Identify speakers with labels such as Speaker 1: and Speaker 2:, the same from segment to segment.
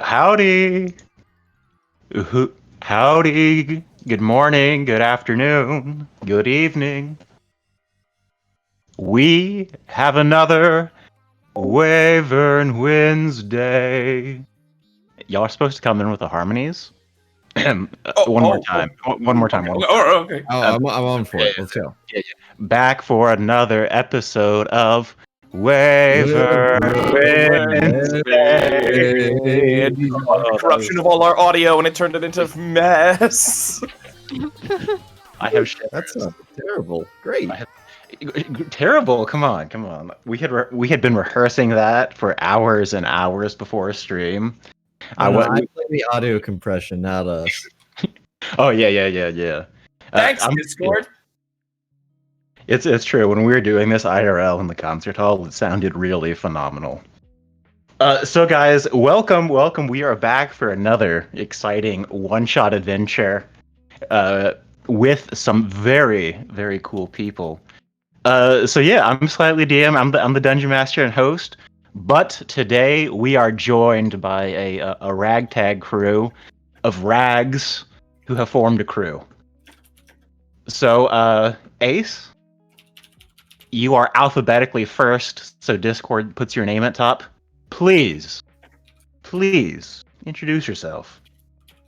Speaker 1: Howdy. Howdy. Good morning, good afternoon, good evening. We have another Wyvern Wednesday. Y'all are supposed to come in with the harmonies. One more time. One more time.
Speaker 2: Okay.
Speaker 3: I'm on for it. Let's go.
Speaker 1: Back for another episode of Wyvern Wednesday.
Speaker 2: Corruption of all our audio, and it turned it into mess.
Speaker 1: I have shivers.
Speaker 3: That's terrible. Great.
Speaker 1: Terrible. Come on. We had been rehearsing that for hours and hours before a stream.
Speaker 3: I blame the audio compression, not us.
Speaker 1: Oh yeah.
Speaker 2: Thanks, Discord.
Speaker 1: It's true. When we were doing this IRL in the concert hall, it sounded really phenomenal. So guys, welcome. We are back for another exciting one-shot adventure with some very, very cool people. So yeah, I'm Slightly DM. I'm the Dungeon Master and host. But today we are joined by a ragtag crew of rags who have formed a crew. So Ace, you are alphabetically first, so Discord puts your name at top. Please introduce yourself.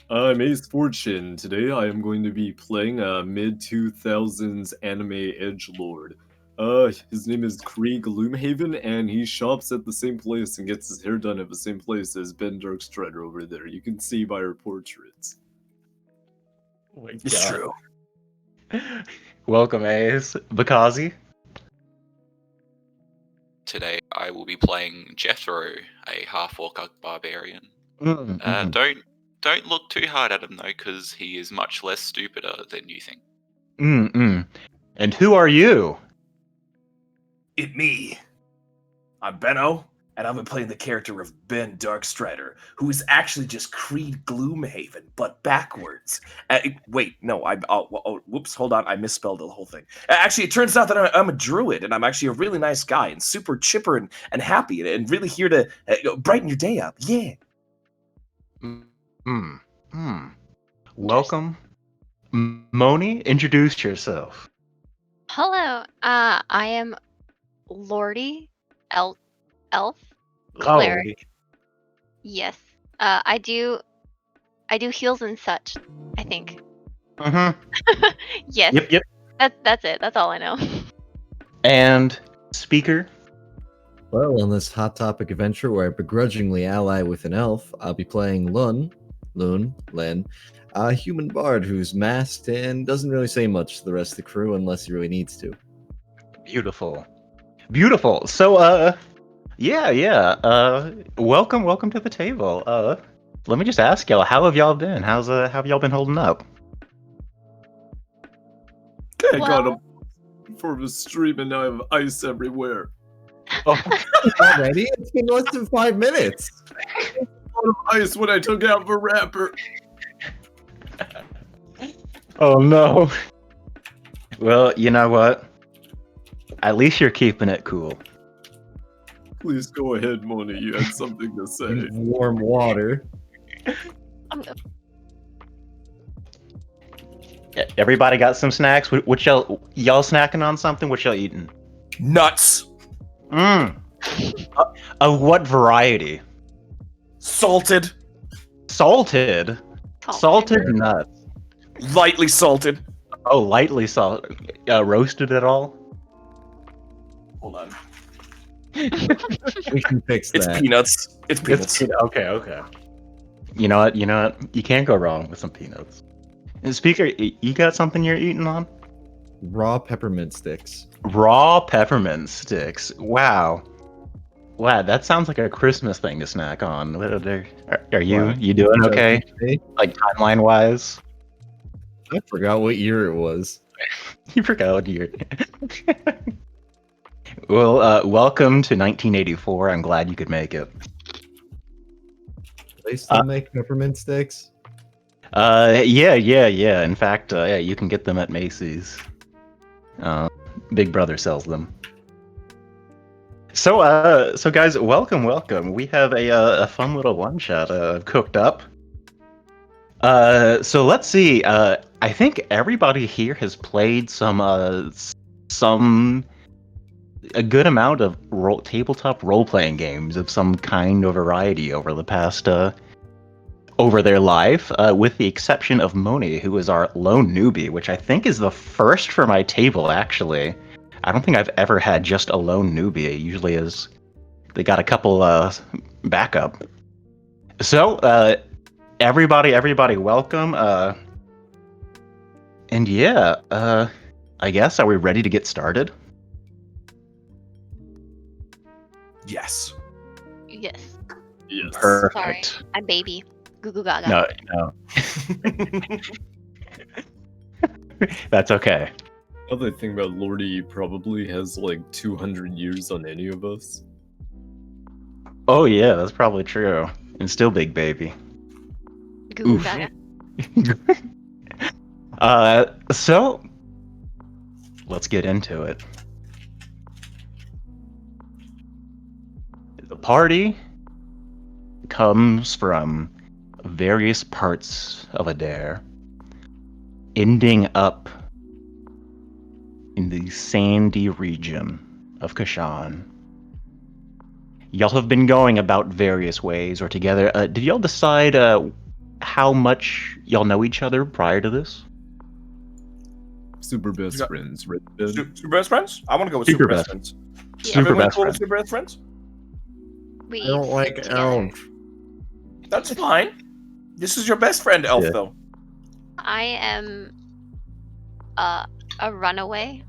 Speaker 4: I'm Ace Fortune. Today I am going to be playing a mid-2000s anime edgelord. His name is Krieg Gloomhaven, and he shops at the same place and gets his hair done at the same place as Ben Darkstrider over there. You can see by our portraits.
Speaker 1: Oh
Speaker 2: It's true.
Speaker 1: Welcome, Ace. Bakazi.
Speaker 5: Today I will be playing Jethro, a half-orc barbarian. Don't look too hard at him though, because he is much less stupider than you think.
Speaker 1: And who are you?
Speaker 2: It me. I'm Benno, and I'm playing the character of Ben Darkstrider, who is actually just Krieg Gloomhaven, but backwards. Whoops, hold on, I misspelled the whole thing. Actually, it turns out that I'm a druid, and I'm actually a really nice guy, and super chipper and happy, and really here to brighten your day up. Yeah.
Speaker 1: Welcome. Moni, introduce yourself.
Speaker 6: Hello, I am Lordy Elf.
Speaker 1: Oh,
Speaker 6: Cleric. Yes. I do heals and such, I think. Yes.
Speaker 1: Yep.
Speaker 6: That's it. That's all I know.
Speaker 1: And speaker.
Speaker 3: Well, on this hot topic adventure where I begrudgingly ally with an elf, I'll be playing Len, a human bard who's masked and doesn't really say much to the rest of the crew unless he really needs to.
Speaker 1: Beautiful. So, welcome to the table. Let me just ask y'all, how have y'all been? How have y'all been holding up?
Speaker 4: I got him for the stream, and now I have ice everywhere.
Speaker 1: Oh.
Speaker 3: Already? It's been less than 5 minutes.
Speaker 4: Ice when I took out the wrapper.
Speaker 1: Oh no. Well, you know what? At least you're keeping it cool.
Speaker 4: Please go ahead, Moni. You had something to say.
Speaker 3: In warm water.
Speaker 1: Everybody got some snacks? What y'all snacking on something? What y'all eating?
Speaker 2: Nuts.
Speaker 1: Of what variety?
Speaker 2: Salted.
Speaker 1: Salted nuts.
Speaker 2: Lightly salted.
Speaker 1: Oh, lightly salted. Roasted at all?
Speaker 2: Hold on.
Speaker 3: We can fix that.
Speaker 2: It's peanuts. It's peanuts.
Speaker 1: Okay. You know what? You can't go wrong with some peanuts. And Speaker, you got something you're eating on?
Speaker 3: Raw peppermint sticks.
Speaker 1: Raw peppermint sticks. Wow, that sounds like a Christmas thing to snack on. Are you doing okay? Like timeline wise?
Speaker 3: I forgot what year it was.
Speaker 1: You forgot what year. Well, welcome to 1984. I'm glad you could make it.
Speaker 3: They still make peppermint sticks?
Speaker 1: Yeah. In fact, you can get them at Macy's. Big Brother sells them. So guys, welcome. We have a fun little one shot cooked up. So let's see. I think everybody here has played some a good amount of tabletop role playing games of some kind or variety over the past over their life, with the exception of Moni, who is our lone newbie, which I think is the first for my table. Actually, I don't think I've ever had just a lone newbie. It usually is. They got a couple backup. So everybody, welcome. And yeah, I guess are we ready to get started?
Speaker 2: Yes.
Speaker 6: Yes.
Speaker 4: Yes.
Speaker 1: Perfect.
Speaker 6: Sorry, I'm baby. Goo goo gaga.
Speaker 1: No, that's okay.
Speaker 4: Other thing about Lordy probably has like 200 years on any of us.
Speaker 1: Oh yeah, that's probably true. And still big baby.
Speaker 6: Goo goo
Speaker 1: Oof.
Speaker 6: gaga.
Speaker 1: So let's get into it. The party comes from various parts of Adair, ending up in the sandy region of Kashan. Y'all have been going about various ways or together. Did y'all decide how much y'all know each other prior to this?
Speaker 4: Super best
Speaker 2: Yeah.
Speaker 4: friends, right? Ben?
Speaker 2: Super best friends? I want to go with
Speaker 1: Super
Speaker 2: super best
Speaker 1: best.
Speaker 2: friends.
Speaker 6: Yeah.
Speaker 1: Super
Speaker 2: Everyone
Speaker 1: best
Speaker 2: cool
Speaker 1: friend.
Speaker 2: with super best friends?
Speaker 6: We
Speaker 3: I don't
Speaker 6: sleep
Speaker 3: like
Speaker 6: together.
Speaker 3: elf.
Speaker 2: That's fine. This is your best friend, Elf,
Speaker 1: Yeah.
Speaker 2: though.
Speaker 6: I am a runaway.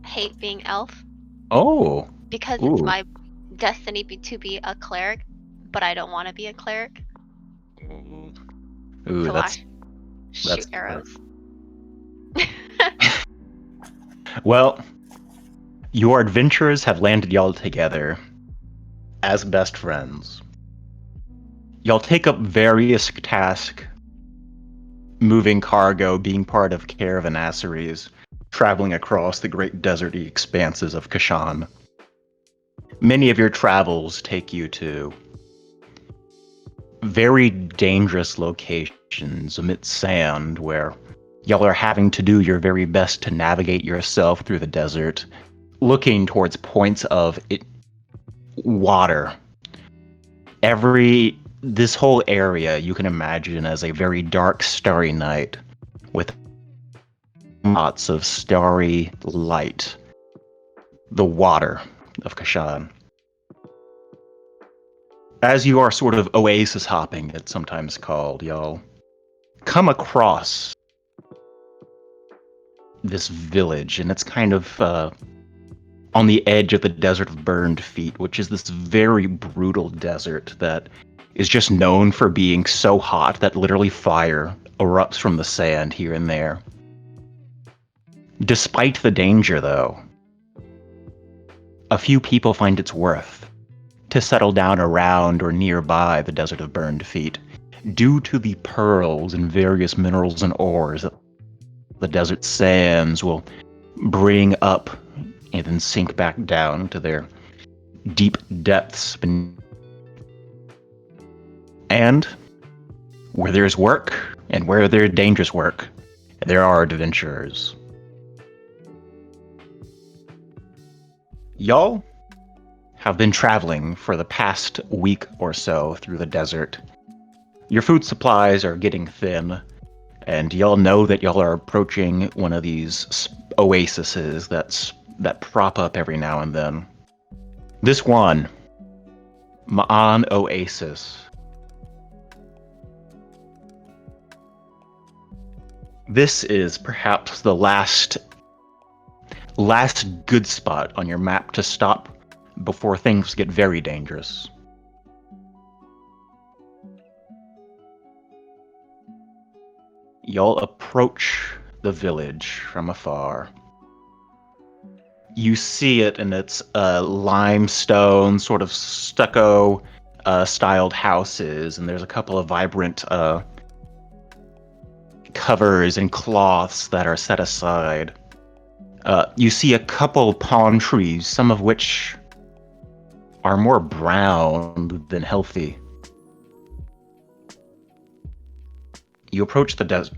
Speaker 6: Hate being elf
Speaker 1: Oh,
Speaker 6: because
Speaker 1: Ooh.
Speaker 6: it's my destiny to be a cleric, but I don't want to be a cleric.
Speaker 1: ooh,
Speaker 6: So
Speaker 1: that's
Speaker 6: I shoot
Speaker 1: that's-
Speaker 6: arrows.
Speaker 1: well. Your adventures have landed y'all together as best friends. Y'all take up various tasks, moving cargo, being part of caravanseries, traveling across the great deserty expanses of Kashan. Many of your travels take you to very dangerous locations amidst sand where y'all are having to do your very best to navigate yourself through the desert, looking towards points of water. This whole area you can imagine as a very dark, starry night with lots of starry light. The water of Kashan. As you are sort of oasis hopping, it's sometimes called, y'all come across this village, and it's kind of on the edge of the Desert of Burned Feet, which is this very brutal desert that is just known for being so hot that literally fire erupts from the sand here and there. Despite the danger, though, a few people find it's worth to settle down around or nearby the Desert of Burned Feet due to the pearls and various minerals and ores that the desert sands will bring up and then sink back down to their deep depths. And where there's work and where there's dangerous work, there are adventurers. Y'all have been traveling for the past week or so through the desert. Your food supplies are getting thin, and y'all know that y'all are approaching one of these oases that prop up every now and then. This one, Ma'an Oasis. This is perhaps the last good spot on your map to stop before things get very dangerous. Y'all approach the village from afar. You see it in its limestone, sort of stucco styled houses, and there's a couple of vibrant covers and cloths that are set aside. You see a couple palm trees, some of which are more brown than healthy. You approach the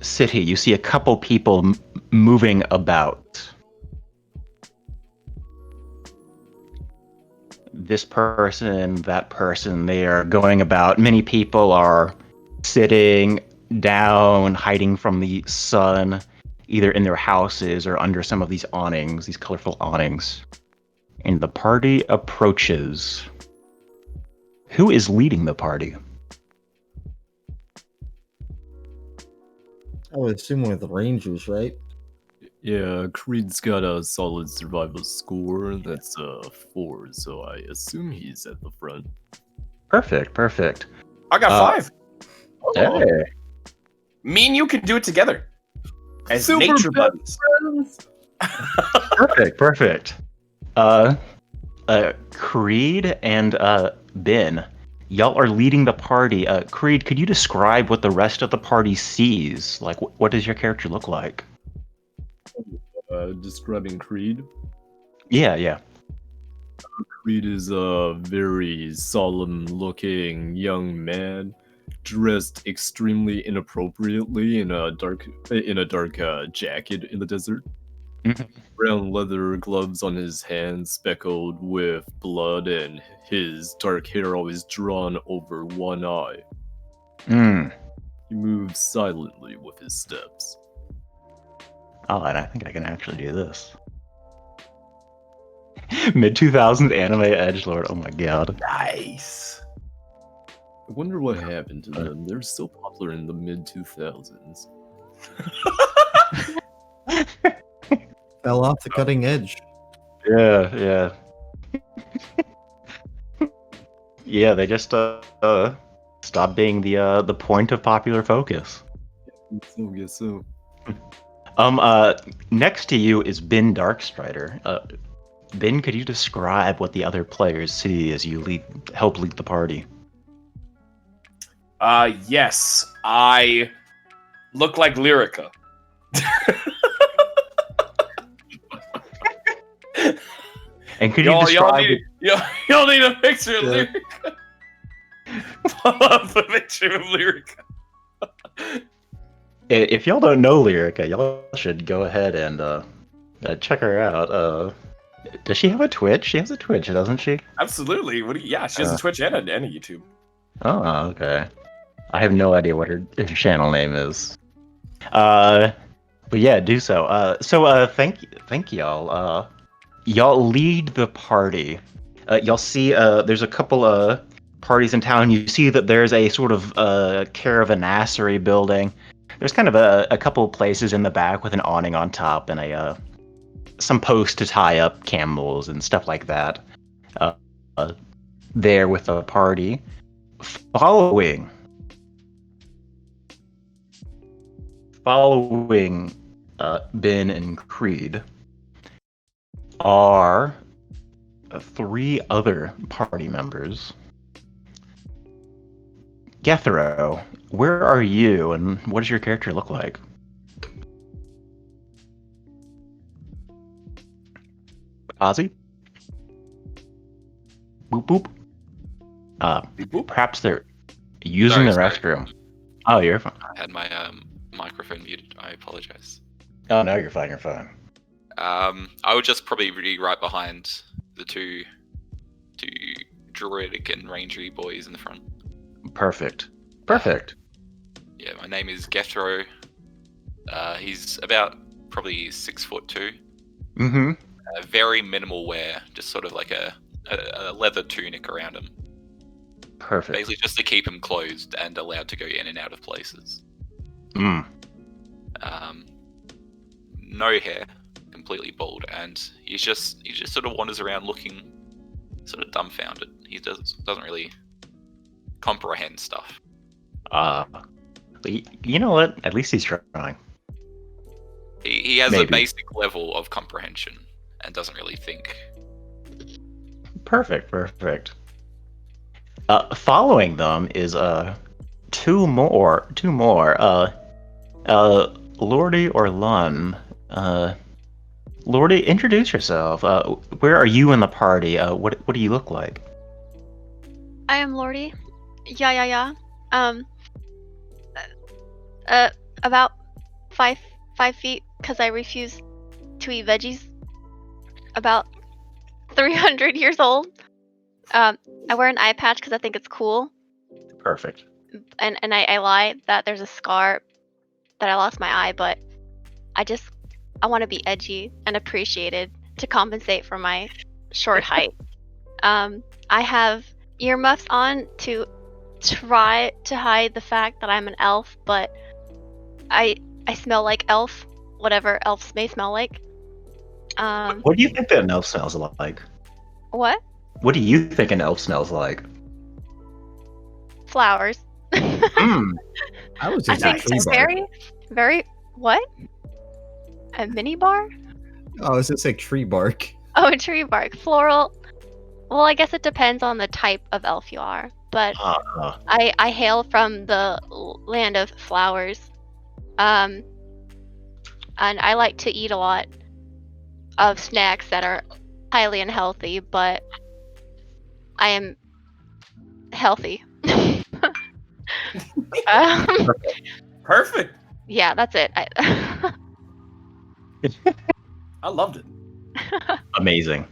Speaker 1: city. You see a couple people moving about. This person, that person, they are going about. Many people are sitting down, hiding from the sun, either in their houses or under some of these awnings, these colorful awnings. And the party approaches. Who is leading the party?
Speaker 3: I would assume with the Rangers, right?
Speaker 4: Yeah, Creed's got a solid survival score. That's 4, so I assume he's at the front.
Speaker 1: Perfect.
Speaker 2: I got 5.
Speaker 1: Hey.
Speaker 2: Me and you can do it together. As
Speaker 4: Super
Speaker 2: nature
Speaker 4: best
Speaker 2: buddies.
Speaker 1: Perfect. Creed and Ben, y'all are leading the party. Creed, could you describe what the rest of the party sees? Like, what does your character look like?
Speaker 4: Describing Creed.
Speaker 1: Yeah.
Speaker 4: Creed is a very solemn-looking young man, dressed extremely inappropriately in a dark jacket in the desert.
Speaker 1: Mhm.
Speaker 4: Brown leather gloves on his hands, speckled with blood, and his dark hair always drawn over one eye. He moves silently with his steps.
Speaker 1: Oh, and I think I can actually do this. Mid-2000s anime edgelord. Oh my god.
Speaker 2: Nice.
Speaker 4: I wonder what happened to them. They're so popular in the mid-2000s.
Speaker 3: Fell off the cutting edge.
Speaker 1: Yeah. Yeah, they just stopped being the point of popular focus.
Speaker 4: Guess so.
Speaker 1: Next to you is Ben Darkstrider. Ben, could you describe what the other players see as you help lead the party?
Speaker 2: Yes, I look like Lyrica.
Speaker 1: And could you describe?
Speaker 2: Y'all need a picture of Lyrica. Pull up a picture of Lyrica.
Speaker 1: If y'all don't know Lyrica, y'all should go ahead and check her out. Does she have a Twitch? She has a Twitch, doesn't she?
Speaker 2: Absolutely. Yeah, she has a Twitch and a YouTube.
Speaker 1: Oh, okay. I have no idea what her channel name is. But yeah, do so. Thank y'all. Y'all lead the party. Y'all see there's a couple parties in town. You see that there's a sort of caravanserai building. There's kind of a couple places in the back with an awning on top and some posts to tie up camels and stuff like that. There with the party. Following Ben and Creed are 3 other party members. Gethero, where are you and what does your character look like? Ozzy? Boop boop. Perhaps they're using the
Speaker 5: Sorry.
Speaker 1: restroom. Oh, you're fine.
Speaker 5: I had my microphone muted. I apologize.
Speaker 1: Oh no, you're fine. You're fine.
Speaker 5: I would just probably be right behind the two druidic and rangery boys in the front.
Speaker 1: Perfect.
Speaker 5: Yeah, my name is Gethro. He's about probably 6'2".
Speaker 1: Mm-hmm.
Speaker 5: Very minimal wear, just sort of like a leather tunic around him.
Speaker 1: Perfect.
Speaker 5: Basically just to keep him closed and allowed to go in and out of places.
Speaker 1: Mm.
Speaker 5: No hair, completely bald, and he just sort of wanders around looking sort of dumbfounded. He doesn't really comprehend stuff.
Speaker 1: You know what? At least he's trying.
Speaker 5: He has
Speaker 1: Maybe.
Speaker 5: a basic level of comprehension and doesn't really think.
Speaker 1: Perfect. Following them is two more. Lordy or Lun. Lordy, introduce yourself. Where are you in the party? What do you look like?
Speaker 6: I am Lordy. Yeah. About 5 feet, because I refuse to eat veggies. About 300 years old. I wear an eye patch because I think it's cool,
Speaker 1: Perfect.
Speaker 6: and I lie that there's a scar that I lost my eye, but I want to be edgy and appreciated to compensate for my short height. I have earmuffs on to try to hide the fact that I'm an elf, but I smell like elf, whatever elves may smell like.
Speaker 1: What do you think that an elf smells like?
Speaker 6: What?
Speaker 1: What do you think an elf smells like?
Speaker 6: Flowers.
Speaker 1: Hmm.
Speaker 3: I was
Speaker 6: I
Speaker 3: just a
Speaker 6: think
Speaker 3: tree bark.
Speaker 6: very what? A mini bar?
Speaker 3: Oh, I was just like tree bark.
Speaker 6: Oh, a tree bark. Floral. Well, I guess it depends on the type of elf you are, but
Speaker 1: Uh,
Speaker 6: I hail from the land of flowers. And I like to eat a lot of snacks that are highly unhealthy, but I am healthy. um,
Speaker 2: Perfect.
Speaker 6: yeah, that's it.
Speaker 2: I loved it.
Speaker 1: Amazing.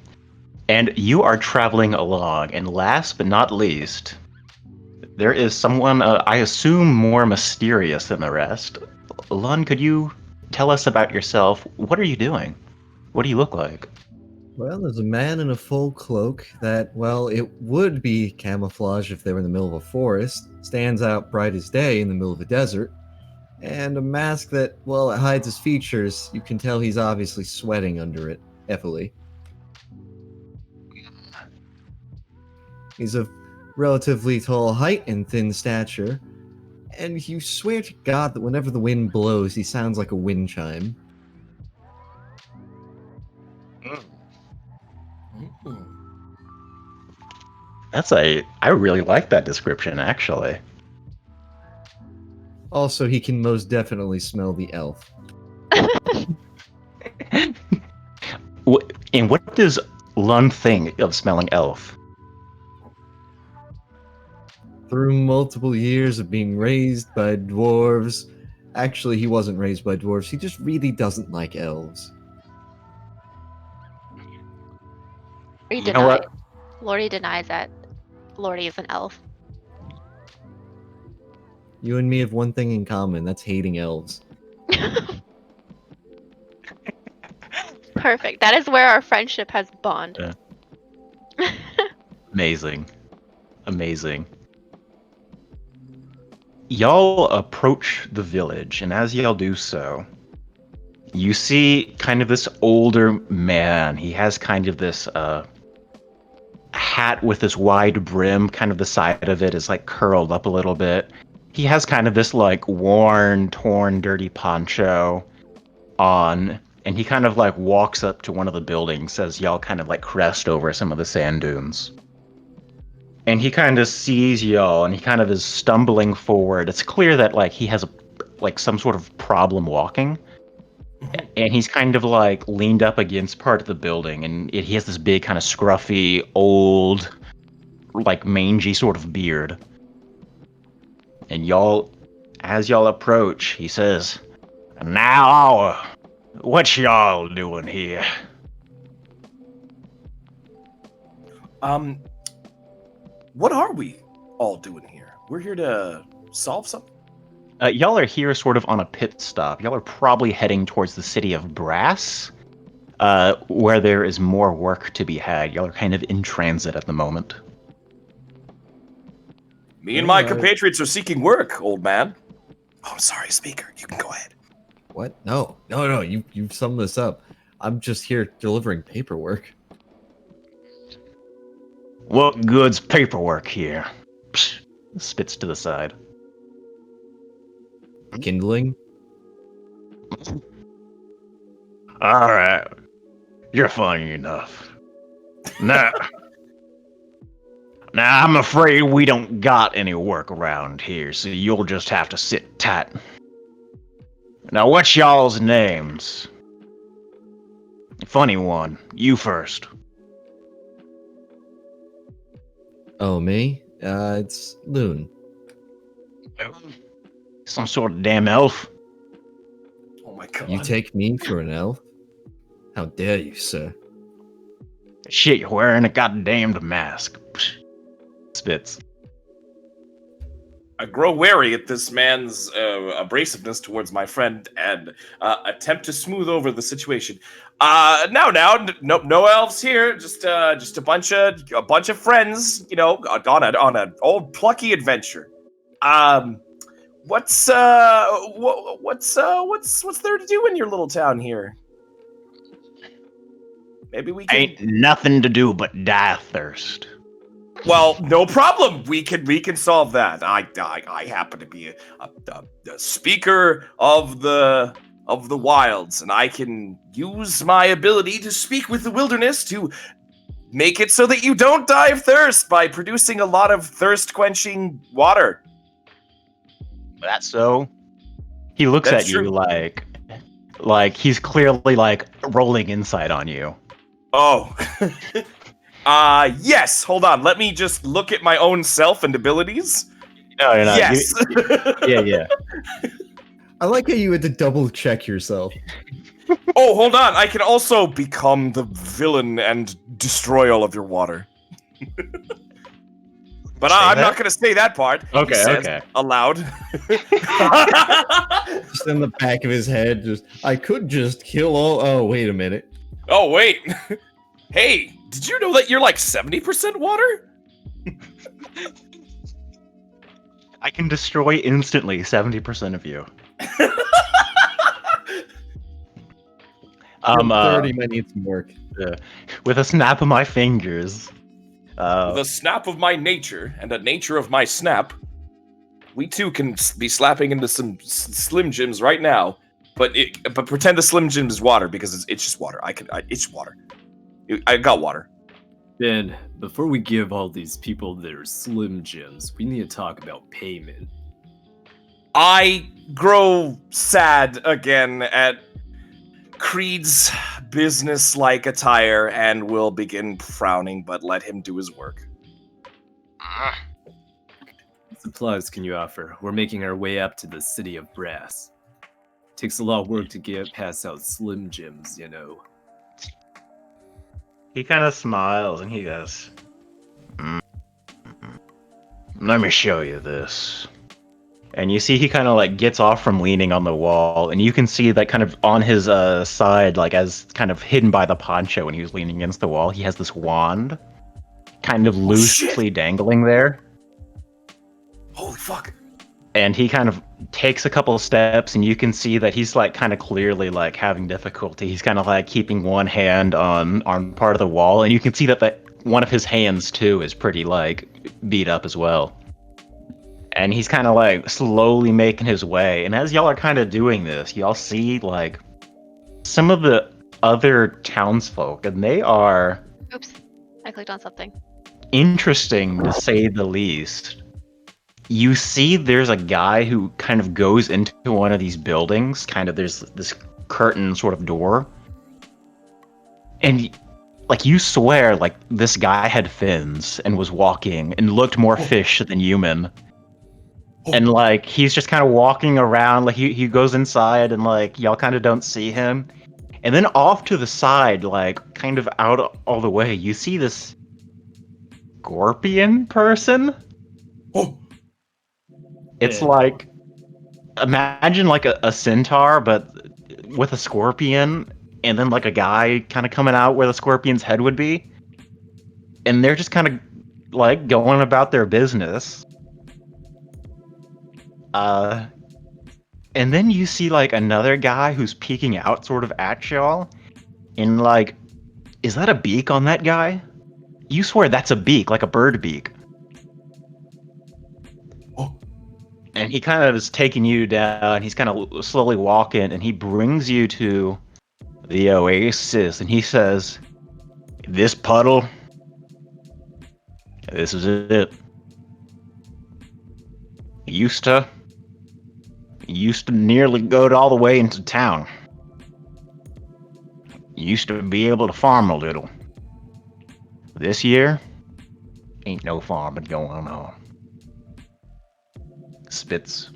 Speaker 1: And you are traveling along, and last but not least, there is someone I assume more mysterious than the rest. Lun, could you tell us about yourself? What are you doing? What do you look like?
Speaker 3: Well, there's a man in a full cloak that, well, it would be camouflage if they were in the middle of a forest, stands out bright as day in the middle of a desert, and a mask that, well, it hides his features. You can tell he's obviously sweating under it, heavily. He's of relatively tall height and thin stature, and you swear to God that whenever the wind blows, he sounds like a wind chime.
Speaker 1: I really like that description, actually.
Speaker 3: Also, he can most definitely smell the elf.
Speaker 1: And what does Lun think of smelling elf?
Speaker 3: Through multiple years of being raised by dwarves, actually, he wasn't raised by dwarves, he just really doesn't like elves.
Speaker 6: He
Speaker 1: You know what?
Speaker 6: denied. Lordy denies that Lordy is an elf.
Speaker 3: You and me have one thing in common, that's hating elves.
Speaker 6: Perfect. That is where our friendship has bonded.
Speaker 1: Amazing. Amazing. Y'all approach the village, and as y'all do so, you see kind of this older man. He has kind of this hat with this wide brim, kind of the side of it is like curled up a little bit. He has kind of this like worn, torn, dirty poncho on, and he kind of like walks up to one of the buildings as y'all kind of like crest over some of the sand dunes. And he kind of sees y'all, and he kind of is stumbling forward. It's clear that like he has like some sort of problem walking, and he's kind of like leaned up against part of the building, and he has this big kind of scruffy, old, like mangy sort of beard. And y'all, as y'all approach, he says, "Now, what y'all doing here?"
Speaker 2: What are we all doing here? We're here to solve something.
Speaker 1: Y'all are here sort of on a pit stop. Y'all are probably heading towards the city of Brass, where there is more work to be had. Y'all are kind of in transit at the moment.
Speaker 2: Me and my compatriots are seeking work, old man. Oh, sorry, speaker. You can go ahead.
Speaker 3: What? No, you summed this up. I'm just here delivering paperwork.
Speaker 1: What good's paperwork here? Psh, spits to the side.
Speaker 3: Kindling?
Speaker 1: Alright. You're funny enough. Now, I'm afraid we don't got any work around here, so you'll just have to sit tight. Now, what's y'all's names? Funny one. You first.
Speaker 3: Oh, me? It's Loon.
Speaker 1: Some sort of damn elf.
Speaker 2: Oh my god.
Speaker 3: You take me for an elf? How dare you, sir?
Speaker 1: Shit, you're wearing a goddamned mask. Psh. Spits.
Speaker 2: I grow wary at this man's abrasiveness towards my friend and attempt to smooth over the situation. No elves here. Just a bunch of friends. You know, on an old plucky adventure. What's there to do in your little town here? Maybe we can.
Speaker 1: Ain't nothing to do but die of thirst.
Speaker 2: Well, no problem. We can solve that. I happen to be a speaker of the wilds, and I can use my ability to speak with the wilderness to make it so that you don't die of thirst by producing a lot of thirst quenching water.
Speaker 1: That's so. He looks
Speaker 2: That's
Speaker 1: at you
Speaker 2: true.
Speaker 1: like he's clearly like rolling insight on you.
Speaker 2: Oh. Yes. Hold on. Let me just look at my own self and abilities.
Speaker 1: No, you're not.
Speaker 2: Yes.
Speaker 1: Yeah.
Speaker 3: I like how you had to double check yourself.
Speaker 2: Oh, hold on. I can also become the villain and destroy all of your water. But I'm not going to say that part.
Speaker 1: Okay,
Speaker 2: he says
Speaker 1: okay.
Speaker 2: Aloud.
Speaker 3: Just in the back of his head, I could just kill all. Oh, wait a minute.
Speaker 2: Oh, wait. Hey, did you know that you're like 70% water?
Speaker 1: I can destroy instantly 70% of you.
Speaker 3: 30 might need some work.
Speaker 1: With a snap of my fingers.
Speaker 2: With a snap of my nature and a nature of my snap, we too can be slapping into some Slim Jims right now. But pretend the Slim Jim is water because it's just water. It's water. I got water.
Speaker 4: Ben, before we give all these people their Slim Jims, we need to talk about payment.
Speaker 2: I grow sad again at Creed's business-like attire and will begin frowning, but let him do his work.
Speaker 4: What supplies can you offer? We're making our way up to the city of brass. Takes a lot of work to get past out Slim Jims, you know.
Speaker 1: He kind of smiles and he goes, let me show you this. And you see he kind of like gets off from leaning on the wall, and you can see that kind of on his side, like as kind of hidden by the poncho when he was leaning against the wall, he has this wand kind of loosely dangling there.
Speaker 2: Holy fuck.
Speaker 1: And he kind of takes a couple of steps, and you can see that he's like kind of clearly like having difficulty. He's kind of like keeping one hand on part of the wall, and you can see that one of his hands too is pretty like beat up as well. And he's kind of like slowly making his way. And as y'all are kind of doing this, y'all see like some of the other townsfolk, and they are
Speaker 6: Oops, I clicked on something.
Speaker 1: interesting to say the least. You see there's a guy who kind of goes into one of these buildings, there's this curtain sort of door. And like you swear like this guy had fins and was walking and looked more fish than human. And like he's just kind of walking around, like he goes inside and like y'all kind of don't see him. And then off to the side, like kind of out all the way, you see this scorpion person.
Speaker 2: Oh.
Speaker 1: It's like, imagine like a centaur, but with a scorpion, and then like a guy kind of coming out where the scorpion's head would be. And they're just kind of like going about their business. And then you see like another guy who's peeking out sort of at y'all. And like, is that a beak on that guy? You swear that's a beak, like a bird beak. And he kind of is taking you down. He's kind of slowly walking, and he brings you to the oasis. And he says, "This puddle, this is it. Used to nearly go all the way into town. used to be able to farm a little. This year, ain't no farming going on. Spits.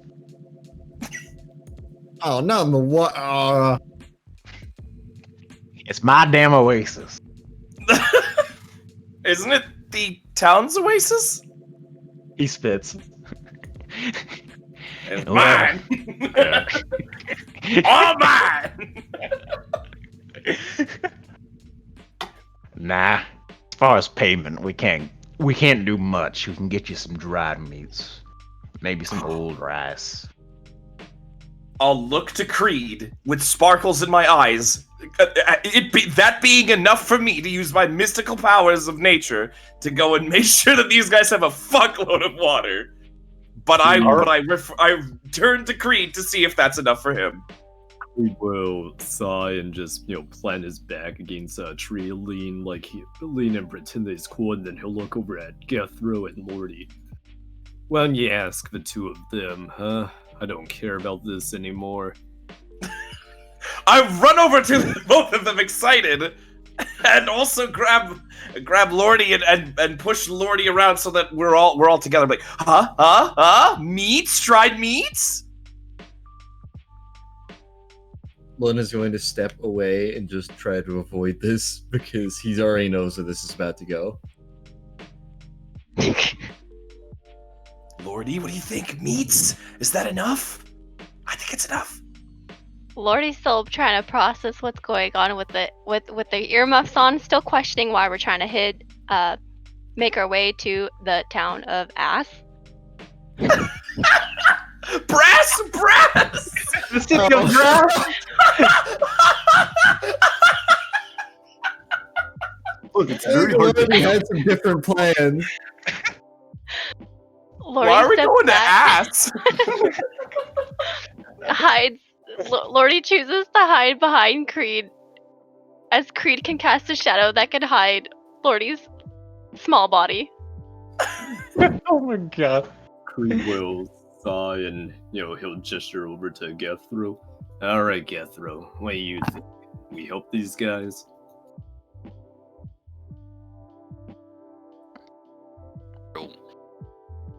Speaker 3: Oh, not in the what?
Speaker 1: It's my damn oasis.
Speaker 2: Isn't it the town's oasis?
Speaker 1: He spits.
Speaker 2: It's
Speaker 1: Well,
Speaker 2: mine. All mine.
Speaker 1: Nah. As far as payment, we can't do much. We can get you some dried meats. Maybe some old rice.
Speaker 2: I'll look to Creed with sparkles in my eyes. That being enough for me to use my mystical powers of nature to go and make sure that these guys have a fuckload of water. But I turn to Creed to see if that's enough for him.
Speaker 4: He will sigh and just, plant his back against a tree, lean and pretend that he's cool, and then he'll look over at Gethro and Lordy. Why don't you ask the two of them, huh? I don't care about this anymore.
Speaker 2: I run over to both of them excited, and also grab Lordy and push Lordy around so that we're all together. Like, meats, tried meats.
Speaker 3: Lun is going to step away and just try to avoid this because he already knows where this is about to go.
Speaker 2: Lordy, what do you think? Meats? Is that enough? I think it's enough.
Speaker 6: Lordy's still trying to process what's going on with the earmuffs on, still questioning why we're trying to make our way to the town of Ass.
Speaker 2: Brass!
Speaker 1: The city of Brass!
Speaker 4: Look, it's
Speaker 3: I think
Speaker 4: very hard to
Speaker 3: Lordy had some different plans.
Speaker 6: Lordy
Speaker 2: Why are we
Speaker 6: steps
Speaker 2: going to
Speaker 6: back,
Speaker 2: Ass?
Speaker 6: hides. Lordy chooses to hide behind Creed, as Creed can cast a shadow that can hide Lordy's small body.
Speaker 1: Oh my god.
Speaker 4: Creed will sigh and, he'll gesture over to Gethro. Alright, Gethro, what do you think? We help these guys?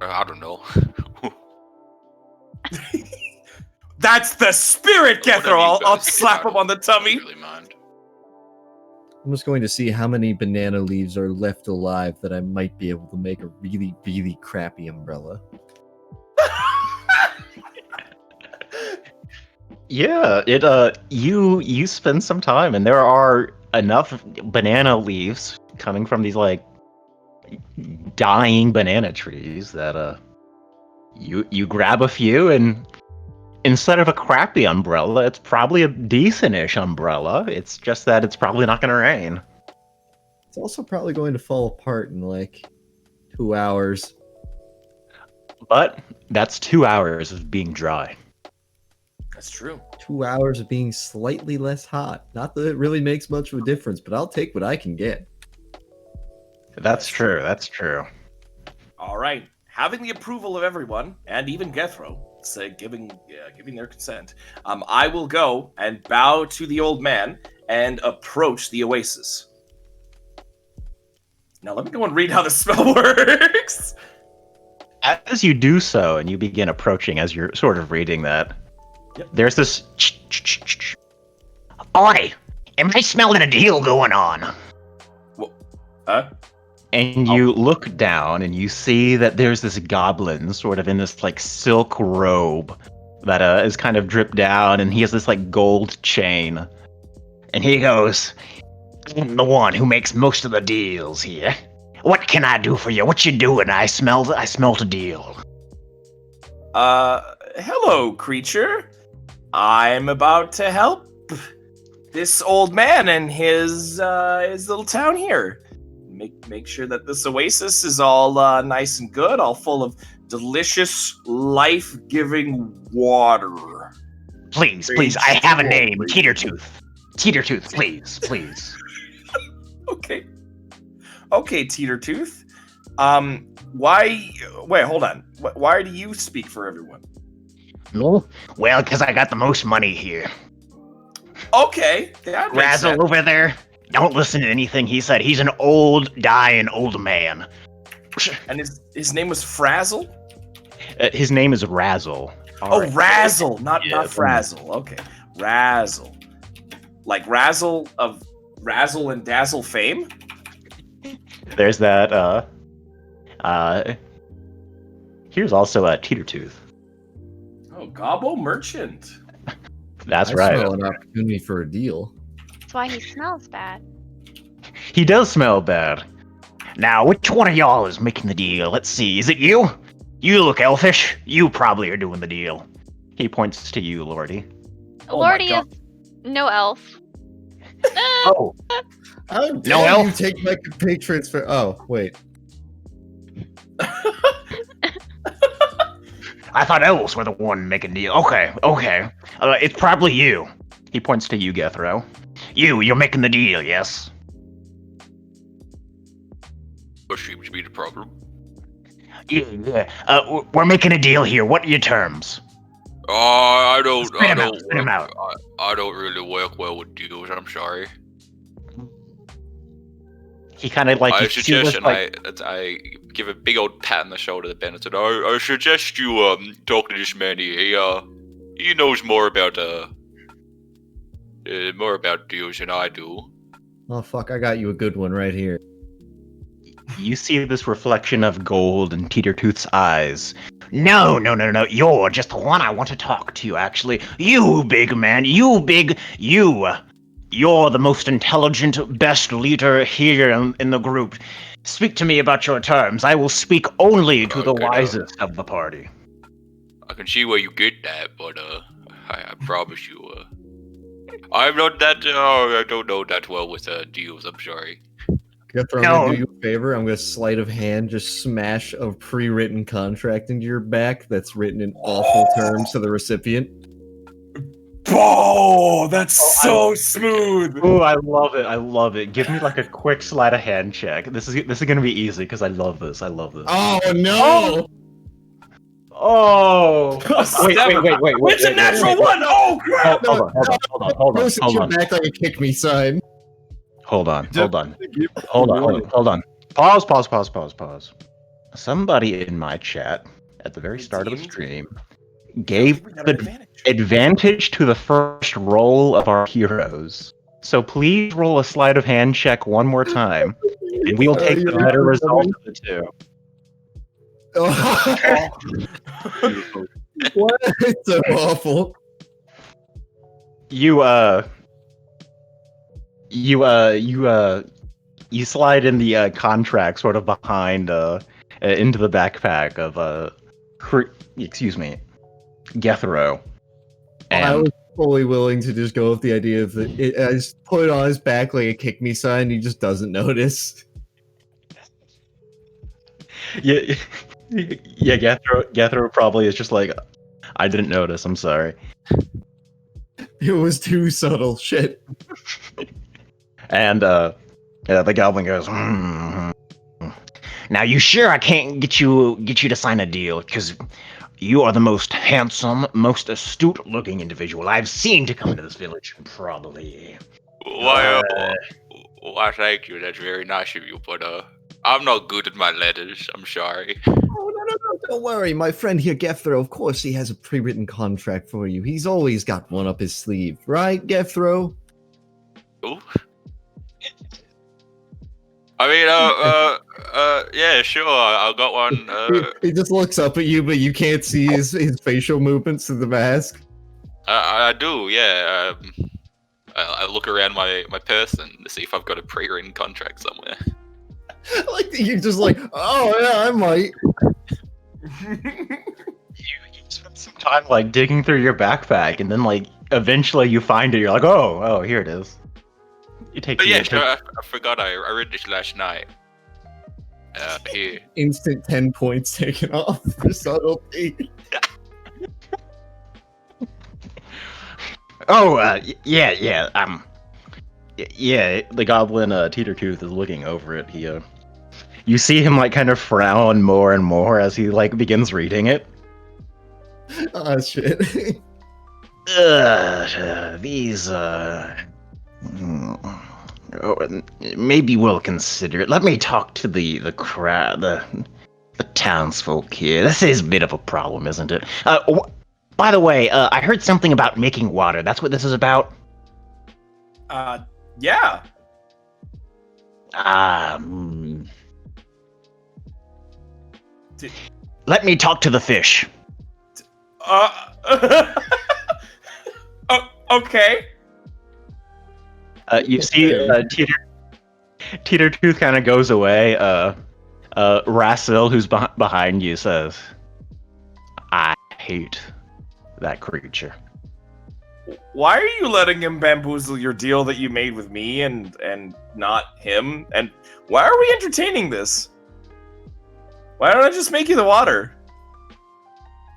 Speaker 5: I don't know.
Speaker 2: That's the spirit, Gethro.
Speaker 5: Whatever you
Speaker 2: I'll
Speaker 5: guys think
Speaker 2: slap
Speaker 5: about
Speaker 2: him on the
Speaker 5: it,
Speaker 2: tummy.
Speaker 5: I don't really mind.
Speaker 3: I'm just going to see how many banana leaves are left alive that I might be able to make a really, really crappy umbrella.
Speaker 1: Yeah, you spend some time and there are enough banana leaves coming from these dying banana trees that you grab a few, and instead of a crappy umbrella, it's probably a decent-ish umbrella. It's just that it's probably not going to rain.
Speaker 3: It's also probably going to fall apart in 2 hours.
Speaker 1: But that's 2 hours of being dry.
Speaker 2: That's true.
Speaker 3: 2 hours of being slightly less hot. Not that it really makes much of a difference, but I'll take what I can get.
Speaker 1: That's true. That's true.
Speaker 2: All right. Having the approval of everyone, and even Gethro, giving their consent, I will go and bow to the old man and approach the oasis. Now let me go and read how the spell works.
Speaker 1: As you do so, and you begin approaching as you're sort of reading that,
Speaker 2: Yep.
Speaker 1: there's this... Oi! Am I smelling a deal going on?
Speaker 2: Huh?
Speaker 1: And you look down and you see that there's this goblin sort of in this silk robe that is kind of dripped down, and he has this gold chain. And he goes, I'm the one who makes most of the deals here. What can I do for you? What you doing? I smelled a deal.
Speaker 2: Hello, creature. I'm about to help this old man and his little town here. Make sure that this oasis is all nice and good, all full of delicious, life-giving water.
Speaker 1: Please, I have a name. Teetertooth. Teetertooth, please.
Speaker 2: Okay, Teetertooth. Why? Wait, hold on. Why do you speak for everyone?
Speaker 1: No? Well, because I got the most money here.
Speaker 2: Okay, that makes
Speaker 1: Razzle
Speaker 2: sense.
Speaker 1: over there. Don't listen to anything he said. He's an dying old man.
Speaker 2: And his name was Frazzle?
Speaker 1: His name is Razzle.
Speaker 2: Oh, Razzle, not
Speaker 1: Yeah,
Speaker 2: Frazzle. Okay, Razzle. Like Razzle of Razzle and Dazzle fame?
Speaker 1: There's that, here's also a Teetertooth.
Speaker 2: Oh, Gobbo Merchant.
Speaker 1: That's
Speaker 3: I
Speaker 1: right.
Speaker 3: smell an opportunity for a deal.
Speaker 6: That's why he smells bad.
Speaker 1: He does smell bad. Now, which one of y'all is making the deal? Let's see. Is it you? You look elfish. You probably are doing the deal. He points to you, Lordy.
Speaker 2: Oh my
Speaker 6: Lordy is
Speaker 2: God.
Speaker 6: no elf.
Speaker 1: Oh,
Speaker 3: How
Speaker 1: No
Speaker 3: dare you
Speaker 1: elf.
Speaker 3: take my compatriots for? Oh, wait.
Speaker 1: I thought elves were the one making the deal. Okay. It's probably you. He points to you, Gethro. You're making the deal, yes?
Speaker 5: What seems to be the problem?
Speaker 1: Yeah. We're making a deal here. What are your terms?
Speaker 5: I don't
Speaker 1: Spit him out, spit him out.
Speaker 5: I don't really work well with deals. I'm sorry.
Speaker 1: He kind of like.
Speaker 5: I
Speaker 1: you see
Speaker 5: suggest,
Speaker 1: this,
Speaker 5: and
Speaker 1: like,
Speaker 5: I give a big old pat on the shoulder to Ben and said, I suggest you talk to this man here. He knows more about deals than I do.
Speaker 3: Oh fuck! I got you a good one right here.
Speaker 1: You see this reflection of gold in Teetertooth's eyes. No. You're just the one I want to talk to, actually. You, big man. You're the most intelligent, best leader here in the group. Speak to me about your terms. I will speak only to the
Speaker 5: Okay,
Speaker 1: wisest of the party.
Speaker 5: I can see where you get that, but I promise you, I'm not that. I don't know that well with deals. I'm sorry.
Speaker 3: Gethro, I'm
Speaker 1: No.
Speaker 3: gonna do you a favor. I'm gonna sleight of hand just smash a pre-written contract into your back that's written in awful terms to the recipient.
Speaker 2: Oh, that's so smooth.
Speaker 1: Oh, I love it. Give me like a quick sleight of hand check. This is gonna be easy because I love this.
Speaker 3: Oh no!
Speaker 1: Oh! Wait.
Speaker 2: It's a natural one. Oh crap!
Speaker 1: Hold
Speaker 3: Post it to your
Speaker 1: on.
Speaker 3: back like a kick me sign.
Speaker 1: Hold on.
Speaker 4: Give
Speaker 1: Hold on. Pause. Somebody in my chat at the very start of the stream gave
Speaker 2: We got
Speaker 1: the
Speaker 2: an advantage.
Speaker 1: advantage to the first roll of our heroes. So please roll a sleight of hand check one more time, and we'll take the better result of the two.
Speaker 3: What? It's so awful.
Speaker 1: You slide in the contract sort of behind into the backpack of Gethro.
Speaker 3: I was fully willing to just go with the idea of I just put it on his back like a kick me sign. He just doesn't notice.
Speaker 1: Yeah, Gethro probably is just like, I didn't notice. I'm sorry.
Speaker 3: It was too subtle. Shit.
Speaker 1: And the goblin goes, Now you sure I can't get you to sign a deal? Because you are the most handsome, most astute-looking individual I've seen to come into this village. Probably.
Speaker 5: Why, thank you. That's very nice of you, but I'm not good at my letters. I'm sorry.
Speaker 3: Oh, no. Don't worry. My friend here, Gethro, of course he has a pre-written contract for you. He's always got one up his sleeve. Right, Gethro?
Speaker 5: Ooh. I mean, yeah, sure. I got one.
Speaker 3: He just looks up at you, but you can't see his facial movements through the mask.
Speaker 5: I do, yeah. I look around my person to see if I've got a pre-written contract somewhere.
Speaker 3: Like you're just like, oh yeah, I might.
Speaker 1: You spend some time like digging through your backpack, and then like eventually you find it. You're like, oh, here it is. You take.
Speaker 5: But yeah, sure, I forgot I read this last night. Here.
Speaker 3: Instant 10 points taken off for subtlety.
Speaker 1: Oh, yeah. The goblin Teetertooth is looking over it. He you see him like kind of frown more and more as he like begins reading it.
Speaker 3: Ah, shit.
Speaker 1: These, maybe we'll consider it. Let me talk to the crowd, the townsfolk here. This is a bit of a problem, isn't it? By the way, I heard something about making water. That's what this is about?
Speaker 2: Yeah.
Speaker 1: Let me talk to the fish.
Speaker 2: Okay.
Speaker 1: You see, Teeter Tooth kind of goes away. Rassil, who's behind you, says, I hate that creature.
Speaker 2: Why are you letting him bamboozle your deal that you made with me and not him? And why are we entertaining this? Why don't I just make you the water?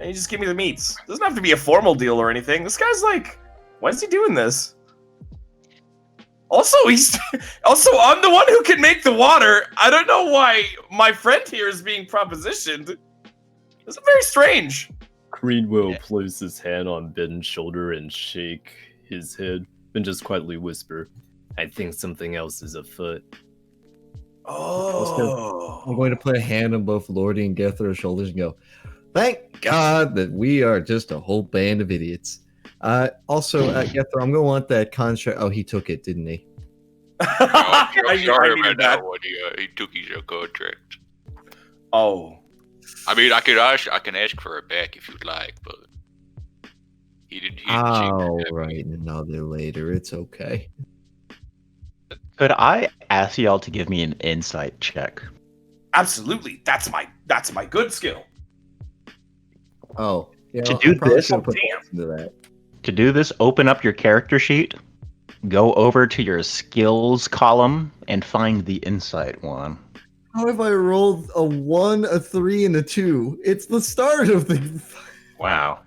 Speaker 2: And you just give me the meats. Doesn't have to be a formal deal or anything. This guy's like, why is he doing this? Also, I'm the one who can make the water. I don't know why my friend here is being propositioned. This is very strange.
Speaker 4: Creed will place his hand on Ben's shoulder and shake his head, and just quietly whisper, I think something else is afoot.
Speaker 2: Oh.
Speaker 3: I'm going to put a hand on both Lordy and Gethro's shoulders and go, thank God that we are just a whole band of idiots. Also, Gethro, I'm going to want that contract. Oh, he took it, didn't he?
Speaker 5: I'm sorry about that one. He took his contract.
Speaker 2: Oh.
Speaker 5: I mean, I can ask for it back if you'd like, but he didn't.
Speaker 3: I'll write another later. It's okay.
Speaker 1: Could I ask y'all to give me an insight check?
Speaker 2: Absolutely. That's my good skill.
Speaker 3: Oh, yeah.
Speaker 1: To do this,
Speaker 3: into that.
Speaker 1: To do this, open up your character sheet, go over to your skills column, and find the insight one.
Speaker 3: How have I rolled a 1, a 3, and a 2? It's the start of the...
Speaker 1: Wow.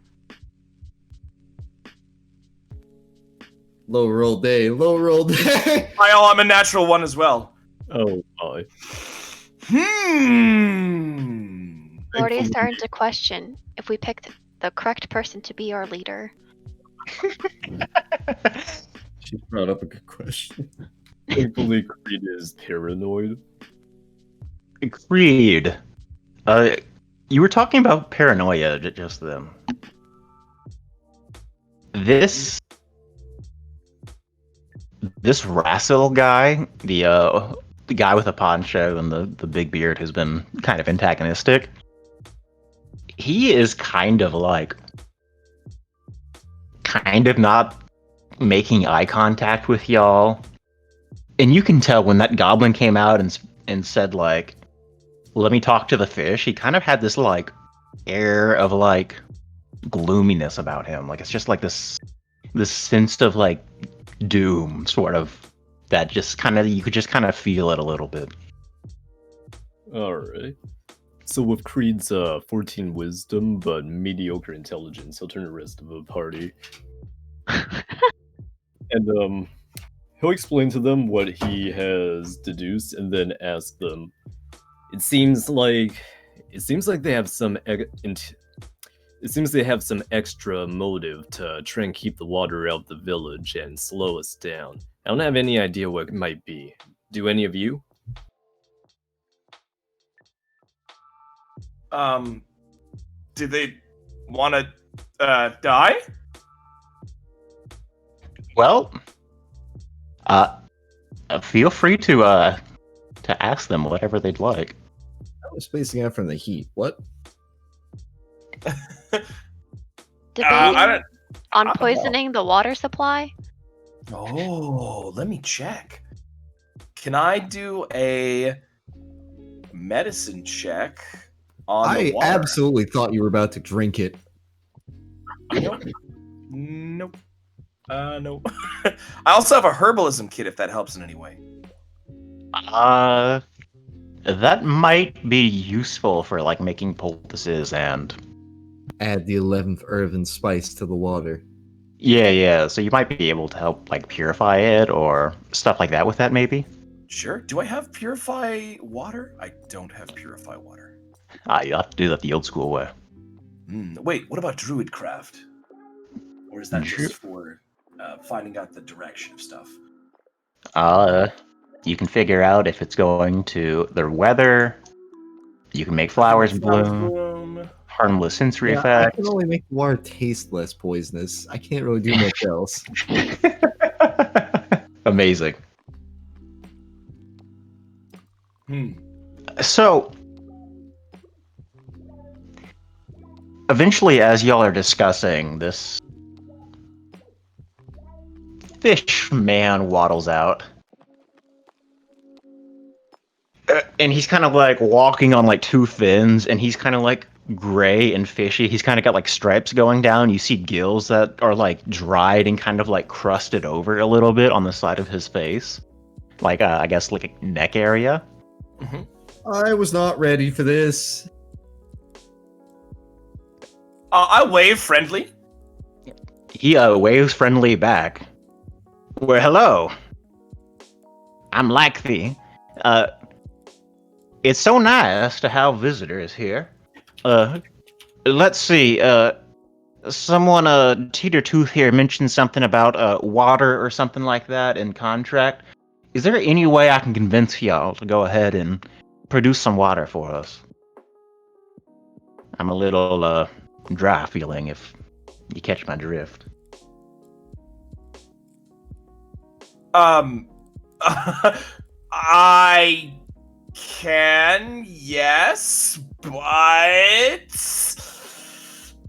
Speaker 3: Low roll day.
Speaker 2: I'm a natural one as well.
Speaker 4: Oh my.
Speaker 6: Lordy is starting to question if we picked the correct person to be our leader.
Speaker 3: She brought up a good question.
Speaker 4: Thankfully, Creed is paranoid.
Speaker 1: Creed, you were talking about paranoia just then. This Rassil guy, the guy with the poncho and the big beard who's been kind of antagonistic, he is kind of not making eye contact with y'all. And you can tell when that goblin came out and said, like, let me talk to the fish, he kind of had this, like, air of, like, gloominess about him. Like, it's just, like, this sense of, like, doom, sort of, that just kind of, you could just kind of feel it a little bit.
Speaker 4: Alright. So with Creed's 14 wisdom, but mediocre intelligence, he'll turn the rest of the party. And, he'll explain to them what he has deduced, and then ask them. It seems like they have some. It seems they have some extra motive to try and keep the water out of the village and slow us down. I don't have any idea what it might be. Do any of you?
Speaker 2: Do they want to die?
Speaker 1: Well, feel free to ask them whatever they'd like.
Speaker 3: I was spacing out from the heat. What?
Speaker 6: Debating on poisoning the water supply?
Speaker 2: Oh, let me check. Can I do a medicine check on the water?
Speaker 3: I absolutely thought you were about to drink it.
Speaker 2: Nope. Nope. No. I also have a herbalism kit if that helps in any way.
Speaker 1: That might be useful for, like, making poultices and...
Speaker 3: Add the 11th herb and spice to the water.
Speaker 1: Yeah, so you might be able to help, like, purify it or stuff like that with that, maybe?
Speaker 2: Sure. Do I have purify water? I don't have purify water.
Speaker 1: You'll have to do that the old school way.
Speaker 2: Wait, what about druidcraft? Or is that just for finding out the direction of stuff?
Speaker 1: You can figure out if it's going to the weather. You can make flowers bloom. Harmless sensory
Speaker 3: Yeah, I
Speaker 1: effects.
Speaker 3: can only make the water taste less poisonous. I can't really do much else.
Speaker 1: Amazing.
Speaker 2: Hmm.
Speaker 1: So, eventually, as y'all are discussing, this fish man waddles out. And he's kind of like walking on like two fins, and he's kind of like gray and fishy. He's kind of got like stripes going down. You see gills that are like dried and kind of like crusted over a little bit on the side of his face. Like, I guess like a neck area.
Speaker 2: Mm-hmm.
Speaker 3: I was not ready for this.
Speaker 2: I wave friendly.
Speaker 1: He waves friendly back. Well, hello. I'm Lakthi. It's so nice to have visitors here. Let's see. Someone, Teetertooth here mentioned something about water or something like that in contract. Is there any way I can convince y'all to go ahead and produce some water for us? I'm a little dry feeling, if you catch my drift.
Speaker 2: I can, yes, but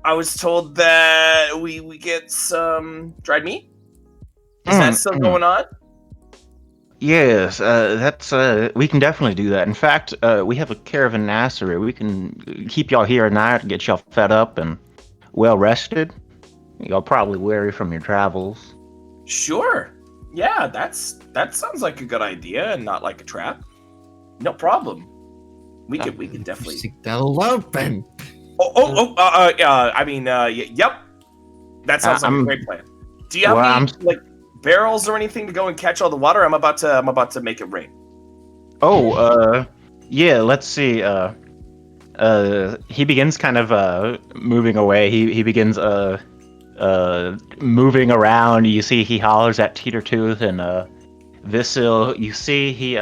Speaker 2: I was told that we get some dried meat. Is that still going on?
Speaker 1: Yes, that's we can definitely do that. In fact, we have a caravanserai. We can keep y'all here at night, get y'all fed up and well rested. Y'all probably weary from your travels.
Speaker 2: Sure. Yeah, that sounds like a good idea and not like a trap. No problem. We could definitely.
Speaker 3: That'll open.
Speaker 2: Yep. That sounds like a great plan. Do you have any like barrels or anything to go and catch all the water? I'm about to make it rain.
Speaker 1: Oh, yeah. Let's see. He begins kind of moving away. He begins moving around. You see, he hollers at Teetertooth and Visil. You see, he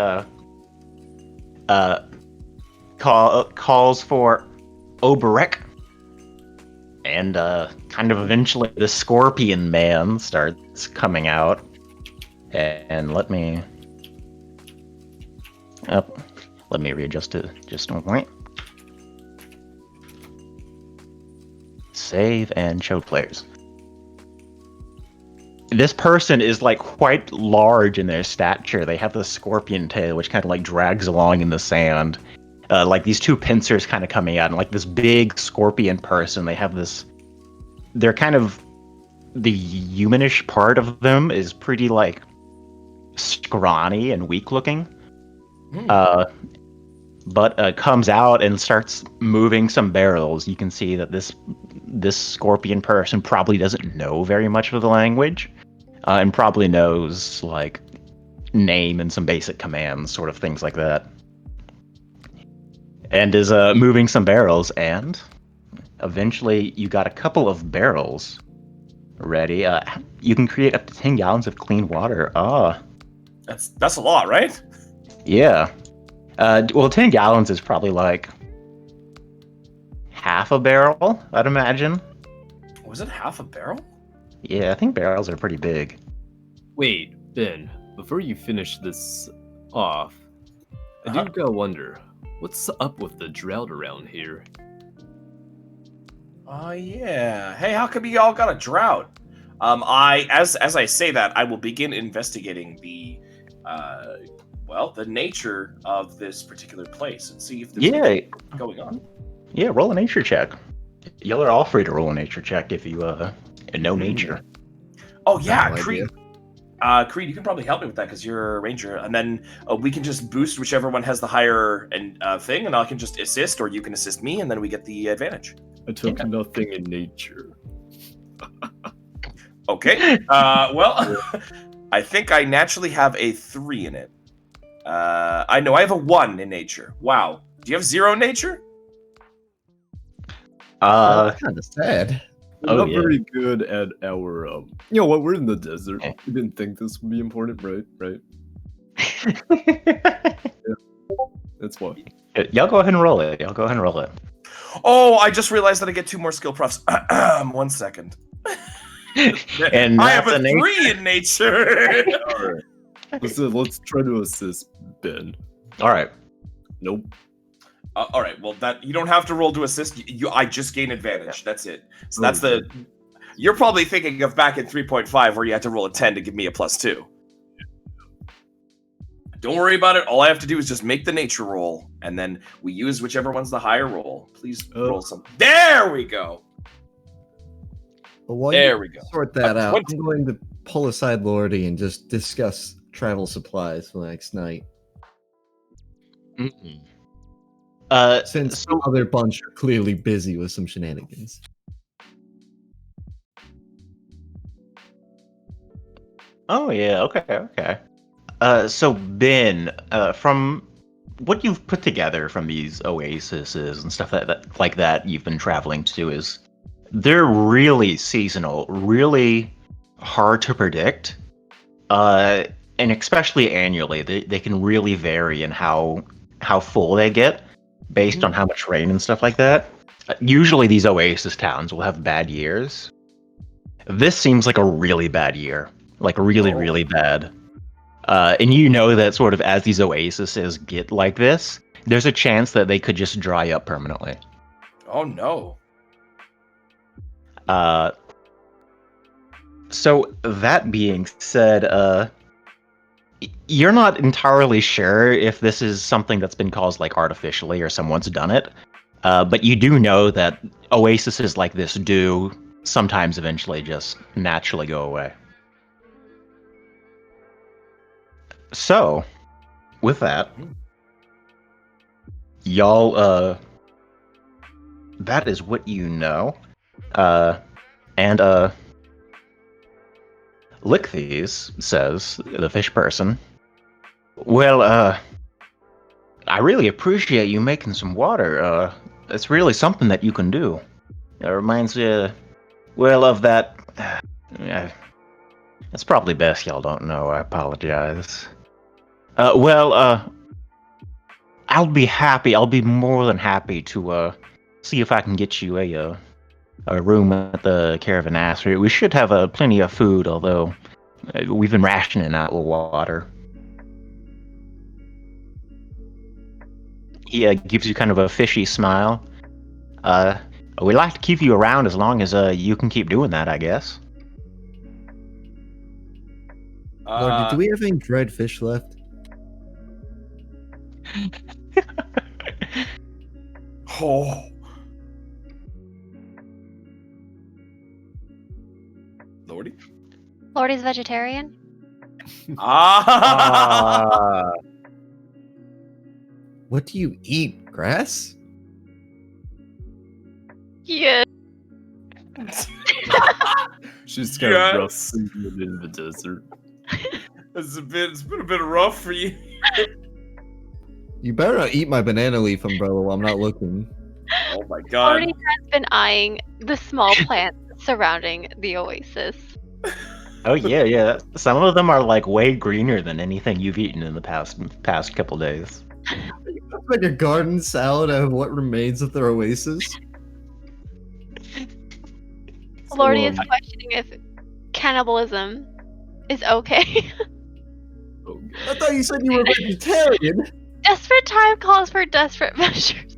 Speaker 1: calls for Oberek, and kind of eventually the Scorpion Man starts coming out. And let me readjust it just a moment. Save and show players. This person is like quite large in their stature. They have the scorpion tail, which kind of like drags along in the sand. Like these two pincers kind of coming out, and like this big scorpion person. They have this. They're kind of the humanish part of them is pretty like scrawny and weak looking. But comes out and starts moving some barrels. You can see that this scorpion person probably doesn't know very much of the language, and probably knows like name and some basic commands, sort of things like that. And is moving some barrels, and eventually you got a couple of barrels ready. You can create up to 10 gallons of clean water.
Speaker 2: That's a lot, right?
Speaker 1: Yeah. Well, 10 gallons is probably like half a barrel, I'd imagine.
Speaker 2: Was it half a barrel?
Speaker 1: Yeah, I think barrels are pretty big.
Speaker 4: Wait, Ben, before you finish this off, I do gotta wonder, what's up with the drought around here?
Speaker 2: Oh yeah. Hey, how come you all got a drought? As I say that, I will begin investigating the nature of this particular place and see if there's anything going on.
Speaker 1: Yeah, roll a nature check. Y'all are all free to roll a nature check if you know nature.
Speaker 2: Oh yeah,
Speaker 3: No
Speaker 2: Creed. Creed, you can probably help me with that because you're a ranger, and then we can just boost whichever one has the higher thing, and I can just assist, or you can assist me, and then we get the advantage.
Speaker 4: I took nothing in nature.
Speaker 2: Okay. Well, I think I naturally have a 3 in it. I know I have a 1 in nature. Wow. Do you have 0 in nature?
Speaker 3: Kind of sad.
Speaker 4: We're
Speaker 1: Oh,
Speaker 4: not
Speaker 1: yeah.
Speaker 4: very good at our, you know what, we're in the desert.
Speaker 1: Okay.
Speaker 4: We didn't think this would be important, right? That's why.
Speaker 1: Y'all go ahead and roll it. Y'all go ahead and roll it.
Speaker 2: Oh, I just realized that I get 2 more skill profs. 1 second.
Speaker 1: And
Speaker 2: I have
Speaker 1: that's
Speaker 2: a 3 in nature.
Speaker 4: Alright. Let's try to assist Ben.
Speaker 1: All right.
Speaker 4: Nope.
Speaker 2: All right. Well, that you don't have to roll to assist. I just gain advantage. That's it. So that's
Speaker 4: Okay.
Speaker 2: the. You're probably thinking of back in 3.5 where you had to roll a 10 to give me a +2. Don't worry about it. All I have to do is just make the nature roll, and then we use whichever one's the higher roll. Please roll some. There we go.
Speaker 3: But while
Speaker 2: There
Speaker 3: you
Speaker 2: we go.
Speaker 3: sort that out,
Speaker 2: 20.
Speaker 3: I'm going to pull aside Lordy and just discuss travel supplies for the next night.
Speaker 1: Mm-mm.
Speaker 3: Since
Speaker 1: So-
Speaker 3: the other bunch are clearly busy with some shenanigans.
Speaker 1: Oh yeah, okay. So Ben, from what you've put together from these oases and stuff like that you've been traveling to is they're really seasonal, really hard to predict, and especially annually, they can really vary in how full they get based on how much rain and stuff like that. Usually these oasis towns will have bad years. This seems like a really bad year, like really bad. And you know that sort of as these oases get like this, there's a chance that they could just dry up permanently.
Speaker 2: Oh no.
Speaker 1: So that being said, you're not entirely sure if this is something that's been caused like artificially or someone's done it, but you do know that oases like this do sometimes eventually just naturally go away. So, with that, y'all, that is what you know. And Lickthese says, the fish person, well, I really appreciate you making some water. It's really something that you can do. It reminds me, well, of that. It's probably best y'all don't know. I apologize. I'll be happy. I'll be more than happy to see if I can get you a room at the Caravanassery. We should have plenty of food, although we've been rationing out with water. He gives you kind of a fishy smile. We'd like to keep you around as long as you can keep doing that, I guess.
Speaker 3: Lordy, do we have any dried fish left?
Speaker 2: Oh. Lordy?
Speaker 6: Lordy's vegetarian?
Speaker 2: Ah.
Speaker 3: What do you eat? Grass?
Speaker 6: Yeah.
Speaker 4: She's kind of rough
Speaker 2: Yes.
Speaker 4: thinking in the desert.
Speaker 2: It's been a bit rough for you.
Speaker 3: You better not eat my banana leaf umbrella while I'm not looking.
Speaker 2: Oh my god.
Speaker 6: Lordy has been eyeing the small plants surrounding the oasis.
Speaker 1: Oh yeah. Some of them are like way greener than anything you've eaten in the past couple days.
Speaker 3: Like a garden salad out of what remains of their oasis?
Speaker 6: Lordy is questioning if cannibalism is okay.
Speaker 4: Oh,
Speaker 3: I thought you said you were vegetarian.
Speaker 6: Desperate time calls for desperate measures.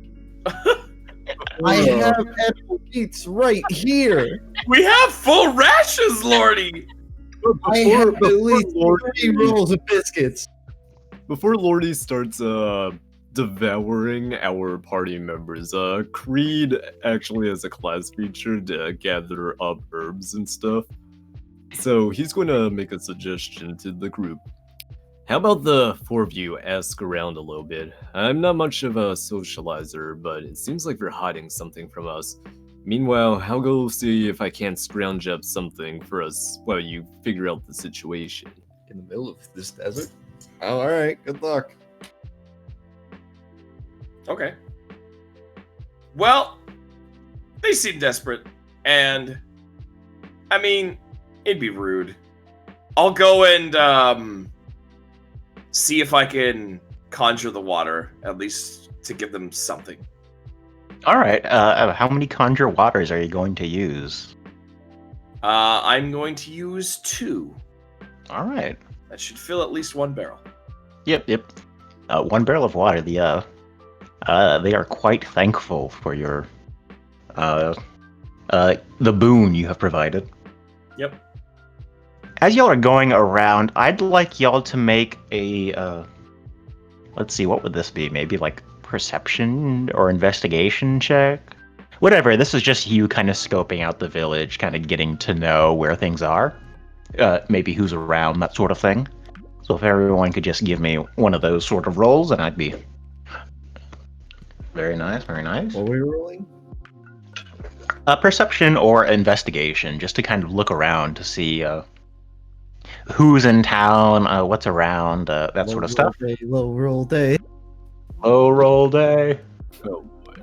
Speaker 3: I have edible meats right here.
Speaker 2: We have full rations, Lordy.
Speaker 3: I have at least 3 rolls of biscuits.
Speaker 4: Before Lordy starts devouring our party members, Creed actually has a class feature to gather up herbs and stuff. So he's going to make a suggestion to the group. How about the 4 of you ask around a little bit? I'm not much of a socializer, but it seems like you're hiding something from us. Meanwhile, I'll go see if I can't scrounge up something for us while you figure out the situation.
Speaker 3: In the middle of this desert? Oh, alright, good luck.
Speaker 2: Okay. Well, they seem desperate, and I mean, it'd be rude. I'll go and see if I can conjure the water, at least to give them something.
Speaker 1: All right. How many conjure waters are you going to use?
Speaker 2: I'm going to use 2.
Speaker 1: All right.
Speaker 2: That should fill at least 1 barrel.
Speaker 1: Yep. 1 barrel of water. They are quite thankful for your the boon you have provided.
Speaker 2: Yep.
Speaker 1: As y'all are going around, I'd like y'all to make a let's see, what would this be? Maybe like perception or investigation check? Whatever, this is just you kind of scoping out the village, kind of getting to know where things are. Maybe who's around, that sort of thing. So if everyone could just give me one of those sort of rolls, and I'd be... Very nice.
Speaker 3: What were you rolling?
Speaker 1: Perception or investigation, just to kind of look around to see who's in town, what's around, that sort of stuff.
Speaker 3: Low roll day.
Speaker 1: Low roll day.
Speaker 4: Oh boy.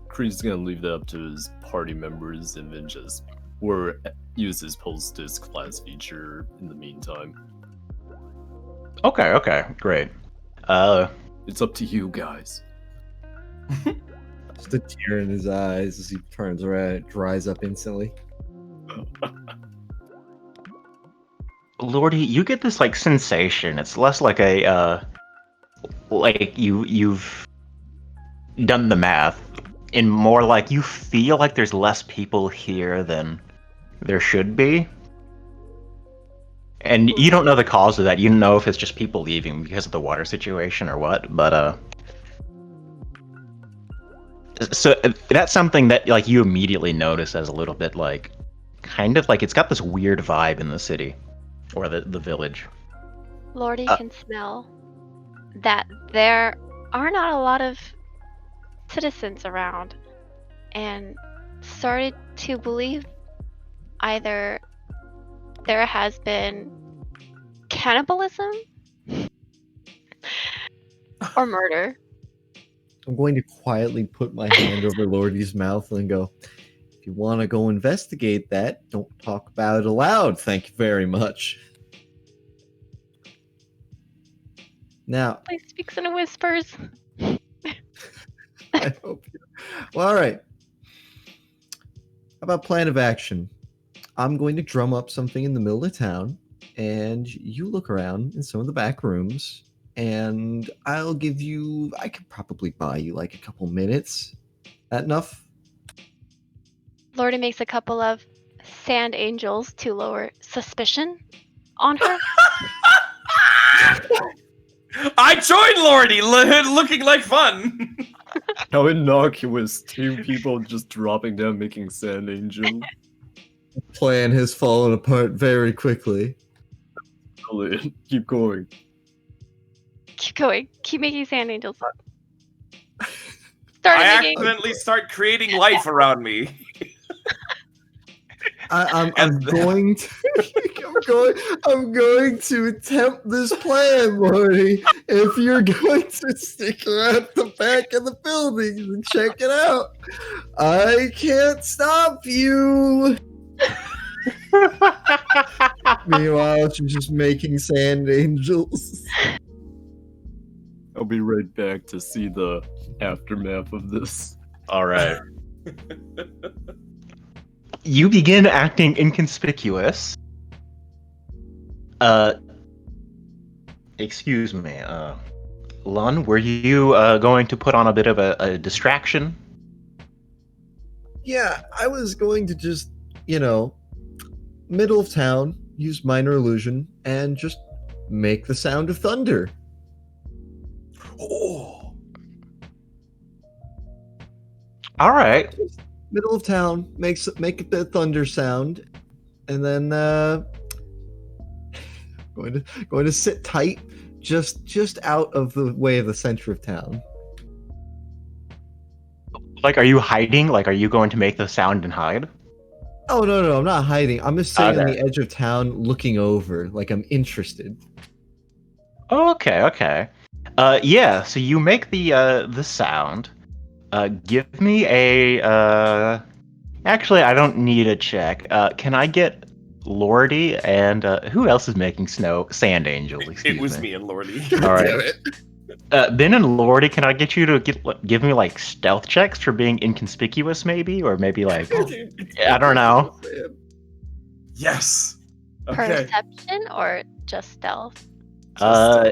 Speaker 4: Creed's gonna leave that up to his party members and then just use his poultice class feature in the meantime.
Speaker 1: Okay, great.
Speaker 4: It's up to you guys.
Speaker 3: Just a tear in his eyes as he turns around, it dries up instantly.
Speaker 1: Lordy, you get this like sensation. It's less like a like you've done the math, and more like you feel like there's less people here than there should be. And you don't know the cause of that. You don't know if it's just people leaving because of the water situation or what, but so that's something that like you immediately notice as a little bit like kind of like it's got this weird vibe in the city or the village.
Speaker 6: Lordy can smell that there are not a lot of citizens around, and started to believe either there has been cannibalism or murder.
Speaker 3: I'm going to quietly put my hand over Lordy's mouth and go, if you want to go investigate that, don't talk about it aloud. Thank you very much. Now,
Speaker 6: He speaks in whispers.
Speaker 3: I hope you... Well, all right. How about plan of action? I'm going to drum up something in the middle of town, and you look around in some of the back rooms, and I'll give you... I could probably buy you like a couple minutes. That enough?
Speaker 6: Lordy makes a couple of sand angels to lower suspicion on her.
Speaker 2: I joined Lordy, looking like fun.
Speaker 4: How innocuous, 2 people just dropping down making sand angel.
Speaker 3: The plan has fallen apart very quickly.
Speaker 4: Brilliant. Keep going.
Speaker 6: Keep going. Keep making sand angels.
Speaker 2: I
Speaker 6: Making...
Speaker 2: accidentally start creating life around me.
Speaker 3: I'm going to attempt this plan, Lordy. If you're going to stick around at the back of the building and check it out, I can't stop you. Meanwhile, she's just making sand angels.
Speaker 4: I'll be right back to see the aftermath of this.
Speaker 1: All right. You begin acting inconspicuous. Excuse me, Lun, were you going to put on a bit of a distraction?
Speaker 3: Yeah, I was going to just, middle of town, use minor illusion, and just make the sound of thunder.
Speaker 2: Oh.
Speaker 1: All right.
Speaker 3: Middle of town, make the thunder sound, and then going to sit tight, just out of the way of the center of town.
Speaker 1: Like, are you hiding? Like, are you going to make the sound and hide?
Speaker 3: Oh no, I'm not hiding. I'm just sitting on
Speaker 1: Okay.
Speaker 3: the edge of town, looking over, like I'm interested.
Speaker 1: Okay. Yeah. So you make the sound. Give me a Actually, I don't need a check. Can I get Lordy and who else is making sand angels?
Speaker 2: It
Speaker 1: Excuse
Speaker 2: was
Speaker 1: me.
Speaker 2: me and Lordy.
Speaker 1: All right.
Speaker 3: Damn it.
Speaker 1: Ben and Lordy, can I get you to give me like stealth checks for being inconspicuous, maybe, or maybe like I don't know.
Speaker 2: Yes. Okay.
Speaker 6: Perception or just stealth?
Speaker 1: Uh,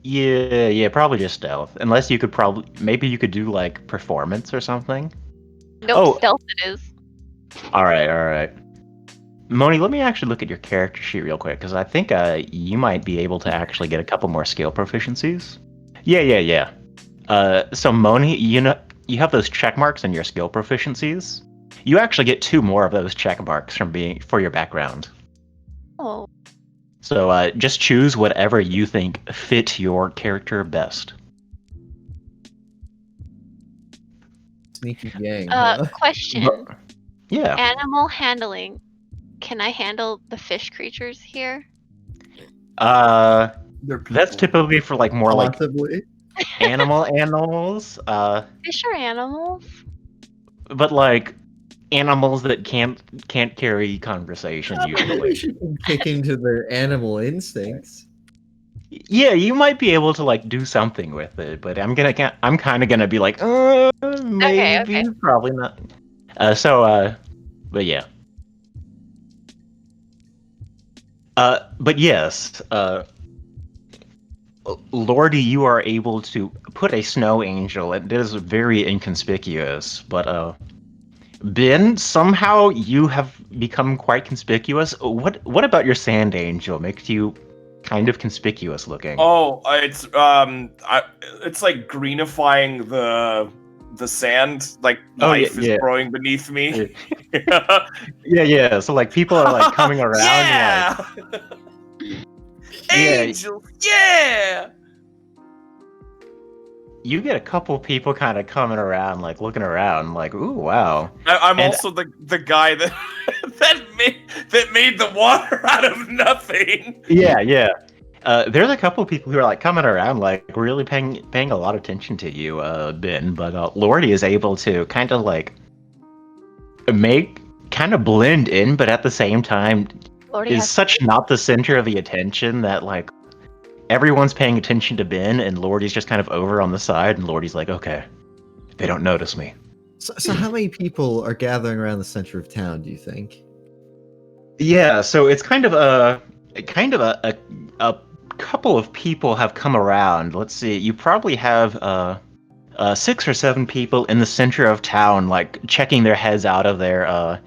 Speaker 1: yeah, probably just stealth. Unless you could maybe you could do like performance or something.
Speaker 6: Nope,
Speaker 1: Oh.
Speaker 6: stealth it is.
Speaker 1: All right. Moni, let me actually look at your character sheet real quick because I think you might be able to actually get a couple more skill proficiencies. Yeah. So Moni, you have those check marks in your skill proficiencies. You actually get 2 more of those check marks for your background.
Speaker 6: Oh,
Speaker 1: So just choose whatever you think fit your character best.
Speaker 3: Sneaky gang, huh?
Speaker 6: question.
Speaker 1: Yeah.
Speaker 6: Animal handling. Can I handle the fish creatures here?
Speaker 1: That's typically for like more like
Speaker 3: Possibly.
Speaker 1: animals.
Speaker 6: Fish are animals.
Speaker 1: But like animals that can't carry conversation
Speaker 3: Maybe
Speaker 1: usually.
Speaker 3: she can kick into their animal instincts.
Speaker 1: Yeah, you might be able to like do something with it, but I'm kind of gonna be like, maybe,
Speaker 6: Okay.
Speaker 1: probably not. But yeah. But yes, Lordy, you are able to put a snow angel. It is very inconspicuous, but Ben, somehow you have become quite conspicuous. What about your sand angel makes you kind of conspicuous looking?
Speaker 2: Oh, it's like greenifying the sand, like life is growing beneath me.
Speaker 1: Yeah. So like people are like coming around.
Speaker 2: Yeah. Angels, yeah.
Speaker 1: You get a couple people kind of coming around, like looking around, like, ooh, wow.
Speaker 2: I'm also the guy that that made the water out of nothing.
Speaker 1: Yeah. There's a couple people who are like coming around, like really paying a lot of attention to you, Ben. But Lordy is able to kind of like blend in, but at the same time
Speaker 6: Lordy
Speaker 1: is
Speaker 6: has
Speaker 1: such not the center of the attention that like everyone's paying attention to Ben, and Lordy's just kind of over on the side, and Lordy's like, okay, they don't notice me.
Speaker 3: So how many people are gathering around the center of town, do you think?
Speaker 1: Yeah, so it's kind of a couple of people have come around. Let's see, you probably have 6 or 7 people in the center of town, like checking their heads out of their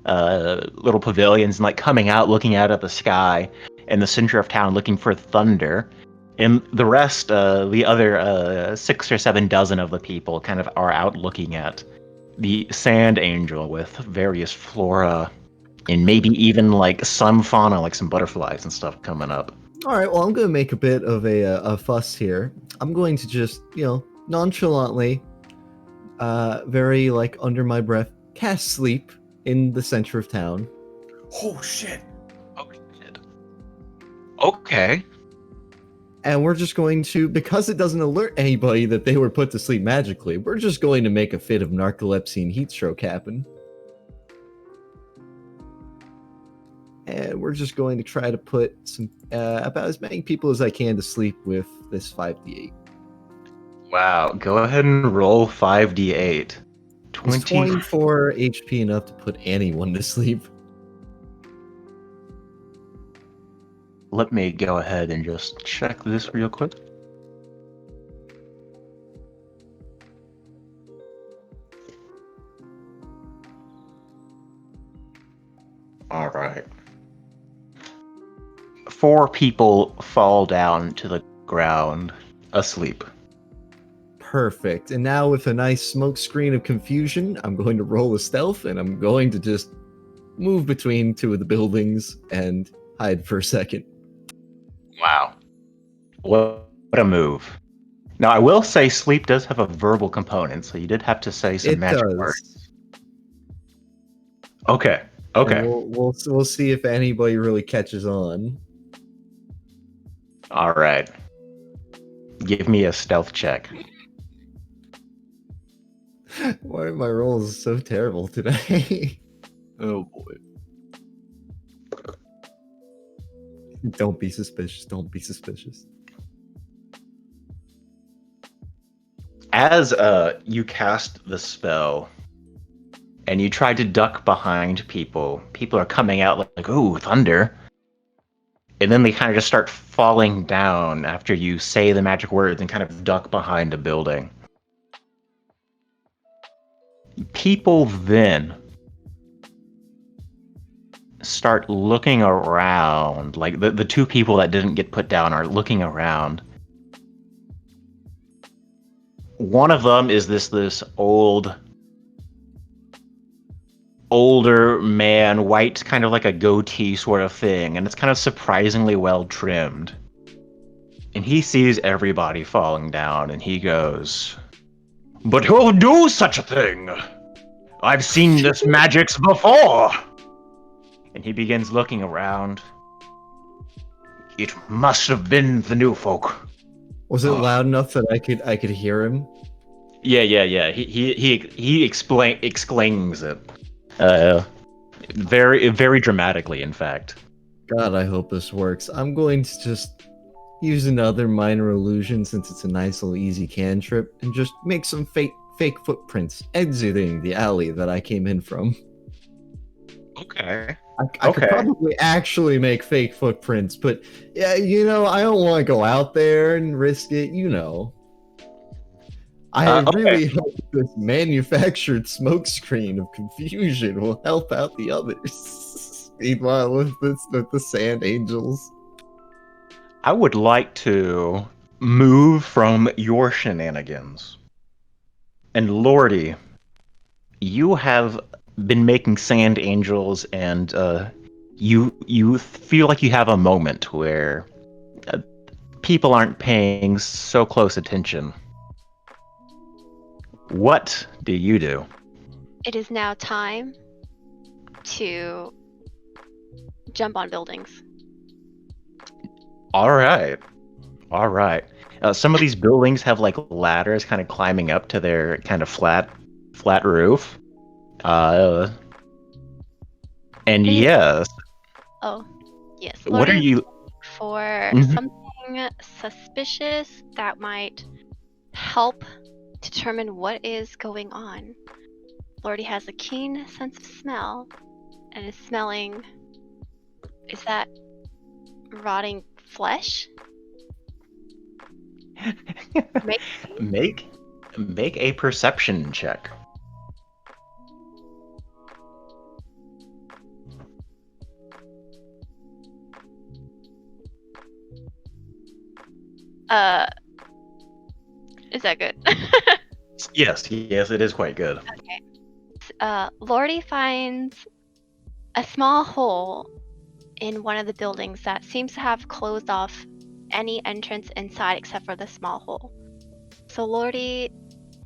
Speaker 1: little pavilions and like coming out, looking out at the sky in the center of town, looking for thunder. And the rest, the other 6 or 7 dozen of the people, kind of are out looking at the sand angel with various flora and maybe even like some fauna, like some butterflies and stuff coming up.
Speaker 3: All right, well, I'm going to make a bit of a fuss here. I'm going to just, nonchalantly, very like under my breath, cast sleep in the center of town.
Speaker 2: Oh shit.
Speaker 1: Okay.
Speaker 3: And we're just going to, because it doesn't alert anybody that they were put to sleep magically, we're just going to make a fit of narcolepsy and heat stroke happen. And we're just going to try to put some about as many people as I can to sleep with this 5d8.
Speaker 1: Wow, go ahead and roll 5d8.
Speaker 3: Is 24 HP enough to put anyone to sleep?
Speaker 1: Let me go ahead and just check this real quick. All right. 4 people fall down to the ground asleep.
Speaker 3: Perfect. And now with a nice smoke screen of confusion, I'm going to roll a stealth and I'm going to just move between 2 of the buildings and hide for a second.
Speaker 1: Wow. What a move. Now, I will say sleep does have a verbal component, so you did have to say some magic words. Okay.
Speaker 3: We'll see if anybody really catches on.
Speaker 1: All right. Give me a stealth check.
Speaker 3: Why are my rolls so terrible today?
Speaker 4: Oh boy.
Speaker 3: Don't be suspicious. Don't be suspicious.
Speaker 1: As you cast the spell and you try to duck behind people, people are coming out like ooh, thunder. And then they kind of just start falling down after you say the magic words and kind of duck behind a building. People then start looking around. Like the two people that didn't get put down are looking around. One of them is this older man, white, kind of like a goatee sort of thing, and it's kind of surprisingly well trimmed. And he sees everybody falling down, and he goes, "But who do such a thing? I've seen this magics before." And he begins looking around. It must have been the new folk.
Speaker 3: Was it loud enough that I could hear him?
Speaker 1: Yeah. He exclaims it. Very dramatically, in fact.
Speaker 3: God, I hope this works. I'm going to just use another minor illusion since it's a nice little easy cantrip and just make some fake footprints exiting the alley that I came in from.
Speaker 1: Okay.
Speaker 3: I could probably actually make fake footprints, but yeah, I don't want to go out there and risk it, I really hope this manufactured smokescreen of confusion will help out the others. Meanwhile, with the Sand Angels.
Speaker 1: I would like to move from your shenanigans. And Lordy, you have been making Sand Angels, and you feel like you have a moment where people aren't paying so close attention. What do you do?
Speaker 6: It is now time to jump on buildings.
Speaker 1: All right. Some of these buildings have like ladders kind of climbing up to their kind of flat roof. And yes.
Speaker 6: Oh, yes.
Speaker 1: What are
Speaker 6: Lord,
Speaker 1: you?
Speaker 6: for
Speaker 1: Mhm.
Speaker 6: something suspicious that might help determine what is going on. Lordy has a keen sense of smell and is smelling. Is that rotting flesh?
Speaker 1: Make a perception check.
Speaker 6: Is that good?
Speaker 1: Yes, it is quite good.
Speaker 6: Okay. Lordy finds a small hole in one of the buildings that seems to have closed off any entrance inside except for the small hole. So Lordy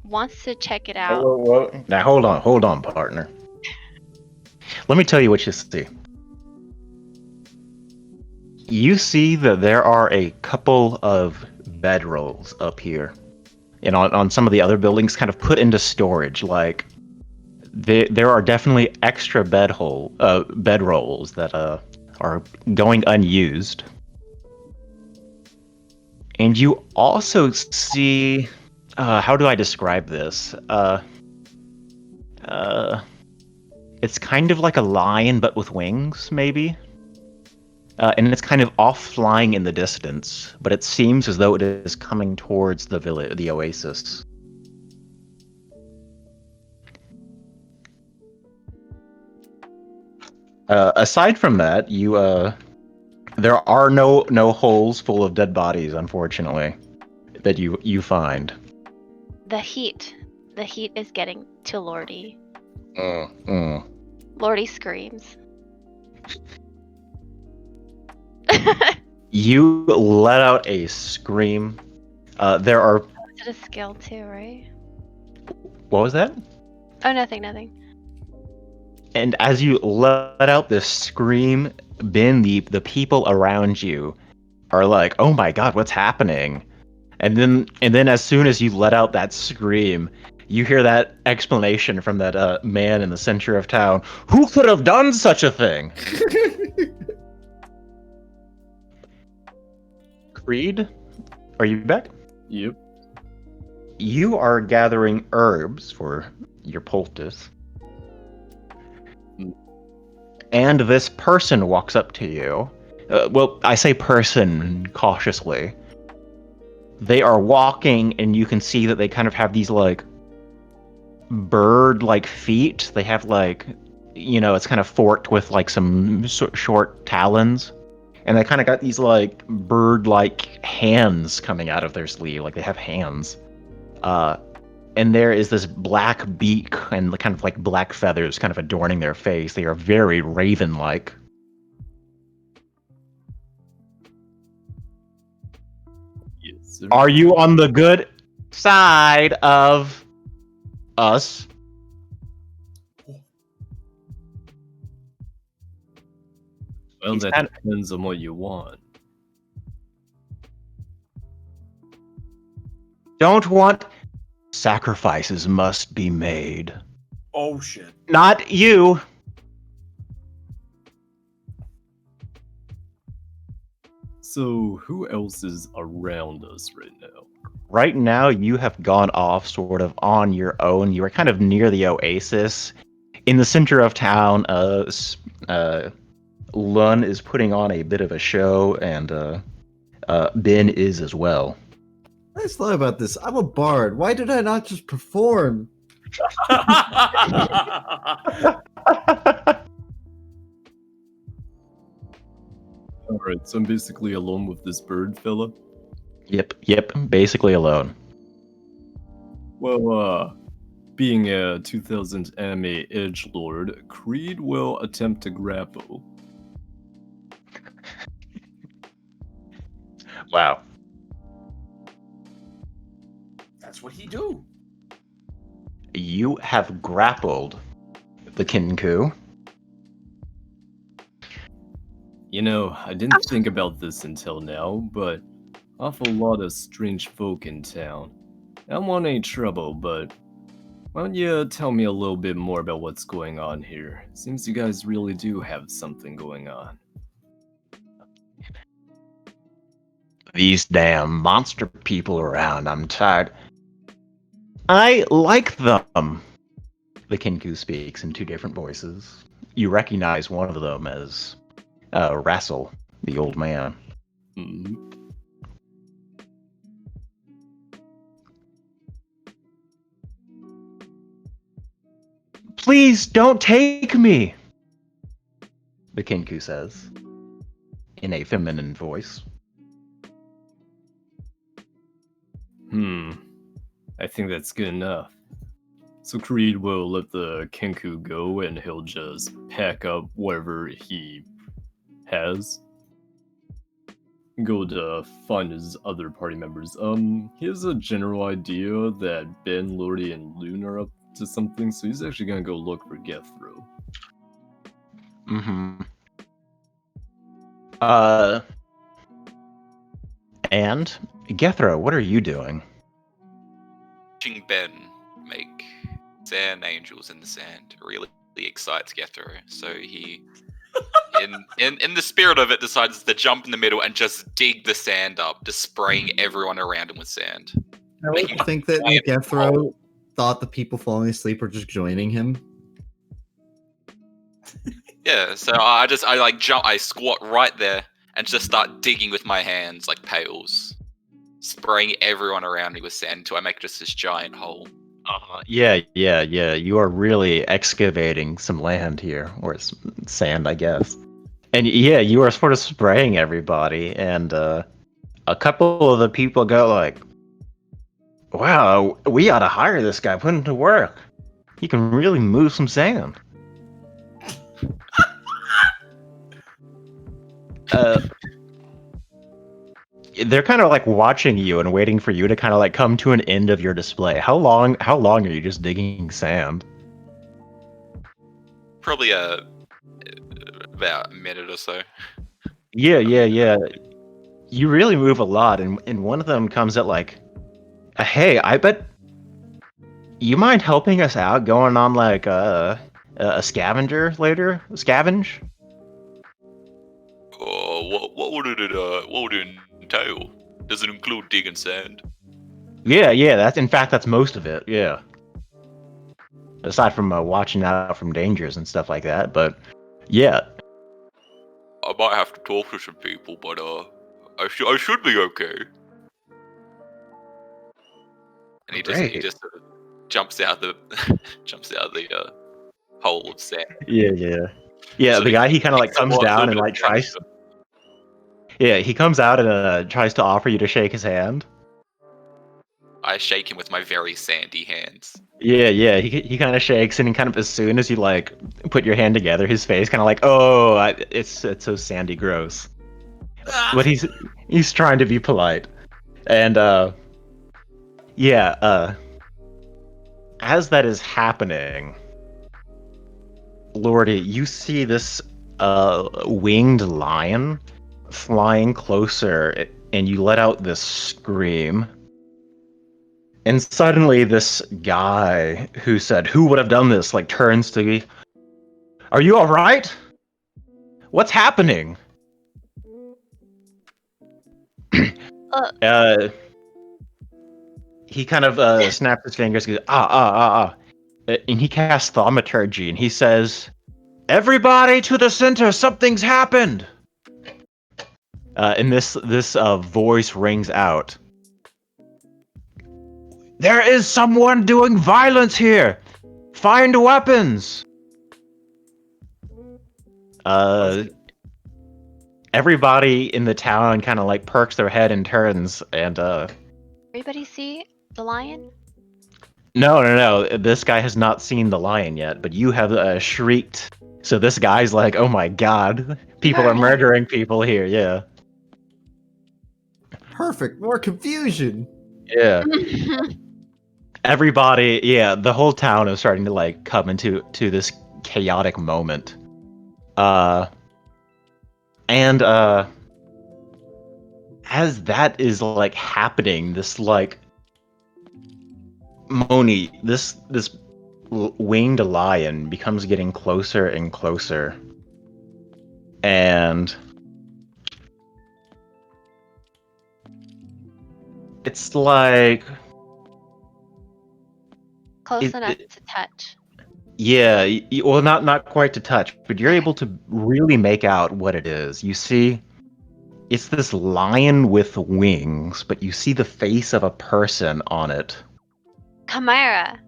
Speaker 6: wants to check it out.
Speaker 1: Whoa. Now hold on, partner. Let me tell you what you see. You see that there are a couple of bedrolls up here, and on some of the other buildings, kind of put into storage. Like there are definitely extra bedrolls that are going unused. And you also see, how do I describe this? It's kind of like a lion, but with wings, maybe. And it's kind of off flying in the distance, but it seems as though it is coming towards the village, the oasis. Aside from that, there are no holes full of dead bodies, unfortunately, that you find.
Speaker 6: The heat is getting to Lordy.
Speaker 1: Mm.
Speaker 6: Lordy screams.
Speaker 1: You let out a scream. There are.
Speaker 6: Is it a skill too, right?
Speaker 1: What was that?
Speaker 6: Oh, nothing.
Speaker 1: And as you let out this scream, Ben, the people around you are like, "Oh my God, what's happening?" And then as soon as you let out that scream, you hear that explanation from that man in the center of town. Who could have done such a thing? Creed, are you back?
Speaker 4: Yep.
Speaker 1: You are gathering herbs for your poultice. And this person walks up to you. Well, I say person cautiously. They are walking, and you can see that they kind of have these, like, bird-like feet. They have, like, it's kind of forked with, like, some short talons. And they kind of got these, like, bird-like hands coming out of their sleeve. Like, they have hands. And there is this black beak and kind of like black feathers kind of adorning their face. They are very raven-like.
Speaker 4: Yes, sir.
Speaker 1: Are you on the good side of us?
Speaker 4: Well,
Speaker 1: He's
Speaker 4: that
Speaker 1: kind
Speaker 4: depends on what you want.
Speaker 1: Don't want sacrifices must be made.
Speaker 2: Oh shit.
Speaker 1: Not you.
Speaker 4: So, who else is around us right now?
Speaker 1: Right now, you have gone off sort of on your own. You are kind of near the oasis. In the center of town, Lun is putting on a bit of a show, and Ben is as well.
Speaker 3: I just thought about this. I'm a bard. Why did I not just perform?
Speaker 4: Alright, so I'm basically alone with this bird fella.
Speaker 1: Yep, basically alone.
Speaker 4: Well, being a 2000 anime edgelord, Creed will attempt to grapple.
Speaker 1: Wow.
Speaker 2: That's what he do.
Speaker 1: You have grappled the Kinku.
Speaker 4: You know, I didn't think about this until now, but awful lot of strange folk in town. I don't want any trouble, but why don't you tell me a little bit more about what's going on here? Seems you guys really do have something going on.
Speaker 1: These damn monster people around, I'm tired. I like them. The Kinku speaks in two different voices. You recognize one of them as Rassel, the old man.
Speaker 4: Hmm.
Speaker 1: Please don't take me, the Kinku says, in a feminine voice.
Speaker 4: I think that's good enough. So Creed will let the Kenku go and he'll just pack up whatever he has. Go to find his other party members. He has a general idea that Ben, Lordy, and Loon are up to something, so he's actually gonna go look for Gethro.
Speaker 1: Mm-hmm. And Gethro, what are you doing?
Speaker 5: Watching Ben make sand angels in the sand really excites Gethro, so he, in the spirit of it, decides to jump in the middle and just dig the sand up, just spraying everyone around him with sand.
Speaker 3: I like to think that Gethro thought the people falling asleep were just joining him.
Speaker 5: Yeah, so I squat right there and just start digging with my hands like pails, spraying everyone around me with sand until I make just this giant hole.
Speaker 1: Yeah. You are really excavating some land here, or sand, I guess. And yeah, you are sort of spraying everybody, and a couple of the people go like, "Wow, we ought to hire this guy, put him to work. He can really move some sand." They're kind of like watching you and waiting for you to kind of like come to an end of your display. How long are you just digging sand?
Speaker 5: Probably about a minute or so.
Speaker 1: Yeah. You really move a lot, and one of them comes at like, "Hey, I bet you mind helping us out, going on like a scavenger later? Scavenge?
Speaker 5: What would it entail? Does it include digging sand?
Speaker 1: Yeah. That's most of it. Yeah. Aside from watching out from dangers and stuff like that, but yeah.
Speaker 5: I might have to talk to some people, but I should be okay. And he
Speaker 1: Great.
Speaker 5: just sort of jumps out the hole of sand.
Speaker 1: Yeah.
Speaker 5: So
Speaker 1: The guy he kind of like comes down and like tries. Yeah, he comes out and tries to offer you to shake his hand.
Speaker 5: I shake him with my very sandy hands.
Speaker 1: Yeah. He kind of shakes, and he kind of as soon as you like put your hand together, his face kind of like, oh, it's so sandy, gross. But he's trying to be polite, and yeah. As that is happening, Lordy, you see this winged lion flying closer, and you let out this scream. And suddenly this guy who said, "Who would have done this?" like turns to me. Are you alright? What's happening?
Speaker 6: Uh,
Speaker 1: He kind of snaps his fingers, goes, ah. And he casts thaumaturgy, and he says, "Everybody to the center, something's happened!" And this voice rings out. There is someone doing violence here! Find weapons! Everybody in the town kind of like perks their head and turns, and
Speaker 6: everybody see the lion?
Speaker 1: No. This guy has not seen the lion yet, but you have shrieked. So this guy's like, "Oh my god, people are murdering people here." Yeah.
Speaker 3: Perfect. More confusion.
Speaker 1: Yeah. Everybody, yeah, the whole town is starting to like come into this chaotic moment. And as that is like happening, this like Moni, this winged lion becomes getting closer and closer. And it's like
Speaker 6: Close enough to touch.
Speaker 1: yeah, well, not quite to touch, but you're able to really make out what it is. You see, it's this lion with wings, but you see the face of a person on it.
Speaker 6: Chimera.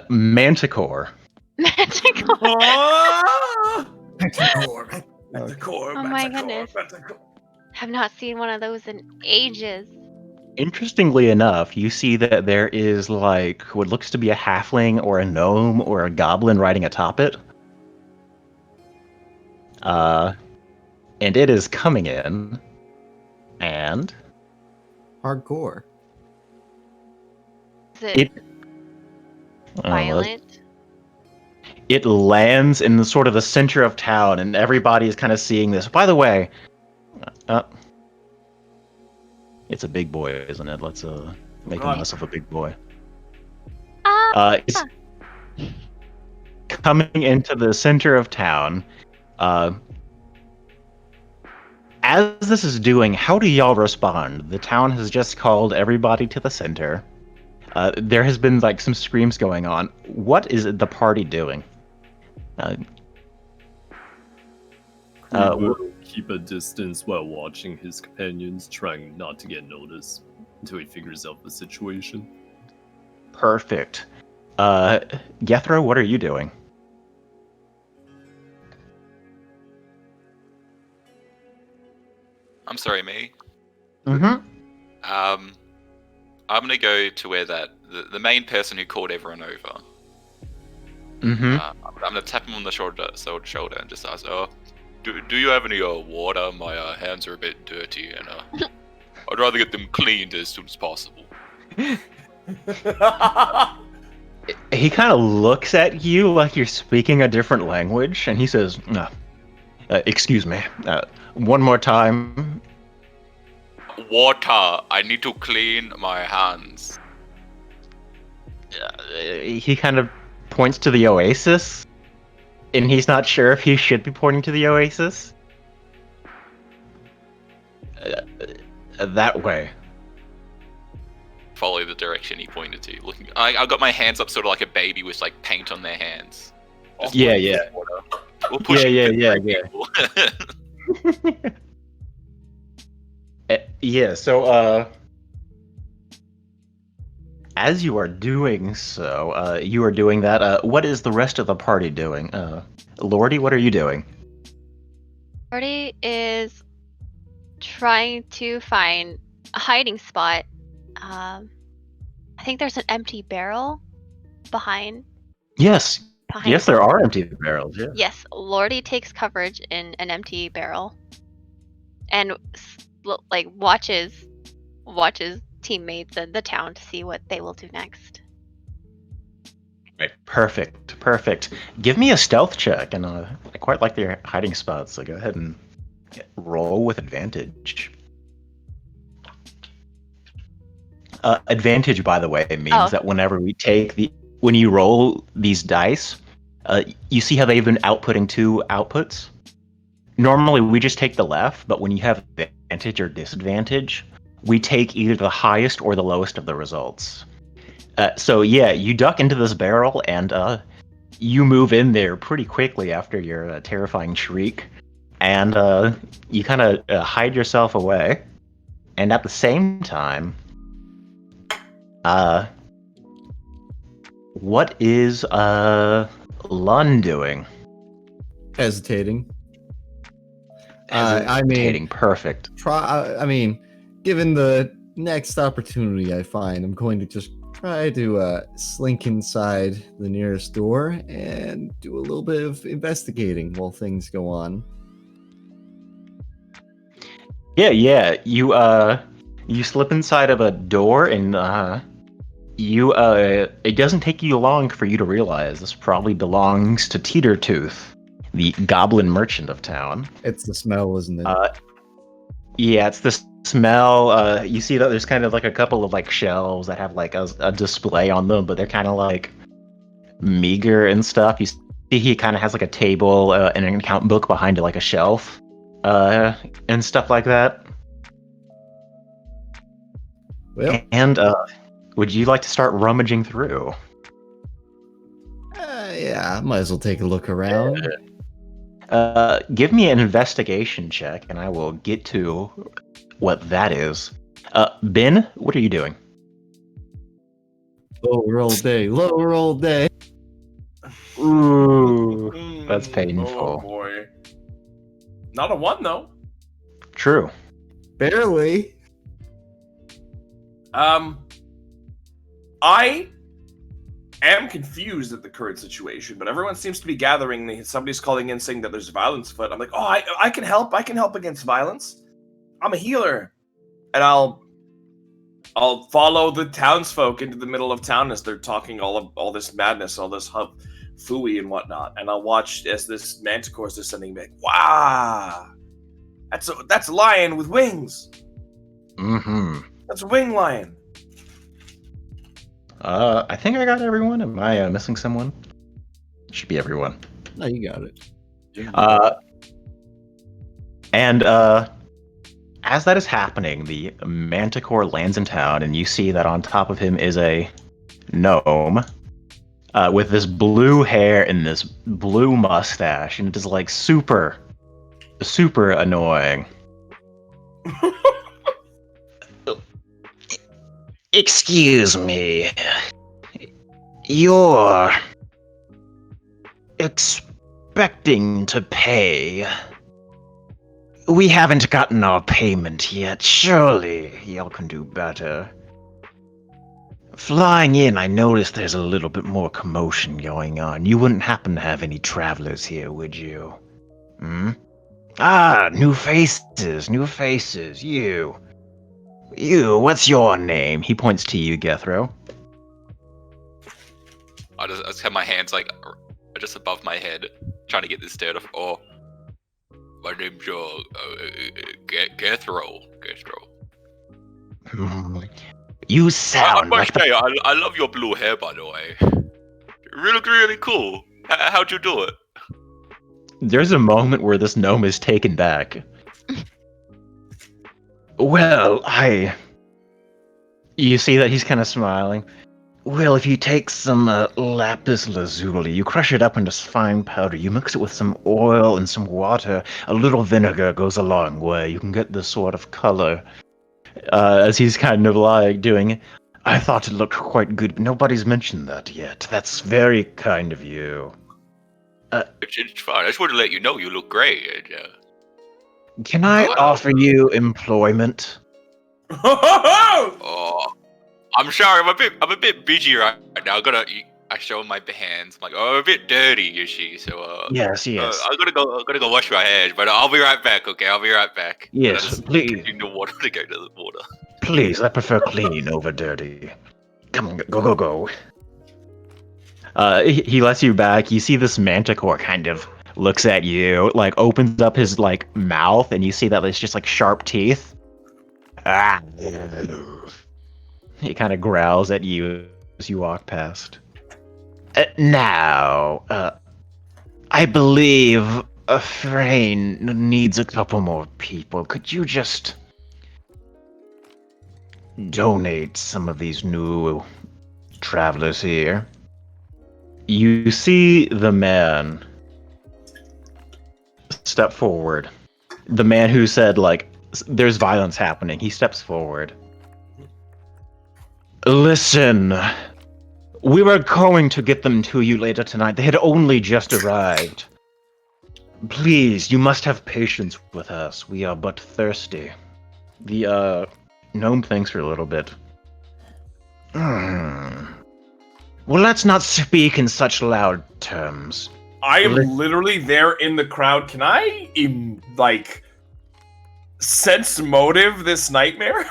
Speaker 1: Manticore.
Speaker 6: Manticore.
Speaker 2: Ah!
Speaker 3: Manticore.
Speaker 6: Oh my goodness. Have not seen one of those in ages.
Speaker 1: Interestingly enough, you see that there is like what looks to be a halfling or a gnome or a goblin riding atop it. And it is coming in, and
Speaker 3: Hardcore.
Speaker 6: Is it
Speaker 1: well,
Speaker 6: violent?
Speaker 1: it lands in the sort of the center of town, and everybody is kind of seeing this. By the way, it's a big boy, isn't it? Let's make a mess of a big boy. It's coming into the center of town. As this is doing, how do y'all respond? The town has just called everybody to the center. There has been like some screams going on. What is the party doing?
Speaker 4: Will keep a distance while watching his companions, trying not to get noticed until he figures out the situation.
Speaker 1: Perfect. Gethro, what are you doing?
Speaker 5: I'm sorry, me.
Speaker 1: Mm-hmm.
Speaker 5: I'm gonna go to where the main person who called everyone over.
Speaker 1: Mm-hmm.
Speaker 5: I'm gonna tap him on the shoulder and just ask, do you have any water? My hands are a bit dirty, and I'd rather get them cleaned as soon as possible.
Speaker 1: He kind of looks at you like you're speaking a different language, and he says, excuse me, one more time.
Speaker 5: Water. I need to clean my hands.
Speaker 1: he kind of points to the oasis, and he's not sure if he should be pointing to the oasis. That way.
Speaker 5: Follow the direction he pointed to. Looking, I got my hands up, sort of like a baby with like paint on their hands. Just
Speaker 1: Yeah,
Speaker 5: looking
Speaker 1: yeah.
Speaker 5: for water. We're pushing
Speaker 1: Yeah.
Speaker 5: people.
Speaker 1: Yeah, so, as you are doing so, you are doing that, what is the rest of the party doing? Lordy, what are you doing?
Speaker 6: Lordy is trying to find a hiding spot. I think there's an empty barrel behind.
Speaker 1: Yes,
Speaker 6: behind
Speaker 1: there are empty barrels, yeah.
Speaker 6: Yes, Lordy takes coverage in an empty barrel, and like watches teammates in the town to see what they will do next.
Speaker 1: Right, perfect. Give me a stealth check, and I quite like their hiding spots, so go ahead and roll with advantage. Advantage, by the way, means that when you roll these dice, you see how they've been outputting two outputs? Normally, we just take the left, but when you have advantage or disadvantage, we take either the highest or the lowest of the results. So yeah, you duck into this barrel, and you move in there pretty quickly after your terrifying shriek, and you kind of hide yourself away. And at the same time, what is Lun doing?
Speaker 3: Hesitating.
Speaker 1: Hesitating, perfect.
Speaker 3: Given the next opportunity I find, I'm going to just try to slink inside the nearest door and do a little bit of investigating while things go on.
Speaker 1: Yeah. You slip inside of a door, and it doesn't take you long for you to realize this probably belongs to Teetertooth, the goblin merchant of town.
Speaker 3: It's the smell, isn't it?
Speaker 1: Yeah, it's the smell. You see that there's kind of like a couple of like shelves that have like a display on them, but they're kind of like meager and stuff. You see he kind of has like a table and an account book behind it, like a shelf, and stuff like that.
Speaker 3: Well,
Speaker 1: And would you like to start rummaging through?
Speaker 3: yeah, might as well take a look around.
Speaker 1: Give me an investigation check, and I will get to what that is. Ben, what are you doing?
Speaker 3: Lower all day, lower all day.
Speaker 1: Ooh, that's painful.
Speaker 2: Oh boy. Not a 1 though.
Speaker 1: True.
Speaker 3: Barely.
Speaker 2: I am confused at the current situation, but everyone seems to be gathering. Somebody's calling in saying that there's violence afoot. I'm like, oh, I can help. I can help against violence. I'm a healer, and I'll follow the townsfolk into the middle of town as they're talking all this madness, all this fooey and whatnot, and I'll watch as this manticore is descending back. Wow, that's a lion with wings.
Speaker 1: Mm-hmm.
Speaker 2: That's a wing lion.
Speaker 1: I think I got everyone. Am I missing someone? Should be everyone.
Speaker 3: No, you got it.
Speaker 1: And as that is happening, the manticore lands in town, and you see that on top of him is a gnome with this blue hair and this blue mustache, and it is like super annoying. Excuse me. You're expecting to pay. We haven't gotten our payment yet. Surely y'all can do better. Flying in, I noticed there's a little bit more commotion going on. You wouldn't happen to have any travelers here, would you? Hmm? Ah, new faces. You, what's your name? He points to you, Gethro.
Speaker 5: I just have my hands like just above my head, trying to get this dirt off. Oh, my name's Gethro.
Speaker 1: You
Speaker 5: I
Speaker 1: sound
Speaker 5: must
Speaker 1: like the
Speaker 5: say, I love your blue hair, by the way. You look really cool. How'd you do it?
Speaker 1: There's a moment where this gnome is taken back. Well, you see that he's kind of smiling. Well, if you take some lapis lazuli, you crush it up into fine powder, you mix it with some oil and some water, a little vinegar goes a long way. You can get this sort of color. As he's kind of like doing it. I thought it looked quite good, but nobody's mentioned that yet. That's very kind of you.
Speaker 5: It's fine. I just wanted to let you know you look great.
Speaker 1: Can I offer you employment?
Speaker 5: Oh, I'm sorry. I'm a bit busy right now. I show him my hands. I'm like, oh, I'm a bit dirty, you see. So,
Speaker 1: Yes.
Speaker 5: I'm gonna go wash my hands. But I'll be right back. Okay, I'll be right back.
Speaker 1: Yes,
Speaker 5: I just
Speaker 1: please.
Speaker 5: in the water to go to the water.
Speaker 1: Please, I prefer clean over dirty. Come on, go. He lets you back. You see this manticore kind of looks at you, like opens up his like mouth, and you see that it's just like sharp teeth. Ah. He kind of growls at you as you walk past. Now, I believe a Frayne needs a couple more people. Could you just donate some of these new travelers here? You see the man step forward. The man who said, like, there's violence happening. He steps forward. Listen, we were going to get them to you later tonight. They had only just arrived. Please, you must have patience with us. We are but thirsty. The, gnome thinks for a little bit. Well, let's not speak in such loud terms.
Speaker 2: I am literally there in the crowd. Can I, sense motive this nightmare?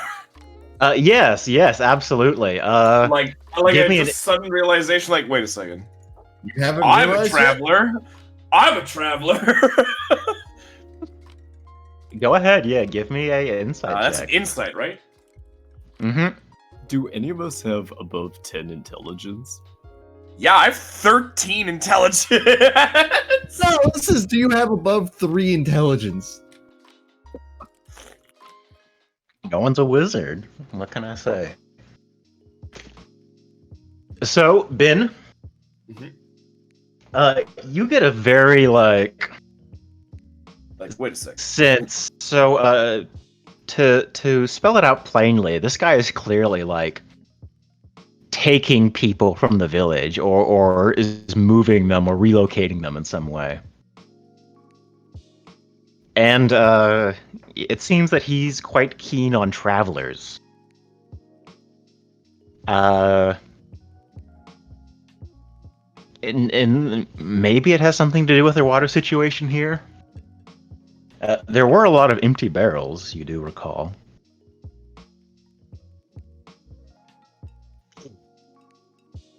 Speaker 1: Yes, absolutely.
Speaker 2: Give
Speaker 1: me
Speaker 2: a sudden realization, like, wait a second.
Speaker 3: You haven't
Speaker 2: I'm a
Speaker 3: realized yet?
Speaker 2: traveler. I'm a traveler.
Speaker 1: Go ahead, yeah, give me a insight
Speaker 2: That's
Speaker 1: check.
Speaker 2: insight, right?
Speaker 1: Mm-hmm.
Speaker 4: Do any of us have above 10 intelligence?
Speaker 2: Yeah, I have 13 intelligence.
Speaker 3: No, this is. Do you have above 3 intelligence?
Speaker 1: No one's a wizard. What can I say? So, Ben, you get a very,
Speaker 2: wait a second.
Speaker 1: sense. So, to spell it out plainly, this guy is clearly, like, taking people from the village or is moving them or relocating them in some way. And it seems that he's quite keen on travelers. And maybe it has something to do with their water situation here. There were a lot of empty barrels, you do recall.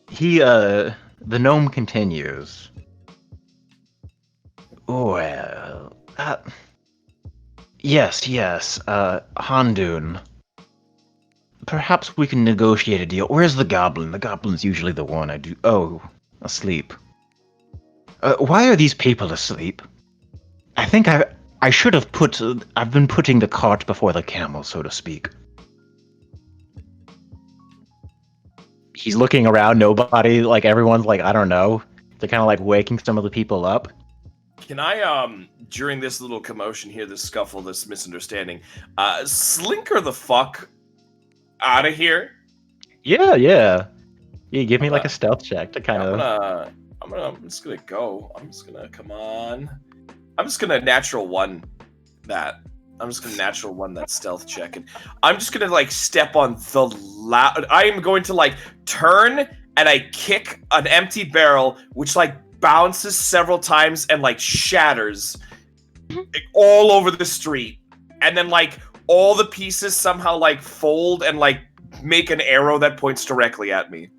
Speaker 1: The gnome continues. Well, yes, Handoon. Perhaps we can negotiate a deal. Where's the goblin? The goblin's usually the one I do. Oh, asleep. Why are these people asleep? I think I should have I've been putting the cart before the camel, so to speak. He's looking around, nobody, like, everyone's like, I don't know. They're kind of like waking some of the people up.
Speaker 2: Can I, during this little commotion here, this scuffle, this misunderstanding, slinker the fuck out of here?
Speaker 1: Yeah. You give me like a stealth check to kind of.
Speaker 2: I'm just gonna go. Come on. I'm just gonna natural one that. I'm just gonna natural one that stealth check, and I'm just gonna like step on the I am going to like turn and I kick an empty barrel, which like bounces several times and like shatters all over the street, and then like all the pieces somehow like fold and like make an arrow that points directly at me.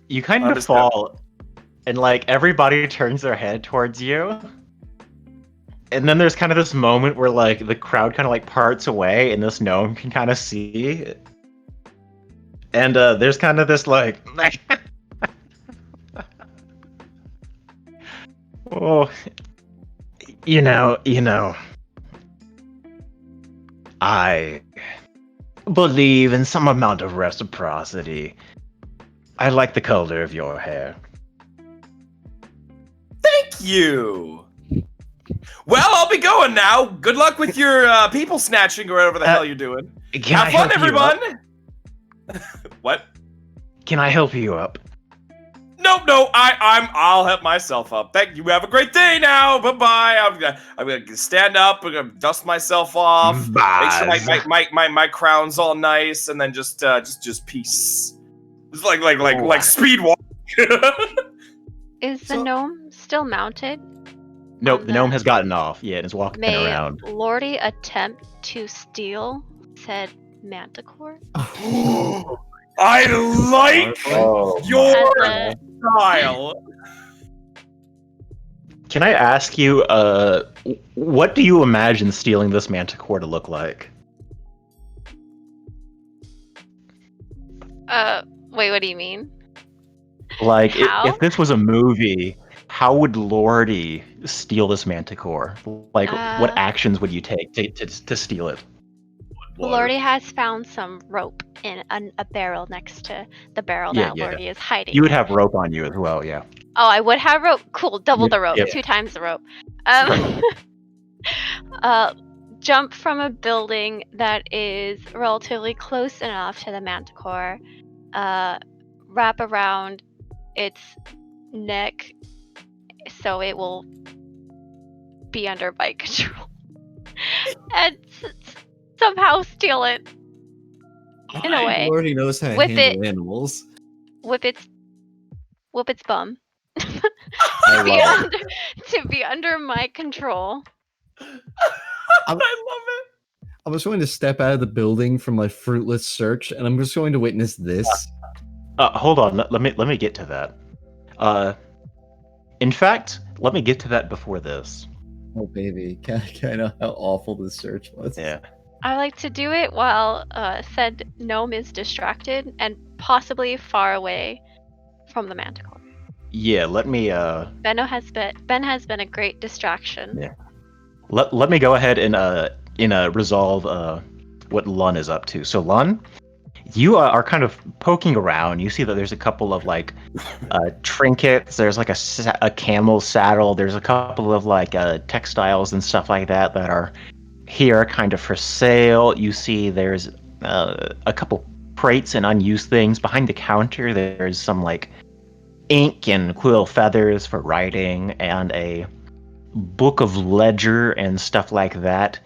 Speaker 1: You kind of fall, and like everybody turns their head towards you. and then there's kind of this moment where like the crowd kind of like parts away, and this gnome can kind of see, and there's kind of this like, oh, you know, I believe in some amount of reciprocity. I like the color of your hair.
Speaker 2: Thank you. Well, I'll be going now. Good luck with your people snatching or whatever the hell you're doing.
Speaker 1: Can
Speaker 2: Have
Speaker 1: I
Speaker 2: fun,
Speaker 1: help you up?
Speaker 2: everyone. What?
Speaker 1: Can I help you up?
Speaker 2: No, I'll help myself up. Thank you. Have a great day now. Bye-bye. I'm gonna stand up. I'm gonna dust myself off. Make sure
Speaker 1: Buzz.
Speaker 2: my crown's all nice, and then just peace. It's like speed walk.
Speaker 6: Is the
Speaker 2: So-
Speaker 6: gnome still mounted?
Speaker 1: Nope,
Speaker 6: On
Speaker 1: the gnome
Speaker 6: the-
Speaker 1: has gotten off. Yeah, and is walking
Speaker 6: May
Speaker 1: around.
Speaker 6: Lordy attempt to steal said manticore?
Speaker 2: I like
Speaker 4: Oh,
Speaker 2: your
Speaker 6: As a-
Speaker 2: style.
Speaker 1: Can I ask you, what do you imagine stealing this manticore to look like?
Speaker 6: Wait, what do you mean?
Speaker 1: Like,
Speaker 6: How?
Speaker 1: if this was a movie, how would Lordy steal this manticore? Like, what
Speaker 6: Uh,
Speaker 1: actions would you take to steal it?
Speaker 6: Lordy has found some rope in a barrel next to the barrel
Speaker 1: Yeah,
Speaker 6: that
Speaker 1: yeah.
Speaker 6: Lordy is hiding.
Speaker 1: You would
Speaker 6: in.
Speaker 1: have rope on you as well, yeah.
Speaker 6: Oh, I would have rope. Cool, double the rope,
Speaker 1: Yep.
Speaker 6: 2 times the rope.
Speaker 1: Right.
Speaker 6: Jump from a building that is relatively close enough to the manticore. Wrap around its neck so it will be under my control, and somehow steal it in a way.
Speaker 3: Lordy knows how to
Speaker 6: With
Speaker 3: handle animals.
Speaker 6: Whip its bum.
Speaker 3: I
Speaker 6: to, be
Speaker 3: love
Speaker 6: under, to be under my control.
Speaker 2: I love it.
Speaker 3: I'm just going to step out of the building from my fruitless search, and I'm just going to witness this.
Speaker 1: Hold on, let me get to that. In fact, let me get to that before this.
Speaker 3: Oh, baby. Can I know how awful this search was?
Speaker 1: Yeah.
Speaker 6: I like to do it while said gnome is distracted and possibly far away from the manticore.
Speaker 1: Yeah, let me
Speaker 6: Ben has been a great distraction.
Speaker 1: Yeah. let me go ahead and resolve what Lun is up to. So Lun, you are kind of poking around. You see that there's a couple of like trinkets. There's like a camel saddle. There's a couple of like textiles and stuff like that are here kind of for sale. You see there's a couple crates and unused things behind the counter. There's some like ink and quill feathers for writing and a book of ledger and stuff like that.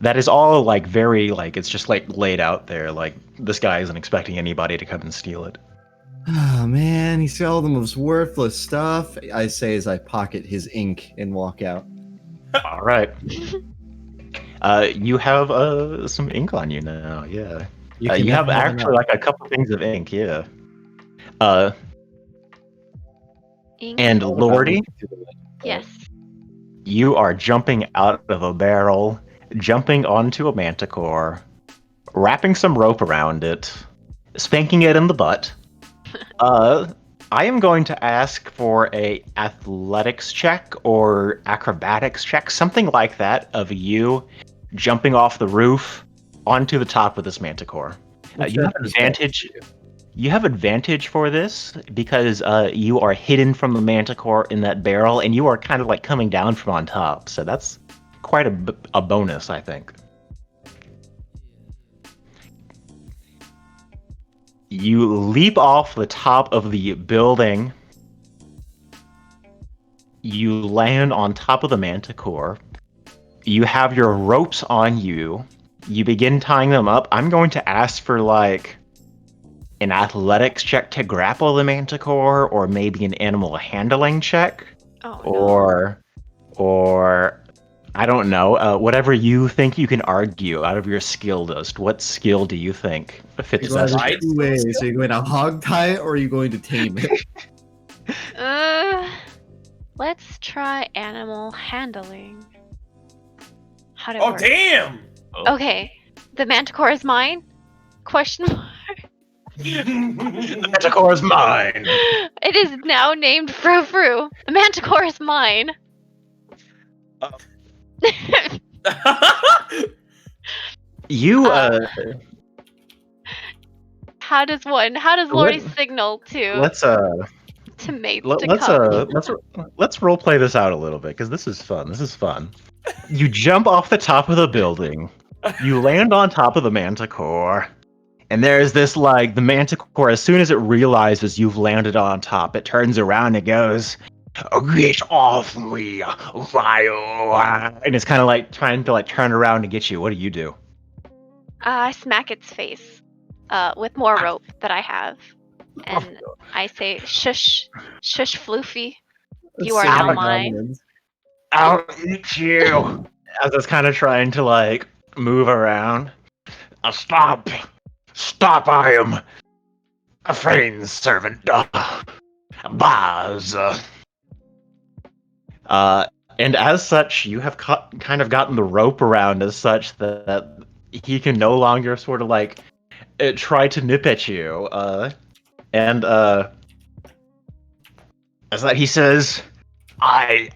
Speaker 1: That is all like very like it's just like laid out there. Like this guy isn't expecting anybody to come and steal it.
Speaker 3: Oh, man. He's got all the most worthless stuff. I say as I pocket his ink and walk out.
Speaker 1: All right. You have some ink on you now. Yeah. You
Speaker 3: can
Speaker 1: have
Speaker 3: never have
Speaker 1: actually
Speaker 3: enough.
Speaker 1: like a couple things of ink. Yeah.
Speaker 6: Ink?
Speaker 1: And Lordy,
Speaker 6: Yes.
Speaker 1: you are jumping out of a barrel, jumping onto a manticore, wrapping some rope around it, spanking it in the butt. I am going to ask for a athletics check or acrobatics check, something like that, of you jumping off the roof onto the top of this manticore. You have advantage. You have advantage for this because you are hidden from the manticore in that barrel, and you are kind of like coming down from on top. So that's quite a bonus, I think. You leap off the top of the building. You land on top of the manticore. You have your ropes on you. You begin tying them up. I'm going to ask for like an athletics check to grapple the manticore, or maybe an animal handling check,
Speaker 6: Oh no.
Speaker 1: or I don't know, whatever you think you can argue out of your skill list. What skill do you think fits
Speaker 3: You're going
Speaker 1: best?
Speaker 2: Right.
Speaker 3: two ways. So you're going to hog tie it or are you going to tame it?
Speaker 6: Let's try animal handling. How did it
Speaker 2: Oh
Speaker 6: work?
Speaker 2: damn!
Speaker 6: Okay, the manticore is mine? Question mark.
Speaker 1: Manticore is mine.
Speaker 6: It is now named Frou Frou. The manticore is mine.
Speaker 1: You
Speaker 6: How does Lordy signal
Speaker 1: let's
Speaker 6: to mates
Speaker 1: let,
Speaker 6: to
Speaker 1: let's
Speaker 6: come?
Speaker 1: let's role play this out a little bit because this is fun. This is fun. You jump off the top of the building. You land on top of the manticore. And there's this like the manticore, as soon as it realizes you've landed on top, it turns around and goes, "Get off me, vile!" And it's kind of like trying to like turn around and get you. What do you do?
Speaker 6: I smack its face with more rope that I have. And I say, shush, shush, Floofy. You are
Speaker 3: Let's say
Speaker 6: now
Speaker 3: my
Speaker 6: mine.
Speaker 3: dominance.
Speaker 1: I'll eat you. As it's kind of trying to like move around. Stop! Stop! I am a friend's servant. Baz. And as such, you have kind of gotten the rope around as such that he can no longer sort of like try to nip at you. And as that he says, "I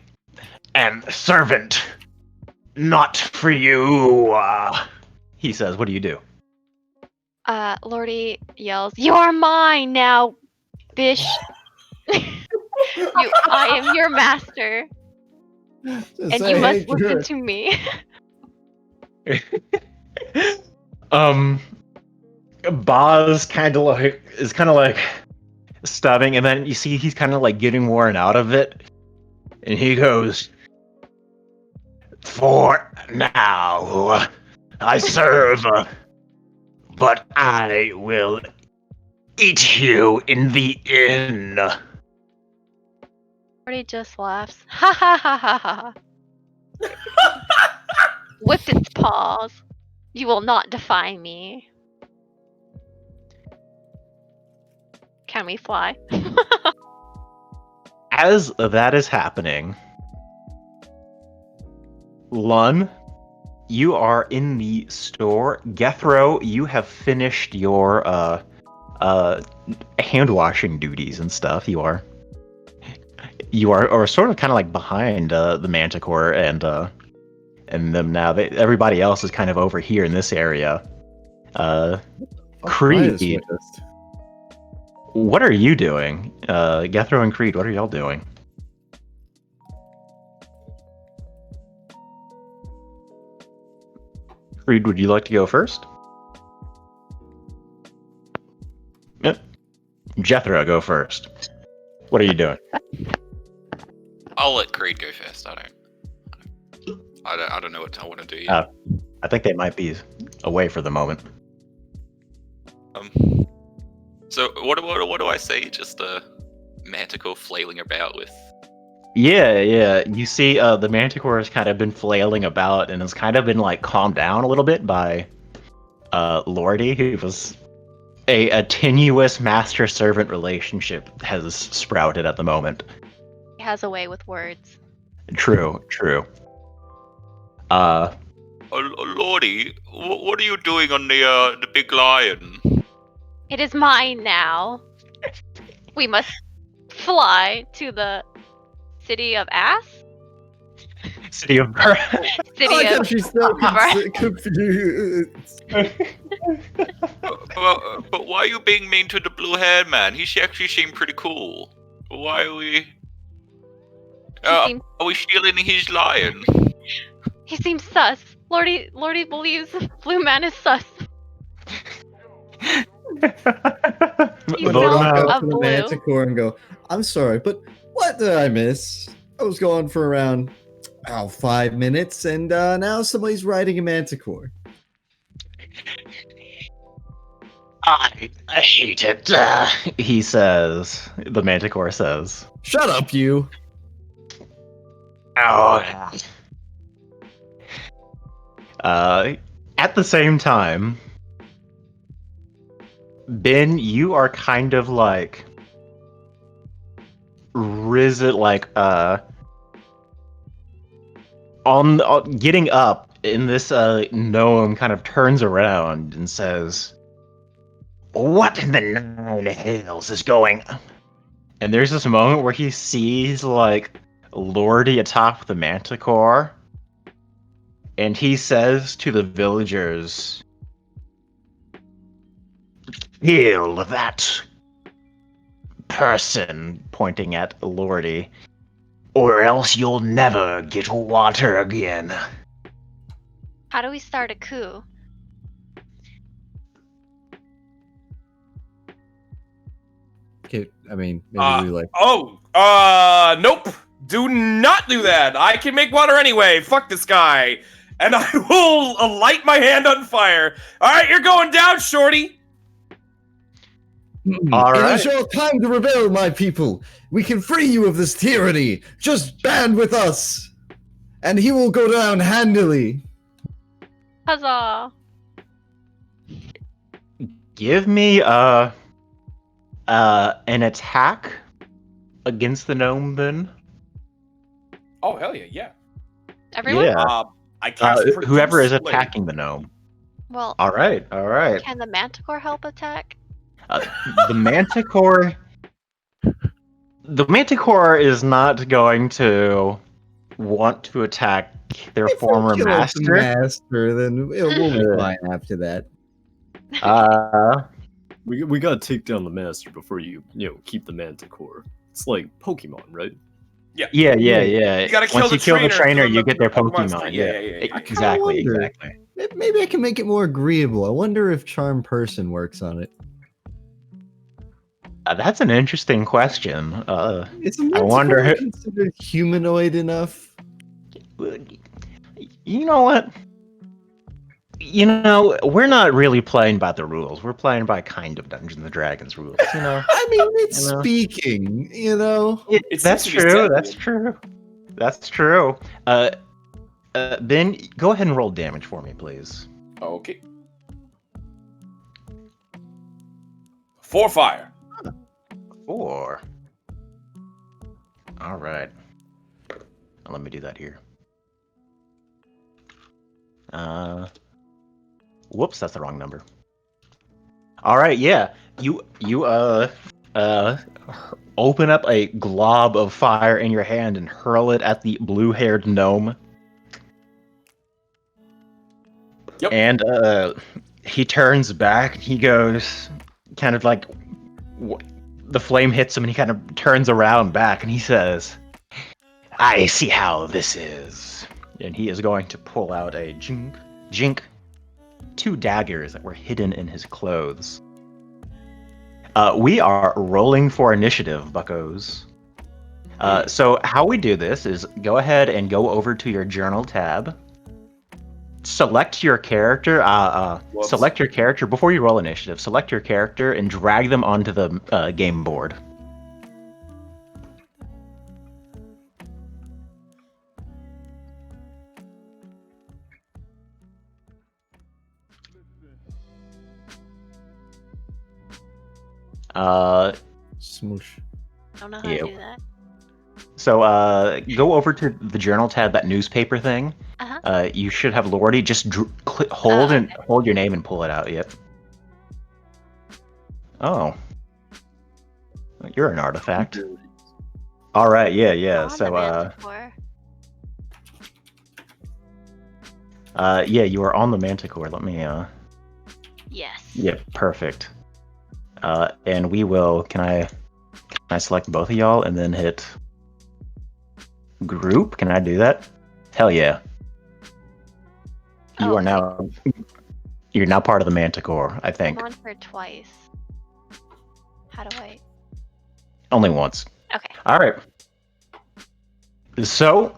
Speaker 1: am servant, not for you." He says, "What do you do?"
Speaker 6: Lordy yells, "You are mine now, bish! I am your master,
Speaker 3: Just
Speaker 6: and
Speaker 3: say,
Speaker 6: you
Speaker 3: hey,
Speaker 6: must listen
Speaker 3: Kurt.
Speaker 6: to me."
Speaker 1: Boz is kind of like stubbing, and then you see he's kind of like getting worn out of it, and he goes, "For now, I serve, but I will eat you in the inn."
Speaker 6: Lordy just laughs. Ha ha ha ha ha. Whipped its paws. You will not defy me. Can we fly?
Speaker 1: As that is happening, Lun, you are in the store. Gethro, you have finished your hand washing duties and stuff. You are or sort of kind of like behind the Manticore and them now. Everybody else is kind of over here in this area. Creed,
Speaker 3: Swiftest.
Speaker 1: what are you doing? Gethro and Creed, what are y'all doing? Creed, would you like to go first? Yep. Jethro, go first. What are you doing?
Speaker 5: I'll let Creed go first. I don't know what I want to do yet.
Speaker 1: I think they might be away for the moment.
Speaker 5: So what do I say? Just a manticore flailing about with.
Speaker 1: Yeah. You see, the Manticore has kind of been flailing about and has kind of been like calmed down a little bit by Lordy, who was a tenuous master-servant relationship has sprouted at the moment.
Speaker 6: He has a way with words.
Speaker 1: True.
Speaker 5: Lordy, what are you doing on the big lion?
Speaker 6: It is mine now. We must fly to the city of Ass?
Speaker 1: City of
Speaker 6: City
Speaker 3: I
Speaker 6: of
Speaker 3: she's so
Speaker 6: Right.
Speaker 3: confused.
Speaker 5: But why are you being mean to the blue-haired man? He actually seemed pretty cool. Why are we? Are we stealing his lion?
Speaker 6: He seems sus. Lordy believes Blue Man is sus. He's
Speaker 3: But
Speaker 1: Vote
Speaker 3: I
Speaker 1: him
Speaker 3: walk
Speaker 1: out.
Speaker 3: up to the
Speaker 6: blue.
Speaker 3: Manticore and go, I'm sorry, but what did I miss? I was gone for around 5 minutes, and now somebody's riding a Manticore.
Speaker 1: I hate it. He says. The Manticore says.
Speaker 3: Shut up, you.
Speaker 1: Oh. At the same time, Ben, you are kind of like risen, like on getting up and this gnome kind of turns around and says, "What in the nine hells is going on?" And there's this moment where he sees like Lordy atop the manticore, and he says to the villagers, "Kill that person," pointing at Lordy, "or else you'll never get water again."
Speaker 6: How do we start a coup?
Speaker 3: Okay, I mean, maybe we like.
Speaker 2: Nope. Do not do that. I can make water anyway. Fuck this guy. And I will light my hand on fire. All right, you're going down, shorty.
Speaker 1: All
Speaker 3: It
Speaker 1: right.
Speaker 3: is your time to rebel, my people. We can free you of this tyranny. Just band with us, and he will go down handily.
Speaker 6: Huzzah!
Speaker 1: Give me an attack against the gnome then.
Speaker 2: Oh hell yeah, yeah.
Speaker 6: Everyone?
Speaker 1: Yeah.
Speaker 2: I cast
Speaker 1: Whoever is
Speaker 2: Produce Blade.
Speaker 1: attacking the gnome.
Speaker 6: Well,
Speaker 1: All right.
Speaker 6: can the manticore help attack?
Speaker 1: The manticore. The manticore is not going to want to attack their
Speaker 3: If we
Speaker 1: former
Speaker 3: kill off the
Speaker 1: master.
Speaker 3: master, then we'll be fine after that.
Speaker 4: We gotta take down the master before you keep the manticore. It's like Pokemon, right?
Speaker 1: Yeah.
Speaker 2: You gotta kill
Speaker 1: Once
Speaker 2: the
Speaker 1: you kill the trainer,
Speaker 2: so
Speaker 1: you get their
Speaker 2: Pokemon's
Speaker 1: Pokemon.
Speaker 2: free.
Speaker 1: Yeah.
Speaker 2: Yeah.
Speaker 1: Exactly.
Speaker 3: wonder.
Speaker 1: Exactly.
Speaker 3: Maybe I can make it more agreeable. I wonder if Charm Person works on it.
Speaker 1: That's an interesting question.
Speaker 3: Is a
Speaker 1: I wonder
Speaker 3: manticore
Speaker 1: who-
Speaker 3: considered humanoid enough?
Speaker 1: You know what? You know, we're not really playing by the rules. We're playing by kind of Dungeons and Dragons rules. You know.
Speaker 3: I mean, it's
Speaker 1: You know.
Speaker 3: speaking, you know.
Speaker 2: It
Speaker 1: That's
Speaker 2: seems to be
Speaker 1: true.
Speaker 2: settled.
Speaker 1: That's true. That's true. Ben, go ahead and roll damage for me, please.
Speaker 2: Okay. 4 fire.
Speaker 1: 4. All right. Let me do that here. Whoops, that's the wrong number. All right, yeah. You open up a glob of fire in your hand and hurl it at the blue-haired gnome.
Speaker 2: Yep.
Speaker 1: And he turns back and he goes kind of like the flame hits him and he kind of turns around back and he says, "I see how this is." And he is going to pull out a jink, 2 daggers that were hidden in his clothes. We are rolling for initiative, buckos. So how we do this is go ahead and go over to your journal tab. Select your character. Select your character before you roll initiative. Select your character and drag them onto the game board.
Speaker 3: Smoosh.
Speaker 6: I don't know how
Speaker 1: Yep.
Speaker 6: to do that.
Speaker 1: So go over to the journal tab, that newspaper thing.
Speaker 6: Uh-huh.
Speaker 1: You should have Lordy just hold
Speaker 6: okay.
Speaker 1: hold your name and pull it out. Yep. Oh, you're an artifact. All right. Yeah.
Speaker 6: On the
Speaker 1: So
Speaker 6: manticore.
Speaker 1: yeah, you are on the manticore. Let me
Speaker 6: Yes.
Speaker 1: Yeah, perfect. And we will. Can I select both of y'all and then hit group? Can I do that? Hell yeah. You
Speaker 6: Oh,
Speaker 1: are now. You're now part of the manticore. I think
Speaker 6: I'm on for twice. How do I?
Speaker 1: only once.
Speaker 6: Okay.
Speaker 1: All right. So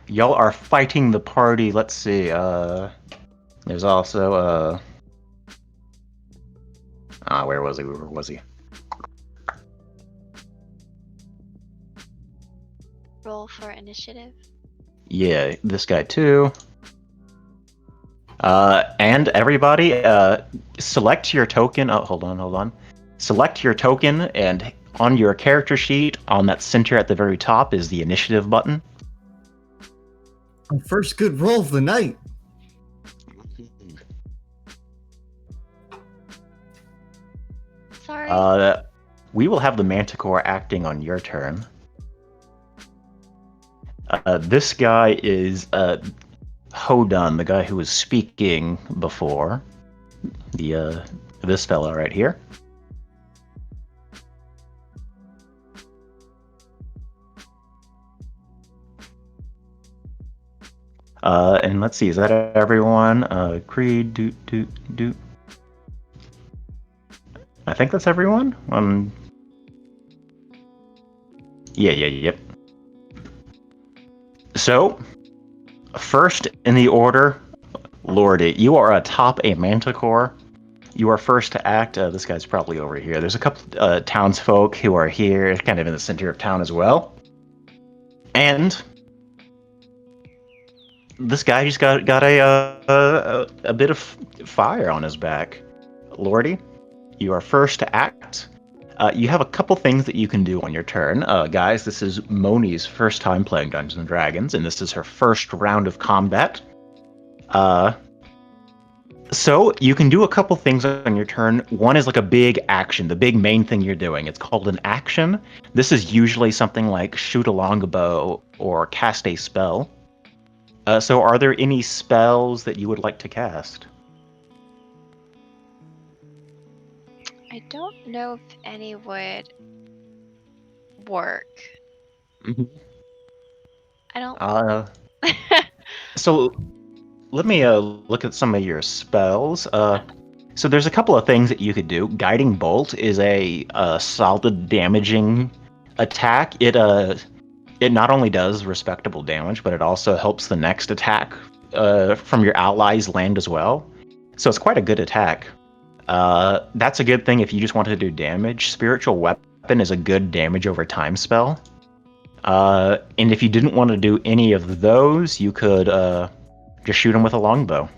Speaker 1: y'all are fighting the party. Let's see. There's also where was he? Where was he?
Speaker 6: Roll for initiative.
Speaker 1: Yeah, this guy too. And everybody, select your token. Oh, hold on. Select your token, and on your character sheet, on that center at the very top, is the initiative button.
Speaker 3: My first good roll of the night.
Speaker 6: Sorry.
Speaker 1: We will have the Manticore acting on your turn. This guy is Hodun, the guy who was speaking before. This fellow right here. And let's see, is that everyone? Creed, doot. I think that's everyone. Yep. So, first in the order, Lordy, you are atop a Manticore. You are first to act. This guy's probably over here. There's a couple townsfolk who are here, kind of in the center of town as well. And this guy just got a bit of fire on his back. Lordy, you are first to act. You have a couple things that you can do on your turn. Guys, this is Moni's first time playing Dungeons & Dragons, and this is her first round of combat. So you can do a couple things on your turn. One is like a big action, the big main thing you're doing. It's called an action. This is usually something like shoot a longbow or cast a spell. So are there any spells that you would like to cast?
Speaker 6: I don't know if any would work.
Speaker 1: Mm-hmm.
Speaker 6: I don't.
Speaker 1: So let me look at some of your spells. So there's a couple of things that you could do. Guiding Bolt is a solid damaging attack. It not only does respectable damage, but it also helps the next attack from your allies land as well. So it's quite a good attack. That's a good thing if you just wanted to do damage. Spiritual Weapon is a good damage over time spell. And if you didn't want to do any of those, you could just shoot him with a longbow.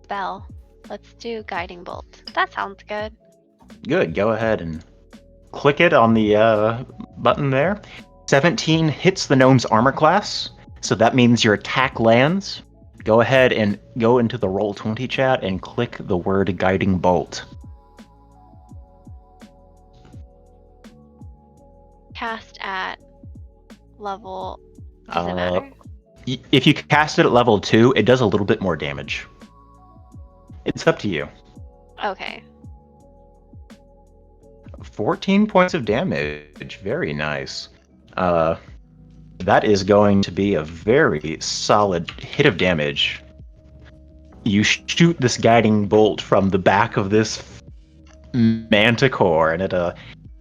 Speaker 6: Spell. Let's do Guiding Bolt. That sounds good.
Speaker 1: Good. Go ahead and click it on the button there. 17 hits the gnome's armor class, so that means your attack lands. Go ahead and go into the Roll20 chat and click the word Guiding Bolt.
Speaker 6: Cast at level. Does it matter?
Speaker 1: If you cast it at level 2, it does a little bit more damage. It's up to you.
Speaker 6: Okay.
Speaker 1: 14 points of damage. Very nice. That is going to be a very solid hit of damage. You shoot this guiding bolt from the back of this manticore, and it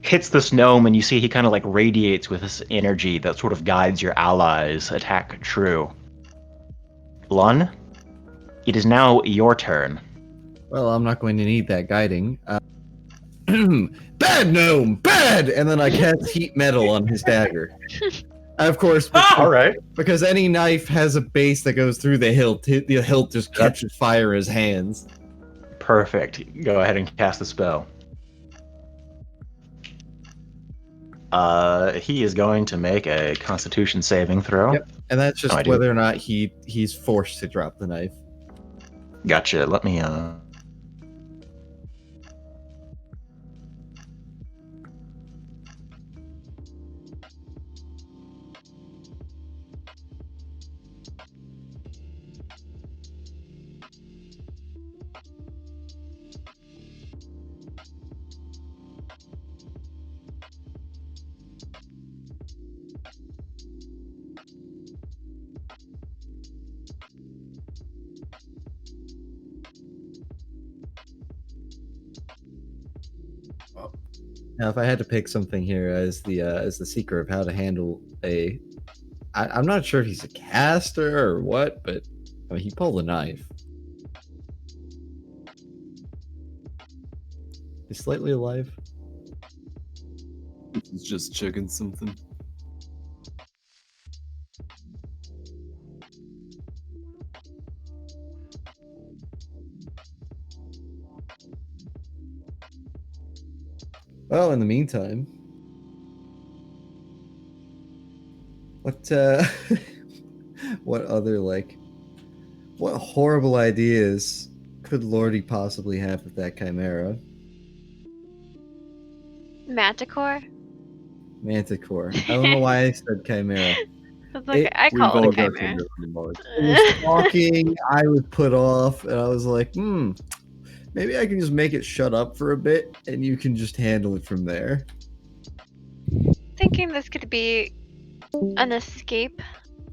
Speaker 1: hits this gnome, and you see he kind of like radiates with this energy that sort of guides your allies. Attack true. Lun, it is now your turn.
Speaker 3: Well, I'm not going to need that guiding. Bad gnome, bad! And then I cast heat metal on his dagger. Of course,
Speaker 1: All right.
Speaker 3: because any knife has a base that goes through the hilt. The hilt just catches fire in his hands.
Speaker 1: Perfect. Go ahead and cast the spell. He is going to make a Constitution saving throw.
Speaker 3: Yep, and that's just whether or not he's forced to drop the knife.
Speaker 1: Gotcha. Let me
Speaker 3: Now, if I had to pick something here as the secret of how to handle I'm not sure if he's a caster or what, but I mean, he pulled a knife. He's slightly alive.
Speaker 4: He's just checking something.
Speaker 3: Well, in the meantime, What what other what horrible ideas could Lordy possibly have with that chimera?
Speaker 6: Manticore?
Speaker 3: Manticore. I don't know why I said chimera.
Speaker 6: That's okay.
Speaker 3: It,
Speaker 6: I
Speaker 4: We've
Speaker 6: call
Speaker 4: all
Speaker 6: it a
Speaker 4: got
Speaker 6: chimera.
Speaker 4: chimera.
Speaker 3: it was talking, I was put off, and I was like, maybe I can just make it shut up for a bit, and you can just handle it from there.
Speaker 6: Thinking this could be an escape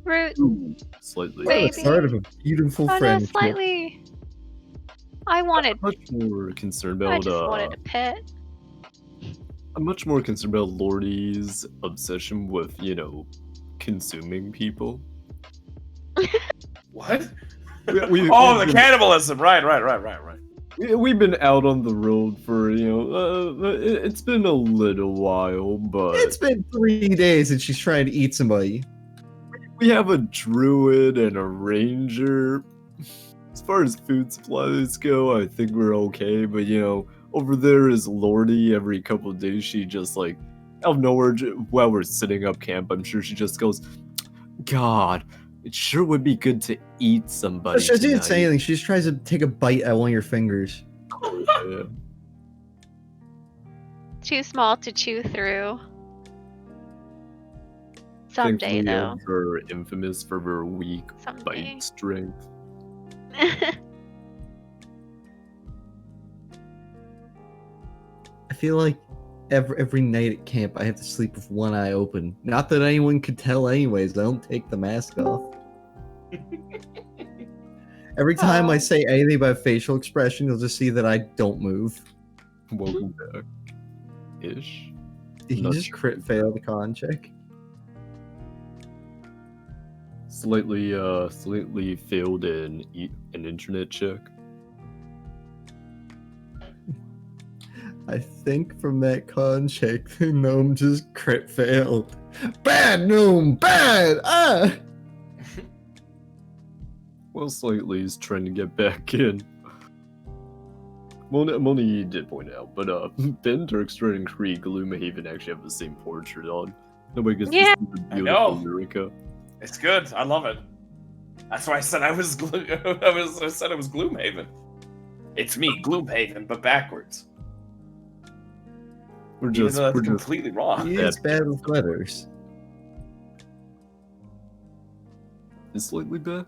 Speaker 6: route.
Speaker 4: Slightly.
Speaker 3: What the
Speaker 6: Maybe.
Speaker 3: start of a beautiful
Speaker 6: Oh no,
Speaker 3: friendship.
Speaker 6: slightly. I wanted.
Speaker 4: I'm much more concerned
Speaker 6: I
Speaker 4: about
Speaker 6: just wanted a pet.
Speaker 4: I'm much more concerned about Lordy's obsession with, consuming people.
Speaker 2: What?
Speaker 4: We-
Speaker 2: Oh,
Speaker 4: we've
Speaker 2: the
Speaker 4: been-
Speaker 2: cannibalism. Right.
Speaker 4: We've been out on the road for, it's been a little while, but
Speaker 3: It's been 3 days and she's trying to eat somebody.
Speaker 4: we have a druid and a ranger. As far as food supplies go, I think we're okay, but, over there is Lordy. Every couple of days, she just, out of nowhere, while we're setting up camp, I'm sure she just goes, God, it sure would be good to eat somebody
Speaker 3: She didn't say
Speaker 4: tonight."
Speaker 3: anything. She just tries to take a bite at one of your fingers.
Speaker 4: Yeah.
Speaker 6: Too small to chew through.
Speaker 4: Thankfully,
Speaker 6: Someday, though.
Speaker 4: we're infamous for her weak
Speaker 6: Someday.
Speaker 4: bite strength.
Speaker 3: I feel like every night at camp I have to sleep with one eye open. Not that anyone could tell anyways. I don't take the mask off. Every time I
Speaker 6: Aw.
Speaker 3: say anything about facial expression, you'll just see that I don't move.
Speaker 4: Welcome back. Ish.
Speaker 3: Did you
Speaker 4: Not
Speaker 3: just
Speaker 4: sure.
Speaker 3: crit fail the con check?
Speaker 4: Slightly failed an internet check.
Speaker 3: I think from that con check, the gnome just crit failed. Bad gnome, bad! Ah!
Speaker 4: Well, Slightly is trying to get back in. Moni did point out, but Ben, Turkster, and Krieg, Gloomhaven actually have the same portrait on. Nobody gets
Speaker 6: Yeah.
Speaker 4: to see the
Speaker 2: I
Speaker 4: beautiful
Speaker 2: know.
Speaker 4: Eureka.
Speaker 2: It's good. I love it. That's why I said I was I said it was Gloomhaven. It's me, Gloomhaven, but backwards.
Speaker 4: We're
Speaker 2: Even
Speaker 4: just,
Speaker 2: though
Speaker 4: we're
Speaker 2: that's
Speaker 4: just
Speaker 2: completely wrong.
Speaker 3: He is bad with letters.
Speaker 4: is Slightly back.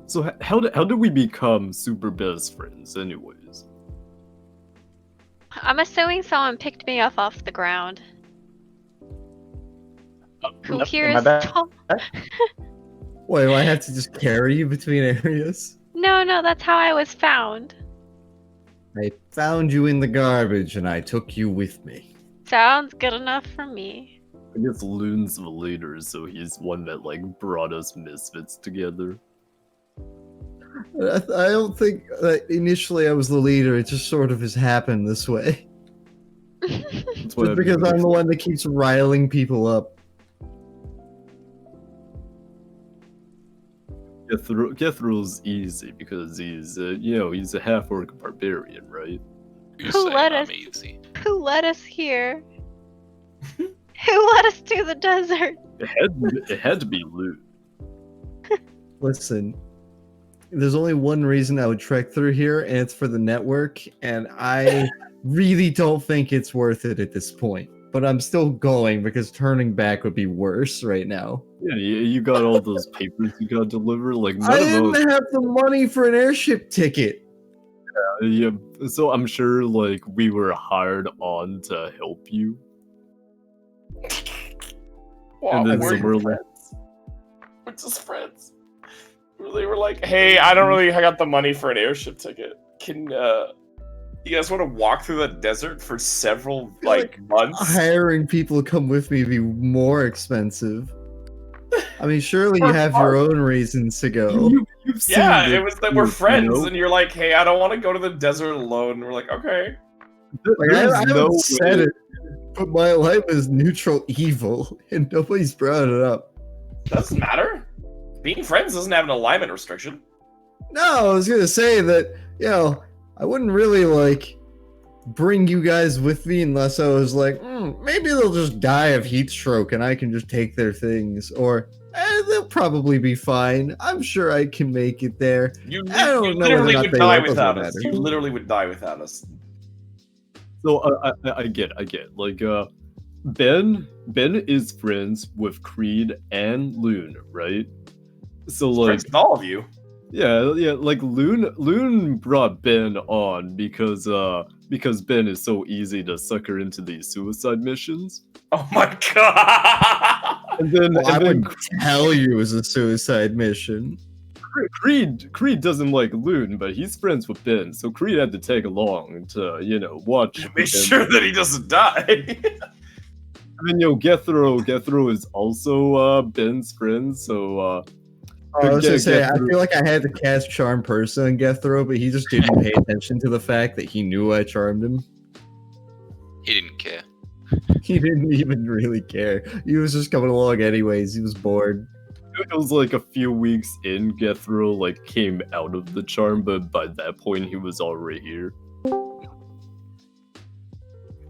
Speaker 4: So how did we become super best friends, anyways?
Speaker 6: I'm assuming someone picked me up off the ground. Who
Speaker 1: Nope,
Speaker 6: here
Speaker 1: my
Speaker 6: is
Speaker 1: bad.
Speaker 6: tall?
Speaker 3: Wait, do I have to just carry you between areas?
Speaker 6: No, that's how I was found.
Speaker 3: I found you in the garbage and I took you with me.
Speaker 6: Sounds good enough for me.
Speaker 4: I guess Loon's the leader, so he's one that brought us misfits together.
Speaker 3: I don't think that initially I was the leader. It just sort of has happened this way.
Speaker 4: That's why
Speaker 3: Just because I'm the one that keeps riling people up.
Speaker 4: Gethrul's easy because he's he's a half-orc barbarian, right?
Speaker 5: Who's
Speaker 6: Who
Speaker 5: saying
Speaker 6: let
Speaker 5: I'm
Speaker 6: us-
Speaker 5: easy?
Speaker 6: Who led us here? Who led us to the desert?
Speaker 4: It had to be Loon.
Speaker 3: Listen, there's only one reason I would trek through here, and it's for the network, and I really don't think it's worth it at this point. But I'm still going because turning back would be worse right now.
Speaker 4: Yeah, you got all those papers you got to deliver. None
Speaker 3: I
Speaker 4: of those.
Speaker 3: didn't have the money for an airship ticket.
Speaker 4: Yeah, so I'm sure we were hired on to help you.
Speaker 2: Wow,
Speaker 4: And then
Speaker 2: we're
Speaker 4: somewhere
Speaker 2: friends. We're just friends. They were like, "Hey, I don't really got the money for an airship ticket. Can you guys want to walk through the desert for several months?"
Speaker 3: Hiring people to come with me would be more expensive. I mean, surely you
Speaker 2: For
Speaker 3: have
Speaker 2: fun.
Speaker 3: your own reasons to go.
Speaker 4: You've seen
Speaker 2: Yeah,
Speaker 4: the
Speaker 2: it was that we're
Speaker 4: proof,
Speaker 2: friends, and you're like, "Hey, I don't want to go to the desert alone." And we're like, "Okay."
Speaker 3: Like, I
Speaker 4: There's
Speaker 3: haven't
Speaker 4: no
Speaker 3: said
Speaker 4: way-
Speaker 3: it, but my life is neutral evil, and nobody's brought it up.
Speaker 2: Doesn't matter. Being friends doesn't have an alignment restriction.
Speaker 3: No, I was gonna say that, I wouldn't really bring you guys with me unless I was like, maybe they'll just die of heat stroke and I can just take their things, or they'll probably be fine. I'm sure I can make it there.
Speaker 2: You
Speaker 3: I don't know whether or
Speaker 2: literally
Speaker 3: not
Speaker 2: would
Speaker 3: they
Speaker 2: die
Speaker 3: will. Doesn't
Speaker 2: without us.
Speaker 3: matter.
Speaker 2: You literally would die without us.
Speaker 4: So I get. Like Ben is friends with Creed and Loon, right? So like
Speaker 2: Friends with all of you.
Speaker 4: yeah, like Loon brought Ben on because Ben is so easy to sucker into these suicide missions.
Speaker 2: Oh my god!
Speaker 4: And then,
Speaker 3: Well, I
Speaker 4: and then
Speaker 3: wouldn't tell you it was a suicide mission.
Speaker 4: Creed doesn't like Loon, but he's friends with Ben, so Creed had to tag along to watch.
Speaker 2: Make
Speaker 4: Ben.
Speaker 2: sure that he doesn't die.
Speaker 4: And then Gethro is also Ben's friend, so
Speaker 3: I was gonna say, I
Speaker 4: Gethro-
Speaker 3: feel like I had to cast Charm Person on Gethro, but he just didn't pay attention to the fact that he knew I charmed him.
Speaker 5: He didn't care.
Speaker 3: He didn't even really care. He was just coming along anyways. He was bored.
Speaker 4: It was like a few weeks in, Gethro like came out of the charm, but by that point he was already here.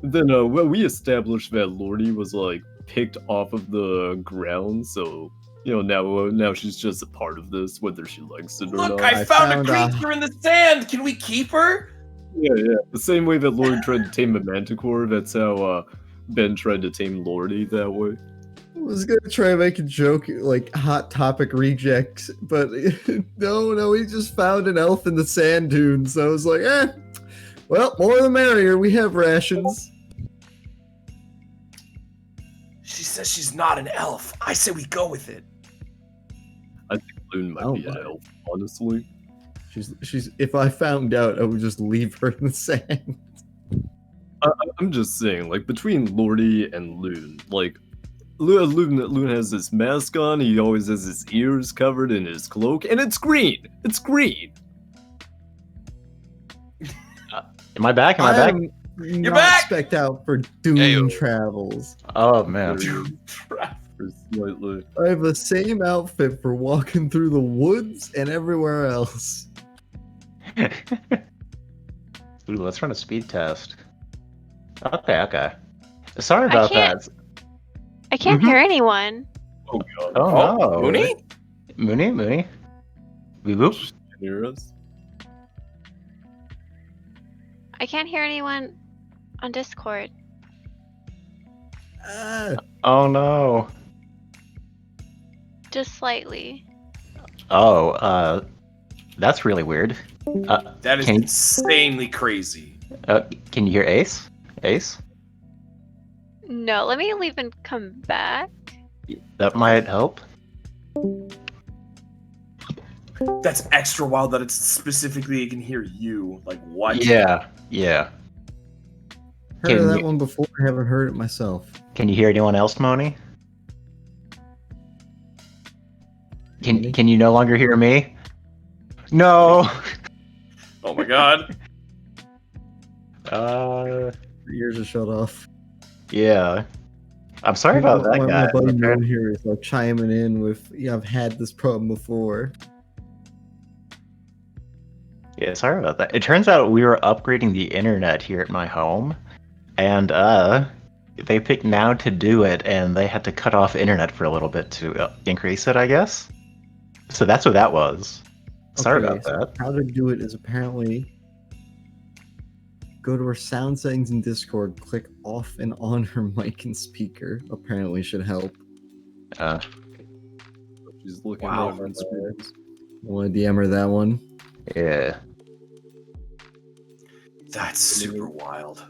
Speaker 4: Then we established that Lordy was like picked off of the ground, so now she's just a part of this, whether she likes it or
Speaker 2: Look,
Speaker 4: not.
Speaker 2: I found a
Speaker 3: found,
Speaker 2: creature in the sand. Can we keep her?
Speaker 4: Yeah. The same way that Lordy tried to tame a manticore, that's how Ben tried to tame Lordy that way.
Speaker 3: I was gonna try and make a joke like Hot Topic rejects, but no, he just found an elf in the sand dunes. So I was like, well, more the merrier. We have rations.
Speaker 2: She says she's not an elf. I say we go with it.
Speaker 4: Loon might
Speaker 3: Oh
Speaker 4: be an
Speaker 3: my.
Speaker 4: elf, honestly.
Speaker 3: She's. If I found out, I would just leave her in the sand.
Speaker 4: I'm just saying, like, between Lordy and Loon, like, Loon has his mask on, he always has his ears covered in his cloak, and it's green! It's green!
Speaker 1: Am I back? Am I back?
Speaker 3: You're
Speaker 2: back!
Speaker 3: Spec'd out for Doom
Speaker 5: Ayo.
Speaker 3: travels.
Speaker 1: Oh man.
Speaker 4: Slightly.
Speaker 3: I have the same outfit for walking through the woods and everywhere else.
Speaker 1: Ooh, let's run a speed test. Okay. Sorry
Speaker 6: I
Speaker 1: about
Speaker 6: can't-
Speaker 1: that.
Speaker 6: I can't
Speaker 1: Mhm.
Speaker 6: hear anyone.
Speaker 4: Oh god.
Speaker 1: Oh, no.
Speaker 2: Mooney?
Speaker 1: Mooney? Boop boop.
Speaker 4: Can you hear us?
Speaker 6: I can't hear anyone on Discord.
Speaker 1: Oh no.
Speaker 6: Just slightly.
Speaker 1: Oh, that's really weird.
Speaker 2: That is
Speaker 1: Can you-
Speaker 2: insanely crazy.
Speaker 1: Can you hear Ace? Ace?
Speaker 6: No, let me leave and come back.
Speaker 1: That might help.
Speaker 2: That's extra wild that it's specifically it can hear you. Like what?
Speaker 1: Yeah.
Speaker 3: Heard
Speaker 1: Can
Speaker 3: of that
Speaker 1: you-
Speaker 3: one before. I haven't heard it myself.
Speaker 1: Can you hear anyone else, Moni?
Speaker 3: Moni?
Speaker 1: Can you no longer hear me? No.
Speaker 2: Oh my god.
Speaker 3: Your ears are shut off.
Speaker 1: Yeah. I'm sorry about that,
Speaker 3: my
Speaker 1: guy.
Speaker 3: buddy Moon here is like chiming in with, yeah, I've had this problem before.
Speaker 1: Yeah, sorry about that. It turns out we were upgrading the internet here at my home, and they picked now to do it, and they had to cut off internet for a little bit to increase it, I guess. So that's what that was. Sorry
Speaker 3: Okay,
Speaker 1: about
Speaker 3: so
Speaker 1: that.
Speaker 3: How to do it is apparently go to her sound settings in Discord, click off and on her mic and speaker. Apparently should help.
Speaker 4: She's looking
Speaker 2: Wow.
Speaker 4: over on screens.
Speaker 3: Want to DM her that one?
Speaker 1: Yeah.
Speaker 2: That's super wild.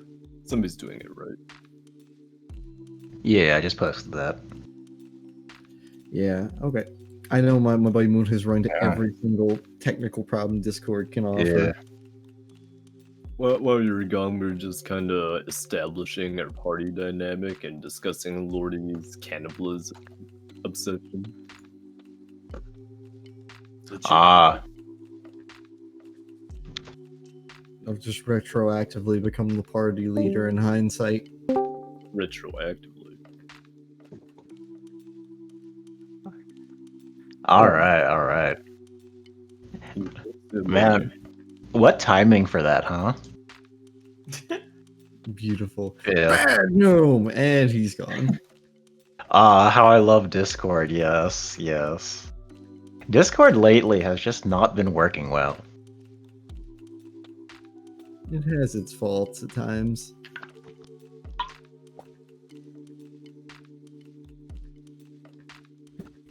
Speaker 4: Somebody's doing it right.
Speaker 1: Yeah, I just posted that.
Speaker 3: Yeah, okay. I know my buddy Moon has run to
Speaker 1: Yeah.
Speaker 3: every single technical problem Discord can offer.
Speaker 1: Yeah.
Speaker 4: While you were gone, we were just kind of establishing our party dynamic and discussing Lordy's cannibalism obsession.
Speaker 1: Ah.
Speaker 3: I've just retroactively become the party leader in hindsight.
Speaker 4: Retroactively.
Speaker 1: All right. Man, what timing for that, huh?
Speaker 3: Beautiful.
Speaker 1: Yeah.
Speaker 3: Bad gnome, and he's gone.
Speaker 1: How I love Discord. Yes, yes. Discord lately has just not been working well.
Speaker 3: It has its faults at times.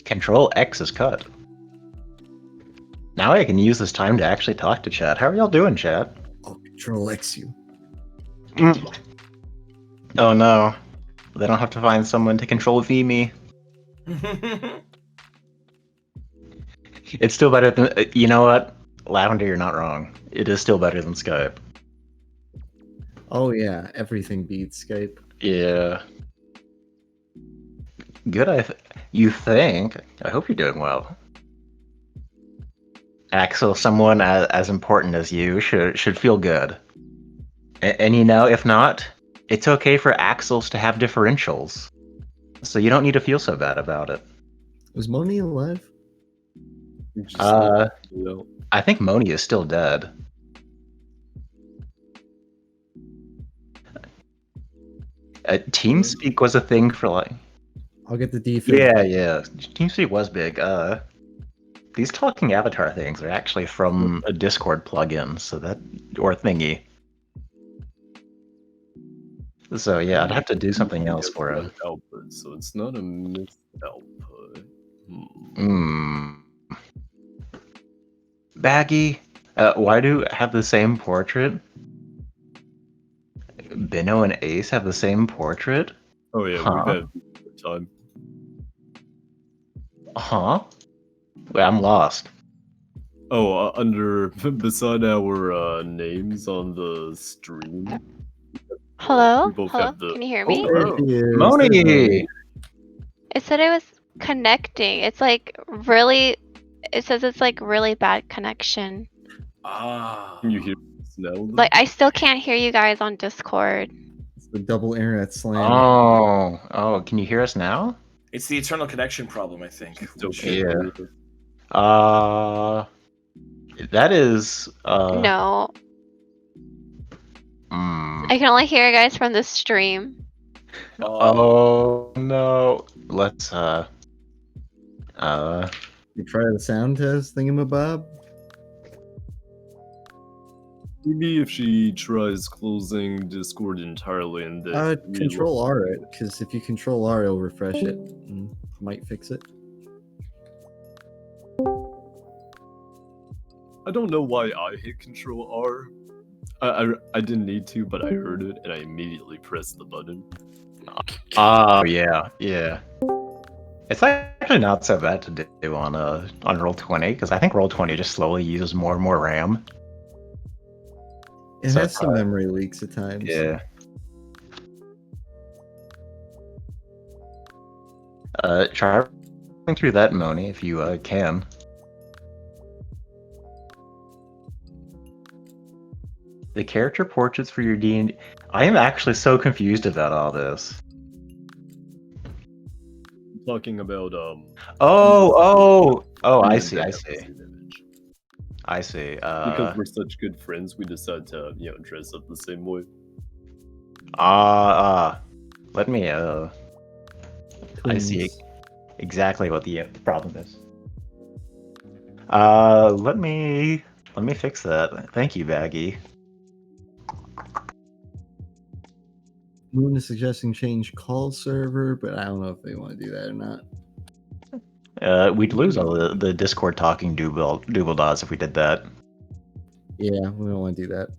Speaker 1: Control X is cut. Now I can use this time to actually talk to chat. How are y'all doing, chat?
Speaker 3: I'll Control X you.
Speaker 1: Oh no. They don't have to find someone to control V me. It's still better than. You know what? Lavender, you're not wrong. It is still better than Skype.
Speaker 3: Oh yeah, everything beats Skype.
Speaker 1: Yeah. Good, you think. I hope you're doing well. Axel, someone as important as you should feel good. And you know, if not, it's okay for Axels to have differentials. So you don't need to feel so bad about it.
Speaker 3: Was Moni alive?
Speaker 4: Just you know,
Speaker 1: I think Moni is still dead. TeamSpeak was a thing for like.
Speaker 3: I'll get the defense.
Speaker 1: Yeah. TeamSpeak was big. These talking avatar things are actually from a Discord plugin, so that or thingy. So yeah, I'd have to do something else for it.
Speaker 4: output, so it's not a missed output.
Speaker 1: Baggy, why do have the same portrait? Bino and Ace have the same portrait?
Speaker 4: Oh yeah,
Speaker 1: Huh.
Speaker 4: we've had time.
Speaker 1: Huh? Wait, I'm lost.
Speaker 4: Oh, under beside our names on the stream.
Speaker 6: Hello?
Speaker 4: We both
Speaker 6: Hello?
Speaker 4: have the.
Speaker 6: Can you hear me?
Speaker 4: Oh,
Speaker 3: There he is.
Speaker 1: Moni!
Speaker 6: It said it was connecting. It's like really. It says it's like really bad connection.
Speaker 4: Can you hear us now?
Speaker 6: Like I still can't hear you guys on Discord.
Speaker 3: It's the double internet slam.
Speaker 1: Oh, can you hear us now?
Speaker 2: It's the eternal connection problem, I think.
Speaker 4: Still
Speaker 2: which-
Speaker 4: can't
Speaker 1: Yeah.
Speaker 4: hear us.
Speaker 1: That is
Speaker 6: No,
Speaker 1: mm.
Speaker 6: I can only hear you guys from the stream.
Speaker 1: Oh no. Let's
Speaker 3: You try the sound test thingamabob?
Speaker 4: Maybe if she tries closing Discord entirely and then
Speaker 3: Control R it, because if you Control R, it'll refresh it. Might fix it.
Speaker 4: I don't know why I hit Control R. I didn't need to, but I heard it and I immediately pressed the button.
Speaker 1: Oh yeah. It's actually not so bad to do on Roll20 because I think Roll20 just slowly uses more and more RAM.
Speaker 3: It
Speaker 1: So
Speaker 3: has some memory leaks at times.
Speaker 1: Yeah. Try going through that, Moni, if you can. The character portraits for your D&D. I am actually so confused about all this.
Speaker 4: Talking about
Speaker 1: Oh, I
Speaker 4: human
Speaker 1: see.
Speaker 4: dynamics image.
Speaker 1: I see.
Speaker 4: Because we're such good friends, we decide to dress up the same way.
Speaker 1: Let me I see
Speaker 3: Twins.
Speaker 1: exactly what the problem is. Let me fix that. Thank you, Baggy.
Speaker 3: Moon is suggesting change call server, but I don't know if they want to do that or not.
Speaker 1: We'd lose all the Discord talking double dots if we did that.
Speaker 3: Yeah, we don't want to do that.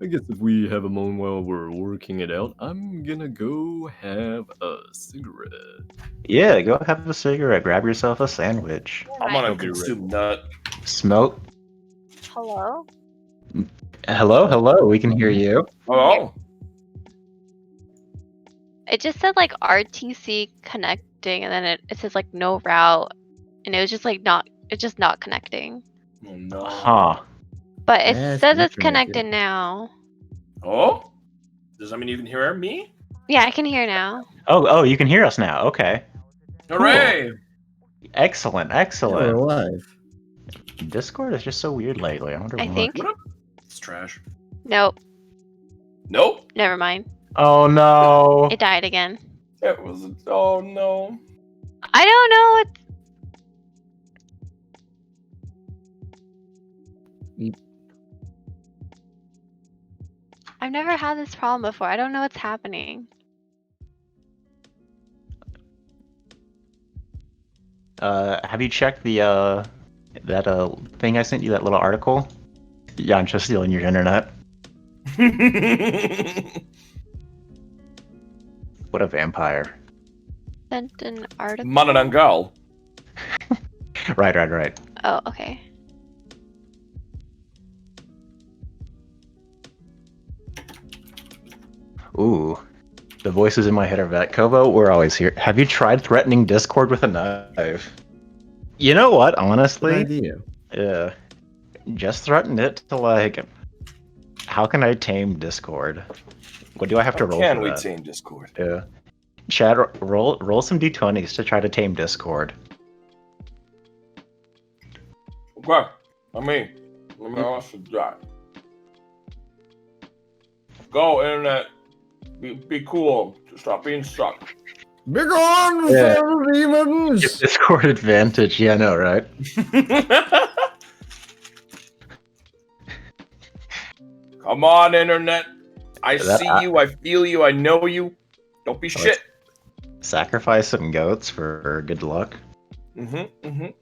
Speaker 4: I guess if we have a moment while we're working it out, I'm gonna go have a cigarette.
Speaker 1: Yeah, go have a cigarette. Grab yourself a sandwich.
Speaker 2: I'm gonna
Speaker 4: I'll be
Speaker 2: consume nut.
Speaker 1: Smoke.
Speaker 6: Hello?
Speaker 1: Hello. We can hear you.
Speaker 2: Oh,
Speaker 6: It just said like RTC connecting, and then it says like no route, and it was just like not. It's just not connecting.
Speaker 2: oh no.
Speaker 1: Huh.
Speaker 6: But it
Speaker 3: That's
Speaker 6: says it's
Speaker 3: internet,
Speaker 6: connected
Speaker 3: yeah.
Speaker 6: now.
Speaker 2: Oh? Does that mean you can hear me?
Speaker 6: Yeah, I can hear now.
Speaker 1: Oh, you can hear us now. Okay.
Speaker 2: Hooray!
Speaker 1: Excellent.
Speaker 3: Yeah, we're alive.
Speaker 1: Discord is just so weird lately. I wonder
Speaker 6: I
Speaker 1: why.
Speaker 6: think.
Speaker 2: What up? It's trash.
Speaker 6: Nope.
Speaker 2: Nope.
Speaker 6: Never mind.
Speaker 1: Oh no.
Speaker 6: It died again.
Speaker 2: It was. Oh no.
Speaker 6: I don't know. I've never had this problem before. I don't know what's happening.
Speaker 1: Have you checked the that thing I sent you, that little article? Yeah, I'm just stealing your internet. What a vampire.
Speaker 6: Sent an article.
Speaker 2: Mananangal.
Speaker 1: Right.
Speaker 6: Oh, okay.
Speaker 1: Ooh. The voices in my head are Vetkovo. We're always here. Have you tried threatening Discord with a knife? You know what,
Speaker 3: Good
Speaker 1: honestly?
Speaker 3: idea.
Speaker 1: Yeah. Just threaten it to, like, how can I tame Discord? What do I have to
Speaker 2: How
Speaker 1: roll
Speaker 2: can
Speaker 1: for
Speaker 2: we
Speaker 1: that?
Speaker 2: tame Discord?
Speaker 1: Yeah. Chad, roll some d20s to try to tame Discord.
Speaker 2: Okay. Let me also that. Go, internet. Be cool. Stop being stuck.
Speaker 3: Big on,
Speaker 1: Yeah.
Speaker 3: fellow demons!
Speaker 1: Discord advantage, yeah, I know, right?
Speaker 2: Come on, internet. I
Speaker 1: That-
Speaker 2: see you. I feel you. I know you. Don't be shit.
Speaker 1: Sacrifice some goats for good luck.
Speaker 2: Mm.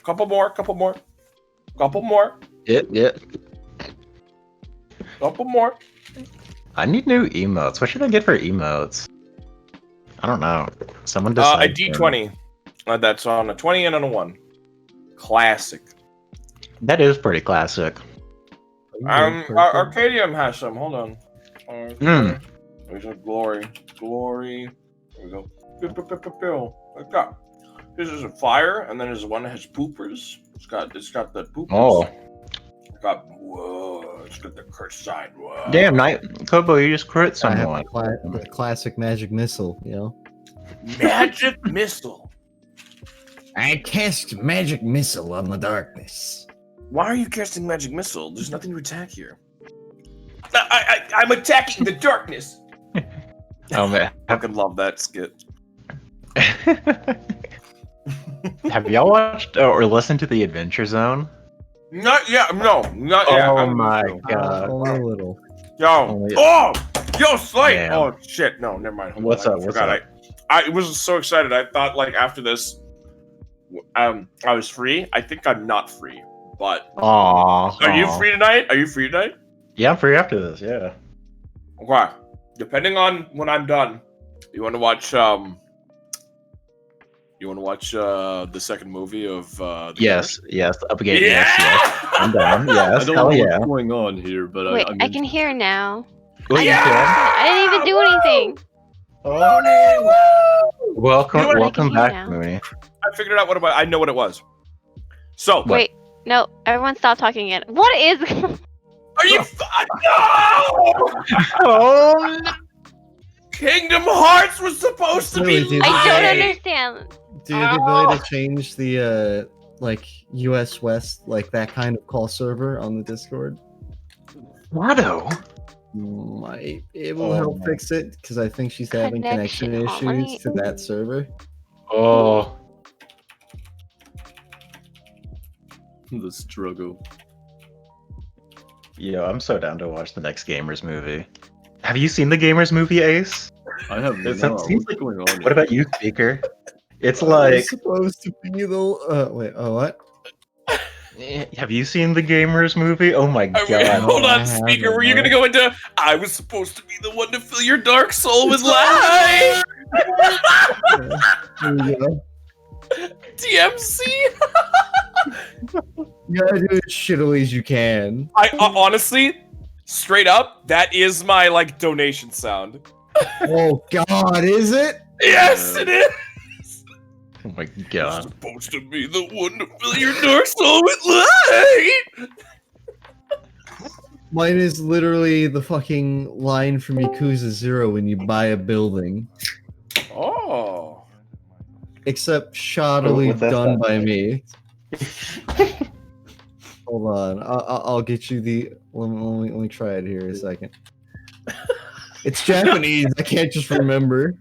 Speaker 2: Couple more.
Speaker 1: Yeah.
Speaker 2: Couple more.
Speaker 1: I need new emotes. What should I get for emotes? I don't know. Someone
Speaker 2: A
Speaker 1: decide.
Speaker 2: D20. That's on a 20 and on a 1. Classic.
Speaker 1: That is pretty classic.
Speaker 2: Arcadium has some. Hold on.
Speaker 1: Mm.
Speaker 2: There's a glory. There we go. Like that. This is a fire, and then there's one that has poopers. It's got the poopers.
Speaker 1: Oh.
Speaker 2: It's got the curse sign. Whoa.
Speaker 1: Damn, Kobo, you just crit
Speaker 3: I have
Speaker 1: someone.
Speaker 3: the classic magic missile, you know?
Speaker 2: Magic missile.
Speaker 3: I cast magic missile on the darkness.
Speaker 2: Why are you casting magic missile? There's nothing to attack here. I'm attacking the darkness.
Speaker 1: Oh man.
Speaker 2: I fucking love that skit.
Speaker 1: Have y'all watched or listened to the Adventure Zone?
Speaker 2: Not yet. No, not yet.
Speaker 1: Oh my god.
Speaker 3: Only a little.
Speaker 2: Yo.
Speaker 1: Oh,
Speaker 2: Yo, Slate.
Speaker 1: Damn.
Speaker 2: Oh shit. No, never mind. Hold
Speaker 1: What's
Speaker 2: on,
Speaker 1: up?
Speaker 2: I
Speaker 1: What's
Speaker 2: forgot.
Speaker 1: up?
Speaker 2: I was so excited. I thought like after this, I was free. I think I'm not free. But
Speaker 1: Aw.
Speaker 2: are you free tonight?
Speaker 1: Yeah, I'm free after this, yeah.
Speaker 2: Okay. Depending on when I'm done, you want to watch the second movie of
Speaker 1: Yes, up again.
Speaker 2: Yeah!
Speaker 1: Yes. I'm down.
Speaker 4: I
Speaker 1: Yes,
Speaker 4: don't
Speaker 1: hell
Speaker 4: know
Speaker 1: yeah.
Speaker 4: what's going on here, but
Speaker 6: Wait,
Speaker 4: I'm
Speaker 6: I can hear now.
Speaker 1: Well, you
Speaker 6: I didn't even do anything.
Speaker 1: Welcome,
Speaker 2: You know what?
Speaker 1: welcome
Speaker 6: I can hear
Speaker 1: back,
Speaker 6: now.
Speaker 1: Mooney.
Speaker 2: I figured out I know what it was. So
Speaker 1: What?
Speaker 6: Wait, no, everyone stop talking again. What is?
Speaker 2: are you no!
Speaker 1: Oh,
Speaker 2: Kingdom Hearts was supposed to be
Speaker 3: Really, dude.
Speaker 6: I don't
Speaker 2: live!
Speaker 6: understand.
Speaker 3: Do you have the ability to change the like US West, like that kind of call server on the Discord?
Speaker 1: Watto.
Speaker 3: Might be able to help
Speaker 1: Oh.
Speaker 3: fix it because I think she's having connection
Speaker 6: Connection, let me-
Speaker 3: issues to that server.
Speaker 1: Oh,
Speaker 4: the struggle.
Speaker 1: yo, I'm so down to watch the next Gamers movie. Have you seen the Gamers movie, Ace?
Speaker 4: I have
Speaker 1: It
Speaker 4: no.
Speaker 1: seems
Speaker 4: What's
Speaker 1: like-
Speaker 4: going on?
Speaker 1: What about you, Speaker? It's
Speaker 3: It's
Speaker 1: like,
Speaker 3: supposed to be the wait, oh what?
Speaker 1: have you seen the Gamers movie? Oh my god.
Speaker 2: Hold
Speaker 3: I
Speaker 2: on, speaker.
Speaker 3: haven't,
Speaker 2: Were you
Speaker 3: no.
Speaker 2: gonna go into? I was supposed to be the one to fill your dark soul with light.
Speaker 3: There you go.
Speaker 2: DMC.
Speaker 3: You gotta do it shittily as you can.
Speaker 2: I honestly, straight up, that is my like donation sound.
Speaker 3: Oh God, is it?
Speaker 2: Yes, it is.
Speaker 1: Oh my
Speaker 2: You're
Speaker 1: god.
Speaker 2: supposed to be the one to fill your dark soul with light.
Speaker 3: Mine is literally the fucking line from Yakuza 0 when you buy a building.
Speaker 2: Oh.
Speaker 3: Except shoddily
Speaker 1: what's that
Speaker 3: done
Speaker 1: stuff?
Speaker 3: by me. Hold on, I'll get you the. Let me try it here a second. It's Japanese. I can't just remember.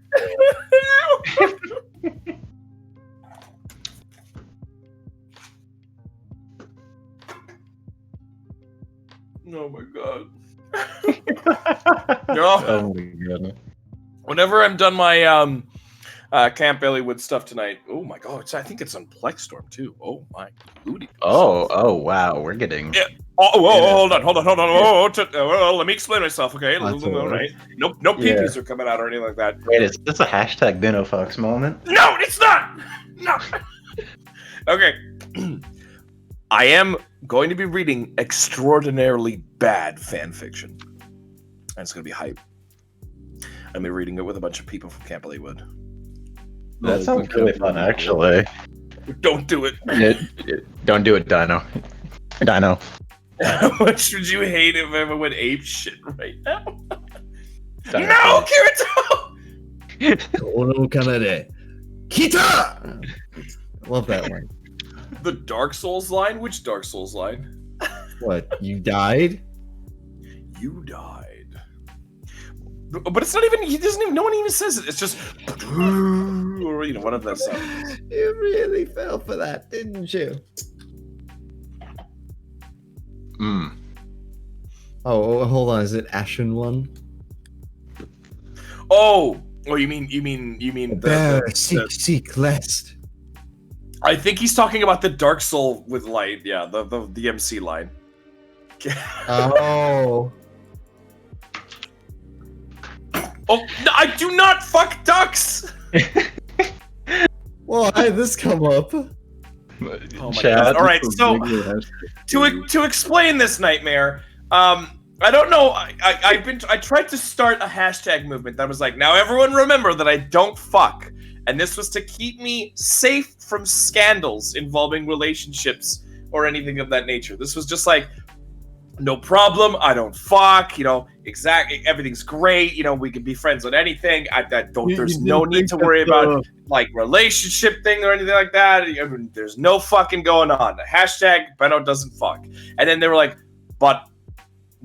Speaker 2: Oh my god. No.
Speaker 1: Oh my goodness.
Speaker 2: Whenever I'm done my Camp Baileywood stuff tonight. Oh my god, I think it's on Plexstorm too. Oh my booty.
Speaker 1: Oh wow, we're getting.
Speaker 2: Yeah. Hold on. Let me explain myself, okay?
Speaker 3: That's
Speaker 2: All
Speaker 3: all
Speaker 2: right.
Speaker 3: right.
Speaker 2: No peepees are coming out or anything like that.
Speaker 1: Wait, is this a hashtag BinnoFox moment?
Speaker 2: No, it's not! No! Okay. I am going to be reading extraordinarily bad fan fiction. And it's going to be hype. I'm going to be reading it with a bunch of people from Camp Baileywood.
Speaker 1: That sounds really fun, actually.
Speaker 2: Don't do it.
Speaker 1: Don't do it, Dino. Dino.
Speaker 2: How much would you hate if everyone went ape shit right now?
Speaker 1: Dino.
Speaker 2: No, Kirito!
Speaker 3: Ono kanade. Kita! Love that one.
Speaker 2: The Dark Souls line? Which Dark Souls line?
Speaker 3: What? You died?
Speaker 2: You died. But it's not even, he doesn't even, no one even says it. It's just, or, you know, one of those sounds.
Speaker 3: You really fell for that, didn't you? Oh, hold on. Is it Ashen one?
Speaker 2: Oh, you mean
Speaker 3: Bear, seek lest.
Speaker 2: I think he's talking about the Dark Soul with light. Yeah, the MC line.
Speaker 3: Oh.
Speaker 2: Oh, no, I do not fuck ducks.
Speaker 3: Well, how did this come up?
Speaker 2: Oh my
Speaker 1: Chat.
Speaker 2: god! All right, so to explain this nightmare, I don't know. I tried to start a hashtag movement that was like, now everyone remember that I don't fuck, and this was to keep me safe from scandals involving relationships or anything of that nature. This was just like, no problem. I don't fuck. You know, exactly. Everything's great. You know, we can be friends on anything. There's no need to worry about like relationship thing or anything like that. I mean, there's no fucking going on. Hashtag Benno doesn't fuck. And then they were like, but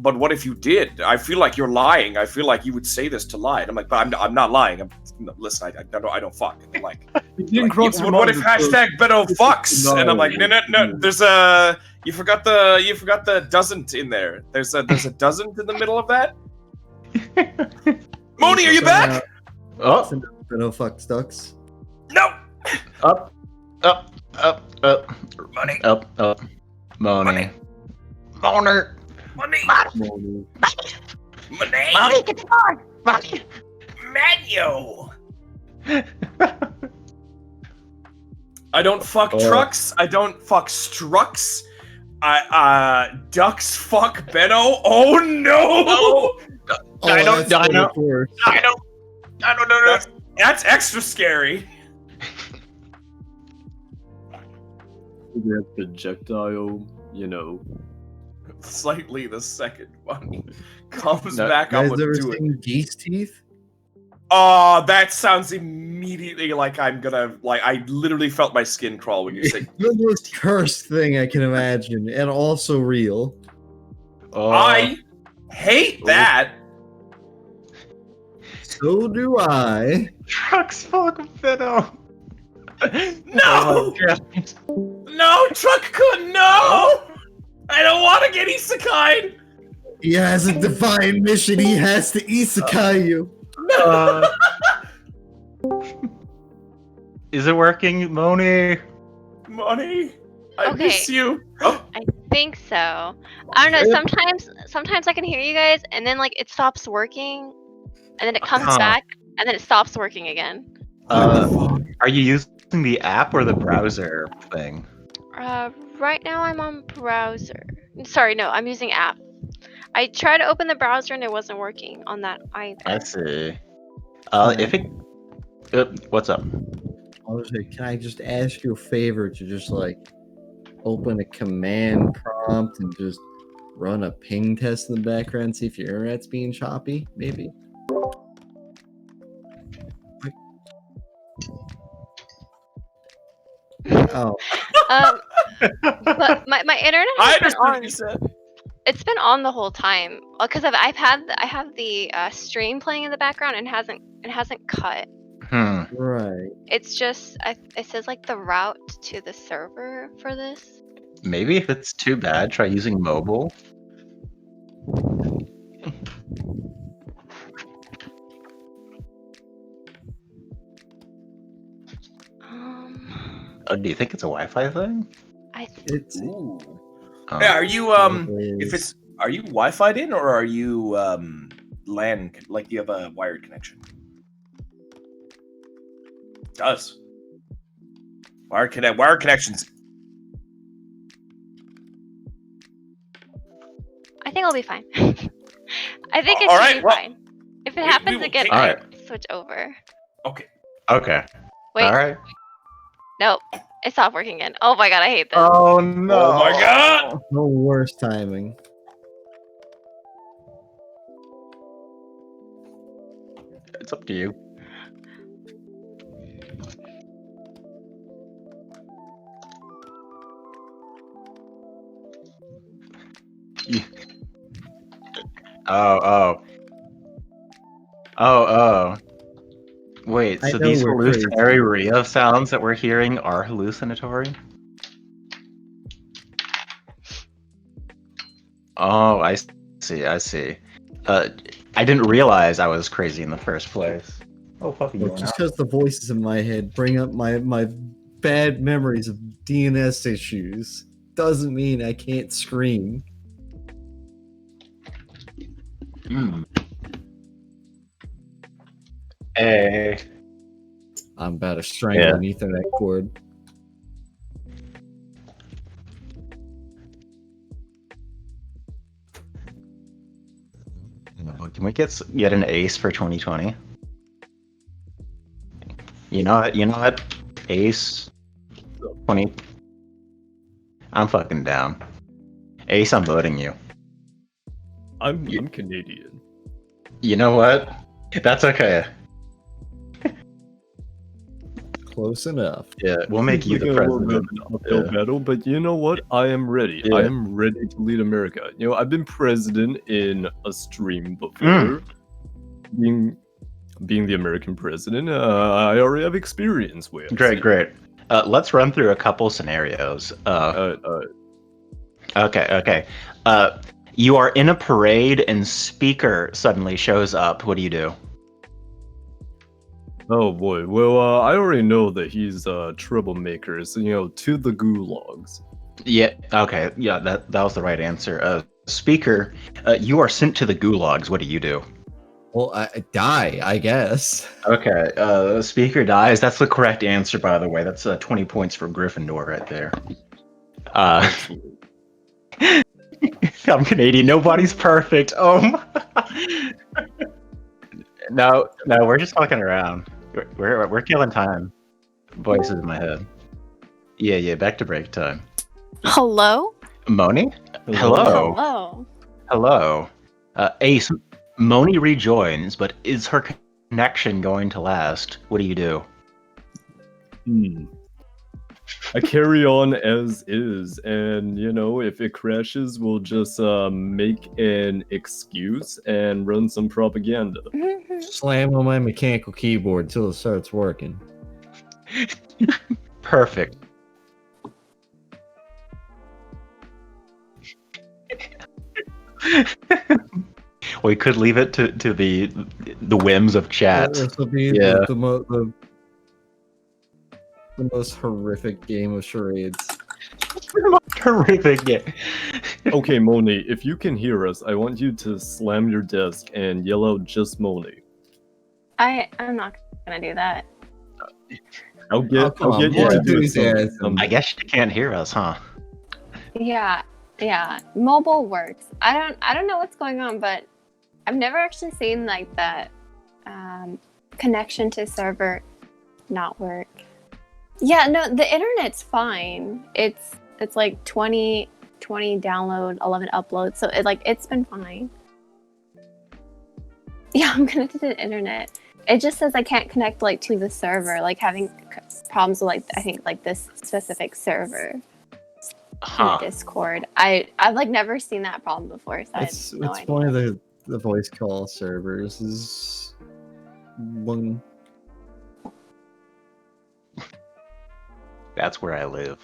Speaker 2: what if you did? I feel like you're lying. I feel like you would say this to lie. And I'm like, but I'm not lying. Listen, I don't fuck. And I'm like, what if hashtag Benno fucks? And I'm like, no. There's a. You forgot the doesn't in there. There's a doesn't in the middle of that. Moni, are you back?
Speaker 1: Oh,
Speaker 3: No fuck ducks.
Speaker 2: No.
Speaker 1: up.
Speaker 2: Money.
Speaker 1: Up. Money. Boner.
Speaker 2: Money.
Speaker 3: Money.
Speaker 2: Money. Get on. Money. Manyo. I don't fuck trucks. I don't fuck strucks. Ducks fuck Benno. Oh no! I don't know. That's extra scary.
Speaker 4: That projectile, you know.
Speaker 2: Slightly the second one comes
Speaker 1: No,
Speaker 2: back up
Speaker 3: Guys
Speaker 2: with
Speaker 3: ever
Speaker 2: do it.
Speaker 3: seen Geese Teeth?
Speaker 2: Oh, that sounds immediately like I'm gonna like. I literally felt my skin crawl when you say.
Speaker 3: The most cursed thing I can imagine, and also real.
Speaker 2: I hate that.
Speaker 3: So do I.
Speaker 1: Trucks fuck Benno.
Speaker 2: No, no, Truck-kun, no! I don't want to get isekai'd.
Speaker 3: He has a divine mission. He has to isekai you.
Speaker 1: Is it working, Moni?
Speaker 2: Money, I
Speaker 6: Okay.
Speaker 2: miss you. Oh,
Speaker 6: I think so. I don't know. Sometimes I can hear you guys, and then like it stops working, and then it comes back, and then it stops working again.
Speaker 1: Are you using the app or the browser thing?
Speaker 6: Right now I'm on browser. Sorry, no, I'm using app. I tried to open the browser and it wasn't working on that either.
Speaker 1: I see. If it, what's up?
Speaker 3: I was like, can I just ask you a favor to just like open a command prompt and just run a ping test in the background, see if your internet's being choppy, maybe? Oh,
Speaker 6: But my internet
Speaker 2: I
Speaker 6: has been
Speaker 2: understood what
Speaker 6: on.
Speaker 2: you said.
Speaker 6: It's been on the whole time because I have the stream playing in the background and it hasn't cut.
Speaker 3: right.
Speaker 6: It's just it says like the route to the server for this.
Speaker 1: Maybe if it's too bad, try using mobile. Do you think it's a Wi-Fi thing?
Speaker 3: It's
Speaker 2: Ooh.
Speaker 1: Oh.
Speaker 2: Yeah, are you
Speaker 3: probably
Speaker 2: if
Speaker 3: is.
Speaker 2: it's are you Wi-Fi'd in or are you LAN? Like, do you have a wired connection? It does. Wired connections.
Speaker 6: I think I'll be fine. I think it
Speaker 2: All
Speaker 6: should
Speaker 2: right,
Speaker 6: be
Speaker 2: well,
Speaker 6: fine. If it
Speaker 2: we
Speaker 6: happens
Speaker 2: will
Speaker 6: again,
Speaker 2: take
Speaker 6: I
Speaker 1: it.
Speaker 6: switch over.
Speaker 2: Okay.
Speaker 1: Okay.
Speaker 6: Wait,
Speaker 1: All right.
Speaker 6: nope, it stopped working again. Oh my god, I hate this.
Speaker 1: Oh no!
Speaker 2: Oh my god!
Speaker 3: No worse timing.
Speaker 1: It's up to you. Oh. Wait,
Speaker 3: I
Speaker 1: so
Speaker 3: know
Speaker 1: these
Speaker 3: we're
Speaker 1: hallucinatory Rio sounds that we're hearing are hallucinatory? Oh, I see. I didn't realize I was crazy in the first place. Oh, Puffy,
Speaker 3: Well,
Speaker 1: going
Speaker 3: just
Speaker 1: out.
Speaker 3: because the voices in my head bring up my bad memories of DNS issues doesn't mean I can't scream.
Speaker 1: Mm. Hey.
Speaker 3: I'm about to strangle an Ethernet cord.
Speaker 1: Can we get an ace for 2020? You know what? Ace 20. I'm fucking down. Ace, I'm voting you.
Speaker 4: I'm Canadian.
Speaker 1: You know what? That's okay.
Speaker 3: Close enough.
Speaker 1: Yeah, we'll make you the
Speaker 4: Looking a little bit
Speaker 1: president.
Speaker 4: of an uphill battle, but you know what? I am ready.
Speaker 1: Yeah.
Speaker 4: I am ready to lead America. You know, I've been president in a stream before.
Speaker 1: Mm.
Speaker 4: Being the American president, I already have experience with.
Speaker 1: Great. Let's run through a couple scenarios. Okay. You are in a parade and Speaker suddenly shows up. What do you do?
Speaker 4: Oh boy. Well, I already know that he's a troublemaker. So, you know, to the gulags.
Speaker 1: Yeah. Okay. Yeah. That was the right answer. Speaker, you are sent to the gulags. What do you do?
Speaker 3: Well, I die, I guess.
Speaker 1: Okay. Speaker dies. That's the correct answer, by the way. That's 20 points for Gryffindor right there. I'm Canadian. Nobody's perfect. No, we're just fucking around. We're killing time. Voices in my head. Yeah. Back to break time.
Speaker 6: Hello?
Speaker 1: Moni? Hello. Ace, Moni rejoins, but is her connection going to last? What do you do?
Speaker 4: I carry on as is, and you know, if it crashes, we'll just make an excuse and run some propaganda.
Speaker 3: Slam on my mechanical keyboard until it starts working.
Speaker 1: Perfect. We could leave it to the whims of chat.
Speaker 3: This will be
Speaker 1: Yeah.
Speaker 3: the most horrific game of charades.
Speaker 1: Horrific. Yeah.
Speaker 4: Okay, Moni, if you can hear us, I want you to slam your desk and yell out just Moni.
Speaker 6: I'm not gonna do that.
Speaker 4: I'll get
Speaker 3: more
Speaker 4: you to do it
Speaker 3: enthusiasm.
Speaker 1: I guess you can't hear us, huh?
Speaker 7: Yeah. Mobile works. I don't know what's going on, but I've never actually seen like that connection to server not work. Yeah, no, the internet's fine. It's like 20 download, 11 upload, so it's been fine. Yeah, I'm connected to the internet. It just says I can't connect like to the server, like having problems with like I think like this specific server in the Discord. I've like never seen that problem before, so
Speaker 3: It's
Speaker 7: I had no idea.
Speaker 3: one of the voice call servers is one.
Speaker 1: That's where I live.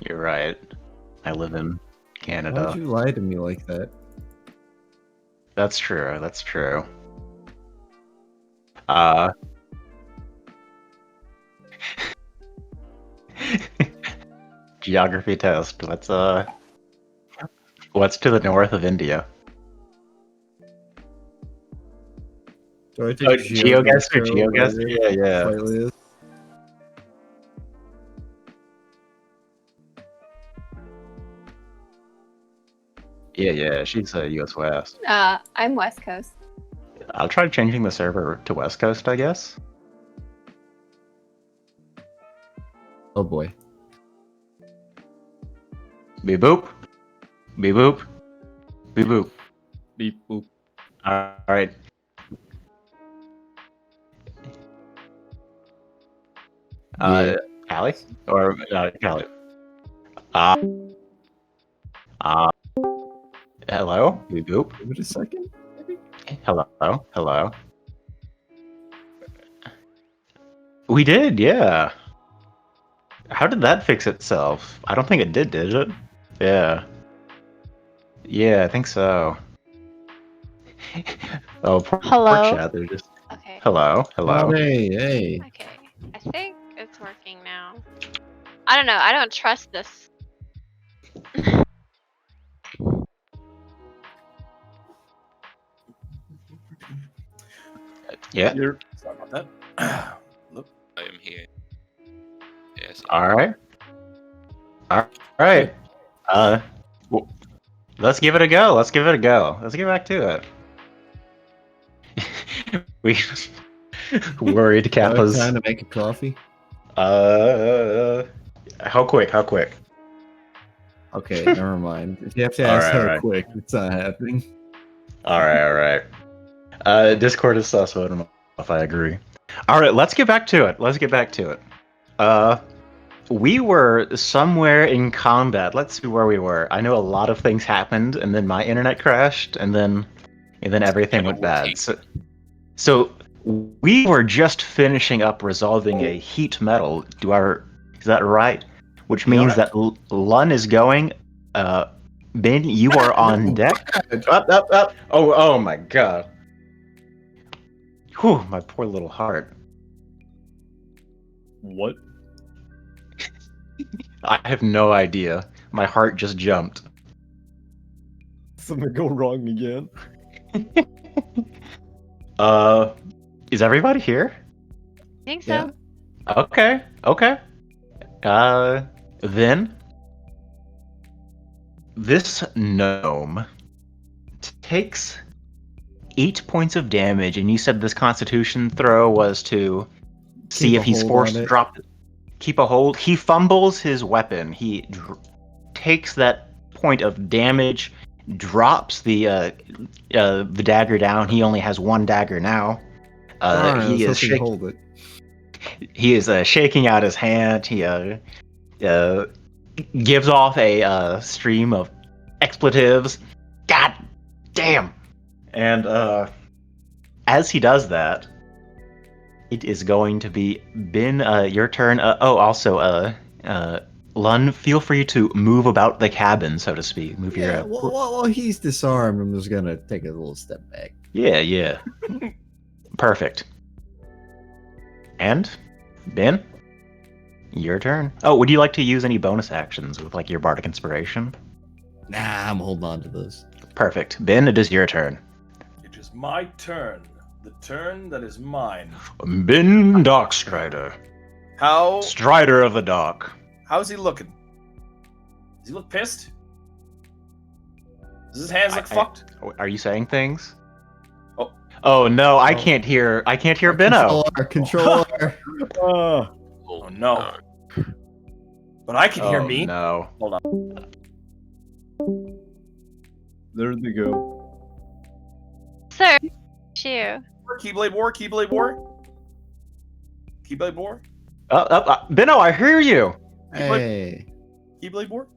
Speaker 1: You're right. I live in Canada.
Speaker 3: Why'd you lie to me like that?
Speaker 1: That's true. That's true. Geography test. What's to the north of India?
Speaker 3: Do I take
Speaker 1: Oh, GeoGuessr,
Speaker 3: GeoGuessr?
Speaker 1: yeah.
Speaker 3: Slightly is?
Speaker 1: Yeah, she's US West.
Speaker 7: I'm West Coast.
Speaker 1: I'll try changing the server to West Coast, I guess.
Speaker 3: Oh boy.
Speaker 1: Beep boop. Beep boop. Beep boop.
Speaker 4: Beep boop.
Speaker 1: Alright.
Speaker 3: Yeah.
Speaker 1: Callie? Or, Callie? Hello? Beep boop.
Speaker 3: Give it a second.
Speaker 1: Hello? Hello? We did, yeah. How did that fix itself? I don't think it did it? Yeah. Yeah, I think so. Oh, poor
Speaker 6: Hello?
Speaker 1: chat. They're just.
Speaker 6: Okay.
Speaker 1: Hello? Hello?
Speaker 3: Hey.
Speaker 6: Okay. I think it's working now. I don't know. I don't trust this.
Speaker 1: Yeah.
Speaker 2: Sorry about that. Look.
Speaker 5: I am here. Yes.
Speaker 1: Alright. Alright. W- let's give it a go. Let's give it a go. Let's get back to it. We worried Kappa's.
Speaker 3: Time to make a coffee.
Speaker 1: How quick? How quick?
Speaker 3: Okay, never mind. If you have to ask how
Speaker 1: Alright.
Speaker 3: quick, it's not happening.
Speaker 1: Alright. Discord is sus, I don't know if I agree. Alright, let's get back to it. We were somewhere in combat. Let's see where we were. I know a lot of things happened, and then my internet crashed, and then everything went bad. So we were just finishing up resolving a heat metal. Is that right? Which means that Lun is going. Ben, you are on deck. Up. Oh my god. Whew, my poor little heart.
Speaker 4: What?
Speaker 1: I have no idea. My heart just jumped.
Speaker 4: Something go wrong again?
Speaker 1: Is everybody here?
Speaker 6: I think so.
Speaker 3: Yeah.
Speaker 1: Okay. Then this gnome takes 8 points of damage, and you said this Constitution throw was to see
Speaker 3: Keep
Speaker 1: if
Speaker 3: a
Speaker 1: he's
Speaker 3: hold
Speaker 1: forced
Speaker 3: on
Speaker 1: to
Speaker 3: it.
Speaker 1: drop. Keep a hold. He fumbles his weapon. He takes that point of damage, drops the dagger down. He only has one dagger now. He is shaking.
Speaker 3: Hold it.
Speaker 1: He is shaking out his hand. He gives off a stream of expletives. God damn! And as he does that, it is going to be Ben. Your turn. Lun, feel free to move about the cabin, so to speak. Move
Speaker 3: Yeah,
Speaker 1: your.
Speaker 3: while he's disarmed, I'm just gonna take a little step back.
Speaker 1: Yeah. Perfect. And Ben, your turn. Oh, would you like to use any bonus actions with like your bardic inspiration?
Speaker 3: Nah, I'm holding on to those.
Speaker 1: Perfect. Ben, it is your turn.
Speaker 2: It is my turn. The turn that is mine.
Speaker 1: Ben Darkstrider. Strider of the Dark.
Speaker 2: How's he looking? Does he look pissed? Does his hands look fucked?
Speaker 1: Are you saying things?
Speaker 2: Oh.
Speaker 1: Oh no, I can't hear Benno.
Speaker 3: Controller.
Speaker 2: Oh no. But I can hear me.
Speaker 1: No.
Speaker 2: Hold on.
Speaker 4: There they go.
Speaker 6: Sir, you.
Speaker 2: Keyblade War, Keyblade War. Keyblade War,
Speaker 1: Benno, I hear you.
Speaker 3: Hey.
Speaker 2: Keyblade War.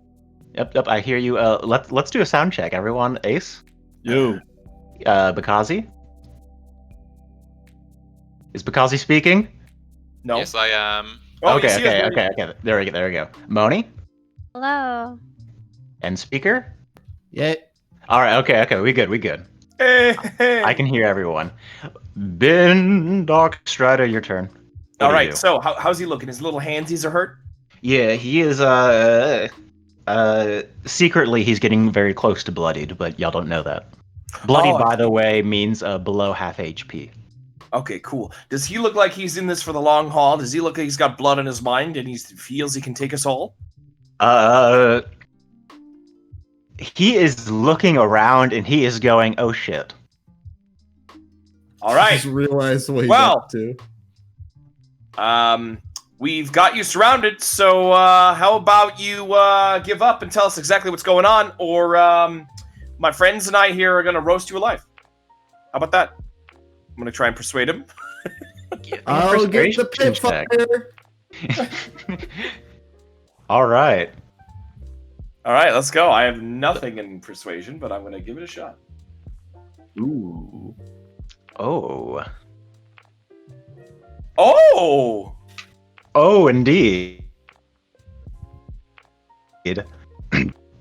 Speaker 1: Yep, I hear you. Let's do a sound check, everyone. Ace,
Speaker 4: Yo.
Speaker 1: Bakazi. Is Bakazi speaking?
Speaker 2: No.
Speaker 5: Yes, I am.
Speaker 2: Oh,
Speaker 1: okay,
Speaker 2: yes, he is,
Speaker 1: okay. There we go. Moni
Speaker 6: Hello.
Speaker 1: and speaker.
Speaker 3: Yeah.
Speaker 1: All right, okay. We good.
Speaker 2: Hey.
Speaker 1: I can hear everyone. Ben Dark Strider, your turn. What
Speaker 2: All
Speaker 1: do you
Speaker 2: right.
Speaker 1: do?
Speaker 2: So how's he looking? His little handsies are hurt.
Speaker 1: Yeah, he is. Secretly, he's getting very close to bloodied, but y'all don't know that. Bloodied,
Speaker 2: Oh, I
Speaker 1: by the way, means below half HP.
Speaker 2: Okay, cool. Does he look like he's in this for the long haul? Does he look like he's got blood on his mind and he feels he can take us all?
Speaker 1: He is looking around and he is going, "Oh shit."
Speaker 2: All right.
Speaker 3: Just realized what he's
Speaker 2: Well.
Speaker 3: up to.
Speaker 2: We've got you surrounded, so how about you give up and tell us exactly what's going on, or my friends and I here are gonna roast you alive. How about that? I'm gonna try and persuade him.
Speaker 3: I'll get the
Speaker 1: Persuasion
Speaker 3: pit
Speaker 1: check.
Speaker 3: fire.
Speaker 1: All right.
Speaker 2: All right, let's go. I have nothing in persuasion, but I'm gonna give it a shot.
Speaker 4: Ooh.
Speaker 1: Oh.
Speaker 2: Oh!
Speaker 1: Oh, indeed.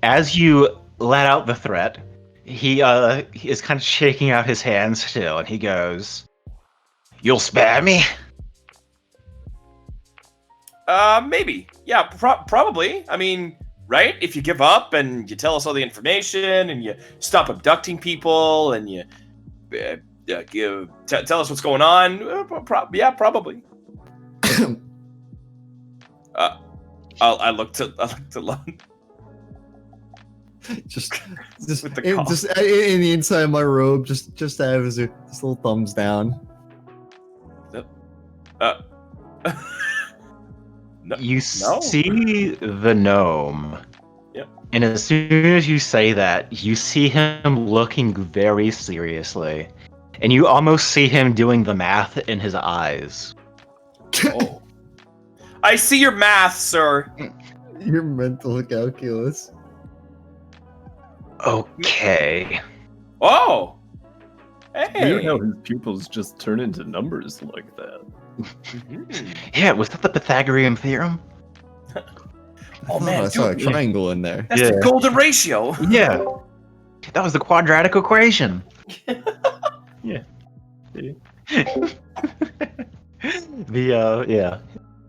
Speaker 1: As you let out the threat, he is kind of shaking out his hands still, and he goes, "You'll spare me?"
Speaker 2: Maybe. Yeah, probably. I mean, right? If you give up and you tell us all the information and you stop abducting people and you tell us what's going on, yeah, probably. I look to Lon.
Speaker 3: just
Speaker 2: With the cough.
Speaker 3: just in the inside of my robe, just have his little thumbs down.
Speaker 2: No,
Speaker 1: You
Speaker 2: no.
Speaker 1: see the gnome.
Speaker 2: Yep.
Speaker 1: And as soon as you say that, you see him looking very seriously. And you almost see him doing the math in his eyes.
Speaker 2: Oh. I see your math, sir.
Speaker 3: Your mental calculus.
Speaker 1: Okay.
Speaker 2: Oh.
Speaker 4: Weird
Speaker 2: Hey.
Speaker 4: how his pupils just turn into numbers like that.
Speaker 2: Mhm.
Speaker 1: Yeah, was that the Pythagorean theorem?
Speaker 2: Oh
Speaker 3: I
Speaker 2: man,
Speaker 3: saw a
Speaker 2: dude,
Speaker 3: triangle in there.
Speaker 2: that's
Speaker 1: Yeah.
Speaker 2: the golden ratio.
Speaker 1: Yeah. That was the quadratic equation. Yeah. Yeah.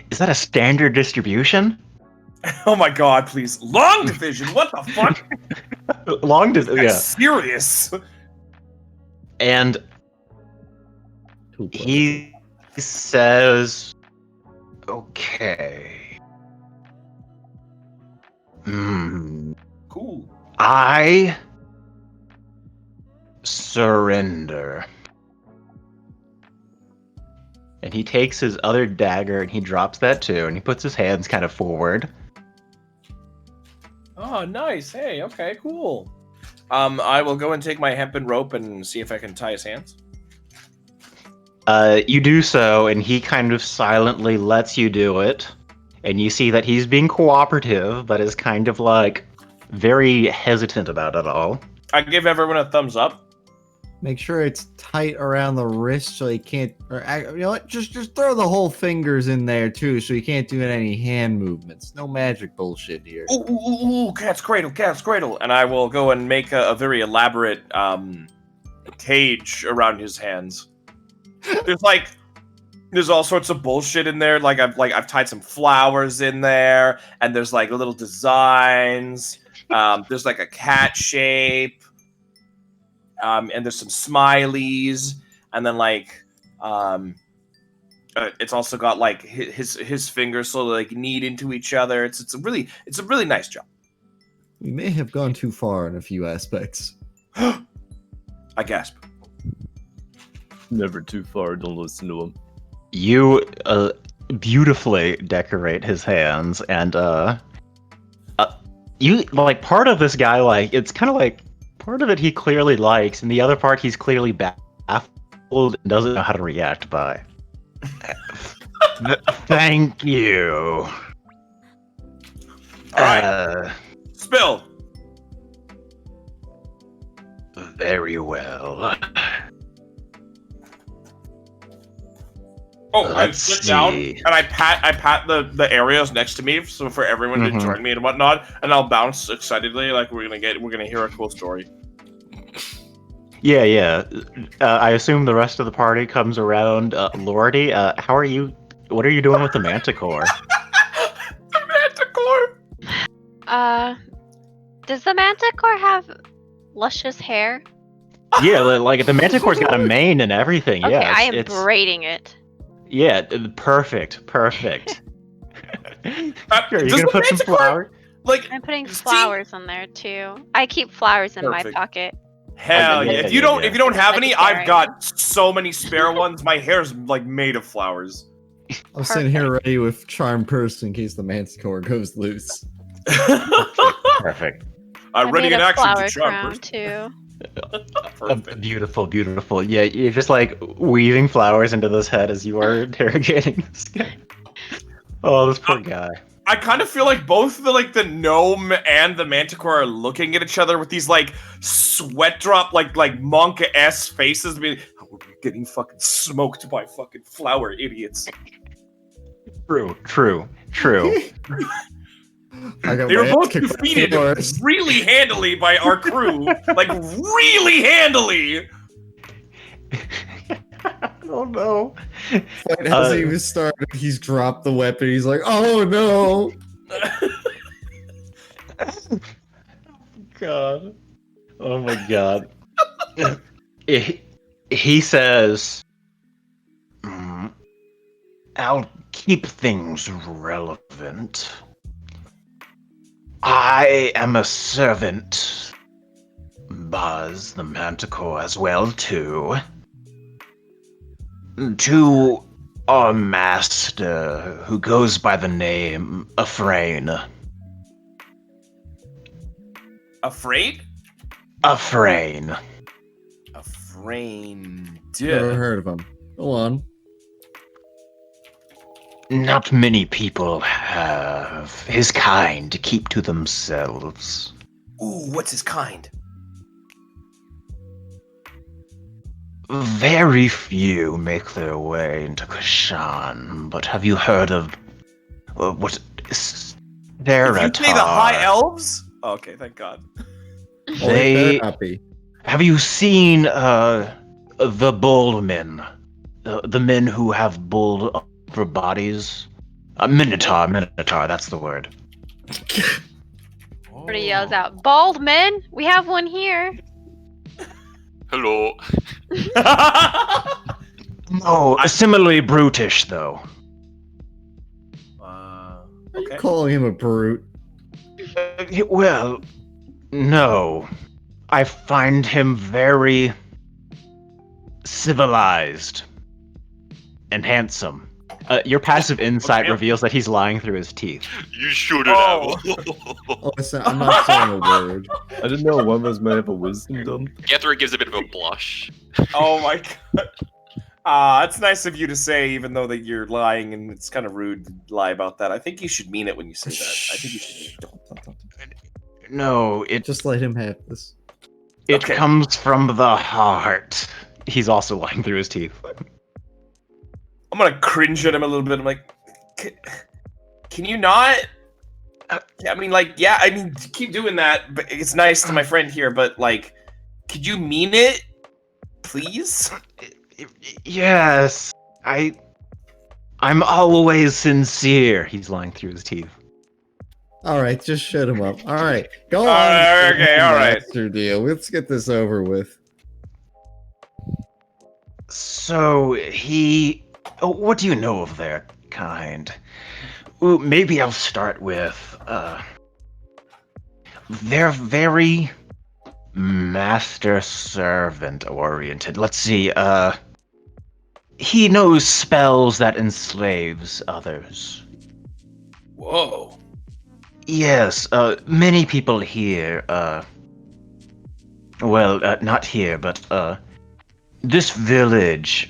Speaker 1: Is that a standard distribution?
Speaker 2: Oh my god, please. Long division. What the fuck?
Speaker 1: Long
Speaker 2: That's
Speaker 1: yeah.
Speaker 2: serious.
Speaker 1: And he says, "Okay.
Speaker 2: Cool.
Speaker 1: I surrender." And he takes his other dagger and he drops that too, and he puts his hands kind of forward.
Speaker 2: Oh, nice. Hey, okay, cool. I will go and take my hempen rope and see if I can tie his hands.
Speaker 1: You do so, and he kind of silently lets you do it. And you see that he's being cooperative, but is kind of like very hesitant about it all.
Speaker 2: I give everyone a thumbs up.
Speaker 3: Make sure it's tight around the wrist so he can't. Or you know what? Just throw the whole fingers in there too, so you can't do any hand movements. No magic bullshit here.
Speaker 2: Ooh, cat's cradle, cat's cradle. And I will go and make a very elaborate cage around his hands. There's all sorts of bullshit in there. I've tied some flowers in there, and there's like little designs. There's like a cat shape. And there's some smileys, and then it's also got like his fingers sort of like knead into each other. It's a really nice job.
Speaker 3: We may have gone too far in a few aspects.
Speaker 2: I gasp.
Speaker 4: Never too far, don't listen to him.
Speaker 1: You beautifully decorate his hands, and you like part of this guy, like it's kind of like part of it he clearly likes, and the other part he's clearly baffled and doesn't know how to react by. Thank you.
Speaker 2: All right. Spill.
Speaker 1: Very well.
Speaker 2: Oh, I
Speaker 1: Let's
Speaker 2: sit down
Speaker 1: see.
Speaker 2: and I pat the areas next to me, so for everyone to
Speaker 1: Mhm.
Speaker 2: join me and whatnot, and I'll bounce excitedly like we're gonna hear a cool story.
Speaker 1: Yeah. I assume the rest of the party comes around. Lordy, how are you? What are you doing with the manticore?
Speaker 2: The manticore.
Speaker 6: Does the manticore have luscious hair?
Speaker 1: Yeah, like the manticore's got a mane and everything.
Speaker 6: Okay,
Speaker 1: Yeah,
Speaker 6: I am
Speaker 1: it's
Speaker 6: braiding it.
Speaker 1: yeah, perfect. Sure, you're
Speaker 2: Does
Speaker 1: gonna
Speaker 2: the
Speaker 1: put some
Speaker 2: manticore-
Speaker 1: flour.
Speaker 2: Like
Speaker 6: I'm putting
Speaker 2: see-
Speaker 6: flowers in there too. I keep flowers in my
Speaker 2: Perfect.
Speaker 6: pocket.
Speaker 2: Hell
Speaker 1: Yeah,
Speaker 2: yeah! If
Speaker 1: yeah,
Speaker 2: you don't have any, I've
Speaker 6: Vegetarian.
Speaker 2: got so many spare ones. My hair's like made of flowers.
Speaker 3: I'm sitting here ready with charm person in case the manticore goes loose.
Speaker 1: Perfect.
Speaker 2: I'm ready
Speaker 6: made
Speaker 2: in
Speaker 6: a
Speaker 2: action to
Speaker 6: flower
Speaker 2: charm
Speaker 6: crown
Speaker 2: person.
Speaker 6: too.
Speaker 2: Perfect.
Speaker 1: Beautiful. Yeah, you're just like weaving flowers into this head as you are interrogating this guy. Oh, this poor guy.
Speaker 2: I kind of feel like both the gnome and the manticore are looking at each other with these like sweat drop like monk-esque faces. I mean, oh, we're getting fucking smoked by fucking flower idiots.
Speaker 1: True.
Speaker 3: I got
Speaker 2: They
Speaker 3: my
Speaker 2: were
Speaker 3: ass
Speaker 2: both
Speaker 3: kicked by the
Speaker 2: defeated
Speaker 3: forest.
Speaker 2: really handily by our crew, like really handily.
Speaker 1: Oh no.
Speaker 3: Fight hasn't even started. He's dropped the weapon. He's like, oh no.
Speaker 1: God. Oh my god. He says, I'll keep things relevant. I am a servant. Buzz, the manticore, as well, too. To our master, who goes by the name Afrain.
Speaker 2: Afraid?
Speaker 1: Afrain.
Speaker 2: Afraid.
Speaker 3: Never heard of him. Go on.
Speaker 1: Not many people have his kind to keep to themselves.
Speaker 2: Ooh, what's his kind?
Speaker 1: Very few make their way into Kashan, but have you heard of what
Speaker 2: If you say the high elves? Oh, okay, thank God.
Speaker 3: They
Speaker 1: They
Speaker 3: better not be.
Speaker 1: have you seen the bull men, the men who have bull over bodies? Minotaur, that's the word.
Speaker 6: Everybody yells out, "Bald men! We have one here."
Speaker 5: Hello.
Speaker 1: Oh, similarly brutish though.
Speaker 3: Are
Speaker 2: Okay.
Speaker 3: you calling him a brute?
Speaker 1: Well, no. I find him very civilized and handsome. Your passive insight
Speaker 2: Okay.
Speaker 1: reveals that he's lying through his teeth.
Speaker 5: You shouldn't
Speaker 2: Oh.
Speaker 5: have.
Speaker 3: Listen, I'm not saying a word.
Speaker 4: I didn't know one was might have a wisdom dump.
Speaker 5: Gethra gives a bit of a blush.
Speaker 2: Oh my God. It's nice of you to say, even though that you're lying, and it's kind of rude to lie about that. I think you should mean it when you say that. I think you should mean it.
Speaker 1: No, it
Speaker 3: Just let him have this.
Speaker 2: Okay.
Speaker 1: comes from the heart. He's also lying through his teeth.
Speaker 2: I'm gonna cringe at him a little bit. I'm like, can you not? I mean, keep doing that. But it's nice to my friend here. But like, could you mean it, please?
Speaker 1: Yes, I'm always sincere. He's lying through his teeth.
Speaker 3: All right, just shut him up. All right, go on.
Speaker 2: Okay, all right.
Speaker 3: Master deal. Let's get this over with.
Speaker 1: So what do you know of their kind? Ooh, maybe I'll start with they're very master servant oriented. Let's see. He knows spells that enslaves others.
Speaker 2: Whoa.
Speaker 1: Yes, many people here Well, not here, but this village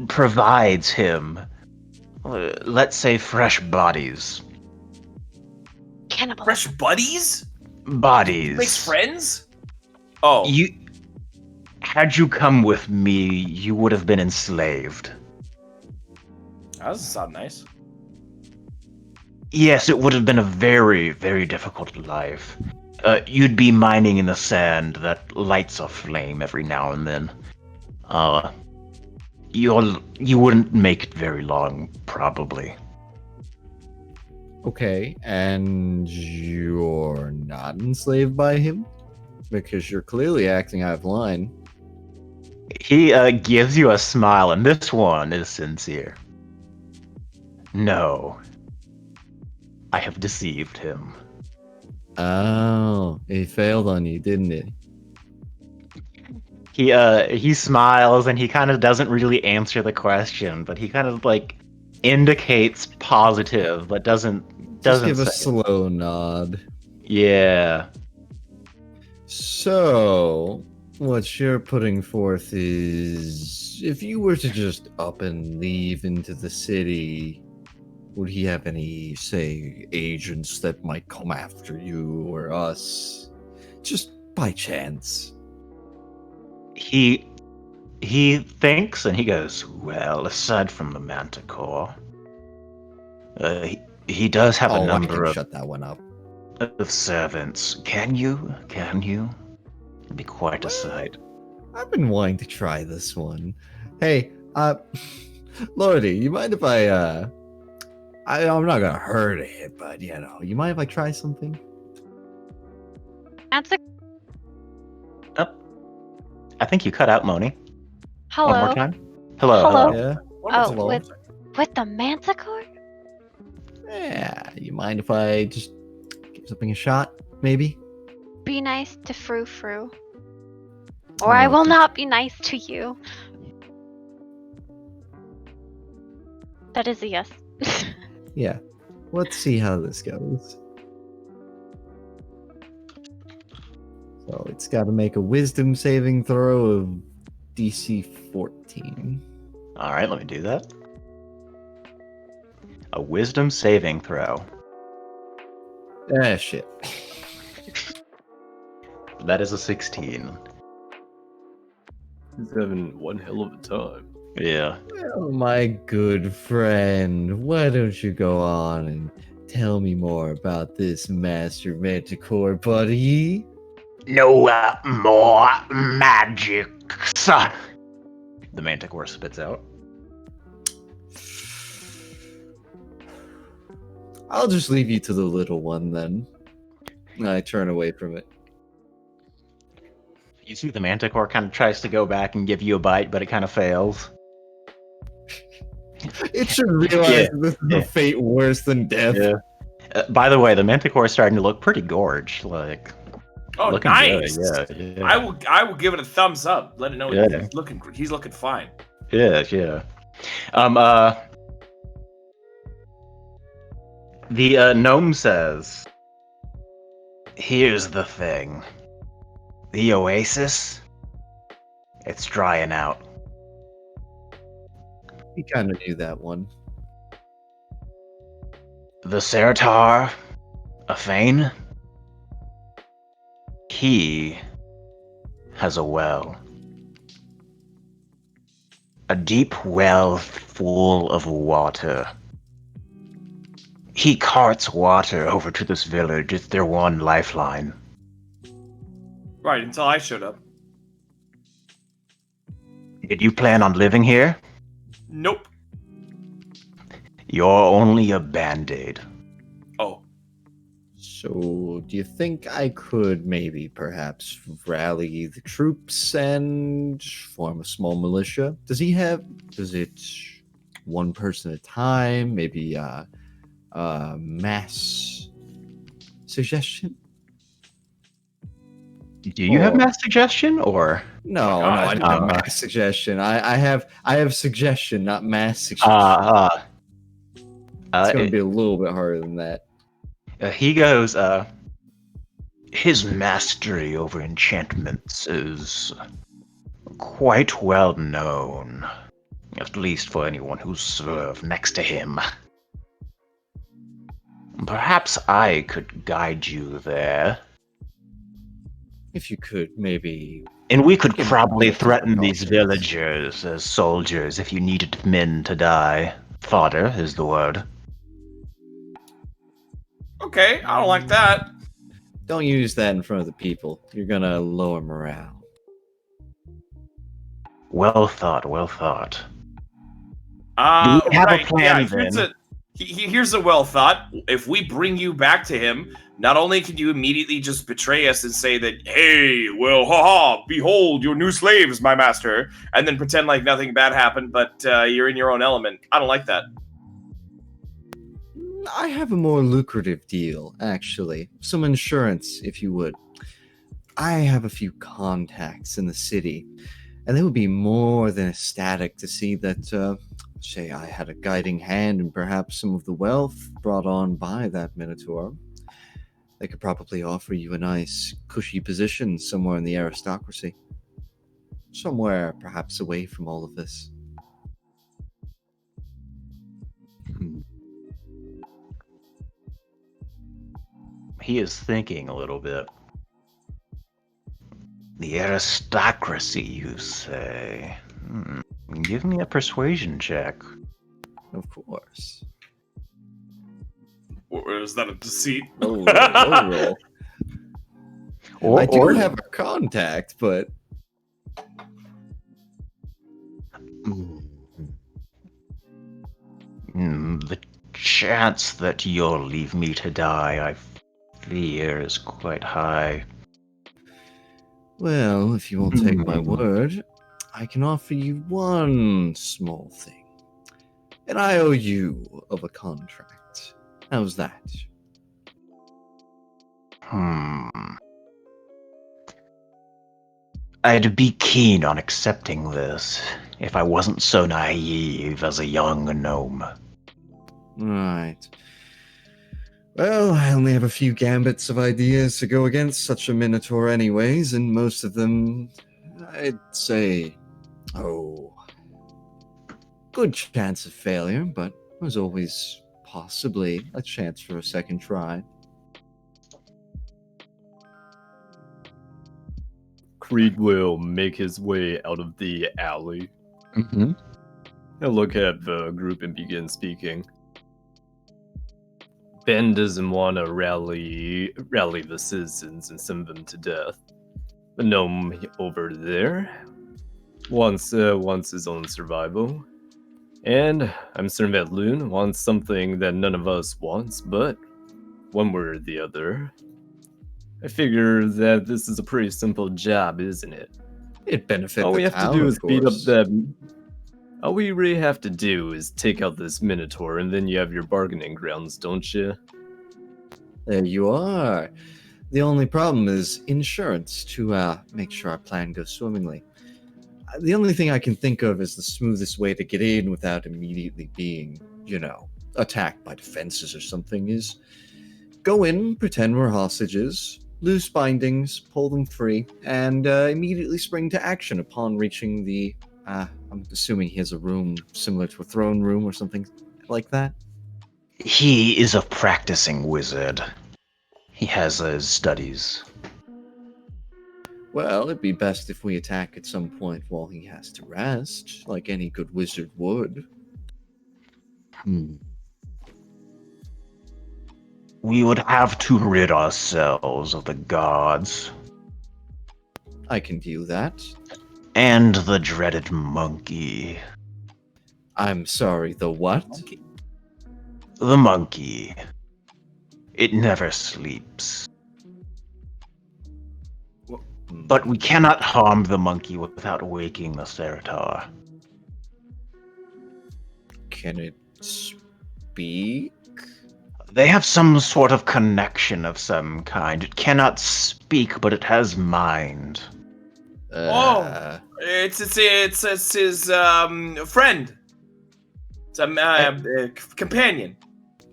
Speaker 1: provides him, let's say, fresh bodies.
Speaker 6: Cannibalism.
Speaker 2: Fresh buddies? He makes
Speaker 1: Bodies.
Speaker 2: friends? Oh.
Speaker 1: Had you come with me, you would have been enslaved.
Speaker 2: That doesn't sound nice.
Speaker 1: Yes, it would have been a very, very difficult life. You'd be mining in the sand that lights a flame every now and then. You wouldn't make it very long, probably.
Speaker 3: Okay, and you're not enslaved by him? Because you're clearly acting out of line.
Speaker 1: He gives you a smile, and this one is sincere. No. I have deceived him.
Speaker 3: Oh, he failed on you, didn't he?
Speaker 1: He smiles, and he kind of doesn't really answer the question, but he kind of like indicates positive, but doesn't
Speaker 3: Just give a
Speaker 1: say.
Speaker 3: slow nod.
Speaker 1: Yeah.
Speaker 3: So, what you're putting forth is, if you were to just up and leave into the city, would he have any, say, agents that might come after you or us? Just by chance.
Speaker 1: He thinks, and he goes, well, aside from the Manticore, he does have a
Speaker 3: I
Speaker 1: number
Speaker 3: can shut that one up.
Speaker 1: of servants. Can you? It'd be quite a sight.
Speaker 3: I've been wanting to try this one. Hey, Lordy, you mind if I'm not gonna hurt it, but you mind if I try something?
Speaker 6: That's a
Speaker 1: I think you cut out Moni.
Speaker 6: hello.
Speaker 1: One more time. Hello.
Speaker 6: Hello.
Speaker 3: Yeah.
Speaker 6: Oh,
Speaker 3: Hello.
Speaker 6: with the manticore?
Speaker 3: Yeah. You mind if I just give something a shot, maybe?
Speaker 6: Be nice to Frou Frou. Or I will not be nice to you. That is a yes.
Speaker 3: Yeah. Let's see how this goes. So it's got to make a wisdom saving throw of DC 14.
Speaker 1: All right, let me do that. A wisdom saving throw.
Speaker 3: Ah, shit.
Speaker 1: That is a 16.
Speaker 4: He's having one hell of a time.
Speaker 1: Yeah.
Speaker 3: Oh, my good friend, why don't you go on and tell me more about this Master Manticore, buddy?
Speaker 1: No more magics. The Manticore spits out.
Speaker 3: I'll just leave you to the little one then. I turn away from it.
Speaker 1: You see the Manticore kind of tries to go back and give you a bite, but it kind of fails.
Speaker 3: It should realize this is a fate worse than death.
Speaker 1: Yeah. By the way, the Manticore is starting to look pretty gorge. Like,
Speaker 2: Oh,
Speaker 1: looking
Speaker 2: nice.
Speaker 1: good. Yeah.
Speaker 2: I will give it a thumbs up. Let it know
Speaker 1: Yeah.
Speaker 2: he's looking fine.
Speaker 1: Yeah. The gnome says, here's the thing. The oasis, it's drying out.
Speaker 3: He kind of knew that one.
Speaker 1: The Ceratar, Afane, he has a well. A deep well full of water. He carts water over to this village. It's their one lifeline.
Speaker 2: Right, until I showed up.
Speaker 1: Did you plan on living here?
Speaker 2: Nope.
Speaker 1: You're only a band-aid.
Speaker 2: Oh.
Speaker 3: So, do you think I could maybe perhaps rally the troops and form a small militia? Does it one person at a time? Maybe mass suggestion?
Speaker 1: Do you have mass suggestion, or?
Speaker 3: No, I don't have mass suggestion. I have suggestion, not mass suggestion. It's going to be a little bit harder than that.
Speaker 1: He goes, His mastery over enchantments is quite well known, at least for anyone who's served next to him. Perhaps I could guide you there.
Speaker 3: If you could, maybe.
Speaker 1: And we could
Speaker 3: Give me
Speaker 1: probably
Speaker 3: a
Speaker 1: threaten these
Speaker 3: confidence.
Speaker 1: villagers as soldiers if you needed men to die. Fodder is the word.
Speaker 2: Okay, I don't like that.
Speaker 3: Don't use that in front of the people. You're gonna lower morale.
Speaker 1: Well thought, well thought. Do we have a plan, then?
Speaker 2: Here's a well thought. If we bring you back to him, not only can you immediately just betray us and say that, hey, well, haha, behold, your new slaves, my master, and then pretend like nothing bad happened, but you're in your own element. I don't like that.
Speaker 3: I have a more lucrative deal, actually. Some insurance, if you would. I have a few contacts in the city, and they would be more than ecstatic to see that, say, I had a guiding hand in perhaps some of the wealth brought on by that Minotaur. They could probably offer you a nice, cushy position somewhere in the aristocracy. Somewhere, perhaps, away from all of this.
Speaker 1: He is thinking a little bit. The aristocracy, you say? Give me a persuasion check.
Speaker 3: Of course.
Speaker 2: Or is that a deceit?
Speaker 3: Oh, roll.
Speaker 1: Or,
Speaker 3: I do have a contact, but
Speaker 1: the chance that you'll leave me to die, I fear, is quite high.
Speaker 3: well, if you won't take my word, I can offer you one small thing. An IOU of a contract. How's that?
Speaker 1: I'd be keen on accepting this if I wasn't so naive as a young gnome.
Speaker 3: Right. Well, I only have a few gambits of ideas to go against such a minotaur anyways, and most of them, I'd say, good chance of failure, but there's always possibly a chance for a second try.
Speaker 4: Creed will make his way out of the alley.
Speaker 1: Mm-hmm.
Speaker 4: He'll look at the group and begin speaking. Ben doesn't want to rally the citizens and send them to death. The gnome over there wants his own survival. And I'm certain that Loon wants something that none of us wants, but one way or the other. I figure that this is a pretty simple job, isn't it?
Speaker 3: It'd benefit
Speaker 4: All
Speaker 3: the
Speaker 4: we have
Speaker 3: town,
Speaker 4: to do
Speaker 3: of
Speaker 4: is beat up
Speaker 3: course.
Speaker 4: that. All we really have to do is take out this Minotaur, and then you have your bargaining grounds, don't you?
Speaker 3: There you are. The only problem is insurance to make sure our plan goes swimmingly. The only thing I can think of is the smoothest way to get in without immediately being, attacked by defenses or something is go in, pretend we're hostages, loose bindings, pull them free, and immediately spring to action upon reaching the, I'm assuming he has a room similar to a throne room or something like that.
Speaker 1: He is a practicing wizard. He has his studies.
Speaker 3: Well, it'd be best if we attack at some point while he has to rest, like any good wizard would.
Speaker 1: We would have to rid ourselves of the guards.
Speaker 3: I can view that.
Speaker 1: And the dreaded monkey.
Speaker 3: I'm sorry, the what?
Speaker 1: The monkey. It never sleeps. But we cannot harm the monkey without waking the Ceratar.
Speaker 3: Can it speak?
Speaker 1: They have some sort of connection of some kind. It cannot speak, but it has mind.
Speaker 2: It's his friend. It's a companion.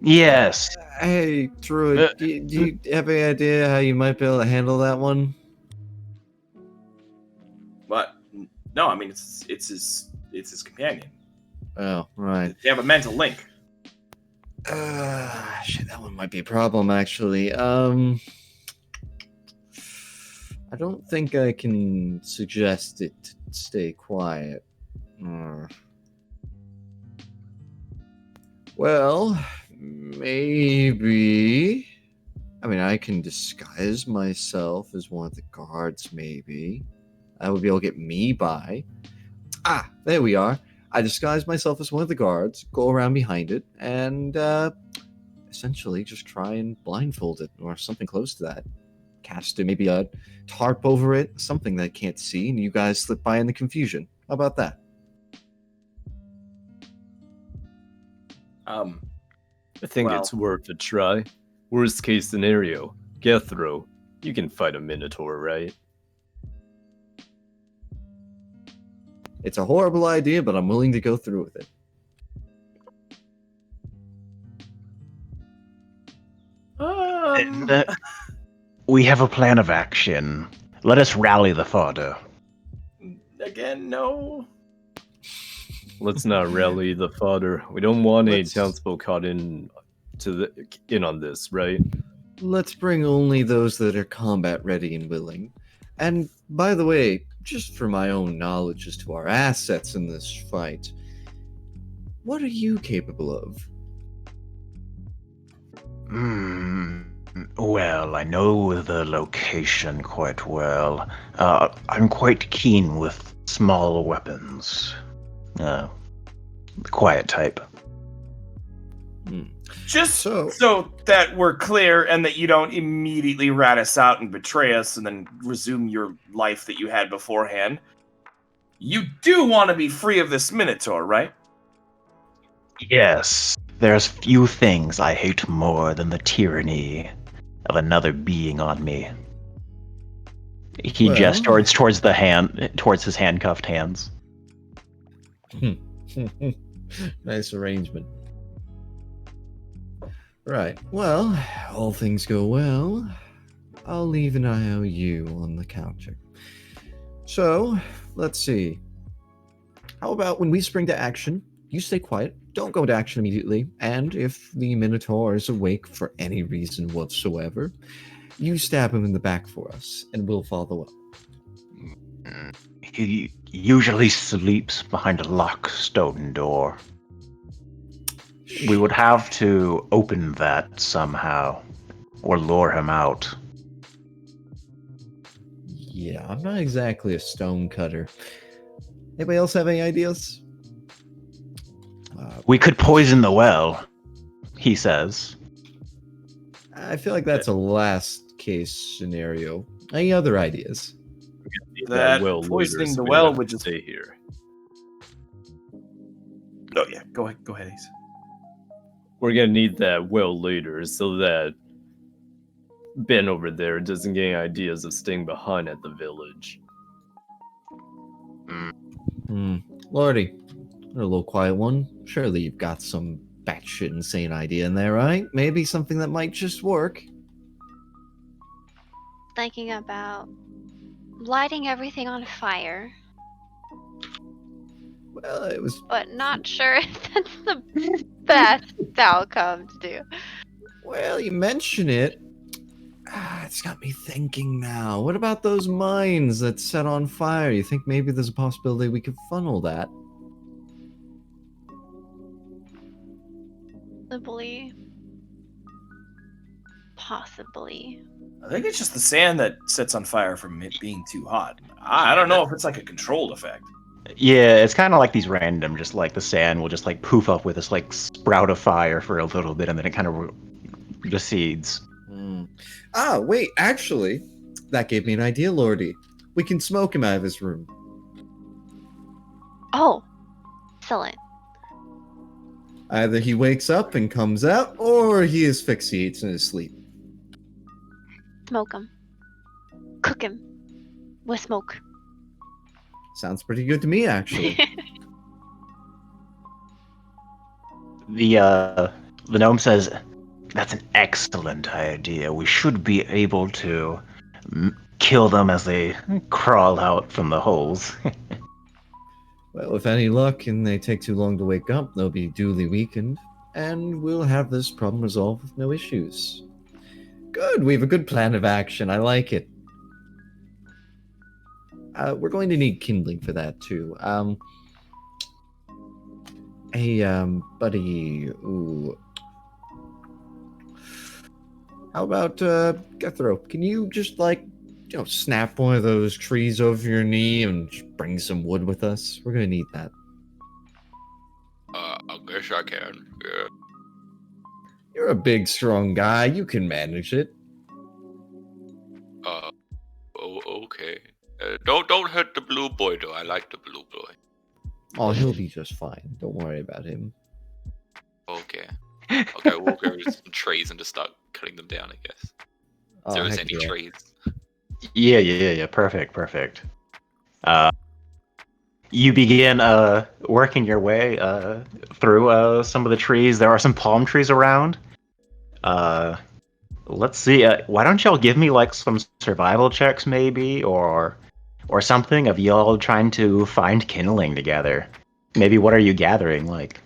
Speaker 1: Yes.
Speaker 3: Hey, Druid, do you have any idea how you might be able to handle that one?
Speaker 2: But no, I mean it's his companion.
Speaker 3: Oh, right.
Speaker 2: They have a mental link.
Speaker 3: Shit, that one might be a problem, actually. I don't think I can suggest it to stay quiet. Well, maybe. I mean, I can disguise myself as one of the guards, maybe. That would be able to get me by. Ah, there we are. I disguise myself as one of the guards, go around behind it, and essentially just try and blindfold it or something close to that. Cast maybe a tarp over it, something that I can't see, and you guys slip by in the confusion. How about that?
Speaker 4: I think
Speaker 2: Well-
Speaker 4: it's worth a try. Worst case scenario, Gethro, you can fight a Minotaur, right?
Speaker 3: It's a horrible idea, but I'm willing to go through with it.
Speaker 1: We have a plan of action. Let us rally the fodder.
Speaker 2: Again, no.
Speaker 4: Let's not rally the fodder. We don't want
Speaker 3: Let's-
Speaker 4: a townsfolk caught in on this, right?
Speaker 3: Let's bring only those that are combat ready and willing. And by the way, just for my own knowledge as to our assets in this fight, what are you capable of?
Speaker 1: Well, I know the location quite well. I'm quite keen with small weapons. The quiet type.
Speaker 2: Just
Speaker 3: So-
Speaker 2: so that we're clear and that you don't immediately rat us out and betray us and then resume your life that you had beforehand. You do want to be free of this Minotaur, right?
Speaker 1: Yes, there's few things I hate more than the tyranny of another being on me. He
Speaker 3: Well-
Speaker 1: gestures towards his handcuffed hands.
Speaker 3: Nice arrangement. Right. Well, all things go well. I'll leave an IOU on the counter. So, let's see. How about when we spring to action, you stay quiet, don't go into action immediately, and if the Minotaur is awake for any reason whatsoever, you stab him in the back for us, and we'll follow up.
Speaker 1: He usually sleeps behind a locked stone door. We would have to open that somehow, or lure him out.
Speaker 3: Yeah, I'm not exactly a stone cutter. Anybody else have any ideas?
Speaker 1: We could poison the well, he says.
Speaker 3: I feel like that's a last case scenario. Any other ideas?
Speaker 2: That
Speaker 4: well later,
Speaker 2: poisoning
Speaker 4: so
Speaker 2: the
Speaker 4: we
Speaker 2: well
Speaker 4: don't have
Speaker 2: would
Speaker 4: to
Speaker 2: just-
Speaker 4: stay here.
Speaker 2: Oh yeah, go ahead, Ace.
Speaker 4: We're gonna need that well later so that Ben over there doesn't get any ideas of staying behind at the village.
Speaker 3: Lordy, you're a little quiet one. Surely you've got some batshit insane idea in there, right? Maybe something that might just work.
Speaker 6: Thinking about lighting everything on fire,
Speaker 3: Well, it was.
Speaker 6: but not sure if that's the best outcome to do.
Speaker 3: Well, you mention it. It's got me thinking now. What about those mines that set on fire? You think maybe there's a possibility we could funnel that?
Speaker 6: Possibly.
Speaker 2: I think it's just the sand that sets on fire from it being too hot. I don't know if it's like a controlled effect.
Speaker 1: Yeah, it's kind of like these random, just like the sand will just like poof up with this like sprout of fire for a little bit, and then it kind of recedes.
Speaker 3: Ah, wait, actually, that gave me an idea, Lordy. We can smoke him out of his room.
Speaker 6: Oh, excellent.
Speaker 3: Either he wakes up and comes out, or he asphyxiates in his sleep.
Speaker 6: Smoke him. Cook him. With smoke.
Speaker 3: Sounds pretty good to me, actually.
Speaker 1: The The gnome says, "That's an excellent idea. We should be able to kill them as they crawl out from the holes."
Speaker 3: Well, with any luck and they take too long to wake up, they'll be duly weakened, and we'll have this problem resolved with no issues. Good, we have a good plan of action. I like it. We're going to need kindling for that too. Hey, buddy. Ooh. How about Guthro? Can you just snap one of those trees over your knee and just bring some wood with us? We're gonna need that.
Speaker 5: I guess I can. Yeah.
Speaker 3: You're a big, strong guy. You can manage it.
Speaker 5: Oh, okay. Don't hurt the blue boy though. I like the blue boy.
Speaker 3: Oh, he'll be just fine. Don't worry about him.
Speaker 5: Okay. Okay, we'll go with some trees and just start cutting them down, I guess. If there is
Speaker 3: heck
Speaker 5: any
Speaker 3: yeah.
Speaker 5: trees.
Speaker 1: Yeah. Perfect. You begin working your way through some of the trees. There are some palm trees around. Let's see. Why don't y'all give me like some survival checks, maybe, or something of y'all trying to find kindling together. Maybe what are you gathering? Like,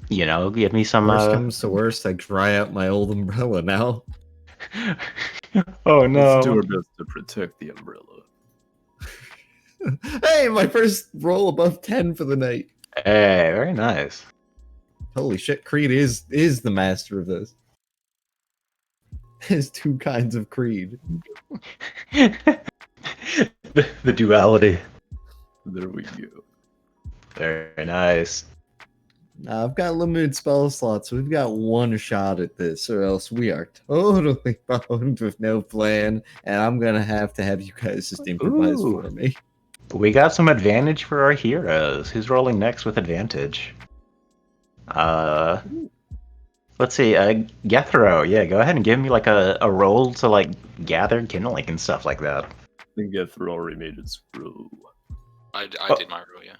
Speaker 1: give me some.
Speaker 3: Worst comes to worst, I dry out my old umbrella now.
Speaker 1: Oh
Speaker 4: Let's do
Speaker 1: no!
Speaker 4: our best to protect the umbrella.
Speaker 3: Hey, my first roll above 10 for the night.
Speaker 1: Hey, very nice.
Speaker 3: Holy shit, Creed is the master of this. There's two kinds of Creed.
Speaker 1: the duality.
Speaker 4: There we go.
Speaker 1: Very nice.
Speaker 3: Now, I've got limited spell slots, so we've got one shot at this, or else we are totally boned with no plan, and I'm gonna have you guys just improvise
Speaker 1: Ooh.
Speaker 3: for me.
Speaker 1: We got some advantage for our heroes. Who's rolling next with advantage? Let's see. Gethro. Yeah, go ahead and give me like a roll to like gather kindling and stuff like that.
Speaker 4: I think Gethro already made its roll.
Speaker 5: I
Speaker 1: Oh.
Speaker 5: did my roll, yeah.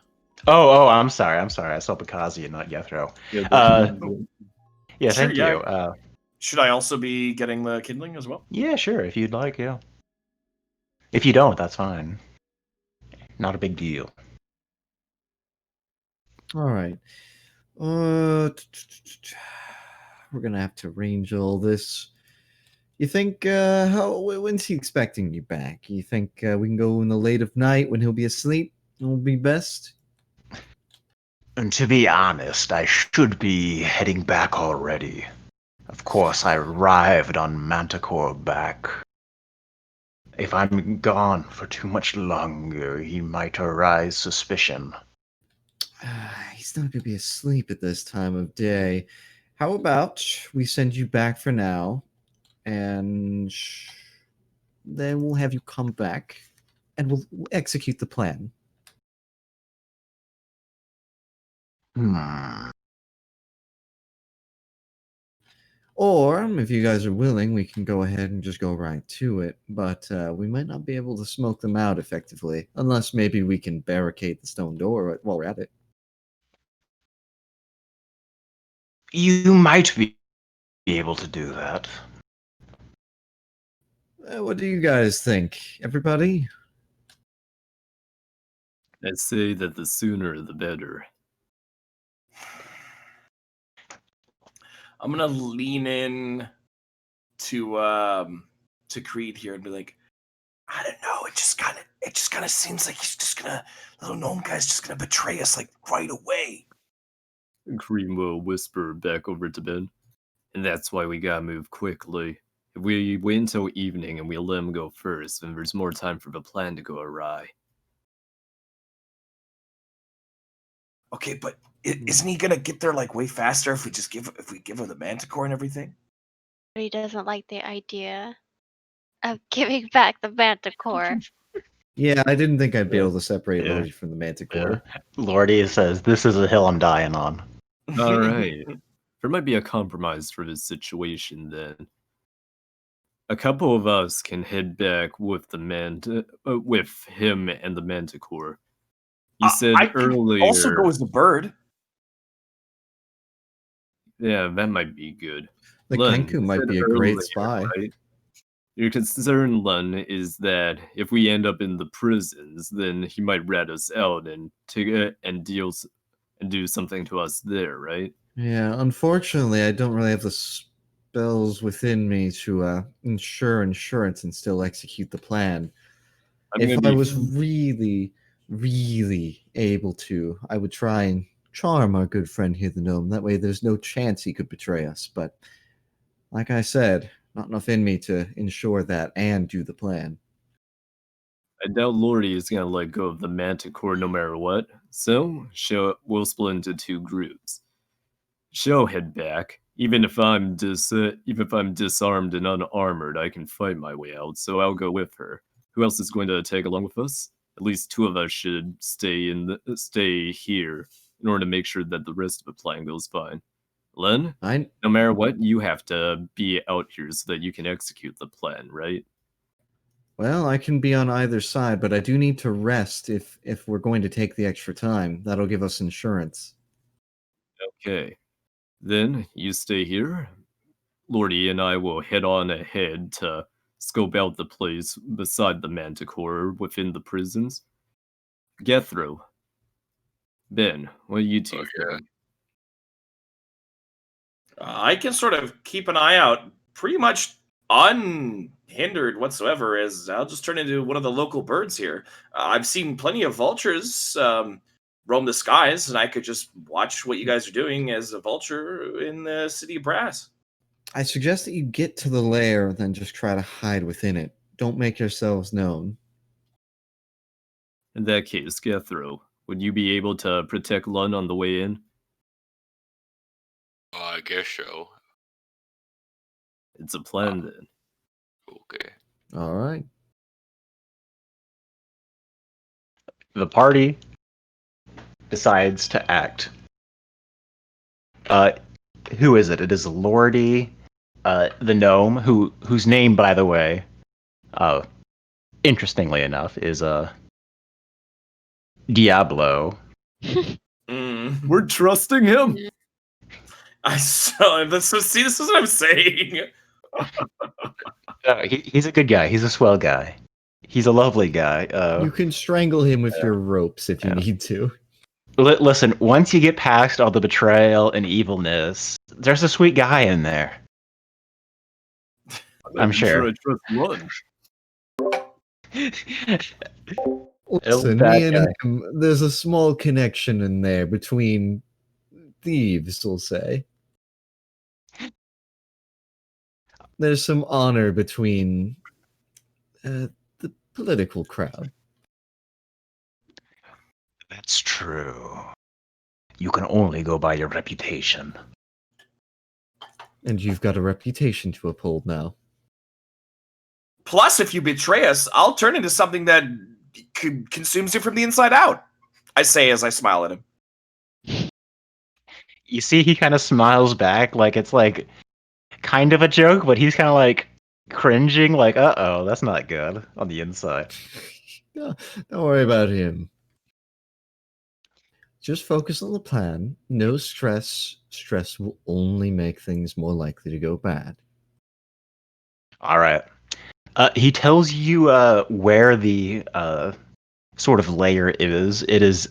Speaker 1: Oh, I'm sorry. I saw Bakazi and not Gethro.
Speaker 4: Yeah,
Speaker 1: Yeah,
Speaker 2: Sure,
Speaker 1: thank
Speaker 2: yeah.
Speaker 1: you.
Speaker 2: Should I also be getting the kindling as well?
Speaker 1: Yeah, sure, if you'd like, yeah. If you don't, that's fine. Not a big deal.
Speaker 3: All right. We're gonna have to arrange all this. You think when's he expecting you back? You think we can go in the late of night when he'll be asleep? It'll be best.
Speaker 1: And to be honest, I should be heading back already. Of course, I arrived on Manticore back. If I'm gone for too much longer, he might arouse suspicion.
Speaker 3: He's not gonna be asleep at this time of day. How about we send you back for now, and then we'll have you come back, and we'll execute the plan. Or, if you guys are willing, we can go ahead and just go right to it. But we might not be able to smoke them out effectively, unless maybe we can barricade the stone door while we're at it.
Speaker 1: You might be able to do that.
Speaker 3: What do you guys think, everybody?
Speaker 4: I say that the sooner the better.
Speaker 2: I'm gonna lean in to Creed here and be like, I don't know. It just kind of seems like little gnome guy's just gonna betray us like right away.
Speaker 4: Cream will whisper back over to Ben. And that's why we gotta move quickly. If we wait until evening and we let him go first, then there's more time for the plan to go awry.
Speaker 2: Okay, but isn't he gonna get there like way faster if we give him the manticore and everything?
Speaker 6: He doesn't like the idea of giving back the manticore.
Speaker 3: Yeah, I didn't think I'd be able to separate
Speaker 1: Yeah.
Speaker 3: Lordy from the Manticore.
Speaker 1: Lordy says, "This is a hill I'm dying on."
Speaker 4: All right. There might be a compromise for this situation then. A couple of us can head back with with him and the Manticore. You said
Speaker 2: I could
Speaker 4: earlier.
Speaker 2: also go as the bird.
Speaker 4: Yeah, that might be good.
Speaker 3: The
Speaker 4: Lun,
Speaker 3: Kenku
Speaker 4: you
Speaker 3: might
Speaker 4: said
Speaker 3: be a
Speaker 4: earlier,
Speaker 3: great spy.
Speaker 4: right? Your concern, Lun, is that if we end up in the prisons, then he might rat us out and do something to us there, right?
Speaker 3: Yeah, unfortunately, I don't really have the spells within me to ensure insurance and still execute the plan.
Speaker 4: I'm
Speaker 3: If
Speaker 4: gonna
Speaker 3: I
Speaker 4: be
Speaker 3: was really, really able to, I would try and charm our good friend here, the gnome. That way, there's no chance he could betray us. But like I said, not enough in me to ensure that and do the plan.
Speaker 4: I doubt Lordy is gonna let go of the Manticore no matter what. So, we'll split into two groups. She'll head back. Even if I'm disarmed and unarmored, I can fight my way out. So I'll go with her. Who else is going to tag along with us? At least two of us should stay here in order to make sure that the rest of the plan goes fine. Len,
Speaker 3: I
Speaker 4: no matter what, you have to be out here so that you can execute the plan, right?
Speaker 3: Well, I can be on either side, but I do need to rest if we're going to take the extra time. That'll give us insurance.
Speaker 4: Okay. Then you stay here. Lordy and I will head on ahead to scope out the place beside the Manticore within the prisons. Gethro, Ben, what do you two
Speaker 5: Okay.
Speaker 4: think?
Speaker 2: I can sort of keep an eye out pretty much unhindered whatsoever, as I'll just turn into one of the local birds here. I've seen plenty of vultures roam the skies, and I could just watch what you guys are doing as a vulture in the city of Brass.
Speaker 3: I suggest that you get to the lair, then just try to hide within it. Don't make yourselves known.
Speaker 4: In that case, Gethro, would you be able to protect Lun on the way in?
Speaker 5: I guess so.
Speaker 4: It's a plan then.
Speaker 5: Okay.
Speaker 3: All right.
Speaker 1: The party decides to act. Who is it? It is Lordy, the gnome, whose name, by the way, interestingly enough, is Diablo.
Speaker 4: We're trusting him.
Speaker 2: See, this is what I'm saying.
Speaker 1: He's a good guy. He's a swell guy. He's a lovely guy.
Speaker 3: You can strangle him with your ropes if you
Speaker 1: Yeah.
Speaker 3: need to.
Speaker 1: Listen, once you get past all the betrayal and evilness, there's a sweet guy in there. I'm sure.
Speaker 4: I trust Lun.
Speaker 3: Listen,
Speaker 1: That
Speaker 3: me and
Speaker 1: guy.
Speaker 3: him, there's a small connection in there between thieves, we'll say. There's some honor between the political crowd.
Speaker 1: That's true. You can only go by your reputation.
Speaker 3: And you've got a reputation to uphold now.
Speaker 2: Plus, if you betray us, I'll turn into something that consumes you from the inside out. I say as I smile at him.
Speaker 1: You see, he kind of smiles back, like it's like kind of a joke, but he's kind of like cringing, like, "Uh-oh, that's not good" on the inside.
Speaker 3: No, don't worry about him. Just focus on the plan. No stress. Stress will only make things more likely to go bad.
Speaker 1: All right. He tells you where the sort of layer is. It is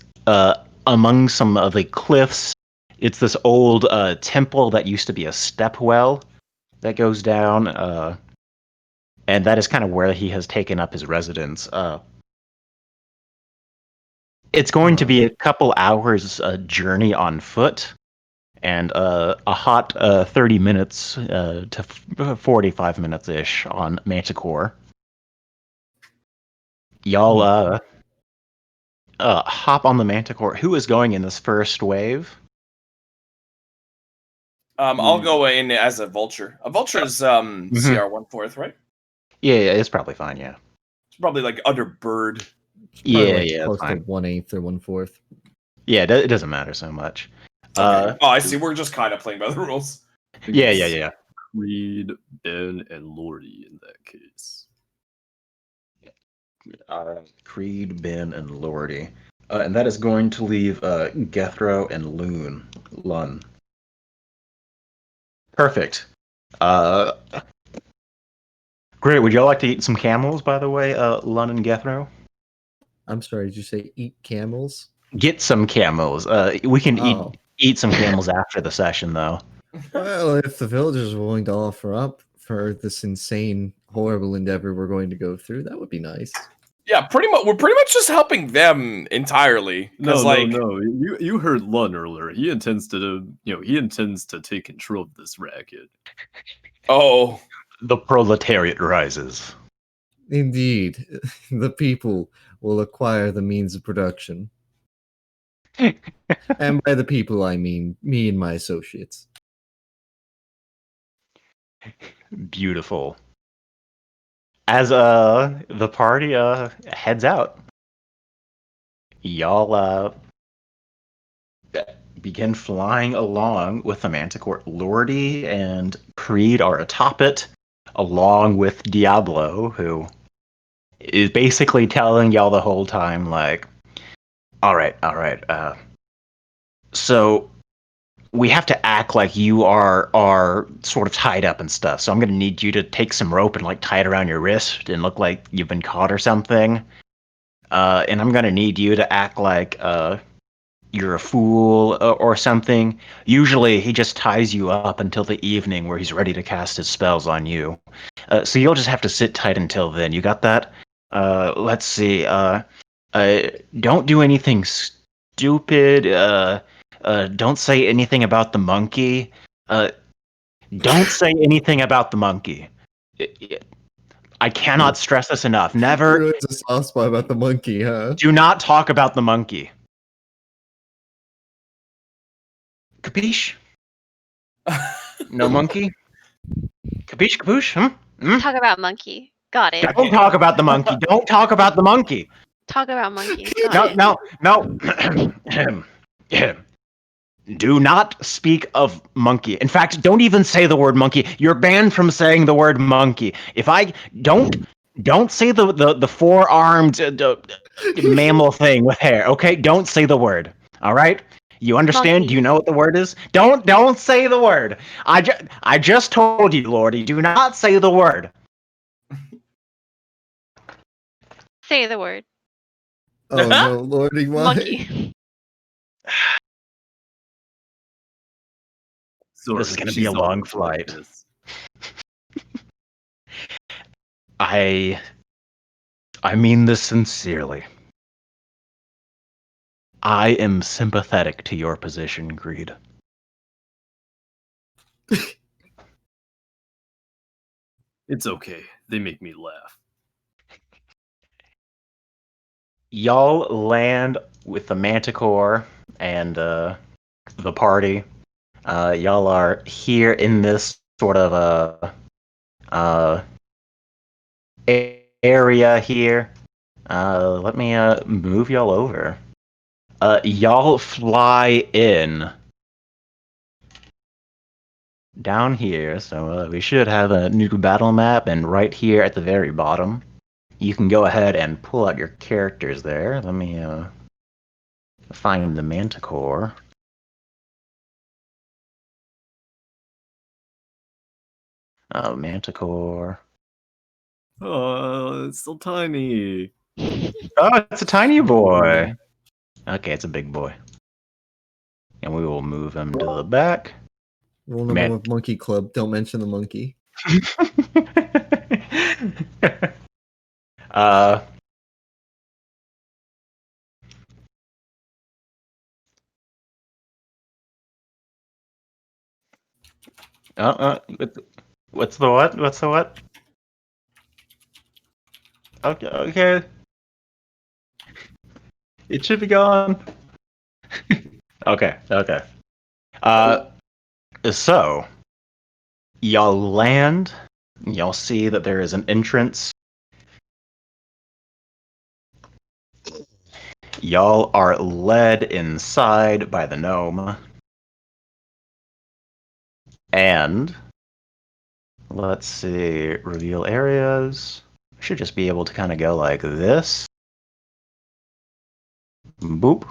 Speaker 1: among some of the cliffs. It's this old temple that used to be a step well that goes down, and that is kind of where he has taken up his residence. It's going to be a couple hours journey on foot, and a hot 30 minutes to 45 minutes ish on Manticore. Y'all hop on the Manticore. Who is going in this first wave?
Speaker 2: I'll go in as a vulture. A vulture is CR 1/4, right?
Speaker 1: Yeah, it's probably fine. Yeah.
Speaker 2: It's probably like under bird.
Speaker 3: Probably
Speaker 1: Yeah,
Speaker 3: close
Speaker 1: it's
Speaker 3: to
Speaker 1: fine.
Speaker 3: 1/8 or 1/4.
Speaker 1: Yeah, it doesn't matter so much.
Speaker 2: Okay. I see. We're just kind of playing by the rules.
Speaker 1: Yeah.
Speaker 4: Creed, Ben, and Lordy in that case.
Speaker 1: Creed, Ben, and Lordy. And that is going to leave Gethro and Lun. Perfect. Uh, Great. Would y'all like to eat some camels, by the way, Lun and Gethro?
Speaker 3: I'm sorry, did you say eat camels?
Speaker 1: Get some camels. We can
Speaker 3: Oh.
Speaker 1: eat some camels after the session, though.
Speaker 3: Well, if the villagers are willing to offer up for this insane, horrible endeavor we're going to go through, that would be nice.
Speaker 2: Yeah, pretty much. We're pretty much just helping them entirely.
Speaker 4: No,
Speaker 2: Like,
Speaker 4: no. You heard Lun earlier. He intends to, he intends to take control of this racket.
Speaker 2: oh,
Speaker 1: The proletariat rises.
Speaker 3: Indeed, the people will acquire the means of production. And by the people, I mean me and my associates.
Speaker 1: Beautiful. As the party heads out, y'all begin flying along with the Manticore. Lordy and Creed are atop it, along with Diablo, who is basically telling y'all the whole time, like, all right, so we have to act like you are sort of tied up and stuff. So I'm gonna need you to take some rope and like tie it around your wrist and look like you've been caught or something. And I'm gonna need you to act like you're a fool or something. Usually he just ties you up until the evening where he's ready to cast his spells on you. So you'll just have to sit tight until then. You got that? Let's see. Don't do anything stupid. Don't say anything about the monkey. Don't say anything about the monkey. I cannot stress this enough. Never.
Speaker 3: Really, it's a soft spot about the monkey, huh?
Speaker 1: Do not talk about the monkey. Capiche? No monkey? Capiche, capiche?
Speaker 6: Talk about monkey. Got it.
Speaker 1: Don't talk about the monkey. Don't talk about the monkey.
Speaker 6: Talk about monkey. Got
Speaker 1: No,
Speaker 6: it.
Speaker 1: no. Do not speak of monkey. In fact, don't even say the word monkey. You're banned from saying the word monkey. If I don't say the four-armed mammal thing with hair. Okay, don't say the word. All right. You understand?
Speaker 6: Monkey.
Speaker 1: Do you know what the word is? Don't say the word. I just told you, Lordy. Do not say the word.
Speaker 6: Say the word.
Speaker 3: Oh no, Lordy, why?
Speaker 6: Monkey.
Speaker 4: Sorry,
Speaker 1: This is gonna be
Speaker 4: she's
Speaker 1: a
Speaker 4: not
Speaker 1: long
Speaker 4: recording
Speaker 1: flight.
Speaker 4: this.
Speaker 1: I mean this sincerely. I am sympathetic to your position, Greed.
Speaker 4: It's okay. They make me laugh.
Speaker 1: Y'all land with the Manticore and the party. Y'all are here in this sort of area here. Let me move y'all over. Y'all fly in down here, so we should have a new battle map, and right here at the very bottom, you can go ahead and pull out your characters there. Let me find the Manticore. Manticore.
Speaker 4: Oh, it's so tiny.
Speaker 1: Oh, it's a tiny boy. Okay, it's a big boy. And we will move him to the back.
Speaker 3: Rule number one, Monkey Club: don't mention the monkey.
Speaker 1: uh, what's the what? What's the what? Okay, okay. It should be gone. Okay, okay. So y'all land. Y'all see that there is an entrance. Y'all are led inside by the gnome. And let's see, reveal areas. Should just be able to kind of go like this. Boop.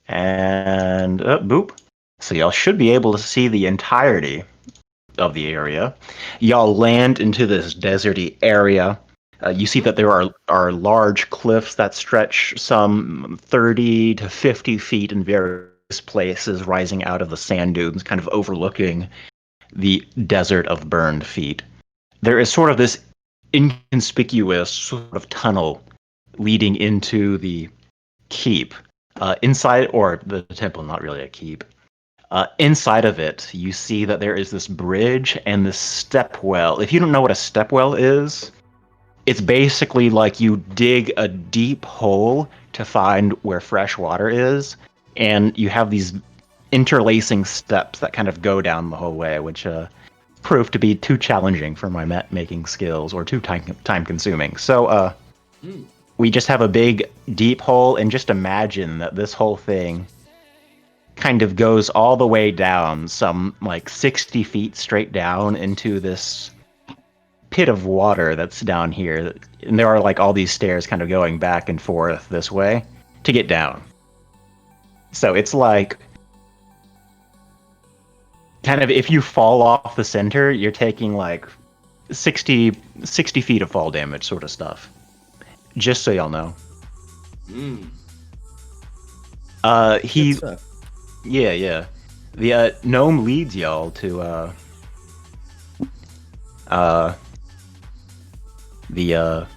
Speaker 1: And boop. So y'all should be able to see the entirety of the area. Y'all land into this deserty area. You see that there are large cliffs that stretch some 30 to 50 feet in various places, rising out of the sand dunes, kind of overlooking the desert of burned feet. There is sort of this inconspicuous sort of tunnel leading into the keep. Inside, or the temple, not really a keep. Inside of it, you see that there is this bridge and this step well. If you don't know what a step well is, it's basically like you dig a deep hole to find where fresh water is, and you have these interlacing steps that kind of go down the whole way, which proved to be too challenging for my map making skills, or too time consuming. So we just have a big deep hole, and just imagine that this whole thing kind of goes all the way down, some like 60 feet straight down into this pit of water that's down here. And there are like all these stairs kind of going back and forth this way to get down. So it's like kind of, if you fall off the center, you're taking like 60 feet of fall damage sort of stuff. Just so y'all know. He
Speaker 3: Good stuff.
Speaker 1: Yeah. The gnome leads y'all to the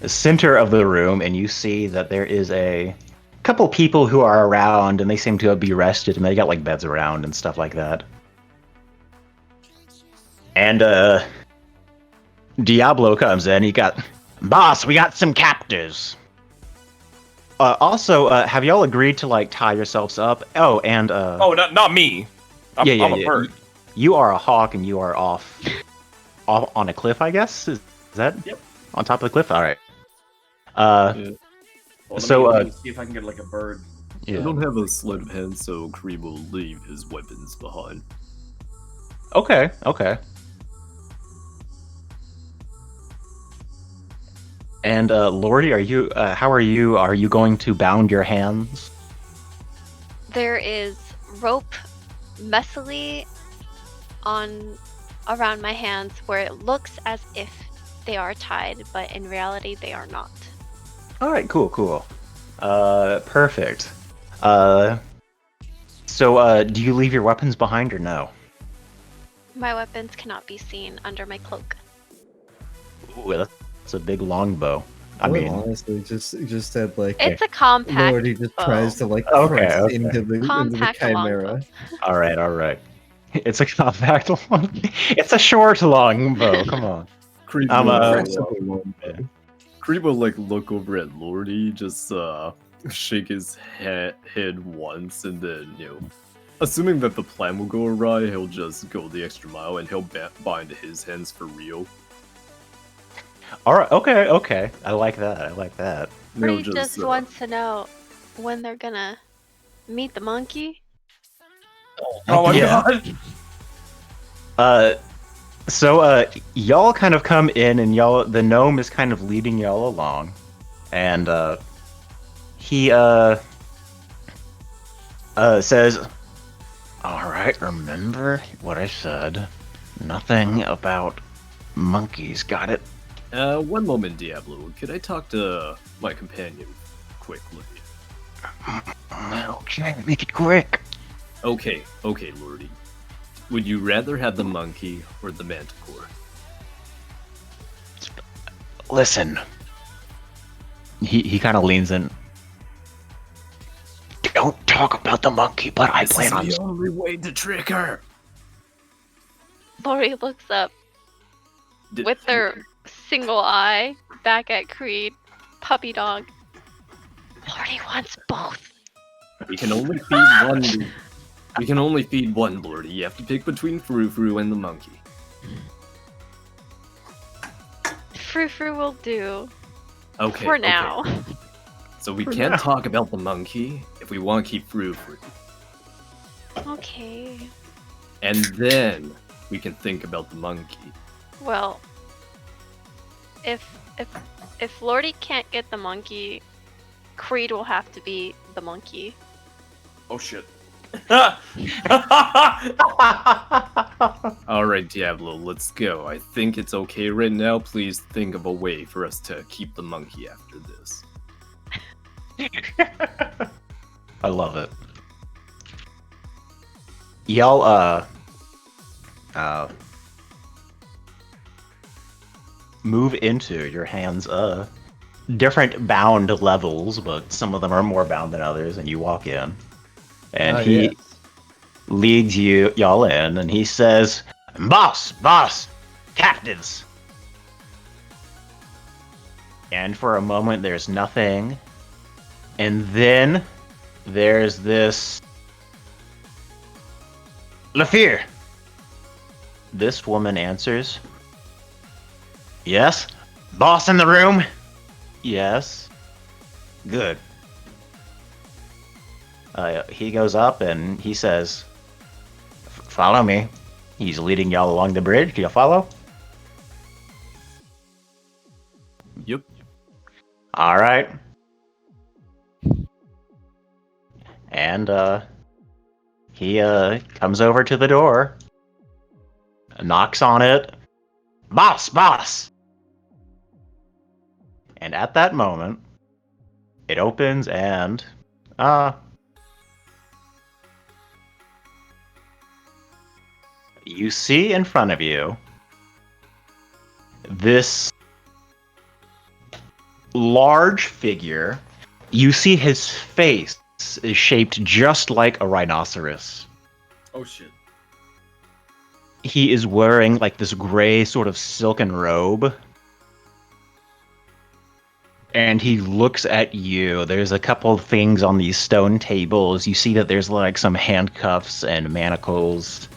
Speaker 1: center of the room, and you see that there is a couple people who are around, and they seem to be rested, and they got like beds around and stuff like that. And Diablo comes in. He got, boss, we got some captives. Also, have y'all agreed to like tie yourselves up? Oh, and
Speaker 2: Oh, not me. I'm a bird.
Speaker 1: You are a hawk, and you are off on a cliff, I guess. Is that on top of the cliff? All right.
Speaker 2: Well,
Speaker 1: so
Speaker 2: let me see if I can get like a bird.
Speaker 1: Yeah.
Speaker 4: I don't have a sleight of hand, so Kree will leave his weapons behind.
Speaker 1: Okay. And Lordy, are you? How are you? Are you going to bound your hands?
Speaker 6: There is rope messily around my hands where it looks as if they are tied, but in reality they are not.
Speaker 1: All right, cool. Perfect. So do you leave your weapons behind or no?
Speaker 6: My weapons cannot be seen under my cloak.
Speaker 1: Ooh, that's a big longbow. I
Speaker 3: Well,
Speaker 1: mean,
Speaker 3: honestly, just had like
Speaker 6: It's a compact
Speaker 3: Lord, he just
Speaker 6: bow.
Speaker 3: tries to like
Speaker 1: Okay,
Speaker 3: press
Speaker 1: okay.
Speaker 3: into the
Speaker 6: Compact
Speaker 3: chimera.
Speaker 1: all right. It's a compact one. It's a short longbow. Come on.
Speaker 4: Kree
Speaker 1: I'm,
Speaker 4: will like look over at Lordy, just shake his head once, and then assuming that the plan will go awry, he'll just go the extra mile and he'll bind his hands for real.
Speaker 1: All right. Okay. I like that.
Speaker 6: Bree just wants to know when they're gonna meet the monkey.
Speaker 2: Oh my
Speaker 1: Yeah.
Speaker 2: god!
Speaker 1: So y'all kind of come in, and the gnome is kind of leading y'all along, and he says, "All right, remember what I said. Nothing about monkeys. Got it?"
Speaker 4: One moment, Diablo. Could I talk to my companion quickly?
Speaker 1: Okay, make it quick.
Speaker 4: Okay, Lordy. Would you rather have the monkey or the manticore?
Speaker 1: Listen. He kind of leans in. Don't talk about the monkey, but I plan on.
Speaker 4: This is the only way to trick her.
Speaker 6: Lori looks up with their single eye back at Creed. Puppy dog. Lordy wants both.
Speaker 4: We can only feed one. We can only feed one, Lordy. You have to pick between Frou-Frou and the monkey.
Speaker 6: Frou-Frou will do.
Speaker 4: Okay.
Speaker 6: For now.
Speaker 4: Okay. So we can't talk about the monkey if we want to keep Frou-Frou.
Speaker 6: Okay.
Speaker 4: And then we can think about the monkey.
Speaker 6: Well, if Lordy can't get the monkey, Creed will have to be the monkey.
Speaker 2: Oh shit.
Speaker 4: All right, Diablo, let's go. I think it's okay right now. Please think of a way for us to keep the monkey after this.
Speaker 1: I love it. Y'all, move into your hands, different bound levels, but some of them are more bound than others, and you walk in. And he
Speaker 3: yes.
Speaker 1: leads y'all in, and he says, boss, captives. And for a moment, there's nothing. And then there's this Lafir. This woman answers, yes? Boss in the room? Yes. Good. He goes up and he says, follow me. He's leading y'all along the bridge. Do you follow?
Speaker 4: Yep.
Speaker 1: All right. And he comes over to the door, knocks on it. Boss! And at that moment, it opens and you see in front of you this large figure. You see his face is shaped just like a rhinoceros.
Speaker 2: Oh shit.
Speaker 1: He is wearing like this gray sort of silken robe. And he looks at you. There's a couple of things on these stone tables. You see that there's like some handcuffs and manacles.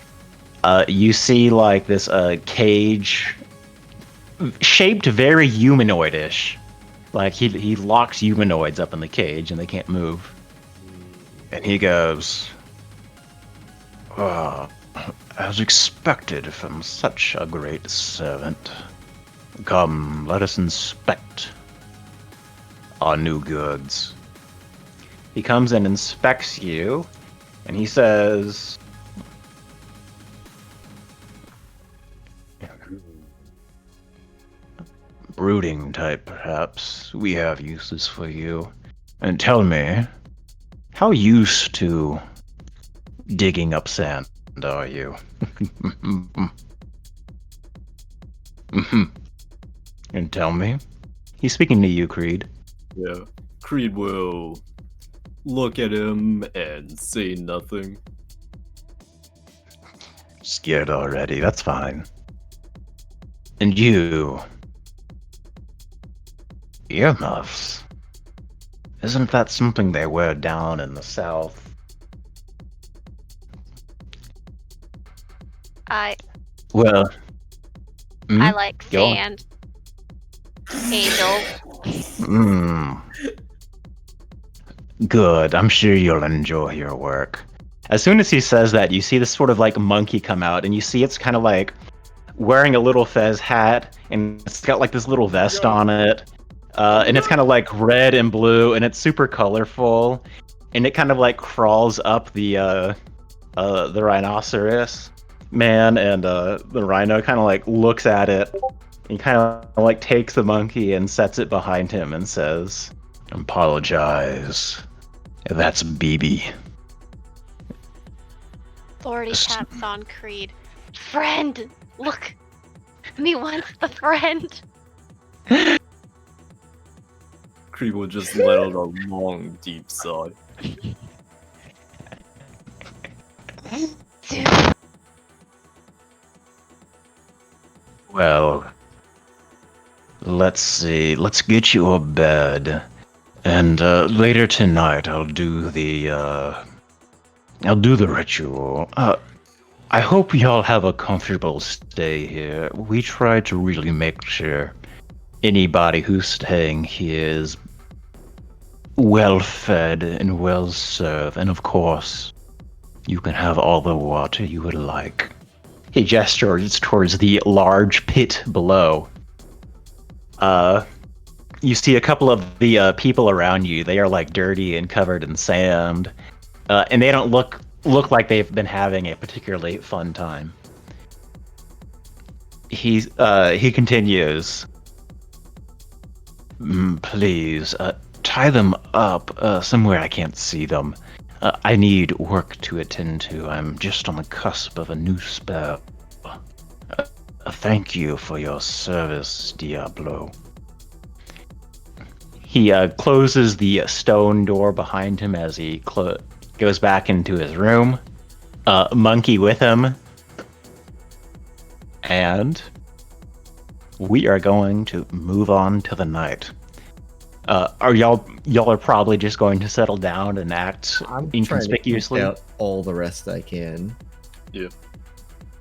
Speaker 1: You see like this cage shaped very humanoidish. Like he locks humanoids up in the cage and they can't move. And he goes, as expected from such a great servant. Come, let us inspect our new goods. He comes and inspects you, and he says, brooding type, perhaps. We have uses for you. And tell me, how used to digging up sand are you? And tell me. He's speaking to you, Creed.
Speaker 4: Yeah. Creed will look at him and say nothing.
Speaker 1: Scared already, that's fine. And you... earmuffs. Isn't that something they wear down in the south? Well...
Speaker 6: I like
Speaker 1: Go on.
Speaker 6: sand. Angels.
Speaker 1: Good. I'm sure you'll enjoy your work. As soon as he says that, you see this sort of like monkey come out, and you see it's kind of like wearing a little fez hat, and it's got like this little vest on it, and it's kind of like red and blue, and it's super colorful, and it kind of like crawls up the rhinoceros man, and the rhino kind of like looks at it. He kind of like takes the monkey and sets it behind him and says, apologize. That's BB.
Speaker 6: Lordy taps on Creed. Friend! Look! Me wants the friend!
Speaker 4: Creed will just let out a long, deep sigh.
Speaker 6: Dude.
Speaker 1: Well, let's see. Let's get you a bed, and later tonight I'll do the ritual. I hope y'all have a comfortable stay here. We try to really make sure anybody who's staying here is well fed and well served, and of course, you can have all the water you would like. He gestures towards the large pit below. You see a couple of the people around you. They are like dirty and covered in sand. and they don't look like they've been having a particularly fun time. He continues. Please, tie them up somewhere I can't see them. I need work to attend to. I'm just on the cusp of a new spell. Thank you for your service, Diablo. He closes the stone door behind him as he goes back into his room. Monkey with him. And we are going to move on to the night. Are y'all are probably just going to settle down and act inconspicuously?
Speaker 3: Trying to eke out all the rest I can.
Speaker 4: Yeah.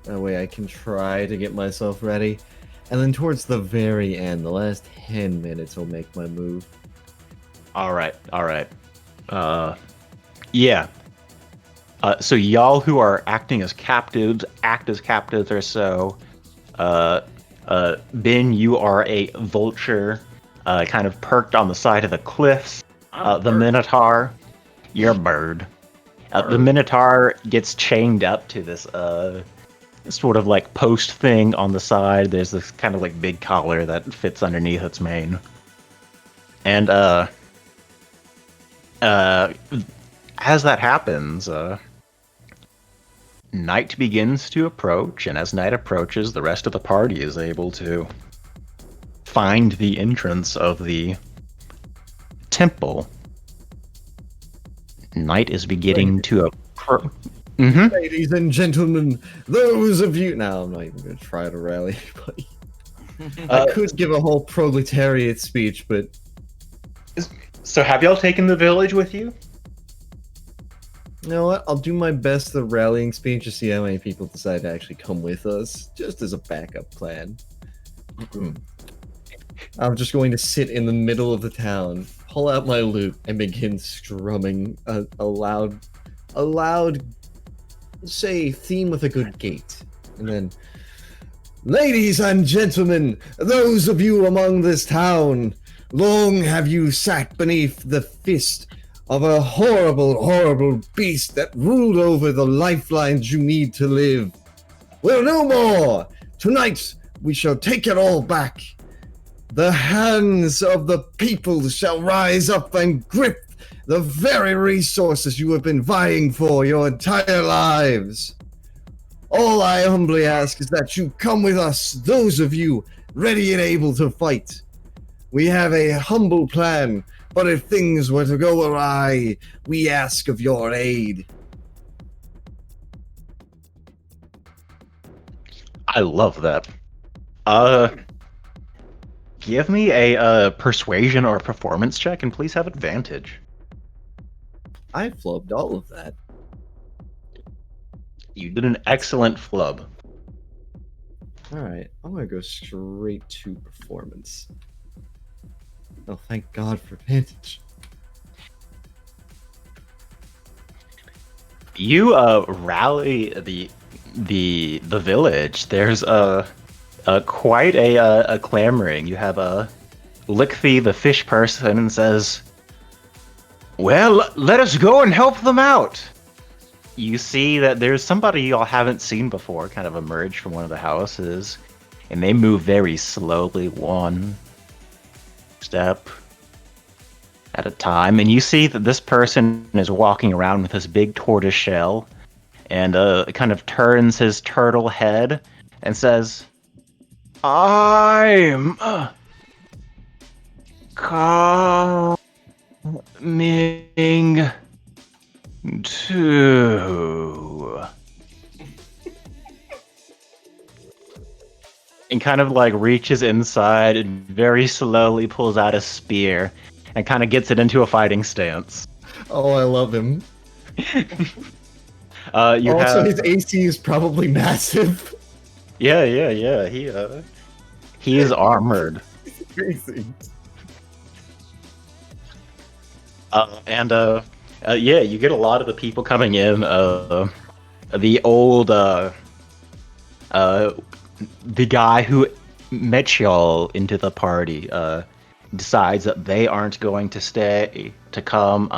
Speaker 3: That way I can try to get myself ready. And then towards the very end, the last 10 minutes, I'll make my move.
Speaker 1: All right. Yeah. So y'all who are acting as captives, act as captives or so. Ben, you are a vulture, kind of perked on the side of the cliffs. The Minotaur, you're a bird. The Minotaur gets chained up to this sort of like post thing on the side. There's this kind of like big collar that fits underneath its mane. And as that happens, night begins to approach, and as night approaches, the rest of the party is able to find the entrance of the temple. Night is beginning to approach.
Speaker 3: Ladies and gentlemen, those of you... Now, I'm not even going to try to rally anybody. I could give a whole proletariat speech, but...
Speaker 1: So have y'all taken the village with you?
Speaker 3: You know what? I'll do my best the rallying speech to see how many people decide to actually come with us, just as a backup plan. I'm just going to sit in the middle of the town, pull out my lute, and begin strumming a loud, say, theme with a good gait. And then, ladies and gentlemen, those of you among this town, long have you sat beneath the fist of a horrible, horrible beast that ruled over the lifelines you need to live. Well, no more! Tonight, we shall take it all back. The hands of the people shall rise up and grip the very resources you have been vying for your entire lives. All I humbly ask is that you come with us, those of you ready and able to fight. We have a humble plan, but if things were to go awry, we ask of your aid.
Speaker 1: I love that. Give me a persuasion or performance check, and please have advantage.
Speaker 3: I flubbed all of that.
Speaker 1: You did an excellent flub.
Speaker 3: Alright, I'm gonna go straight to performance. Oh, thank God for advantage.
Speaker 1: You rally the village. There's quite a clamoring. You have Lickthie, the fish person, and says, "Well, let us go and help them out." You see that there's somebody y'all haven't seen before kind of emerge from one of the houses, and they move very slowly, one step at a time, and you see that this person is walking around with this big tortoise shell, and kind of turns his turtle head and says, "I'm coming to," and kind of like reaches inside and very slowly pulls out a spear and kind of gets it into a fighting stance.
Speaker 3: Oh, I love him.
Speaker 1: You
Speaker 3: also,
Speaker 1: have...
Speaker 3: his AC is probably massive.
Speaker 1: Yeah. He is armored.
Speaker 3: Crazy.
Speaker 1: You get a lot of the people coming in. The old, the guy who met y'all into the party, decides that they aren't going to stay to come.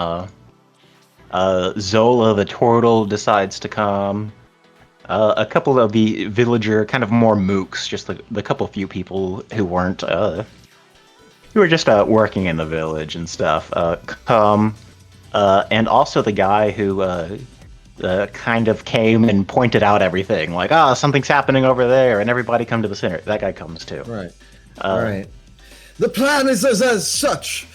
Speaker 1: Zola the turtle decides to come. A couple of the villager, kind of more mooks, just the couple few people who weren't, who were just working in the village and stuff, come. And also the guy who kind of came and pointed out everything, like, something's happening over there, and everybody come to the center. That guy comes too.
Speaker 3: Right. Right. The plan is as such.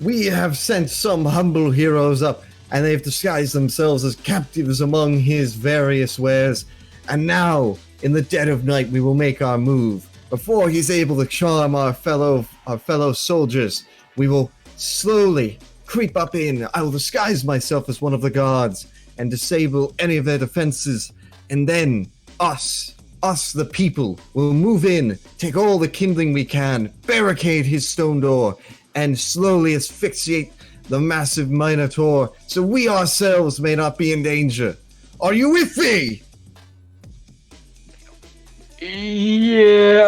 Speaker 3: We have sent some humble heroes up, and they've disguised themselves as captives among his various wares. And now, in the dead of night, we will make our move. Before he's able to charm our fellow soldiers, we will slowly creep up in. I will disguise myself as one of the guards and disable any of their defenses. And then us, the people, will move in, take all the kindling we can, barricade his stone door, and slowly asphyxiate the massive Minotaur so we ourselves may not be in danger. Are you with me?
Speaker 1: Yeah.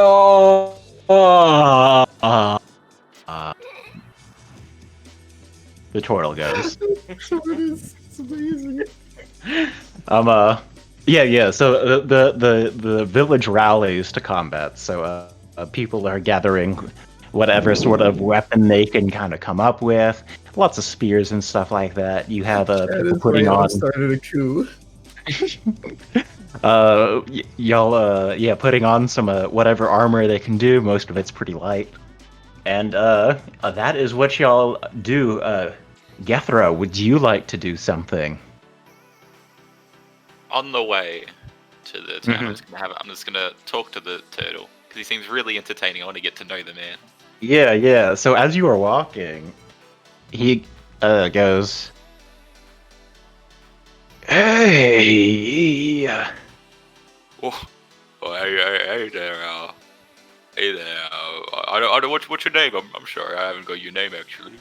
Speaker 1: The turtle goes.
Speaker 3: It's amazing.
Speaker 1: Yeah. So the village rallies to combat. So people are gathering whatever sort of weapon they can kind of come up with. Lots of spears and stuff like that. You have people putting on.
Speaker 3: Started a coup.
Speaker 1: Y'all putting on some whatever armor they can do. Most of it's pretty light. And that is what y'all do. Gethra, would you like to do something?
Speaker 5: On the way to the town, I'm just gonna talk to the turtle because he seems really entertaining. I want to get to know the man.
Speaker 1: Yeah. So as you are walking, he goes, "Hey,
Speaker 5: Oh, hey there. Hey there. I don't. What's your name? I'm sorry, I haven't got your name actually.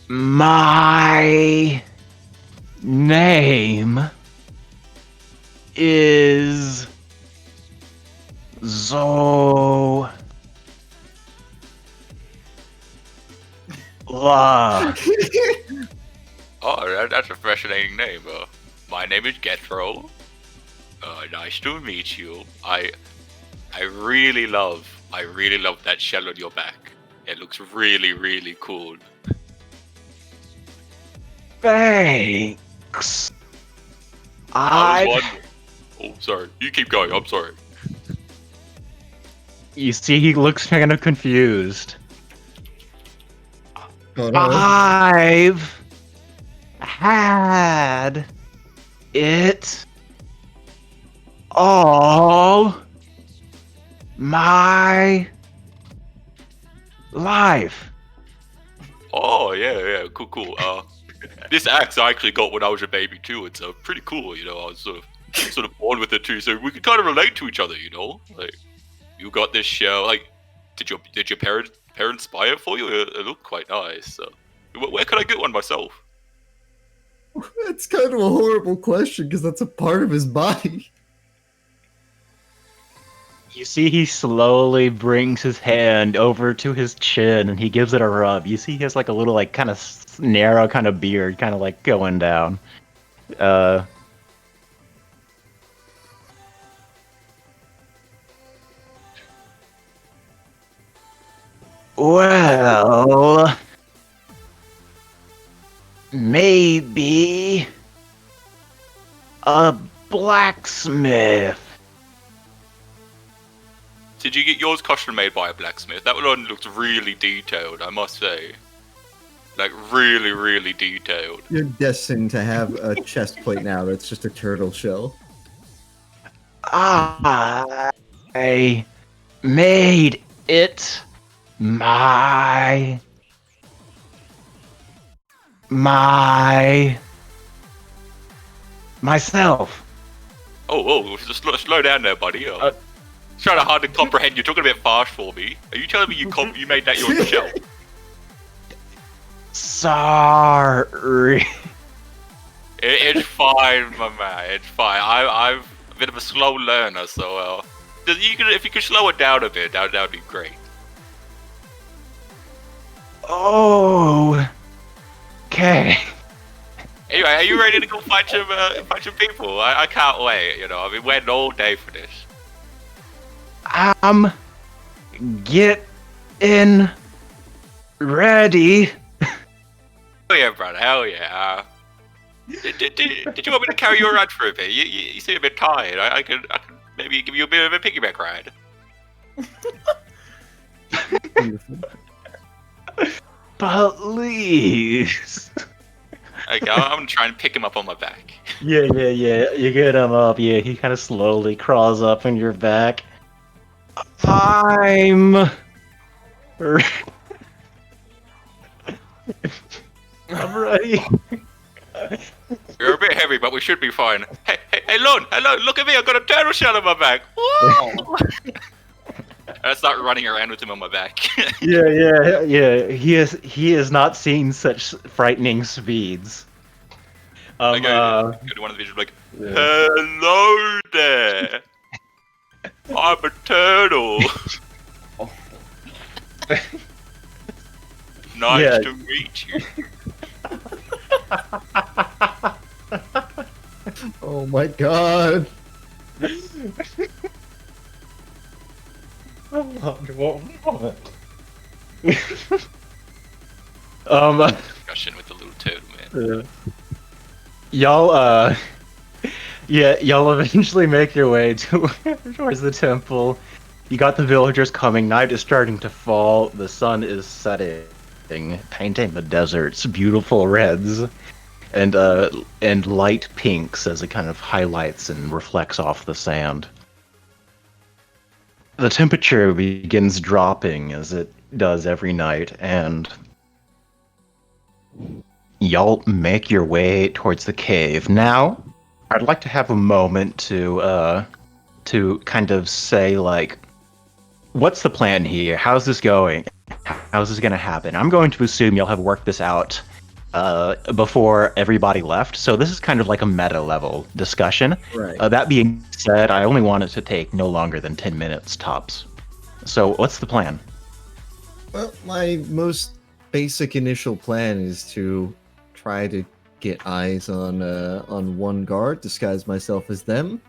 Speaker 1: my name is Zola."
Speaker 5: Oh, that's a fascinating name. My name is Gethro. Nice to meet you. I really love that shell on your back. It looks really, really cool.
Speaker 1: Thanks.
Speaker 5: I was wondering. Oh, sorry. You keep going. I'm sorry.
Speaker 1: You see, he looks kind of confused.
Speaker 3: Oh, no.
Speaker 1: I've had it all my life.
Speaker 5: Oh, yeah. Cool. This axe I actually got when I was a baby too. It's pretty cool, you know. I was sort of born with it too, so we could kind of relate to each other, you know. Like, you got this shell. Like, did your parents buy it for you? It looked quite nice. So, where could I get one myself?
Speaker 3: That's kind of a horrible question because that's a part of his body.
Speaker 1: You see, he slowly brings his hand over to his chin and he gives it a rub. You see, he has like a little, like, kind of narrow kind of beard, kind of like going down. Well, maybe a blacksmith.
Speaker 5: Did you get yours custom made by a blacksmith? That one looks really detailed, I must say. Like, really, really detailed.
Speaker 3: You're destined to have a chest plate now that's just a turtle shell.
Speaker 1: I made it myself.
Speaker 5: Oh, just slow down there, buddy. It's kind of hard to comprehend. You're talking a bit fast for me. Are you telling me you made that yourself?
Speaker 1: Sorry.
Speaker 5: It's fine, my man. It's fine. I'm a bit of a slow learner, so if you could slow it down a bit, that would be great.
Speaker 1: Oh, okay.
Speaker 5: Anyway, are you ready to go fight some people? I can't wait. I've been waiting all day for this.
Speaker 1: Get in ready.
Speaker 5: Hell yeah, brother. Hell yeah. Did you want me to carry you around for a bit? You seem a bit tired. I can maybe give you a bit of a piggyback ride.
Speaker 1: Please.
Speaker 5: Okay, I'm gonna try and pick him up on my back.
Speaker 1: Yeah. You get him up. Yeah, he kind of slowly crawls up on your back. I'm ready.
Speaker 5: You're a bit heavy, but we should be fine. Hey, Lon! Look at me! I've got a turtle shell on my back. Whoa! I start running around with him on my back.
Speaker 1: Yeah. He has not seen such frightening speeds.
Speaker 5: I go to one of the videos like, hello there. I'm a turtle. Nice to meet you.
Speaker 3: Oh my god.
Speaker 5: Discussion with the little turtle man.
Speaker 1: Y'all eventually make your way towards the temple. You got the villagers coming. Night is starting to fall. The sun is setting, painting the deserts beautiful reds and light pinks as it kind of highlights and reflects off the sand. The temperature begins dropping as it does every night, and y'all make your way towards the cave. Now, I'd like to have a moment to kind of say, like, what's the plan here? How's this going? How's this going to happen? I'm going to assume y'all have worked this out before everybody left, so this is kind of like a meta level discussion.
Speaker 3: Right.
Speaker 1: That being said, I only want it to take no longer than 10 minutes tops. So what's the plan?
Speaker 3: Well, my most basic initial plan is to try to get eyes on one guard, disguise myself as them,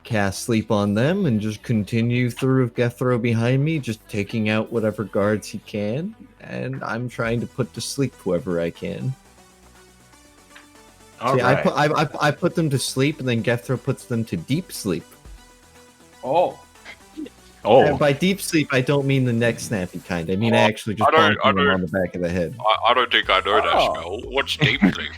Speaker 3: cast sleep on them, and just continue through with Gethro behind me, just taking out whatever guards he can, and I'm trying to put to sleep whoever I can.
Speaker 1: All
Speaker 3: See,
Speaker 1: right.
Speaker 3: I put them to sleep, and then Gethro puts them to deep sleep.
Speaker 2: Oh.
Speaker 3: And by deep sleep, I don't mean the neck snappy kind. I mean I actually just bonk them on the back of the head.
Speaker 5: I don't think I know that spell. What's deep sleep?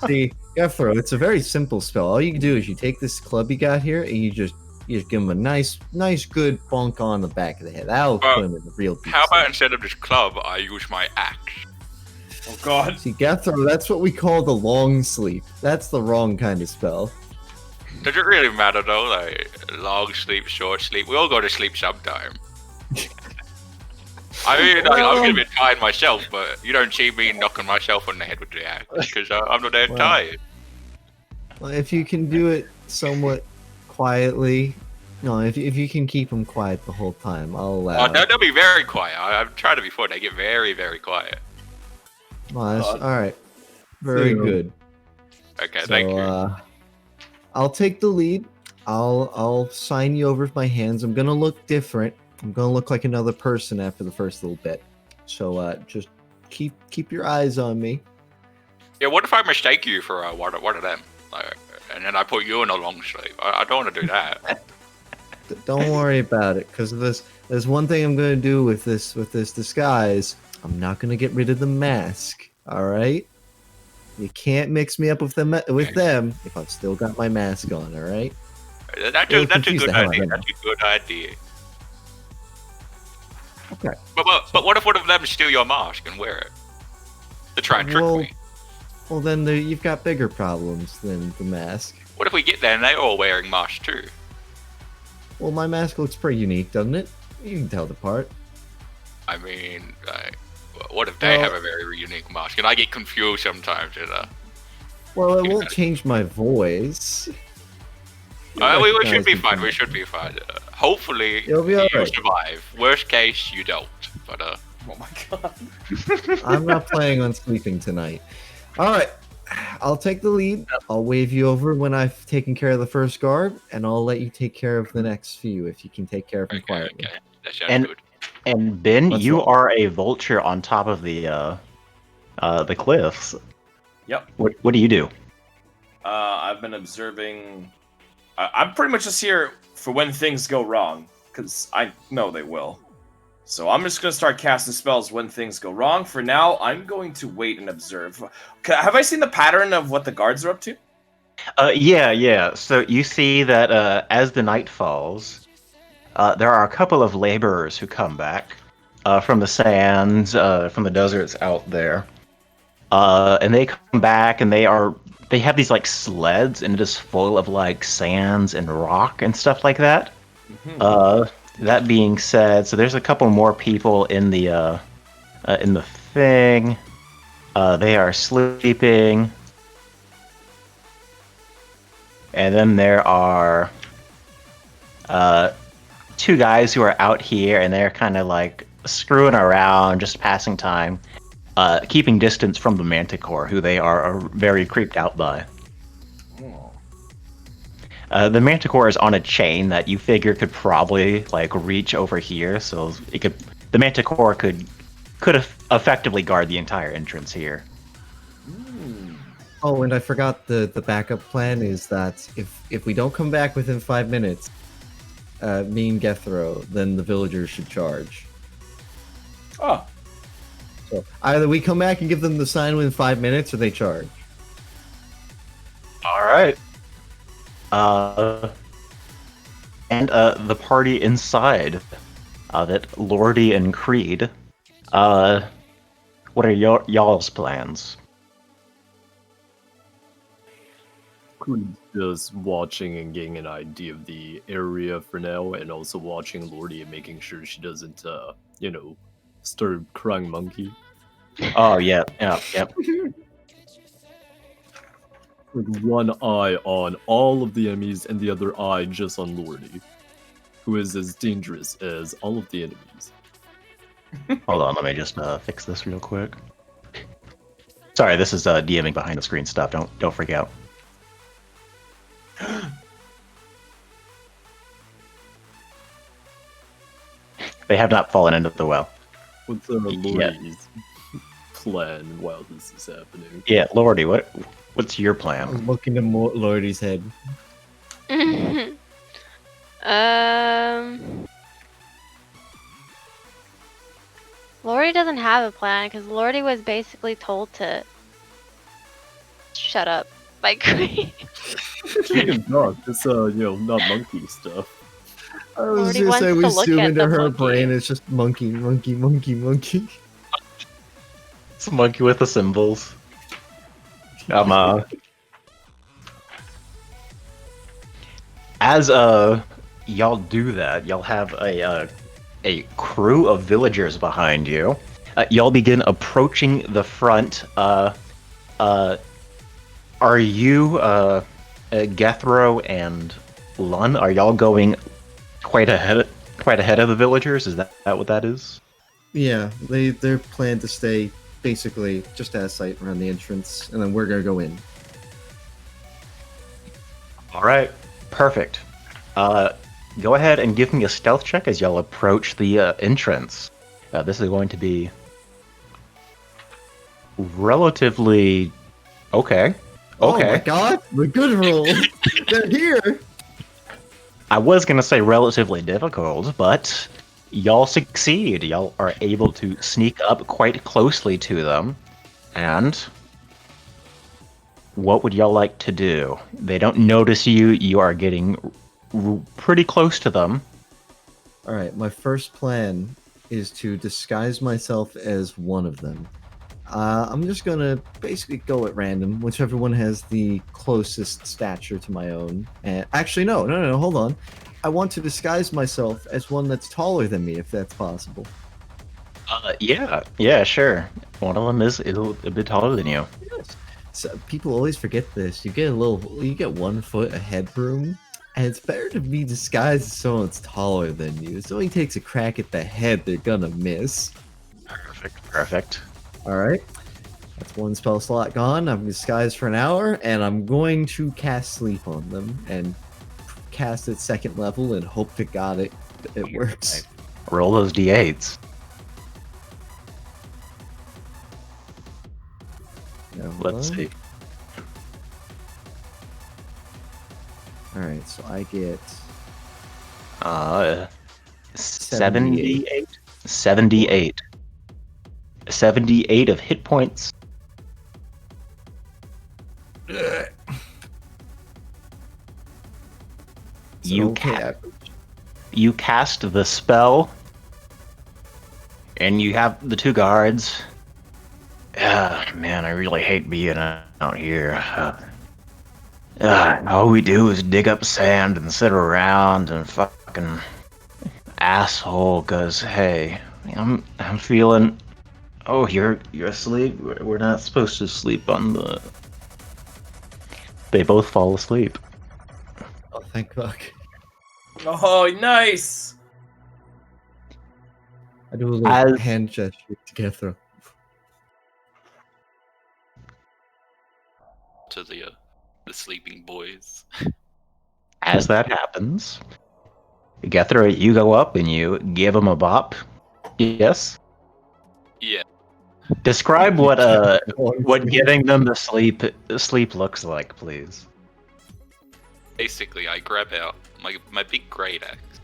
Speaker 3: See, Gethro, it's a very simple spell. All you do is you take this club you got here, and you just give him a nice good bonk on the back of the head. That'll put him in the real deep
Speaker 5: How about
Speaker 3: sleep.
Speaker 5: instead of this club, I use my axe?
Speaker 2: Oh God.
Speaker 3: See, Gethro, that's what we call the long sleep. That's the wrong kind of spell.
Speaker 5: Does it really matter though? Like, long sleep, short sleep, we all go to sleep sometime. I mean, like, I'm a bit tired myself, but you don't see me knocking myself on the head with the axe, because I'm not that tired.
Speaker 3: Well, if you can do it somewhat quietly, no, if you can keep them quiet the whole time, I'll allow it.
Speaker 5: They'll be very quiet. I've tried it before, they get very, very quiet.
Speaker 3: Well, all right. Very good.
Speaker 5: Okay,
Speaker 3: So,
Speaker 5: thank you.
Speaker 3: I'll take the lead. I'll sign you over with my hands. I'm gonna look different. I'm gonna look like another person after the first little bit. So just keep your eyes on me.
Speaker 5: Yeah, what if I mistake you for one of them? Like, and then I put you in a long sleep? I don't want to do that.
Speaker 3: Don't worry about it, because there's one thing I'm gonna do with this disguise. I'm not gonna get rid of the mask. All right. You can't mix me up with them if I've still got my mask on. All right.
Speaker 5: That's a good idea. That's a good idea.
Speaker 3: Okay.
Speaker 5: But what if one of them steal your mask and wear it to try and trick me?
Speaker 3: Well, then you've got bigger problems than the mask.
Speaker 5: What if we get there and they're all wearing masks too?
Speaker 3: Well, my mask looks pretty unique, doesn't it? You can tell the part.
Speaker 5: I mean, what if they have a very unique mask? And I get confused sometimes, you know?
Speaker 3: Well, it won't change my voice.
Speaker 5: We should be fine. We should be fine. Hopefully,
Speaker 3: You'll be
Speaker 5: you
Speaker 3: alright.
Speaker 5: survive. Worst case, you don't. But
Speaker 2: Oh my God.
Speaker 3: I'm not planning on sleeping tonight. All right, I'll take the lead. I'll wave you over when I've taken care of the first guard, and I'll let you take care of the next few if you can take care of them quietly.
Speaker 5: Okay. That sounds
Speaker 1: And
Speaker 5: good.
Speaker 1: and Ben,
Speaker 3: Let's
Speaker 1: you
Speaker 3: roll.
Speaker 1: are a vulture on top of the cliffs.
Speaker 2: Yep.
Speaker 1: What do you do?
Speaker 2: I've been observing. I'm pretty much just here for when things go wrong, because I know they will. So I'm just gonna start casting spells when things go wrong. For now, I'm going to wait and observe. Have I seen the pattern of what the guards are up to?
Speaker 1: Yeah. So you see that as the night falls, there are a couple of laborers who come back from the sands, from the deserts out there, and they come back and they have these like sleds, and it is full of like sands and rock and stuff like that. That being said, so there's a couple more people in the thing. They are sleeping. And then there are two guys who are out here, and they're kind of like screwing around, just passing time, keeping distance from the Manticore, who they are very creeped out by. The Manticore is on a chain that you figure could probably like reach over here, so the Manticore could effectively guard the entire entrance here.
Speaker 3: Oh, and I forgot the backup plan is that if we don't come back within 5 minutes, me and Gethro, then the villagers should charge.
Speaker 2: Oh,
Speaker 3: So either we come back and give them the sign within 5 minutes, or they charge.
Speaker 1: All right. And the party inside, that Lordy and Creed. What are y'all's plans?
Speaker 4: Just watching and getting an idea of the area for now, and also watching Lordy and making sure she doesn't, start crying monkey.
Speaker 1: Oh yeah.
Speaker 4: With one eye on all of the enemies and the other eye just on Lordy, who is as dangerous as all of the enemies.
Speaker 1: Hold on, let me just fix this real quick. Sorry, this is DMing behind the screen stuff. Don't freak out. They have not fallen into the well.
Speaker 4: What's Lordy's plan while this is happening?
Speaker 1: Yeah, Lordy, what's your
Speaker 3: I
Speaker 1: plan?
Speaker 3: was looking to Lordy's head.
Speaker 6: Lordy doesn't have a plan because Lordy was basically told to shut up by Queen.
Speaker 4: Speaking of, it's not monkey stuff.
Speaker 3: I was
Speaker 6: Lordy
Speaker 3: gonna
Speaker 6: wants
Speaker 3: say we
Speaker 6: to look
Speaker 3: zoom
Speaker 6: at
Speaker 3: into
Speaker 6: the
Speaker 3: her
Speaker 6: monkey.
Speaker 3: brain. It's just monkey.
Speaker 1: It's a monkey with the symbols. As y'all do that, y'all have a crew of villagers behind you. Y'all begin approaching the front. Are you Gethro and Lun? Are y'all going quite ahead of the villagers? Is that what that is?
Speaker 3: Yeah, they're planned to stay basically just out of sight around the entrance, and then we're gonna go in.
Speaker 1: All right, perfect. Go ahead and give me a stealth check as y'all approach the entrance. This is going to be relatively okay.
Speaker 3: Oh my god, the good roll! They're here!
Speaker 1: I was gonna say relatively difficult, but y'all succeed. Y'all are able to sneak up quite closely to them. And what would y'all like to do? They don't notice you. You are getting pretty close to them.
Speaker 3: Alright, my first plan is to disguise myself as one of them. I'm just gonna basically go at random, whichever one has the closest stature to my own. And actually, no, hold on. I want to disguise myself as one that's taller than me, if that's possible.
Speaker 1: Yeah, sure. One of them is a bit taller than you.
Speaker 3: Yes. So people always forget this. You get 1 foot a headroom, and it's better to be disguised as someone that's taller than you. If somebody takes a crack at the head, they're gonna miss.
Speaker 1: Perfect.
Speaker 3: All right. That's one spell slot gone. I'm disguised for an hour, and I'm going to cast sleep on them and cast it second level and hope to God it works.
Speaker 1: Roll those d8s.
Speaker 3: Yeah, hold
Speaker 1: Let's
Speaker 3: on.
Speaker 1: see.
Speaker 3: All right, so I get
Speaker 1: 78. 78. 78 of hit points. You
Speaker 3: okay.
Speaker 1: You cast the spell, and you have the two guards. Man, I really hate being out here. All we do is dig up sand and sit around and fucking asshole. Cause hey, I'm feeling. Oh, you're asleep. We're not supposed to sleep on the. They both fall asleep.
Speaker 3: Oh, thank fuck.
Speaker 2: Oh, nice.
Speaker 3: I do a little
Speaker 1: As-
Speaker 3: hand gesture to Gethro.
Speaker 5: To the sleeping boys.
Speaker 1: As that happens, Gethro, you go up and you give him a bop. Yes.
Speaker 5: Yeah.
Speaker 1: Describe what giving them the sleep looks like, please.
Speaker 5: Basically, I grab out my big great axe,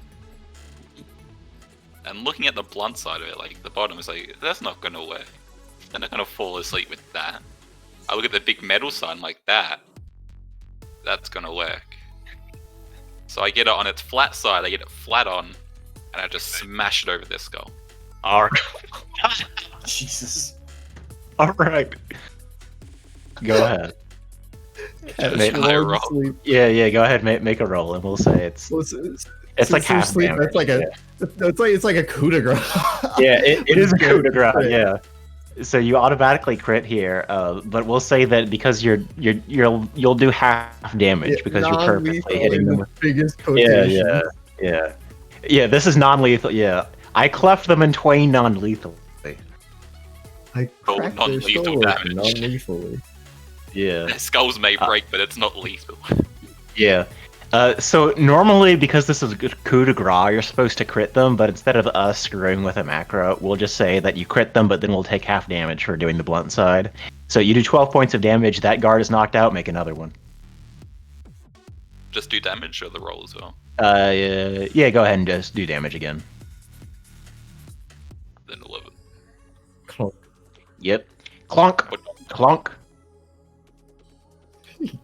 Speaker 5: and looking at the blunt side of it, like the bottom is like, that's not gonna work. They're not gonna fall asleep with that. I look at the big metal side, I'm like, that's gonna work. So I get it on its flat side, I get it flat on, and I just smash it over their skull.
Speaker 1: All
Speaker 2: Jesus.
Speaker 1: right. Go ahead.
Speaker 5: Just
Speaker 1: Can
Speaker 5: I roll.
Speaker 1: Yeah. Go ahead. Make a roll, and we'll say it's like half
Speaker 3: sleep.
Speaker 1: damage.
Speaker 3: It's like a coup de grace.
Speaker 1: Yeah, it is a coup de grace. Yeah. So you automatically crit here, but we'll say that because you'll do half damage because you're purposely hitting them. With,
Speaker 3: biggest quotation.
Speaker 1: Yeah. This is non-lethal. Yeah, I cleft them in twain non-lethally.
Speaker 3: I cracked their
Speaker 5: non-lethal
Speaker 3: skull
Speaker 5: damage.
Speaker 3: non-lethally.
Speaker 1: Yeah.
Speaker 5: Their skulls may break, but it's not lethal.
Speaker 1: Yeah. So normally, because this is a coup de grace, you're supposed to crit them, but instead of us screwing with a macro, we'll just say that you crit them, but then we'll take half damage for doing the blunt side. So you do 12 points of damage, that guard is knocked out, make another one.
Speaker 5: Just do damage or the roll as well.
Speaker 1: Yeah, go ahead and just do damage again.
Speaker 5: Then 11.
Speaker 3: Clunk.
Speaker 1: Yep. Clunk. Clunk.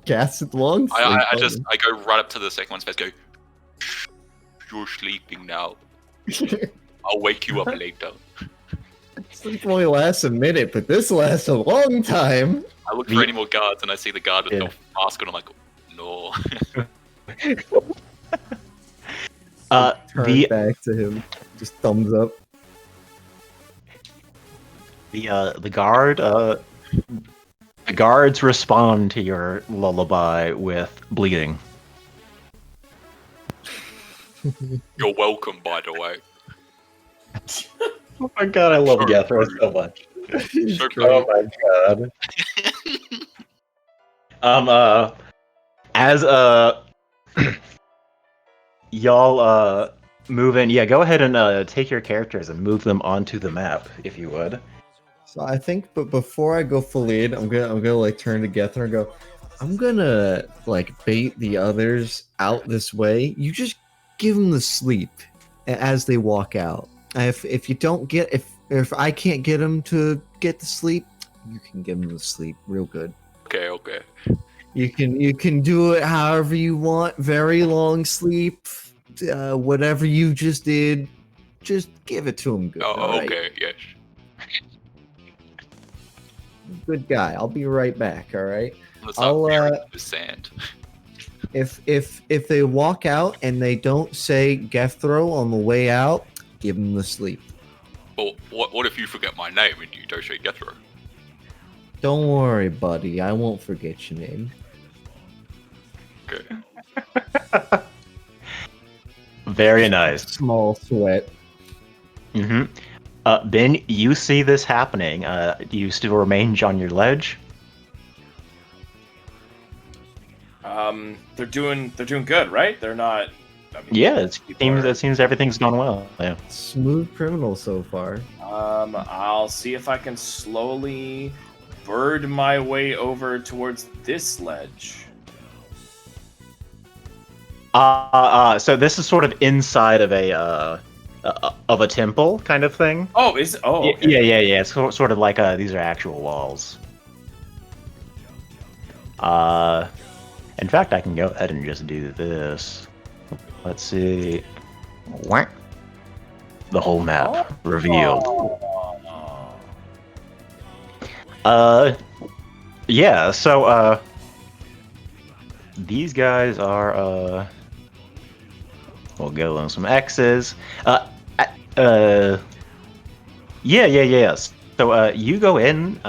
Speaker 3: Gas it long.
Speaker 5: I go right up to the second one's face, go, "Shh, you're sleeping now. I'll wake you up later."
Speaker 3: Sleep only lasts a minute, but this lasts a long time.
Speaker 5: I look for any more guards and I see the guard with
Speaker 1: Yeah.
Speaker 5: the mask and I'm like, no.
Speaker 3: Turn back to him. Just thumbs up.
Speaker 1: The guards respond to your lullaby with bleeding.
Speaker 5: You're welcome, by the way.
Speaker 1: Oh my god, I love
Speaker 5: Sure.
Speaker 1: Gethro so much.
Speaker 5: So
Speaker 1: Oh my god. As y'all move in, yeah, go ahead and take your characters and move them onto the map, if you would.
Speaker 3: So I think, but before I go fully in, I'm gonna like turn to Gethro and go, I'm gonna like bait the others out this way. You just give them the sleep as they walk out. If you don't get if I can't get them to get the sleep, you can get them to sleep real good.
Speaker 5: Okay.
Speaker 3: You can do it however you want. Very long sleep, whatever you just did, just give it to them good.
Speaker 5: Oh,
Speaker 3: all right?
Speaker 5: okay, yes.
Speaker 3: Good guy. I'll be right back. All right.
Speaker 5: Let's
Speaker 3: I'll,
Speaker 5: not bury the sand.
Speaker 3: If they walk out and they don't say Gethro on the way out, give them the sleep.
Speaker 5: But what if you forget my name and you don't say Gethro?
Speaker 3: Don't worry, buddy. I won't forget your name.
Speaker 5: Okay.
Speaker 1: Very nice.
Speaker 3: Small sweat.
Speaker 1: Mm-hmm. Ben, you see this happening. Do you still remain on your ledge?
Speaker 2: They're doing good, right? They're not. I mean,
Speaker 1: Yeah,
Speaker 2: people
Speaker 1: it seems everything's gone well. Yeah.
Speaker 3: Smooth criminal so far.
Speaker 2: I'll see if I can slowly bird my way over towards this ledge.
Speaker 1: So this is sort of inside of a temple kind of thing.
Speaker 2: Oh, is oh okay.
Speaker 1: Yeah. It's sort of like these are actual walls. In fact, I can go ahead and just do this. Let's see. Whack. The whole map revealed. Yeah. So these guys are we'll go on some X's. Yeah. So you go in,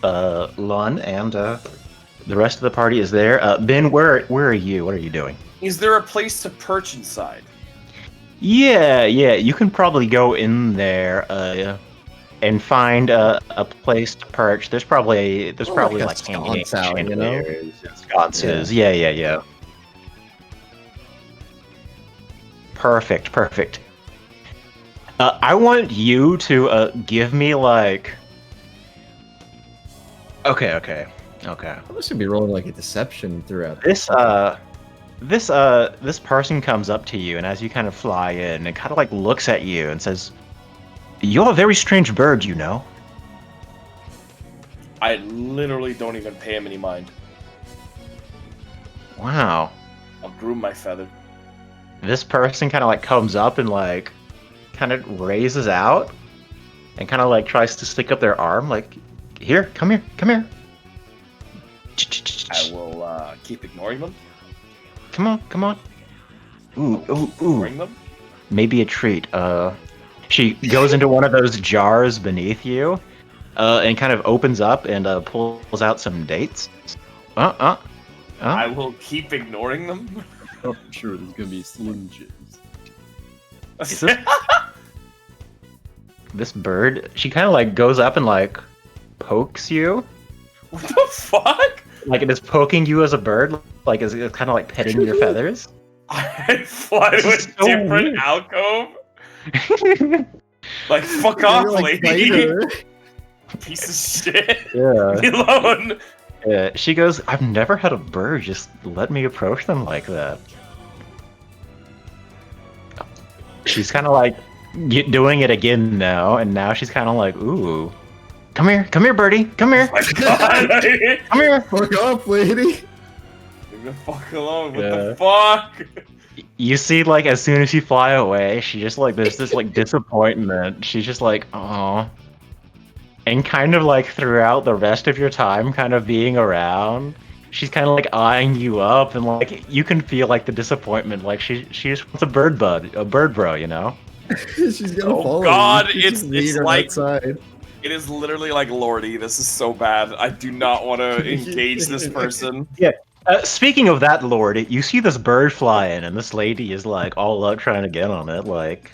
Speaker 1: Lun, and the rest of the party is there. Ben, where are you? What are you doing?
Speaker 2: Is there a place to perch inside?
Speaker 1: Yeah. You can probably go in there and find a place to perch. There's probably
Speaker 3: like a
Speaker 1: hanging
Speaker 3: sconce out, you know?
Speaker 1: chandeliers and sconces. Yeah. Perfect. I want you to give me like. Okay.
Speaker 3: I should be rolling like a deception throughout
Speaker 1: This person comes up to you, and as you kind of fly in, it kind of like looks at you and says, "You're a very strange bird, you know."
Speaker 2: I literally don't even pay him any mind.
Speaker 1: Wow.
Speaker 2: I'll groom my feather.
Speaker 1: This person kind of like comes up and like kind of raises out and kind of like tries to stick up their arm like, "Here, come here.
Speaker 2: I will keep ignoring them.
Speaker 1: Come on. Ooh.
Speaker 2: Ignoring them.
Speaker 1: Maybe a treat. She goes into one of those jars beneath you, and kind of opens up and pulls out some dates.
Speaker 2: I will keep ignoring them.
Speaker 4: I'm sure there's gonna be Slim Jims.
Speaker 1: This bird, she kind of like goes up and like pokes you.
Speaker 2: What the fuck?
Speaker 1: Like it is poking you as a bird, like is kind of like petting your feathers.
Speaker 2: I fly to a
Speaker 1: This is so
Speaker 2: different
Speaker 1: weird.
Speaker 2: alcove. Like, fuck off, lady. Piece of shit.
Speaker 1: Yeah.
Speaker 2: Leave me alone.
Speaker 1: She goes, "I've never had a bird just let me approach them like that." She's kind of like doing it again now, and now she's kind of like, "Ooh, come here, birdie, come here,
Speaker 2: Oh my god.
Speaker 1: come here."
Speaker 3: Fuck off, lady!
Speaker 2: Leave the fuck alone. What
Speaker 1: Yeah.
Speaker 2: the fuck?
Speaker 1: You see, like, as soon as you fly away, she just like there's this like disappointment. She's just like, "Oh," and kind of like throughout the rest of your time, kind of being around, she's kind of like eyeing you up, and like you can feel like the disappointment. Like she just wants a bird bro, you know?
Speaker 3: She's gonna
Speaker 2: Oh
Speaker 3: follow
Speaker 2: God,
Speaker 3: you. She's
Speaker 2: it's
Speaker 3: leading her
Speaker 2: like-
Speaker 3: outside.
Speaker 2: It is literally like Lordy. This is so bad. I do not want to engage this person.
Speaker 1: Speaking of that, Lord, you see this bird fly in, and this lady is like all out trying to get on it. Like,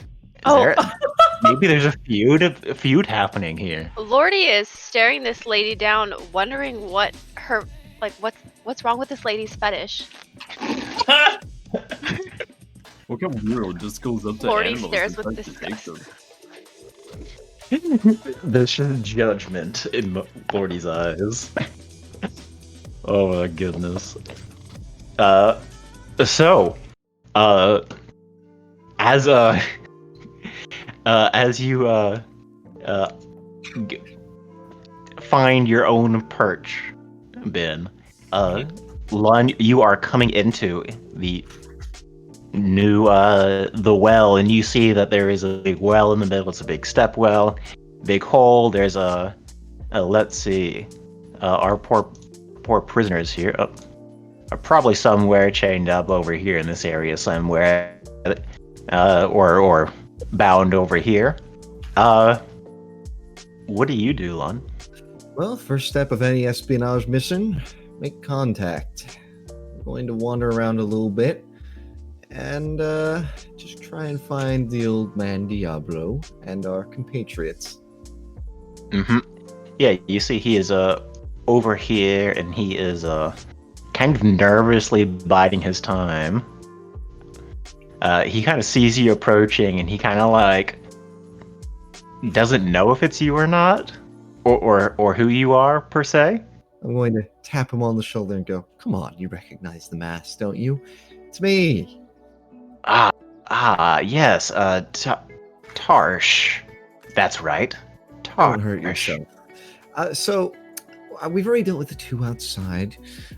Speaker 1: maybe there's a feud happening here.
Speaker 6: Lordy is staring this lady down, wondering what's wrong with this lady's fetish.
Speaker 4: What kind of weirdo just goes up to
Speaker 6: Lordy
Speaker 4: animals
Speaker 6: stares
Speaker 4: and
Speaker 6: with
Speaker 4: tries to take
Speaker 6: disgust.
Speaker 4: them?
Speaker 1: There's just judgment in Lordy's eyes. Oh my goodness. So, as you find your own perch, Ben, Lun, you are coming into the new the well, and you see that there is a big well in the middle. It's a big step well, big hole. There's a let's see, our poor prisoners here are probably somewhere chained up over here in this area somewhere, or bound over here. What do you do, Lun?
Speaker 3: Well, first step of any espionage mission, make contact. I'm going to wander around a little bit and just try and find the old man Diablo and our compatriots.
Speaker 1: Mm-hmm. Yeah, you see he is over here, and he is kind of nervously biding his time. He kind of sees you approaching, and he kind of like doesn't know if it's you or not, or who you are per se.
Speaker 3: I'm going to tap him on the shoulder and go, "Come on, you recognize the mask, don't you? It's me."
Speaker 1: Yes, Tarsh. That's right. Tarsh.
Speaker 3: Don't hurt yourself. We've already dealt with the two outside.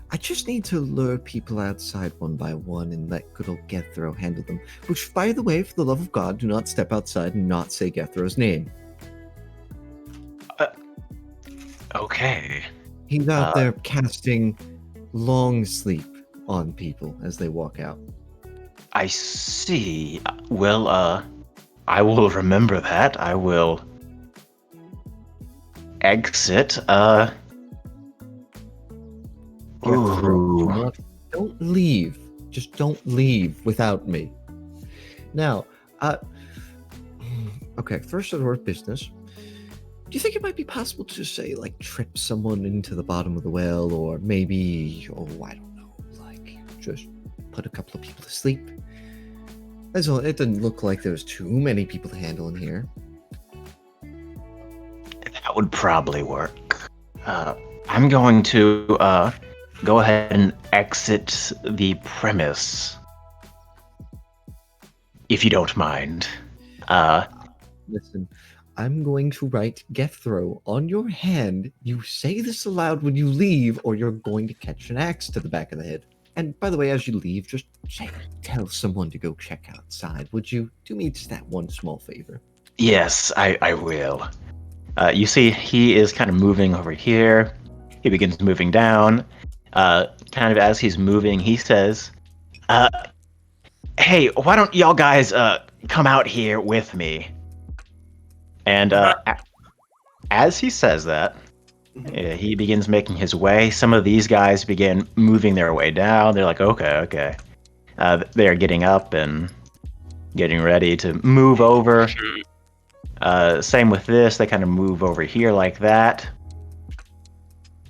Speaker 3: I just need to lure people outside one by one and let good old Gethro handle them. Which, by the way, for the love of God, do not step outside and not say Gethro's name.
Speaker 1: Okay.
Speaker 3: He's out there casting long sleep on people as they walk out.
Speaker 1: I see. Well, I will remember that. I will exit. Ooh.
Speaker 3: Don't leave. Just don't leave without me. Now, okay, first order of business. Do you think it might be possible to say, like, trip someone into the bottom of the well, or maybe, I don't know, like, just put a couple of people to sleep? That's all. It didn't look like there was too many people to handle in here.
Speaker 1: That would probably work. I'm going to go ahead and exit the premise, if you don't mind.
Speaker 3: Listen, I'm going to write Gethro on your hand. You say this aloud when you leave, or you're going to catch an axe to the back of the head. And by the way, as you leave, just tell someone to go check outside. Would you do me just that one small favor?
Speaker 1: Yes, I will. You see, he is kind of moving over here. He begins moving down. Kind of as he's moving, he says, "Hey, why don't y'all guys come out here with me?" And as he says that, he begins making his way. Some of these guys begin moving their way down. They're like, okay. They're getting up and getting ready to move over. Same with this. They kind of move over here like that.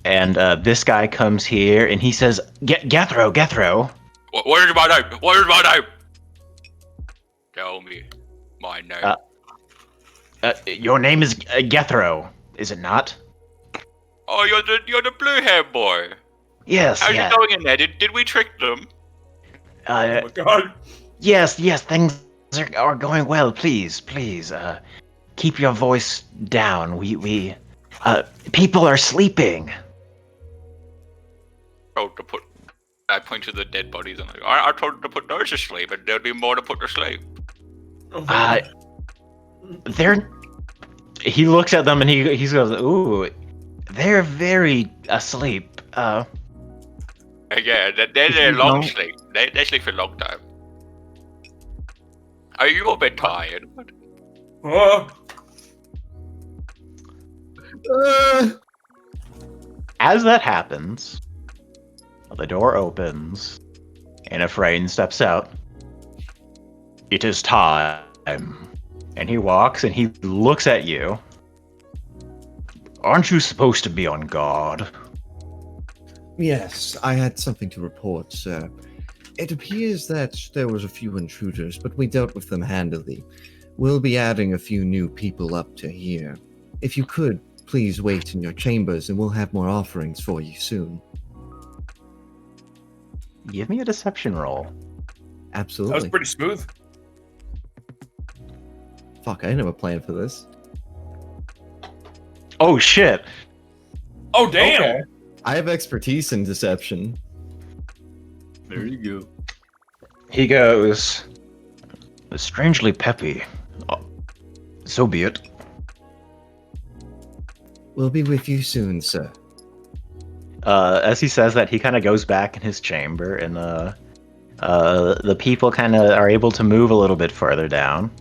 Speaker 1: And this guy comes here and he says, Gethro.
Speaker 5: What is my name? What is my name? Tell me my name.
Speaker 1: Your name is Gethro, is it not?
Speaker 5: Oh, you're the blue hair boy.
Speaker 1: Yes.
Speaker 5: How's it going in there? Did we trick them?
Speaker 2: Oh my god.
Speaker 1: Yes, things are going well. Please, keep your voice down. We people are sleeping.
Speaker 5: I point to the dead bodies and I told them to put those to sleep, and there'll be more to put to sleep.
Speaker 1: He looks at them and he goes, "Ooh, they're very asleep."
Speaker 5: Yeah, they're long sleep. They sleep for a long time. Are you a bit tired?
Speaker 1: As that happens, the door opens, and Ephraim steps out. It is time. And he walks and he looks at you. Aren't you supposed to be on guard?
Speaker 3: Yes, I had something to report, sir. It appears that there was a few intruders, but we dealt with them handily. We'll be adding a few new people up to here. If you could, please wait in your chambers and we'll have more offerings for you soon.
Speaker 1: Give me a deception roll.
Speaker 3: Absolutely.
Speaker 2: That was pretty smooth.
Speaker 3: Fuck, I didn't have a plan for this.
Speaker 1: Oh shit.
Speaker 2: Oh damn.
Speaker 1: Okay.
Speaker 3: I have expertise in deception.
Speaker 4: There you go.
Speaker 1: He goes, strangely peppy. So be it.
Speaker 3: We'll be with you soon, sir.
Speaker 1: As he says that, he kind of goes back in his chamber, and the people kind of are able to move a little bit further down.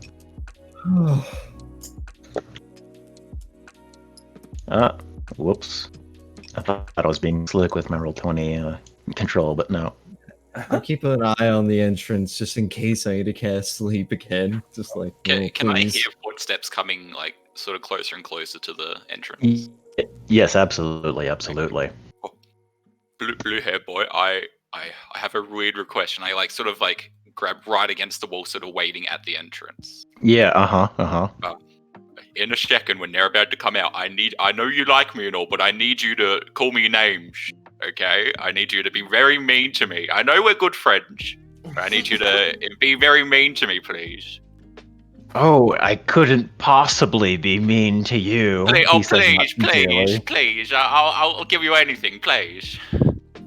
Speaker 1: Whoops. I thought I was being slick with my roll 20 control, but no.
Speaker 3: I'm keeping an eye on the entrance just in case I need to cast sleep again. Just like,
Speaker 5: Can I
Speaker 3: please.
Speaker 5: hear footsteps coming like sort of closer and closer to the entrance?
Speaker 1: Yes, absolutely, absolutely.
Speaker 5: Blue hair boy, I have a weird request, and I like sort of like grab right against the wall, sort of waiting at the entrance.
Speaker 1: Yeah, uh-huh.
Speaker 5: In a second, when they're about to come out, I know you like me and all, but I need you to call me names, okay? I need you to be very mean to me. I know we're good friends, but I need you to be very mean to me, please.
Speaker 1: Oh, I couldn't possibly be mean to you.
Speaker 5: Please. I'll give you anything, please.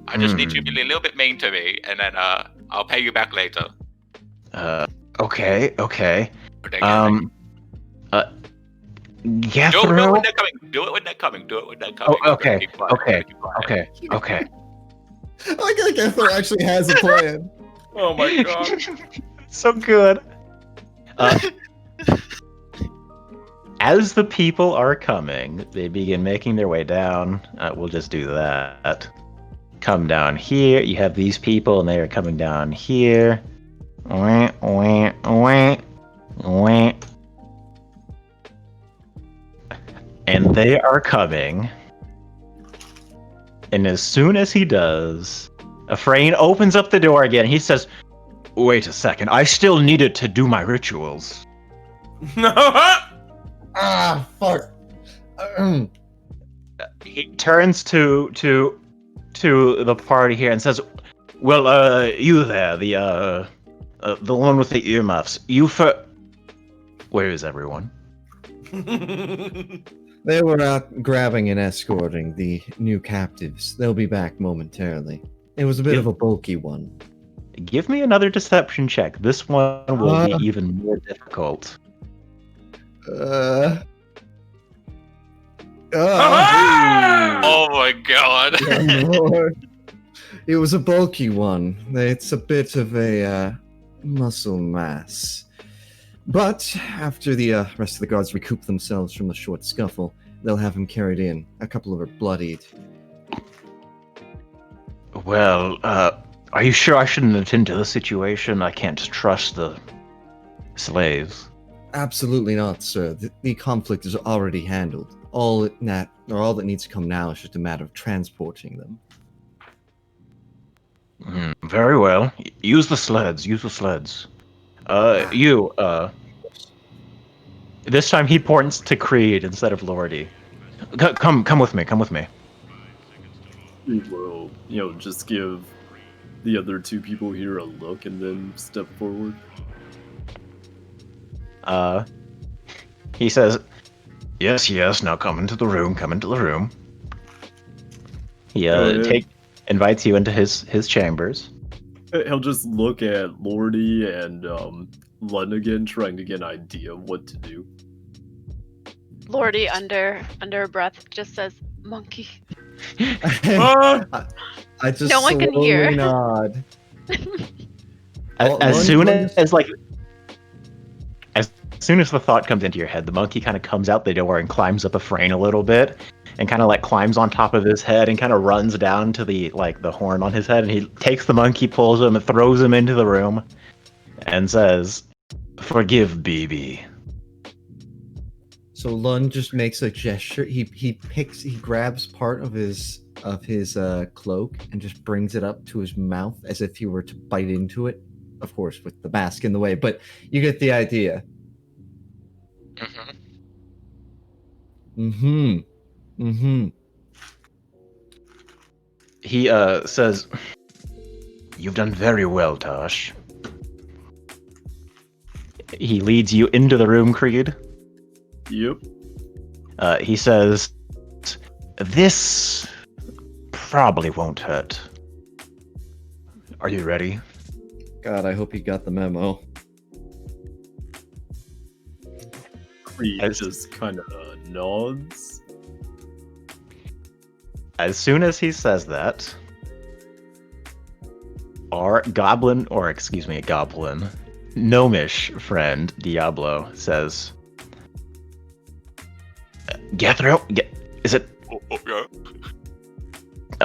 Speaker 5: I just need you to be a little bit mean to me, and then I'll pay you back later.
Speaker 1: Okay.
Speaker 5: Okay.
Speaker 1: Jethro?
Speaker 5: Do it when they're coming.
Speaker 1: Oh, okay.
Speaker 5: Keep quiet.
Speaker 1: Okay.
Speaker 3: I think Jethro actually has a plan.
Speaker 2: Oh my god.
Speaker 1: So good. As the people are coming, they begin making their way down. We'll just do that. Come down here. You have these people, and they are coming down here. Wah, wah, wah, wah. And they are coming. And as soon as he does, Afrain opens up the door again. He says, "Wait a second. I still needed to do my rituals."
Speaker 3: Ah, fuck.
Speaker 1: He turns to the party here and says, "Well, you there, the one with the earmuffs. Where is everyone?"
Speaker 3: They were out grabbing and escorting the new captives. They'll be back momentarily. It was a bit of a bulky one.
Speaker 1: Give me another deception check. This one will be even more difficult.
Speaker 5: Oh my god.
Speaker 3: It was a bulky one. It's a bit of a muscle mass. But after the rest of the guards recoup themselves from the short scuffle, they'll have him carried in. A couple of are bloodied.
Speaker 1: Well, are you sure I shouldn't attend to the situation? I can't trust the slaves.
Speaker 3: Absolutely not, sir. The conflict is already handled. All that needs to come now is just a matter of transporting them.
Speaker 1: Very well. Use the sleds. This time he points to Creed instead of Lordy. Come with me.
Speaker 4: Well, just give the other two people here a look and then step forward.
Speaker 1: He says, yes, now come into the room. He invites you into his chambers.
Speaker 4: He'll just look at Lordy and Lund again, trying to get an idea of what to do.
Speaker 6: Lordy, under breath, just says, "Monkey."
Speaker 3: I just
Speaker 6: No one can
Speaker 3: slowly
Speaker 6: hear.
Speaker 3: nod.
Speaker 1: As soon as the thought comes into your head, the monkey kind of comes out the door and climbs up Afrain a little bit, and kind of like climbs on top of his head and kind of runs down to the horn on his head, and he takes the monkey, pulls him, and throws him into the room, and says, "Forgive BB."
Speaker 3: So Lund just makes a gesture. He grabs part of his cloak and just brings it up to his mouth as if he were to bite into it. Of course, with the mask in the way, but you get the idea.
Speaker 1: He says, "You've done very well, Tosh." He leads you into the room, Creed.
Speaker 4: Yep.
Speaker 1: He says, "This probably won't hurt. Are you ready?"
Speaker 3: God, I hope he got the memo.
Speaker 4: Creed just kind of nods.
Speaker 1: As soon as he says that, our gnomish friend, Diablo, says, "Jethro, is it?
Speaker 5: Oh, yeah.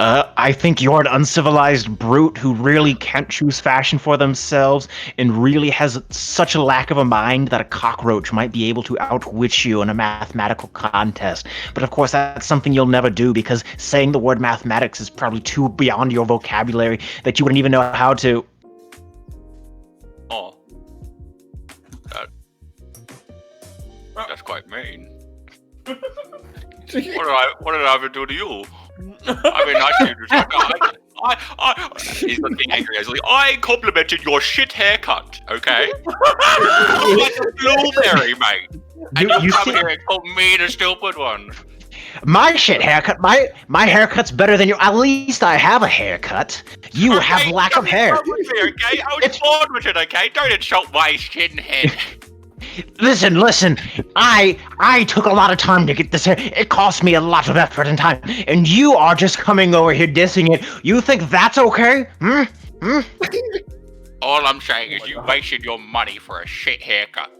Speaker 1: I think you're an uncivilized brute who really can't choose fashion for themselves and really has such a lack of a mind that a cockroach might be able to outwit you in a mathematical contest. But of course, that's something you'll never do because saying the word mathematics is probably too beyond your vocabulary that you wouldn't even know how to.
Speaker 5: Oh. That's quite mean. What did I ever do to you? I mean, he's looking angry. He's like, I complimented your shit haircut, okay? You're like a blueberry, mate. And you come here and call me the stupid one.
Speaker 1: My shit haircut? My haircut's better than you. At least I have a haircut. You have lack of hair.
Speaker 5: Okay? I was born with it, okay? Don't insult my shin head.
Speaker 1: Listen. I took a lot of time to get this hair. It cost me a lot of effort and time. And you are just coming over here dissing it. You think that's okay?
Speaker 5: All I'm saying is you wasted your money for a shit haircut.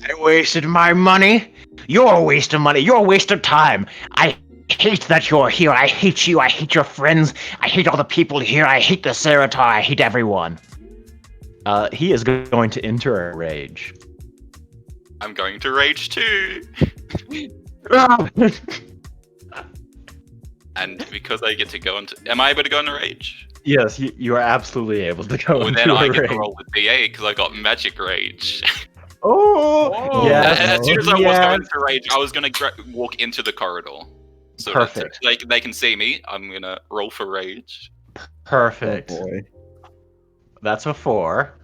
Speaker 1: I wasted my money? You're a waste of money. You're a waste of time. I hate that you're here. I hate you. I hate your friends. I hate all the people here. I hate the Ceratar. I hate everyone. He is going to enter a rage.
Speaker 5: I'm going to rage too. And because I get to go into... Am I able to go into rage?
Speaker 1: Yes, you are absolutely able to go into
Speaker 5: then
Speaker 1: a
Speaker 5: I
Speaker 1: rage.
Speaker 5: get to roll with BA because I got magic rage.
Speaker 1: Oh! Yeah.
Speaker 5: As soon as I was going to rage, I was going to walk into the corridor. So
Speaker 1: Perfect.
Speaker 5: they can see me. I'm going to roll for rage.
Speaker 1: Perfect.
Speaker 3: Oh boy.
Speaker 1: That's a 4.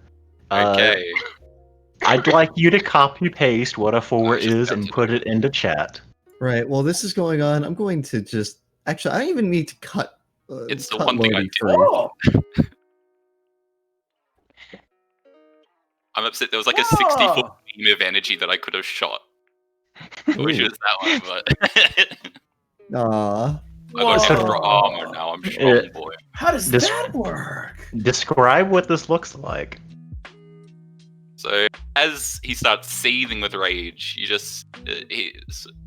Speaker 5: Okay.
Speaker 1: I'd like you to copy-paste what a 4
Speaker 5: I just
Speaker 1: is
Speaker 5: have
Speaker 1: and
Speaker 5: to
Speaker 1: put
Speaker 5: do
Speaker 1: it into chat.
Speaker 3: Right. Well, this is going on. I'm going to just actually. I don't even need to cut.
Speaker 5: It's the
Speaker 3: cut
Speaker 5: one thing I
Speaker 3: Lodi
Speaker 5: do.
Speaker 3: free.
Speaker 2: Oh,
Speaker 5: I'm upset. There was like a 60-foot beam of energy that I could have shot. Which was that one, but...
Speaker 3: Aw.
Speaker 5: I got
Speaker 2: Whoa.
Speaker 5: extra armor now. I'm strong, boy.
Speaker 2: how does
Speaker 1: This-
Speaker 2: that work?
Speaker 1: Describe what this looks like.
Speaker 5: So as he starts seething with rage, you just... I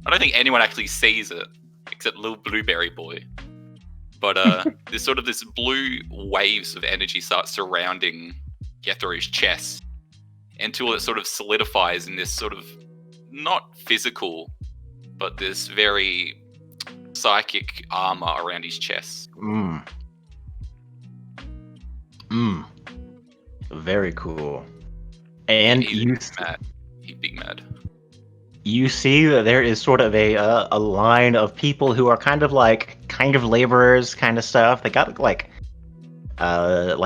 Speaker 5: don't think anyone actually sees it, except little blueberry boy. But there's sort of this blue waves of energy start surrounding Jethro's chest until it sort of solidifies in this sort of not physical, but this very psychic armor around his chest.
Speaker 1: Very cool. And
Speaker 5: He's
Speaker 1: you
Speaker 5: mad. He's big mad.
Speaker 1: you see that there is sort of a line of people who are kind of laborers kind of stuff. They got like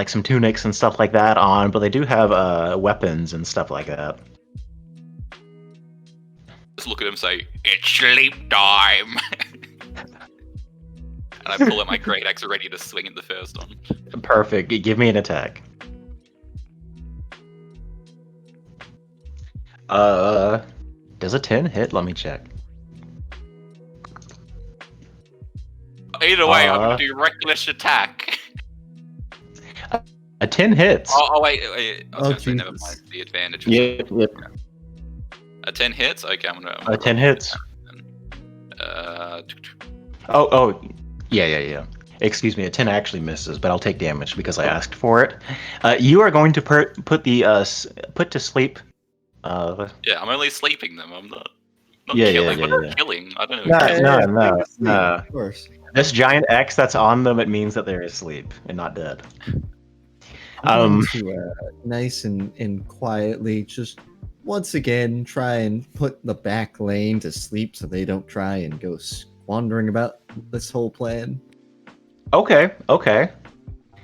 Speaker 1: some tunics and stuff like that on, but they do have weapons and stuff like that.
Speaker 5: Just look at him and say, "It's sleep time." And I pull out my great axe ready to swing at the first one.
Speaker 1: Perfect. Give me an attack. Does a 10 hit? Let me check.
Speaker 5: Either way, I'm gonna do reckless attack.
Speaker 1: A 10 hits.
Speaker 5: Wait. I was gonna say, never
Speaker 3: Jesus.
Speaker 5: mind. The advantage.
Speaker 1: Yep.
Speaker 5: A 10 hits? Okay, I'm gonna...
Speaker 1: A 10 hits. Yeah. Excuse me, a 10 actually misses, but I'll take damage because I asked for it. You are going to put to sleep.
Speaker 5: Yeah, I'm only sleeping them. I'm not
Speaker 1: Yeah,
Speaker 5: killing.
Speaker 1: yeah,
Speaker 5: What
Speaker 1: yeah.
Speaker 5: is killing? I don't know.
Speaker 1: No.
Speaker 3: Of course.
Speaker 1: This giant X that's on them, it means that they're asleep and not dead.
Speaker 3: I'm going to nice and quietly just once again try and put the back lane to sleep so they don't try and go squandering about this whole plan.
Speaker 1: Okay.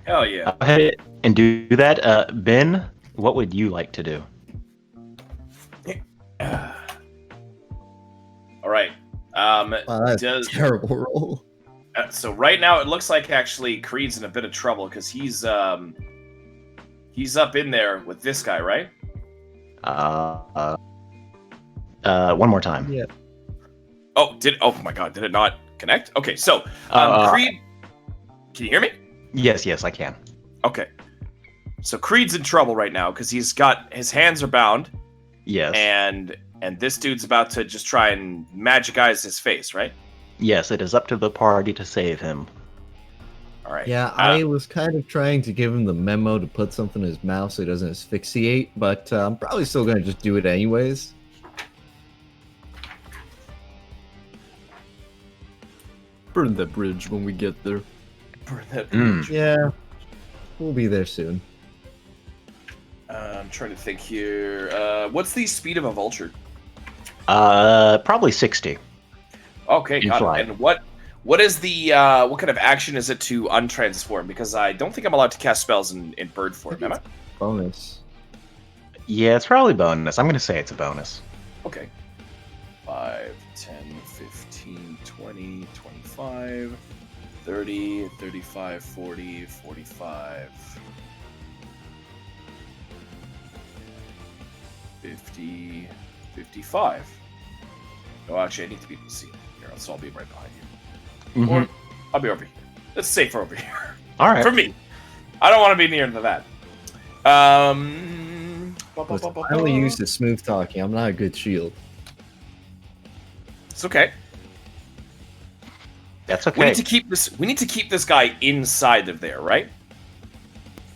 Speaker 2: Hell yeah.
Speaker 1: Go ahead and do that. Ben, what would you like to do?
Speaker 2: All right.
Speaker 3: Wow, that's
Speaker 2: Does-
Speaker 3: a terrible roll.
Speaker 2: So right now it looks like actually Creed's in a bit of trouble because he's up in there with this guy, right?
Speaker 1: One more time.
Speaker 3: Yeah.
Speaker 2: Oh my god, did it not connect? Okay, so Creed, can you hear me?
Speaker 1: Yes, I can.
Speaker 2: Okay. So Creed's in trouble right now because he's got his hands are bound,
Speaker 1: Yes.
Speaker 2: and this dude's about to just try and magic eyes his face, right?
Speaker 1: Yes, it is up to the party to save him.
Speaker 2: All right.
Speaker 3: Yeah, I was kind of trying to give him the memo to put something in his mouth so he doesn't asphyxiate, but I'm probably still going to just do it anyways.
Speaker 4: Burn that bridge when we get there.
Speaker 2: Burn that
Speaker 1: Mm.
Speaker 2: bridge.
Speaker 3: Yeah, we'll be there soon.
Speaker 2: I'm trying to think here. What's the speed of a vulture?
Speaker 1: Probably 60.
Speaker 2: Okay,
Speaker 1: In
Speaker 2: got
Speaker 1: flight.
Speaker 2: it. And what is the what kind of action is it to untransform? Because I don't think I'm allowed to cast spells in bird form, am I?
Speaker 3: Bonus.
Speaker 1: Yeah, it's probably bonus. I'm going to say it's a bonus.
Speaker 2: Okay. 5, 10, 15, 20, 25, 30, 35, 40, 45, 50, 55. Oh, actually, I need to be able to see. Here, so I'll be right behind you.
Speaker 1: Mhm.
Speaker 2: Or I'll be over here. It's safer over here.
Speaker 1: All right.
Speaker 2: For me. I don't want to be near to that.
Speaker 3: I only use the smooth talking. I'm not a good shield.
Speaker 2: It's okay.
Speaker 1: That's okay.
Speaker 2: We need to keep this guy inside of there, right?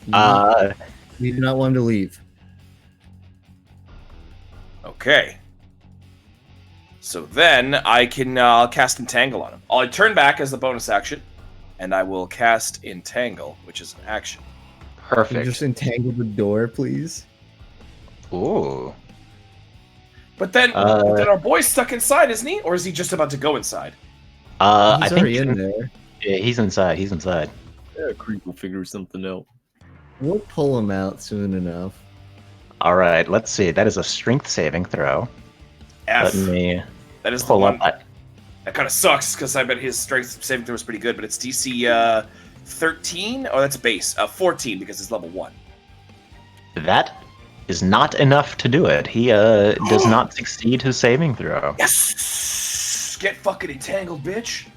Speaker 3: We do not want him to leave.
Speaker 2: Okay. So then I can cast Entangle on him. I'll turn back as the bonus action, and I will cast Entangle, which is an action.
Speaker 3: Can you
Speaker 1: Perfect.
Speaker 3: just entangle the door, please?
Speaker 1: Ooh.
Speaker 2: But then our boy's stuck inside, isn't he? Or is he just about to go inside?
Speaker 1: I
Speaker 3: He's
Speaker 1: think
Speaker 3: already in there.
Speaker 1: Yeah, he's inside. He's inside.
Speaker 4: Yeah, Creed will figure something out.
Speaker 3: We'll pull him out soon enough.
Speaker 1: All right. Let's see. That is a strength saving throw.
Speaker 2: F.
Speaker 1: Let me
Speaker 2: That is the
Speaker 1: pull
Speaker 2: one.
Speaker 1: up that.
Speaker 2: That kind of sucks, because I bet his strength saving throw is pretty good, but it's DC 13? Oh, that's base. 14, because it's level 1.
Speaker 1: That is not enough to do it. He does not succeed his saving throw.
Speaker 2: Yes! Get fucking entangled, bitch!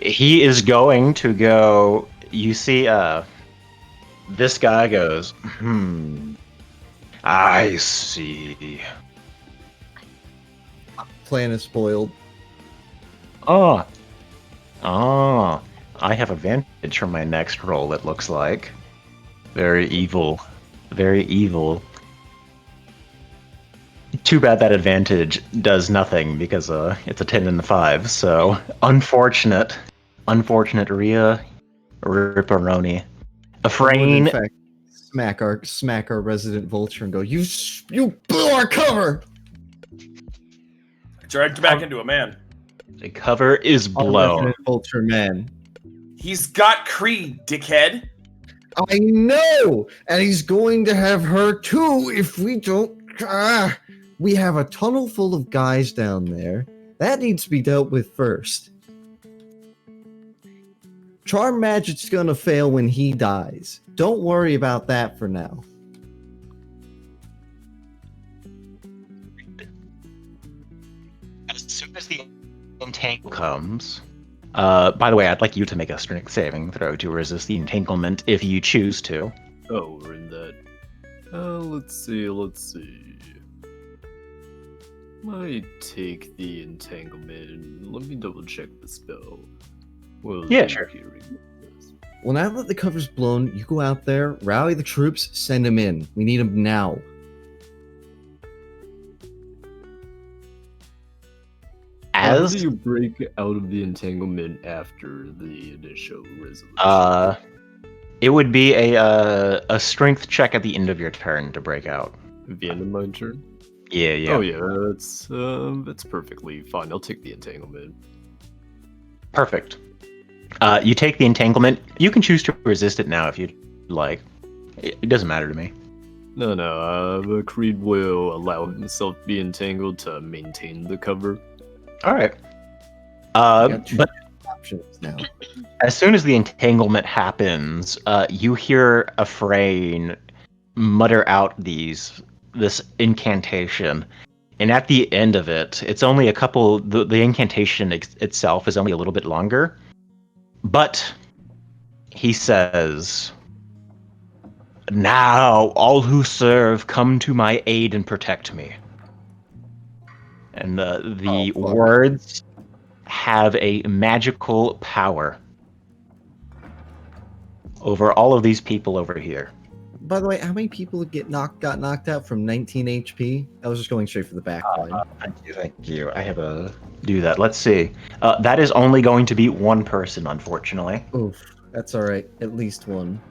Speaker 1: He is going to go. You see, this guy goes, I see.
Speaker 3: Plan is spoiled.
Speaker 1: Oh. I have advantage for my next roll, it looks like. Very evil. Very evil. Too bad that advantage does nothing because it's a 10 and a 5, so unfortunate. Unfortunate Rhea Ripperoni.
Speaker 3: I would, in
Speaker 1: Afrain.
Speaker 3: fact, smack our resident vulture and go, you blew our cover!
Speaker 2: Dragged back into a man.
Speaker 1: The cover is
Speaker 3: Our
Speaker 1: blown.
Speaker 3: resident vulture man.
Speaker 2: He's got Creed, dickhead.
Speaker 3: I know! And he's going to have her too if we don't. We have a tunnel full of guys down there. That needs to be dealt with first. Charm Magic's gonna fail when he dies. Don't worry about that for now.
Speaker 1: As soon as the entangle comes, by the way, I'd like you to make a strength saving throw to resist the entanglement if you choose to.
Speaker 4: Oh, we're in that. Let's see. Might take the entanglement. Let me double check the spell. Well,
Speaker 1: Yeah, sure.
Speaker 3: Well, now that the cover's blown, you go out there, rally the troops, send them in. We need them now.
Speaker 4: How
Speaker 1: As
Speaker 4: do you break out of the entanglement after the initial resolution?
Speaker 1: it would be a strength check at the end of your turn to break out.
Speaker 4: At the end of my turn?
Speaker 1: Yeah.
Speaker 4: Oh yeah, that's perfectly fine. I'll take the entanglement.
Speaker 1: Perfect. You take the entanglement. You can choose to resist it now if you'd like. It doesn't matter to me.
Speaker 4: No, Creed will allow himself to be entangled to maintain the cover.
Speaker 1: All right.
Speaker 3: Got two
Speaker 1: But
Speaker 3: options now.
Speaker 1: as soon as the entanglement happens, you hear Afrain mutter out this incantation, and at the end of it, it's only a couple. The incantation itself is only a little bit longer, but he says, "Now all who serve, come to my aid and protect me." And the
Speaker 3: Oh, fuck.
Speaker 1: words have a magical power. over all of these people over here.
Speaker 3: By the way, how many people got knocked out from 19 HP? I was just going straight for the back line.
Speaker 1: Thank you. I have to do that. Let's see. That is only going to be one person, unfortunately.
Speaker 3: Oof, that's all right. At least one.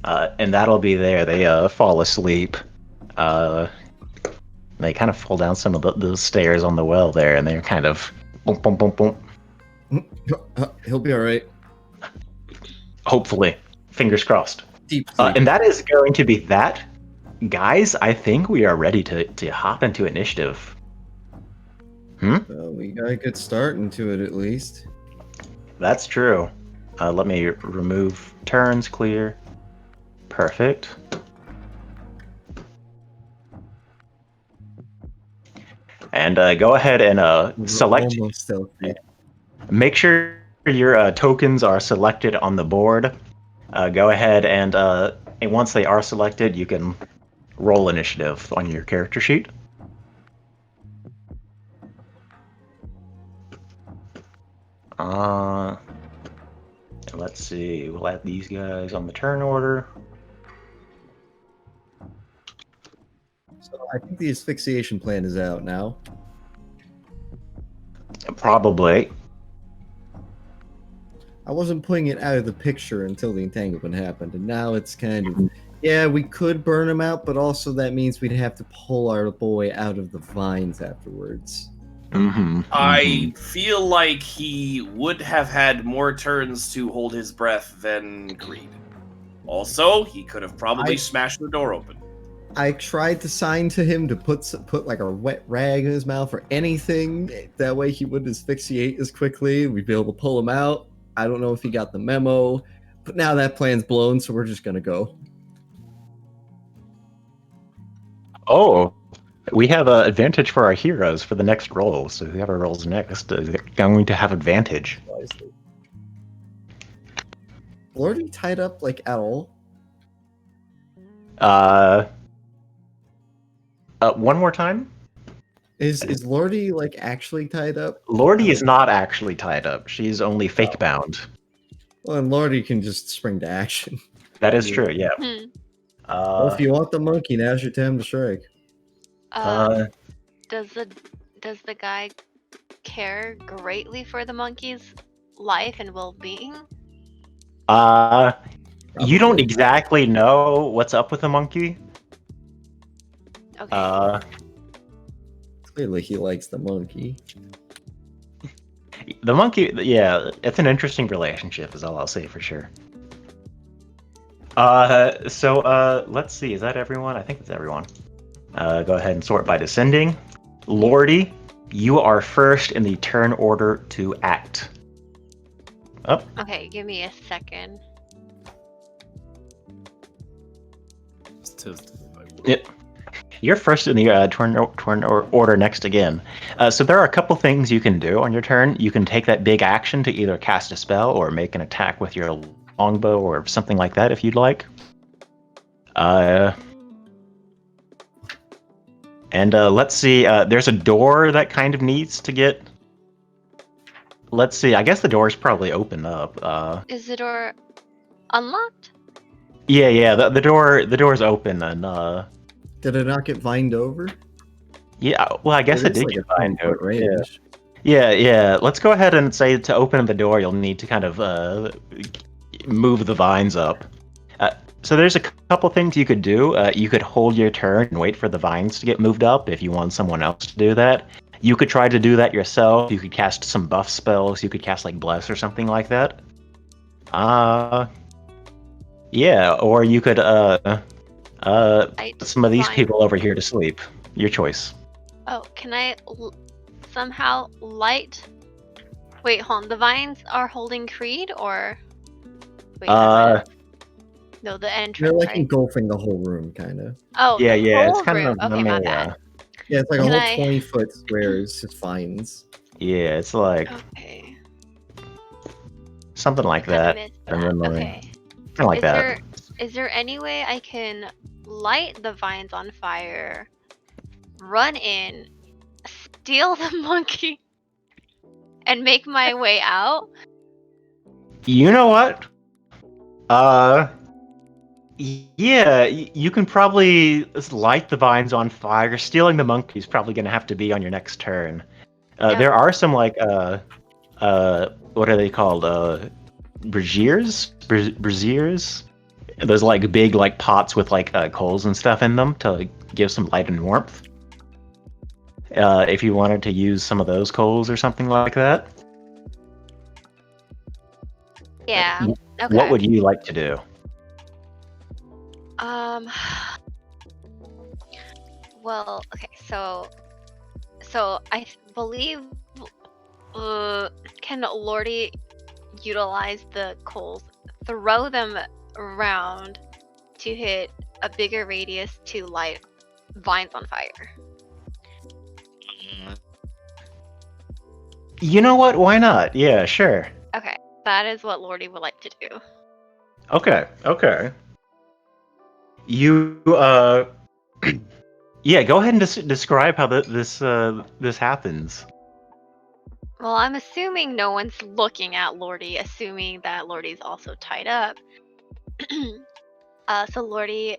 Speaker 1: And that'll be there. They fall asleep. They kind of fall down some of the stairs on the well there, and they're kind of boom, boom, boom, boom.
Speaker 3: He'll be all right.
Speaker 1: Hopefully, fingers crossed.
Speaker 3: Deep sleep.
Speaker 1: And that is going to be that. Guys, I think we are ready to hop into initiative.
Speaker 3: Well, we got a good start into it at least.
Speaker 1: That's true. Let me remove turns, clear. Perfect. And go ahead and select.
Speaker 3: Almost stealthy.
Speaker 1: Make sure your tokens are selected on the board. Go ahead and once they are selected, you can roll initiative on your character sheet. Let's see. We'll add these guys on the turn order.
Speaker 3: So I think the asphyxiation plan is out now.
Speaker 1: Probably.
Speaker 3: I wasn't putting it out of the picture until the entanglement happened, and now it's kind of, yeah, we could burn him out, but also that means we'd have to pull our boy out of the vines afterwards.
Speaker 2: I feel like he would have had more turns to hold his breath than Creed. Also, he could have probably smashed the door open.
Speaker 3: I tried to sign to him to put like a wet rag in his mouth or anything. That way he wouldn't asphyxiate as quickly. We'd be able to pull him out. I don't know if he got the memo, but now that plan's blown, so we're just gonna go.
Speaker 1: Oh, we have an advantage for our heroes for the next roll. So whoever rolls next is going to have advantage.
Speaker 3: Lordy tied up like at all?
Speaker 1: One more time.
Speaker 3: Is Lordy like actually tied up?
Speaker 1: Lordy is not actually tied up. She's only fake bound.
Speaker 3: Well, and Lordy can just spring to action.
Speaker 1: That is true. Yeah.
Speaker 3: Well, if you want the monkey, now's your time to strike.
Speaker 6: Does the guy care greatly for the monkey's life and well-being?
Speaker 1: You don't exactly know what's up with the monkey.
Speaker 6: Okay.
Speaker 3: Clearly, he likes the monkey.
Speaker 1: The monkey, yeah, it's an interesting relationship, is all I'll say for sure. So let's see, is that everyone? I think that's everyone. Go ahead and sort by descending. Lordy, you are first in the turn order to act. Up.
Speaker 6: Okay, give me a second.
Speaker 1: Yep. You're first in the turn order next again. So there are a couple things you can do on your turn. You can take that big action to either cast a spell or make an attack with your longbow or something like that if you'd like. And let's see, there's a door that kind of needs to get... Let's see, I guess the door is probably open up.
Speaker 6: Is the door unlocked?
Speaker 1: Yeah, the door's open and
Speaker 3: Did it not get vined over?
Speaker 1: yeah, well I guess it did
Speaker 3: like
Speaker 1: get
Speaker 3: a
Speaker 1: fine.
Speaker 3: 10-foot range.
Speaker 1: Yeah. Let's go ahead and say to open the door, you'll need to kind of move the vines up. So there's a couple things you could do. You could hold your turn and wait for the vines to get moved up if you want someone else to do that. You could try to do that yourself. You could cast some buff spells. You could cast like Bless or something like that. Yeah, or you could put some of these people over here to sleep. Your choice.
Speaker 6: Oh, can I somehow light? Wait, hold on. The vines are holding Creed, or wait? No, the entrance.
Speaker 3: They're like
Speaker 6: right?
Speaker 3: engulfing the whole room, kind of.
Speaker 6: Oh,
Speaker 1: Yeah,
Speaker 6: the
Speaker 1: it's
Speaker 6: whole
Speaker 1: kind
Speaker 6: room.
Speaker 1: of
Speaker 6: Okay, my bad.
Speaker 3: Yeah, it's like
Speaker 6: Can
Speaker 3: a
Speaker 6: I-
Speaker 3: whole 20-foot square is just vines.
Speaker 1: Yeah, it's like
Speaker 6: Okay.
Speaker 1: something like
Speaker 6: Kinda
Speaker 1: that.
Speaker 6: missed
Speaker 1: And
Speaker 6: that.
Speaker 1: then like
Speaker 6: Okay.
Speaker 1: something like that.
Speaker 6: Is there any way I can light the vines on fire, run in, steal the monkey, and make my way out?
Speaker 1: You know what? Uh, yeah, you can probably light the vines on fire. Stealing the monkey is probably going to have to be on your next turn. There are some like what are they called? Braziers? Braziers? Those like big like pots with like coals and stuff in them to give some light and warmth. If you wanted to use some of those coals or something like that.
Speaker 6: Yeah. Okay.
Speaker 1: What would you like to do?
Speaker 6: Well, okay, so I believe can Lordy utilize the coals, throw them around to hit a bigger radius to light vines on fire?
Speaker 1: You know what? Why not? Yeah, sure.
Speaker 6: Okay, that is what Lordy would like to do.
Speaker 1: Okay. You yeah, go ahead and describe how this happens.
Speaker 6: Well, I'm assuming no one's looking at Lordy, assuming that Lordy's also tied up. So Lordy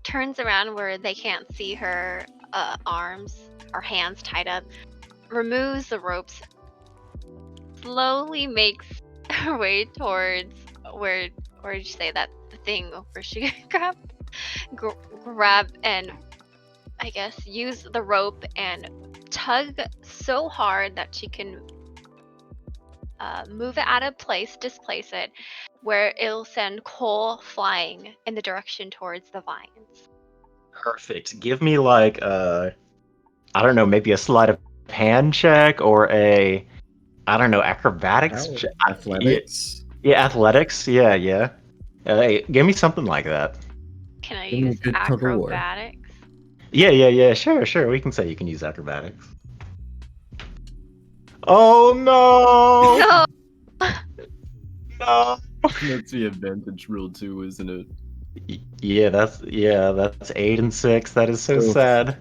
Speaker 6: turns around where they can't see her arms or hands tied up, removes the ropes, slowly makes her way towards where did you say that the thing where she grab and I guess use the rope and tug so hard that she can move it out of place, displace it, where it'll send coal flying in the direction towards the vines.
Speaker 1: Perfect. Give me like I don't know, maybe a sleight of hand check or a I don't know, acrobatics.
Speaker 3: Athletics.
Speaker 1: Yeah, athletics. Yeah. Hey, give me something like that.
Speaker 6: Can I
Speaker 3: Give me a
Speaker 6: use
Speaker 3: good tug of war.
Speaker 6: acrobatics?
Speaker 1: Yeah. Sure. We can say you can use acrobatics. Oh no!
Speaker 6: No.
Speaker 1: No.
Speaker 4: That's the advantage rule too, isn't it?
Speaker 1: Yeah, that's 8 and 6. That is so
Speaker 3: Oof.
Speaker 1: sad.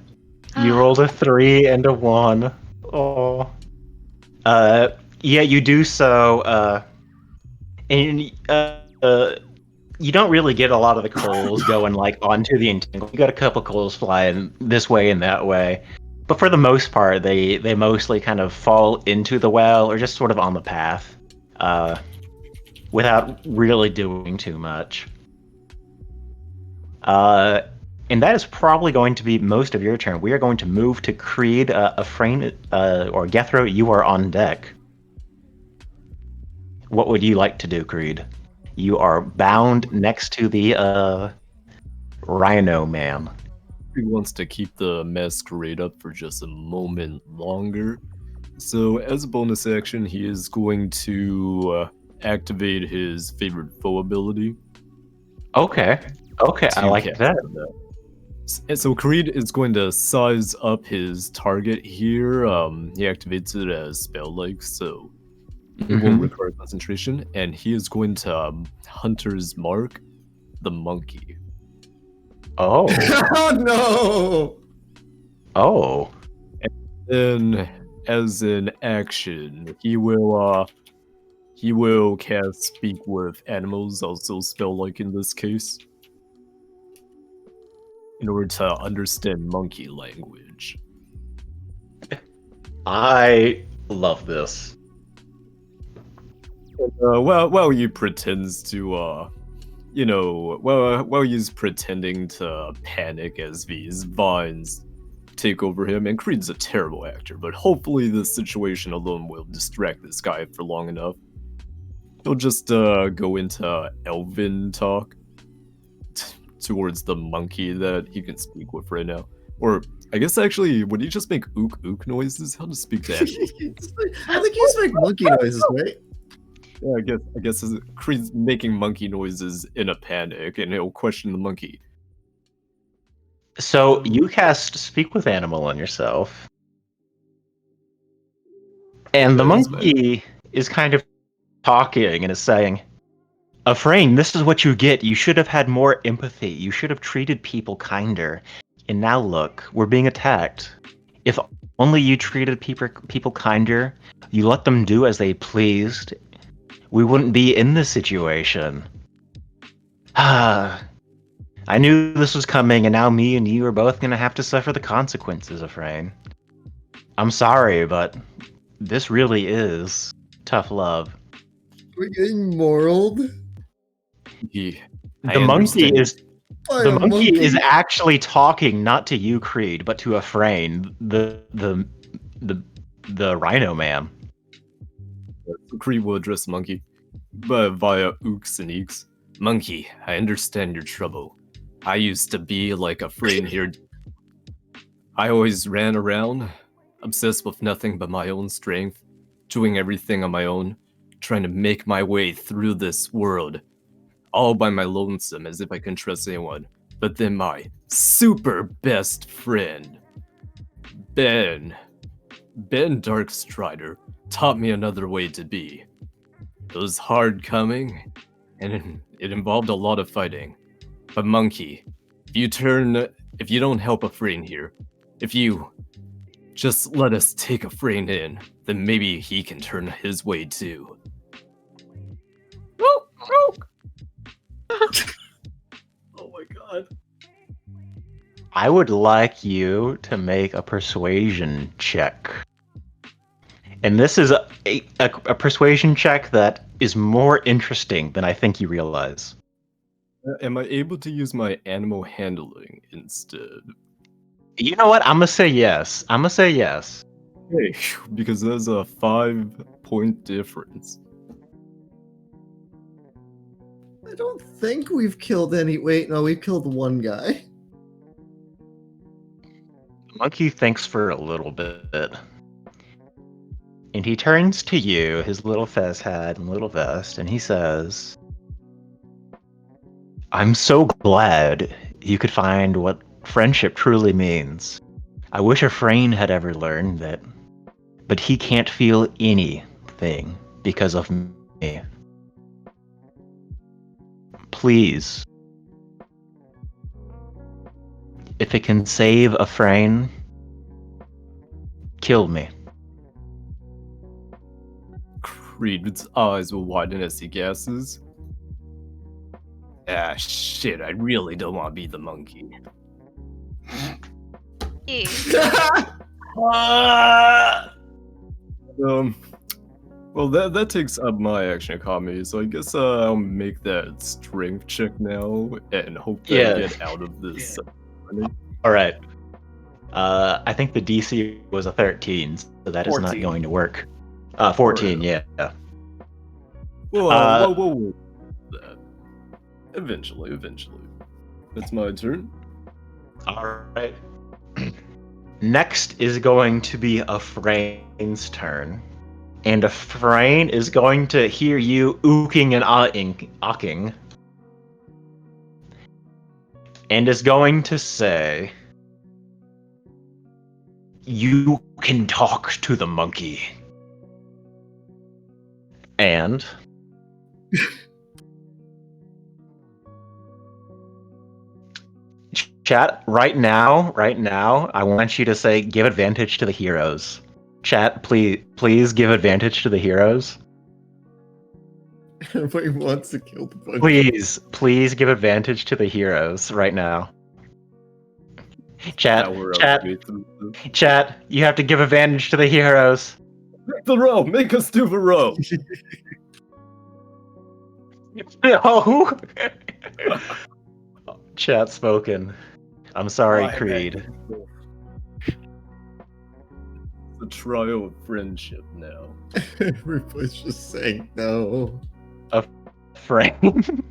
Speaker 1: You rolled a 3 and a 1. Oh. Yeah, you do so. And you don't really get a lot of the coals going like onto the entangle. You got a couple coals flying this way and that way, but for the most part, they mostly kind of fall into the well or just sort of on the path, without really doing too much. And that is probably going to be most of your turn. We are going to move to Creed, Afrain, or Gethro. You are on deck. What would you like to do, Creed? You are bound next to the Rhino man.
Speaker 4: He wants to keep the masquerade up for just a moment longer. So, as a bonus action, he is going to activate his favorite foe ability.
Speaker 1: Okay, I like
Speaker 4: cast
Speaker 1: that.
Speaker 4: And so Creed is going to size up his target here. He activates it as spell-like, so it won't require concentration. And he is going to Hunter's Mark the monkey.
Speaker 1: Oh.
Speaker 3: Oh no!
Speaker 1: Oh.
Speaker 4: Then, as an action, he will cast Speak with Animals, also spell-like in this case, in order to understand monkey language.
Speaker 1: I love this.
Speaker 4: While he pretends to, while he's pretending to panic as these vines take over him, and Creed's a terrible actor, but hopefully this situation alone will distract this guy for long enough. He'll just go into Elven talk towards the monkey that he can speak with right now. Or, I guess actually, would he just make ook noises? How to speak to animals?
Speaker 3: I think he's like monkey noises, right?
Speaker 4: Yeah, I guess Creed's making monkey noises in a panic, and he'll question the monkey.
Speaker 1: So you cast Speak with Animal on yourself, and the monkey is kind of talking and is saying, Afrain, this is what you get. You should have had more empathy. You should have treated people kinder. And now look, we're being attacked. If only you treated people kinder, you let them do as they pleased, we wouldn't be in this situation. I knew this was coming, and now me and you are both gonna have to suffer the consequences of rain. I'm sorry, but this really is tough love.
Speaker 3: We're getting moraled
Speaker 1: The monkey is
Speaker 3: by
Speaker 1: the
Speaker 3: a
Speaker 1: monkey is actually talking not to you, Creed, but to a Frayne, the Rhino man.
Speaker 4: Creed will address the monkey, but via ooks and eeks. Monkey, I understand your trouble. I used to be like a friend here. I always ran around, obsessed with nothing but my own strength, doing everything on my own, trying to make my way through this world, all by my lonesome, as if I couldn't trust anyone. But then my super best friend, Ben Darkstrider, taught me another way to be. It was hard coming, and it involved a lot of fighting. But Monkey, if you don't help a friend here, if you just let us take a friend in, then maybe he can turn his way too.
Speaker 2: Oh my god.
Speaker 1: I would like you to make a persuasion check. And this is a persuasion check that is more interesting than I think you realize.
Speaker 4: Am I able to use my animal handling instead?
Speaker 1: You know what? I'm gonna say yes.
Speaker 4: Hey, because there's a 5-point difference.
Speaker 3: I don't think we've killed any. Wait, no, we've killed one guy.
Speaker 1: The monkey thinks for a little bit. And he turns to you, his little fez hat and little vest, and he says, I'm so glad you could find what friendship truly means. I wish a Frayne had ever learned that, but he can't feel anything because of me. Please, if it can save a Frayne, kill me.
Speaker 4: Creed's eyes will widen as he gasses. Ah, shit, I really don't want to be the monkey.
Speaker 6: Ew.
Speaker 4: Well, that takes up my action economy, so I guess I'll make that strength check now and hope that I get out of this.
Speaker 1: All right. I think the DC was a 13, so that is
Speaker 2: 14.
Speaker 1: not going to work. 14, yeah.
Speaker 4: Whoa. Eventually. It's my turn.
Speaker 1: All right. Next is going to be a Frayne's turn. And a Frayne is going to hear you ooking and awking. And is going to say, you can talk to the monkey. And chat, right now, I want you to say, give advantage to the heroes. Chat, please give advantage to the heroes.
Speaker 3: Everybody wants to kill the monkey.
Speaker 1: Please give advantage to the heroes right now. Chat, you have to give advantage to the heroes.
Speaker 4: Make the row! Make us do the row!
Speaker 1: No! Chat spoken. I'm sorry,
Speaker 2: Why,
Speaker 1: Creed.
Speaker 4: The trial of friendship now.
Speaker 3: Everybody's just saying no.
Speaker 1: Frayne.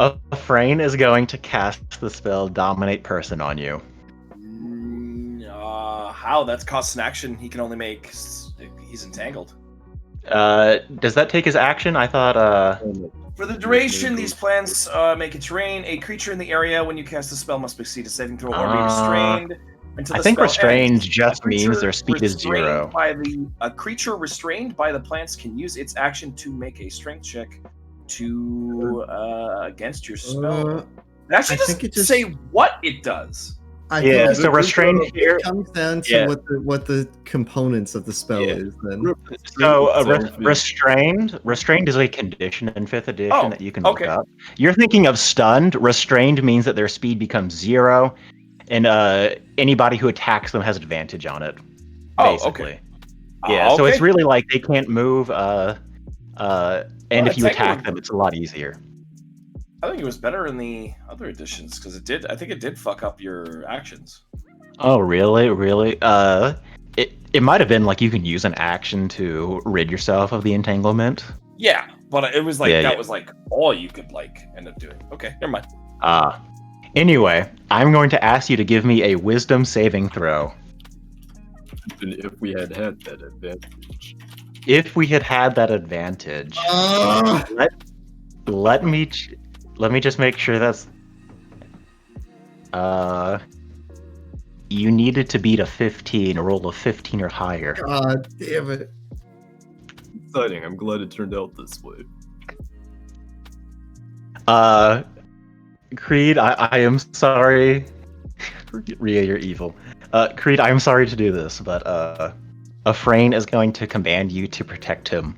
Speaker 1: A Frayne is going to cast the spell Dominate Person on you.
Speaker 2: How? That's cost an action. He can only make. He's entangled.
Speaker 1: Does that take his action? I thought.
Speaker 2: For the duration, these plants make its rain. A creature in the area when you cast the spell must succeed a saving throw or be restrained.
Speaker 1: I think restrained just means their speed is 0.
Speaker 2: A creature restrained by the plants can use its action to make a strength check to against your spell. It actually doesn't say what it does.
Speaker 3: I
Speaker 1: Yeah,
Speaker 3: think
Speaker 1: so restrained here.
Speaker 3: it comes down to
Speaker 1: Yeah.
Speaker 3: what the components of the spell
Speaker 1: Yeah.
Speaker 3: is. Then
Speaker 1: So
Speaker 4: itself is-
Speaker 1: restrained is a condition in 5th edition
Speaker 2: Oh,
Speaker 1: that you can look
Speaker 2: okay.
Speaker 1: up. You're thinking of stunned. Restrained means that their speed becomes 0, and anybody who attacks them has advantage on it.
Speaker 2: Oh,
Speaker 1: Basically.
Speaker 2: okay.
Speaker 1: Yeah, so it's
Speaker 2: Okay.
Speaker 1: really like they can't move. And if you attack
Speaker 2: technically-
Speaker 1: them, it's a lot easier.
Speaker 2: I think it was better in the other editions because I think it did fuck up your actions.
Speaker 1: Oh, really? Really? It might have been like you can use an action to rid yourself of the entanglement.
Speaker 2: Yeah, but it was like
Speaker 1: Yeah,
Speaker 2: that
Speaker 1: yeah.
Speaker 2: was like all you could like end up doing. Okay, never mind.
Speaker 1: Anyway, I'm going to ask you to give me a wisdom saving throw.
Speaker 4: Even if we had that advantage.
Speaker 1: If we had had that advantage, let me just make sure that's. You needed to beat a 15, a roll of 15 or higher.
Speaker 3: God damn it!
Speaker 4: Exciting. I'm glad it turned out this way.
Speaker 1: Creed, I am sorry. Rhea, you're evil. Creed, I am sorry to do this, but Afrain is going to command you to protect him.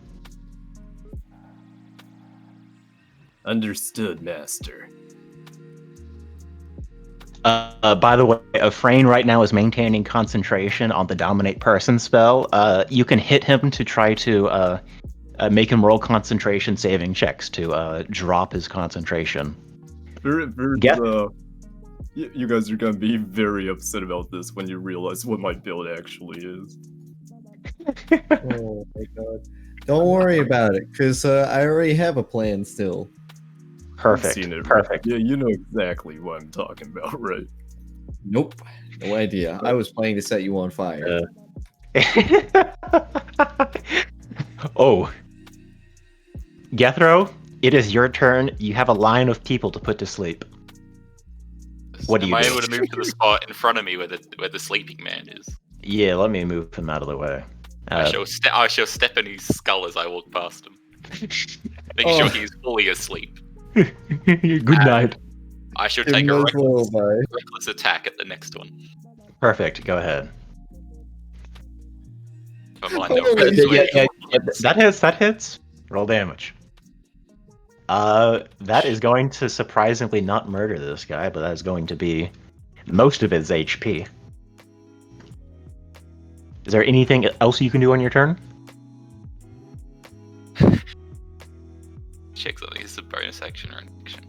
Speaker 4: Understood, Master.
Speaker 1: By the way, Afrain right now is maintaining concentration on the Dominate Person spell. You can hit him to try to make him roll concentration saving checks to drop his concentration.
Speaker 4: You guys are gonna be very upset about this when you realize what my build actually is.
Speaker 3: Oh my god! Don't worry about it, because I already have a plan still.
Speaker 1: Perfect.
Speaker 4: I've seen it.
Speaker 1: Perfect.
Speaker 4: Yeah, you know exactly what I'm talking about, right?
Speaker 3: Nope, no idea. I was planning to set you on fire.
Speaker 1: Oh. Gethro, it is your turn. You have a line of people to put to sleep. What do
Speaker 5: Am
Speaker 1: you
Speaker 5: I
Speaker 1: do?
Speaker 5: able to move to the spot in front of me where the sleeping man is?
Speaker 1: Yeah, let me move him out of the way.
Speaker 5: I shall step in his skull as I walk past him, making
Speaker 3: Oh.
Speaker 5: sure he's fully asleep.
Speaker 1: Good night.
Speaker 5: I shall
Speaker 3: Give
Speaker 5: take
Speaker 3: him
Speaker 5: a
Speaker 3: those roll, bye.
Speaker 5: reckless attack at the next one.
Speaker 1: Perfect. Go ahead.
Speaker 5: If I'm lined
Speaker 3: Oh,
Speaker 5: up
Speaker 3: yeah,
Speaker 5: correctly.
Speaker 1: That hits. That hits. Roll damage. That is going to surprisingly not murder this guy, but that is going to be most of his HP. Is there anything else you can do on your turn?
Speaker 5: Check something. Is a bonus action or an action?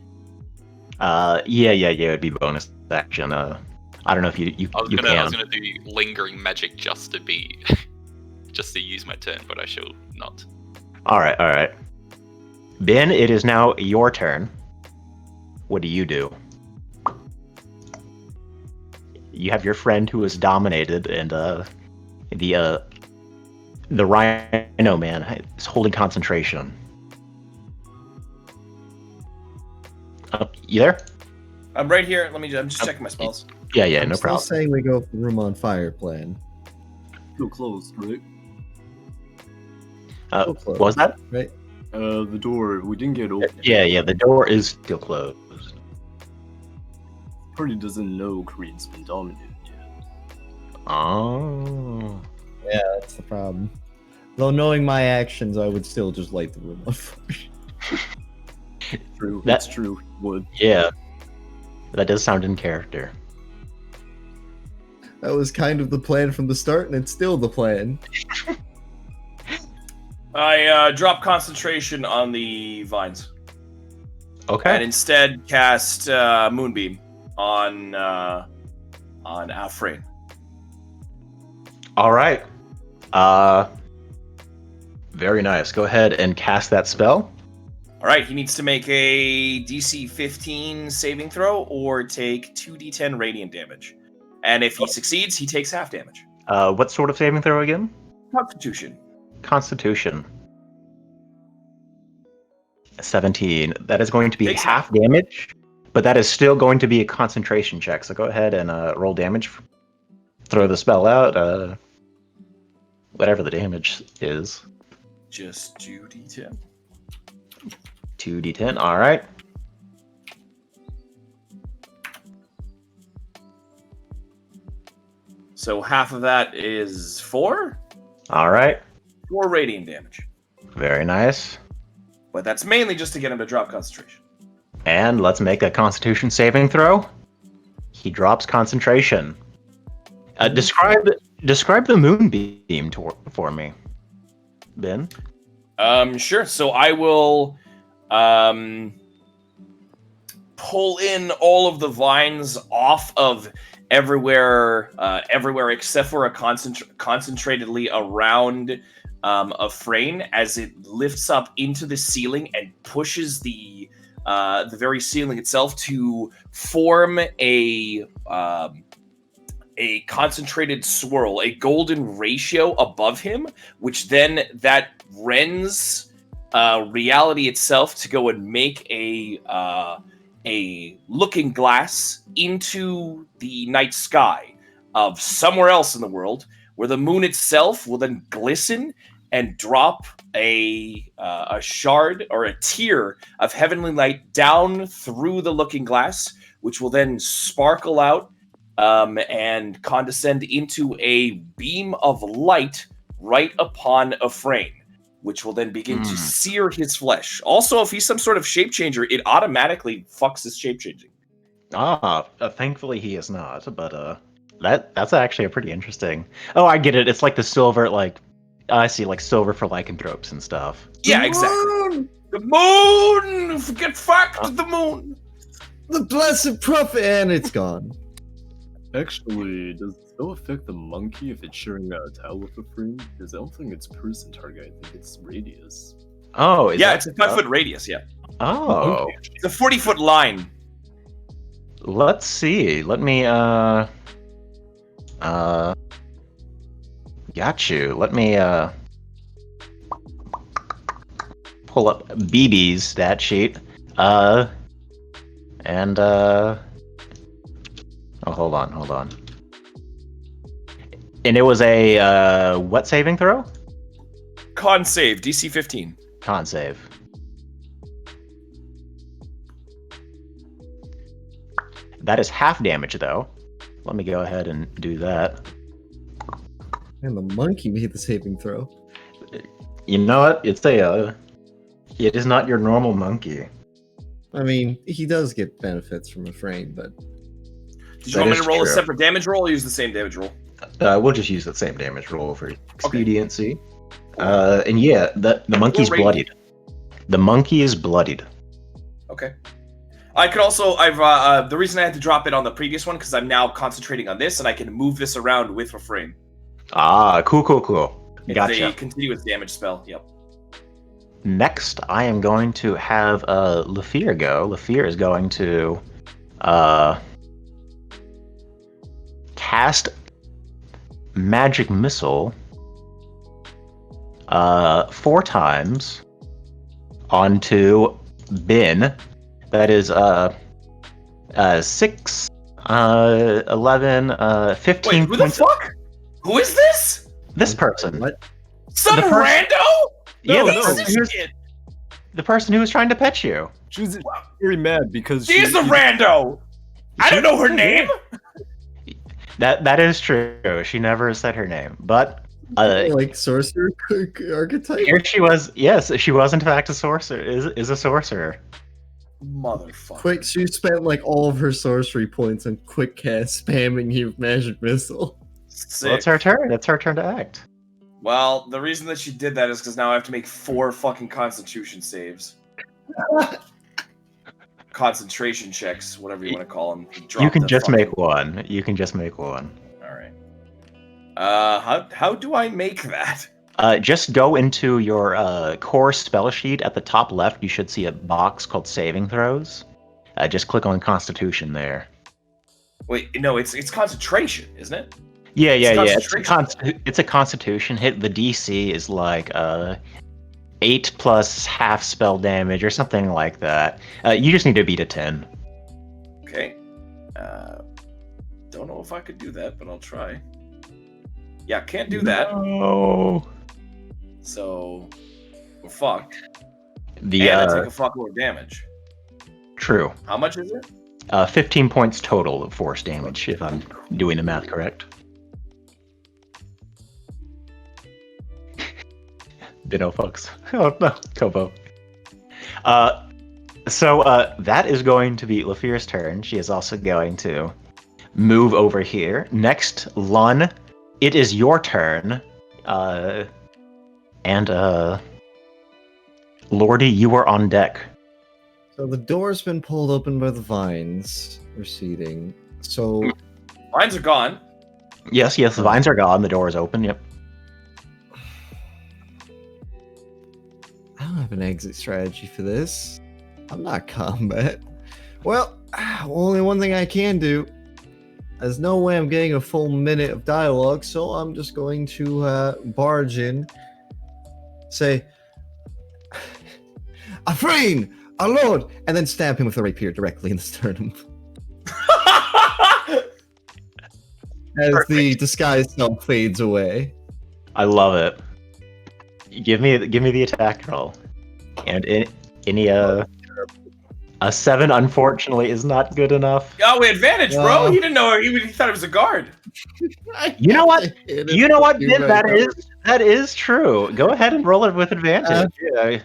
Speaker 1: Yeah, it'd be bonus action. I don't know if you
Speaker 5: I was
Speaker 1: can.
Speaker 5: gonna do lingering magic just to use my turn, but I shall not.
Speaker 1: All right. Ben, it is now your turn. What do you do? You have your friend who is dominated, and the Rhino man is holding concentration. You there?
Speaker 2: I'm right here. I'm just checking my spells.
Speaker 1: Yeah,
Speaker 3: I'm
Speaker 1: no
Speaker 3: still
Speaker 1: problem.
Speaker 3: saying we go for the room on fire plan.
Speaker 4: Still closed, right?
Speaker 3: Still close,
Speaker 1: What was that?
Speaker 3: right?
Speaker 4: The door, we didn't get open.
Speaker 1: Yeah, the door is still closed.
Speaker 4: Party doesn't know Creed's been dominated yet.
Speaker 1: Oh.
Speaker 3: Yeah, that's the problem. Though knowing my actions, I would still just light the room on fire.
Speaker 4: True,
Speaker 1: That-
Speaker 4: that's true. Would.
Speaker 1: Yeah. That does sound in character.
Speaker 3: That was kind of the plan from the start, and it's still the plan.
Speaker 2: I drop concentration on the vines and
Speaker 1: Okay.
Speaker 2: instead cast Moonbeam on Afrain.
Speaker 1: All right. Very nice. Go ahead and cast that spell.
Speaker 2: All right, he needs to make a DC 15 saving throw or take 2d10 radiant damage. And if he succeeds, he takes half damage.
Speaker 1: What sort of saving throw again?
Speaker 2: Constitution.
Speaker 1: Constitution. 17. That is going to be
Speaker 2: Takes
Speaker 1: half damage, but that is still going to be a concentration check. So go ahead and roll damage. Throw the spell out. Whatever the damage is.
Speaker 2: Just 2d10.
Speaker 1: 2d10. All right.
Speaker 2: So half of that is 4?
Speaker 1: All right.
Speaker 2: 4 radiant damage.
Speaker 1: Very nice.
Speaker 2: But that's mainly just to get him to drop concentration.
Speaker 1: And let's make a Constitution saving throw. He drops concentration. Describe the moonbeam for me, Ben.
Speaker 2: Sure. So I will pull in all of the vines off of everywhere except for a concentratedly around a frame as it lifts up into the ceiling and pushes the very ceiling itself to form a concentrated swirl, a golden ratio above him, which then that rends reality itself to go and make a looking glass into the night sky of somewhere else in the world, where the moon itself will then glisten and drop a shard or a tear of heavenly light down through the looking glass, which will then sparkle out and condescend into a beam of light right upon a frame, which will then begin to sear his flesh. Also, if he's some sort of shape changer, it automatically fucks his shape changing.
Speaker 1: Thankfully he is not, but that's actually a pretty interesting. Oh, I get it. It's like the silver, like I see, like silver for lycanthropes and stuff.
Speaker 2: Yeah, exactly. The moon! Get fucked, the moon!
Speaker 3: The blessed prophet, and it's gone.
Speaker 4: Actually, does it still affect the monkey if it's sharing a tile with a frame? Because I don't think it's person target, I think it's radius.
Speaker 1: Oh,
Speaker 2: yeah, it's a 5-foot radius, yeah.
Speaker 1: Oh.
Speaker 2: It's a 40-foot line.
Speaker 1: Let's see. Let me, got you. Let me, pull up BB's stat sheet. Oh, hold on. And it was a, what saving throw?
Speaker 2: Con save, DC 15.
Speaker 1: Con save. That is half damage, though. Let me go ahead and do that.
Speaker 3: And the monkey made the saving throw.
Speaker 1: You know what? It's a, it is not your normal monkey.
Speaker 3: I mean, he does get benefits from a frame, but...
Speaker 2: Did you want me to roll a separate damage roll or use the same damage roll?
Speaker 1: We'll just use the same damage roll for expediency. Okay. And yeah, the monkey's bloodied. The monkey is bloodied.
Speaker 2: Okay. I could also, the reason I had to drop it on the previous one, because I'm now concentrating on this, and I can move this around with a frame.
Speaker 1: Ah, cool. Gotcha.
Speaker 2: It's a continuous damage spell, yep.
Speaker 1: Next, I am going to have Lafir go. Lafir is going to cast Magic Missile 4 times onto Ben. That is 6, 11, 15
Speaker 2: Wait, who the fuck? Who is this?
Speaker 1: This person.
Speaker 3: What?
Speaker 2: Some rando?
Speaker 1: Yeah,
Speaker 2: The
Speaker 1: the person who was trying to pet you.
Speaker 4: She was very mad because
Speaker 2: she is a rando! I don't know her name!
Speaker 1: That is true. She never said her name, but
Speaker 3: like sorcerer archetype.
Speaker 1: Here she was. Yes, she was in fact a sorcerer. Is a sorcerer.
Speaker 2: Motherfucker.
Speaker 3: Quick, she spent like all of her sorcery points on quick cast spamming you with magic missile.
Speaker 1: Well, it's her turn. It's her turn to act.
Speaker 2: Well, the reason that she did that is because now I have to make 4 fucking Constitution saves. Concentration checks, whatever you want to call them.
Speaker 1: You can just make one. You can just make one.
Speaker 2: All right. How do I make that?
Speaker 1: Just go into your core spell sheet at the top left. You should see a box called Saving Throws. Just click on Constitution there.
Speaker 2: Wait, no, it's concentration, isn't it?
Speaker 1: Yeah. It's a Constitution hit. The DC is like 8 plus half spell damage or something like that. You just need to beat a 10.
Speaker 2: Okay. Don't know if I could do that, but I'll try. Yeah, can't do that.
Speaker 1: No.
Speaker 2: So we're fucked.
Speaker 1: And
Speaker 2: I take a fuckload of damage.
Speaker 1: True.
Speaker 2: How much is it?
Speaker 1: 15 points total of force damage, if I'm doing the math correct. Ditto, folks. Oh no, Kobo. So that is going to be Lafier's turn. She is also going to move over here. Next, Lun, it is your turn. And Lordy, you are on deck.
Speaker 3: So the door's been pulled open by the vines receding. So
Speaker 2: Lines are gone.
Speaker 1: Yes, the vines are gone. The door is open. Yep.
Speaker 3: I don't have an exit strategy for this. I'm not combat. Well, only one thing I can do. There's no way I'm getting a full minute of dialogue, so I'm just going to barge in, say, "A friend, a lord," and then stab him with a rapier directly in the sternum. As the disguise self fades away.
Speaker 1: I love it. Give me the attack roll. And a 7 unfortunately is not good enough.
Speaker 2: Oh, advantage, bro. He didn't know. He thought it was a guard.
Speaker 1: You know what? You know what? That is true. Go ahead and roll it with advantage. Yeah.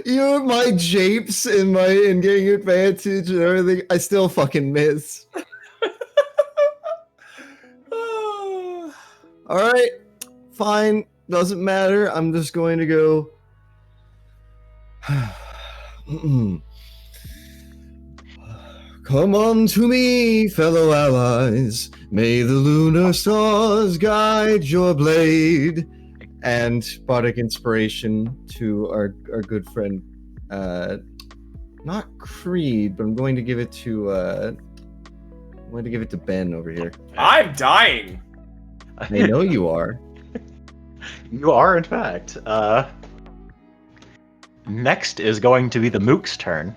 Speaker 3: You know my japes in getting advantage and everything, I still fucking miss. Alright, fine, doesn't matter. I'm just going to go. Come on to me, fellow allies. May the lunar stars guide your blade. And bardic inspiration to our good friend, not Creed, but I'm going to give it to Ben over here.
Speaker 2: I'm dying.
Speaker 3: I know you are.
Speaker 1: You are, in fact. Next is going to be the Mook's turn.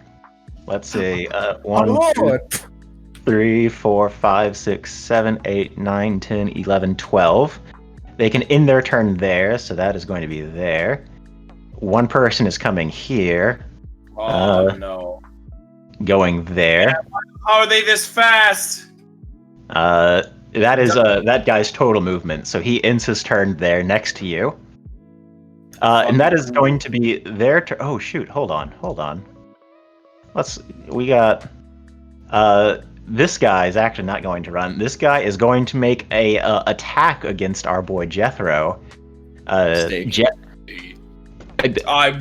Speaker 1: Let's see. 1, 2, 3, 4, 5, 6, 7, 8, 9, 10, 11, 12. They can end their turn there, so that is going to be there. One person is coming here.
Speaker 2: Oh no.
Speaker 1: Going there.
Speaker 2: How are they this fast?
Speaker 1: That is that guy's total movement, so he ends his turn there next to you. And that is going to be their turn. Oh shoot! Hold on. We got. This guy is actually not going to run. This guy is going to make a attack against our boy Jethro.
Speaker 5: I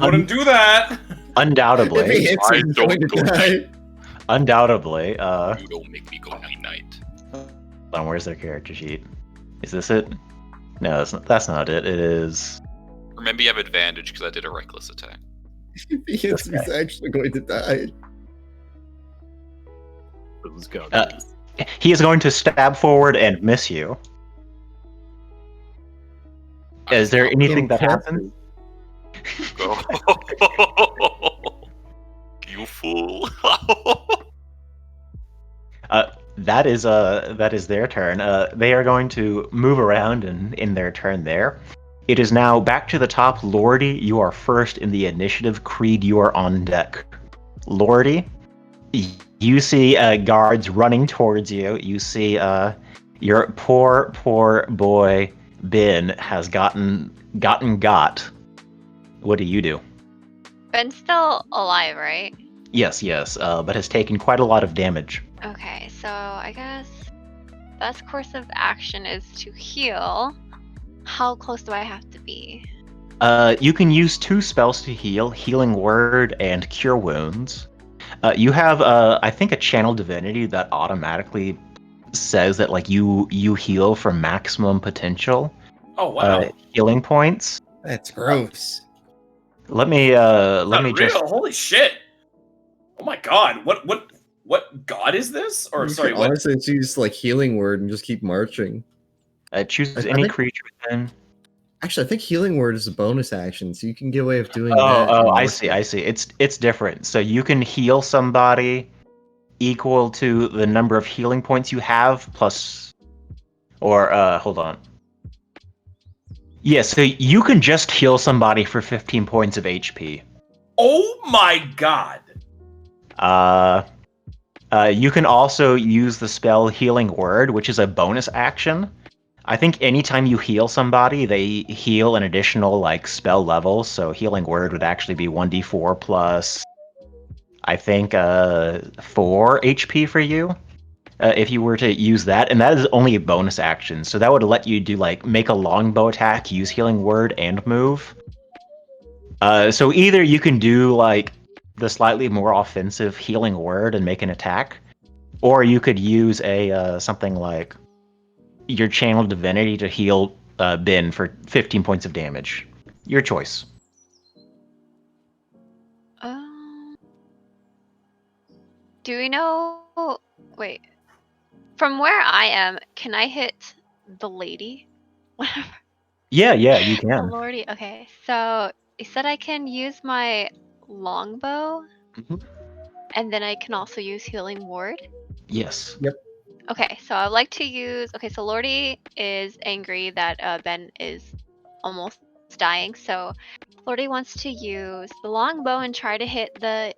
Speaker 2: wouldn't do that.
Speaker 1: Undoubtedly.
Speaker 3: If he hits him, he's going to die.
Speaker 1: Undoubtedly.
Speaker 5: You don't make me go night-night.
Speaker 1: Hold on, where's their character sheet? Is this it? No, that's not it. It is.
Speaker 5: Remember, you have advantage because I did a reckless attack.
Speaker 3: If he hits him, he's actually going to die.
Speaker 1: He is going to stab forward and miss you. Is there anything that happens?
Speaker 5: You fool!
Speaker 1: That is their turn. They are going to move around in their turn there. It is now back to the top. Lordy, you are first in the initiative. Creed, you are on deck. Lordy, you see guards running towards you. You see your poor boy Ben has gotten got. What do you do?
Speaker 6: Ben's still alive, right?
Speaker 1: Yes, but has taken quite a lot of damage.
Speaker 6: Okay, so I guess best course of action is to heal. How close do I have to be?
Speaker 1: You can use 2 spells to heal: Healing Word and Cure Wounds. You have, I think, a Channel Divinity that automatically says that like you heal for maximum potential.
Speaker 2: Oh wow!
Speaker 1: Healing points.
Speaker 3: That's gross.
Speaker 1: Let me just.
Speaker 2: Holy shit! Oh my god! What god is this? Or sorry, what?
Speaker 3: Honestly, it's use like Healing Word and just keep marching.
Speaker 1: Choose
Speaker 3: I
Speaker 1: any
Speaker 3: think-
Speaker 1: creature within.
Speaker 3: Actually, I think Healing Word is a bonus action, so you can get away with doing that.
Speaker 1: Oh, I see. It's different. So you can heal somebody equal to the number of healing points you have plus, or hold on. Yeah, so you can just heal somebody for 15 points of HP.
Speaker 2: Oh my god!
Speaker 1: You can also use the spell Healing Word, which is a bonus action. I think anytime you heal somebody, they heal an additional like spell level. So Healing Word would actually be 1d4 plus, I think, 4 HP for you. If you were to use that, and that is only a bonus action, so that would let you do like make a longbow attack, use Healing Word, and move. So either you can do like the slightly more offensive Healing Word and make an attack, or you could use a something like your Channel Divinity to heal Ben for 15 points of damage. Your choice.
Speaker 6: Do we know? Wait. From where I am, can I hit the lady? Whatever.
Speaker 1: Yeah, you
Speaker 6: The
Speaker 1: can.
Speaker 6: lordy. Okay, so you said I can use my longbow,
Speaker 1: Mhm.
Speaker 6: and then I can also use healing ward.
Speaker 1: Yes.
Speaker 6: Okay, so I'd like to use. Okay, so Lordy is angry that Ben is almost dying, so Lordy wants to use the longbow and try to hit the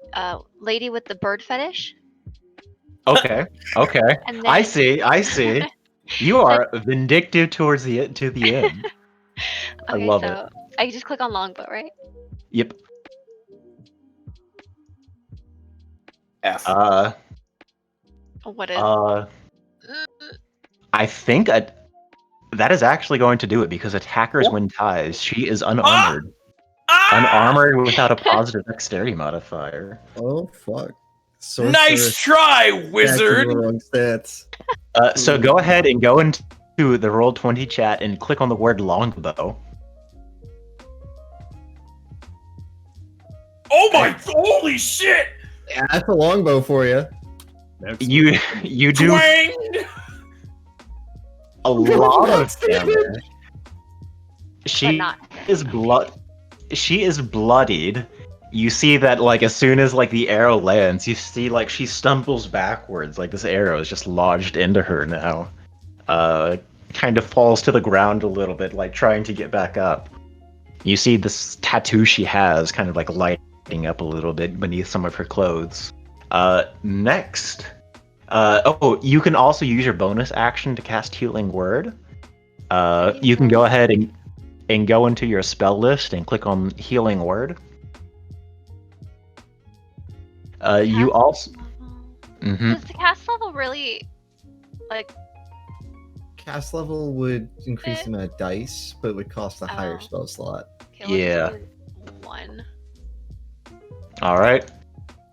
Speaker 6: lady with the bird fetish.
Speaker 1: Okay. Okay.
Speaker 6: And
Speaker 1: I
Speaker 6: then
Speaker 1: see. You are vindictive towards the to the end. I
Speaker 6: okay,
Speaker 1: love it.
Speaker 6: so I just click on longbow, right?
Speaker 1: Yep.
Speaker 2: F.
Speaker 6: What is?
Speaker 1: I think that is actually going to do it because attackers win ties. She is unarmored. Unarmored without a positive dexterity modifier.
Speaker 3: Oh fuck!
Speaker 2: Nice try, wizard!
Speaker 3: Stacking the wrong stats.
Speaker 1: So go ahead and go into the Roll20 chat and click on the word longbow.
Speaker 2: Oh my, holy shit!
Speaker 3: Yeah, that's a longbow for you.
Speaker 1: You do
Speaker 2: Twang!
Speaker 1: a lot of damage. She
Speaker 6: not.
Speaker 1: is She is bloodied. You see that like as soon as like the arrow lands, you see like she stumbles backwards, like this arrow is just lodged into her now. Kind of falls to the ground a little bit, like trying to get back up. You see this tattoo she has kind of like lighting up a little bit beneath some of her clothes. Next. You can also use your bonus action to cast Healing Word. You can go ahead and go into your spell list and click on Healing Word. You also.
Speaker 6: Does the cast level really like?
Speaker 3: Cast level would increase the amount of dice, but it would cost a higher
Speaker 6: Oh.
Speaker 3: spell slot.
Speaker 6: Okay, let's
Speaker 1: Yeah.
Speaker 6: do 1.
Speaker 1: All right.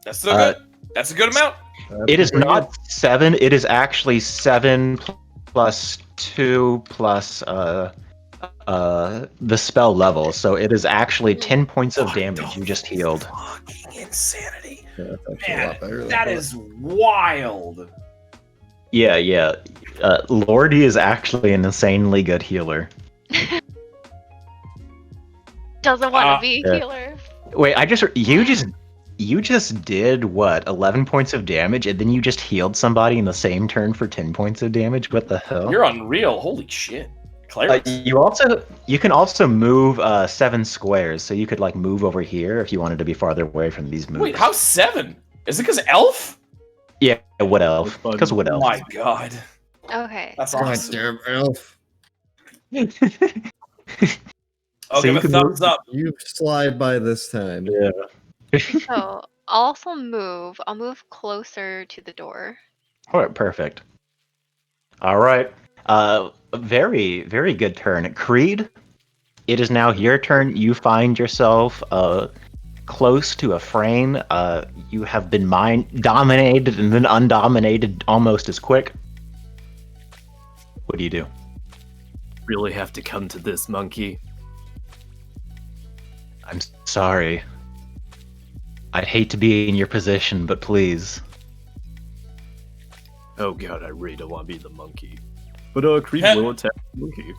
Speaker 2: That's still good. That's a good amount.
Speaker 1: It is not 7. It is actually 7 plus 2 plus the spell level. So it is actually 10 points of damage you just healed.
Speaker 2: Fucking insanity.
Speaker 3: Yeah, that's actually a
Speaker 2: Man,
Speaker 3: lot better than I
Speaker 2: that
Speaker 3: thought.
Speaker 2: is wild.
Speaker 1: Yeah. Lordy is actually an insanely good healer.
Speaker 6: Doesn't want to be
Speaker 1: Yeah.
Speaker 6: healer.
Speaker 1: Wait, you just did what? 11 points of damage, and then you just healed somebody in the same turn for 10 points of damage. What the hell?
Speaker 2: You're unreal. Holy shit. Clarence.
Speaker 1: You can also move 7 squares, so you could like move over here if you wanted to be farther away from these moves.
Speaker 2: Wait, how's 7? Is it because elf?
Speaker 1: Yeah, Wood Elf. Because Wood
Speaker 2: Oh
Speaker 1: Elf.
Speaker 2: my god.
Speaker 6: Okay.
Speaker 2: That's awesome.
Speaker 3: Goddamn elf.
Speaker 2: I'll
Speaker 1: So
Speaker 2: give
Speaker 1: you
Speaker 2: a
Speaker 1: can
Speaker 2: thumbs up.
Speaker 3: You slide by this time.
Speaker 1: Yeah.
Speaker 6: So I'll also move. I'll move closer to the door.
Speaker 1: All right, perfect. All right. Very, very good turn. Creed, it is now your turn. You find yourself close to a frame. You have been dominated and then undominated almost as quick. What do you do?
Speaker 4: Really have to come to this, monkey.
Speaker 1: I'm sorry. I'd hate to be in your position, but please.
Speaker 4: Oh god, I really don't want to be the monkey. But Creed will attack the monkey.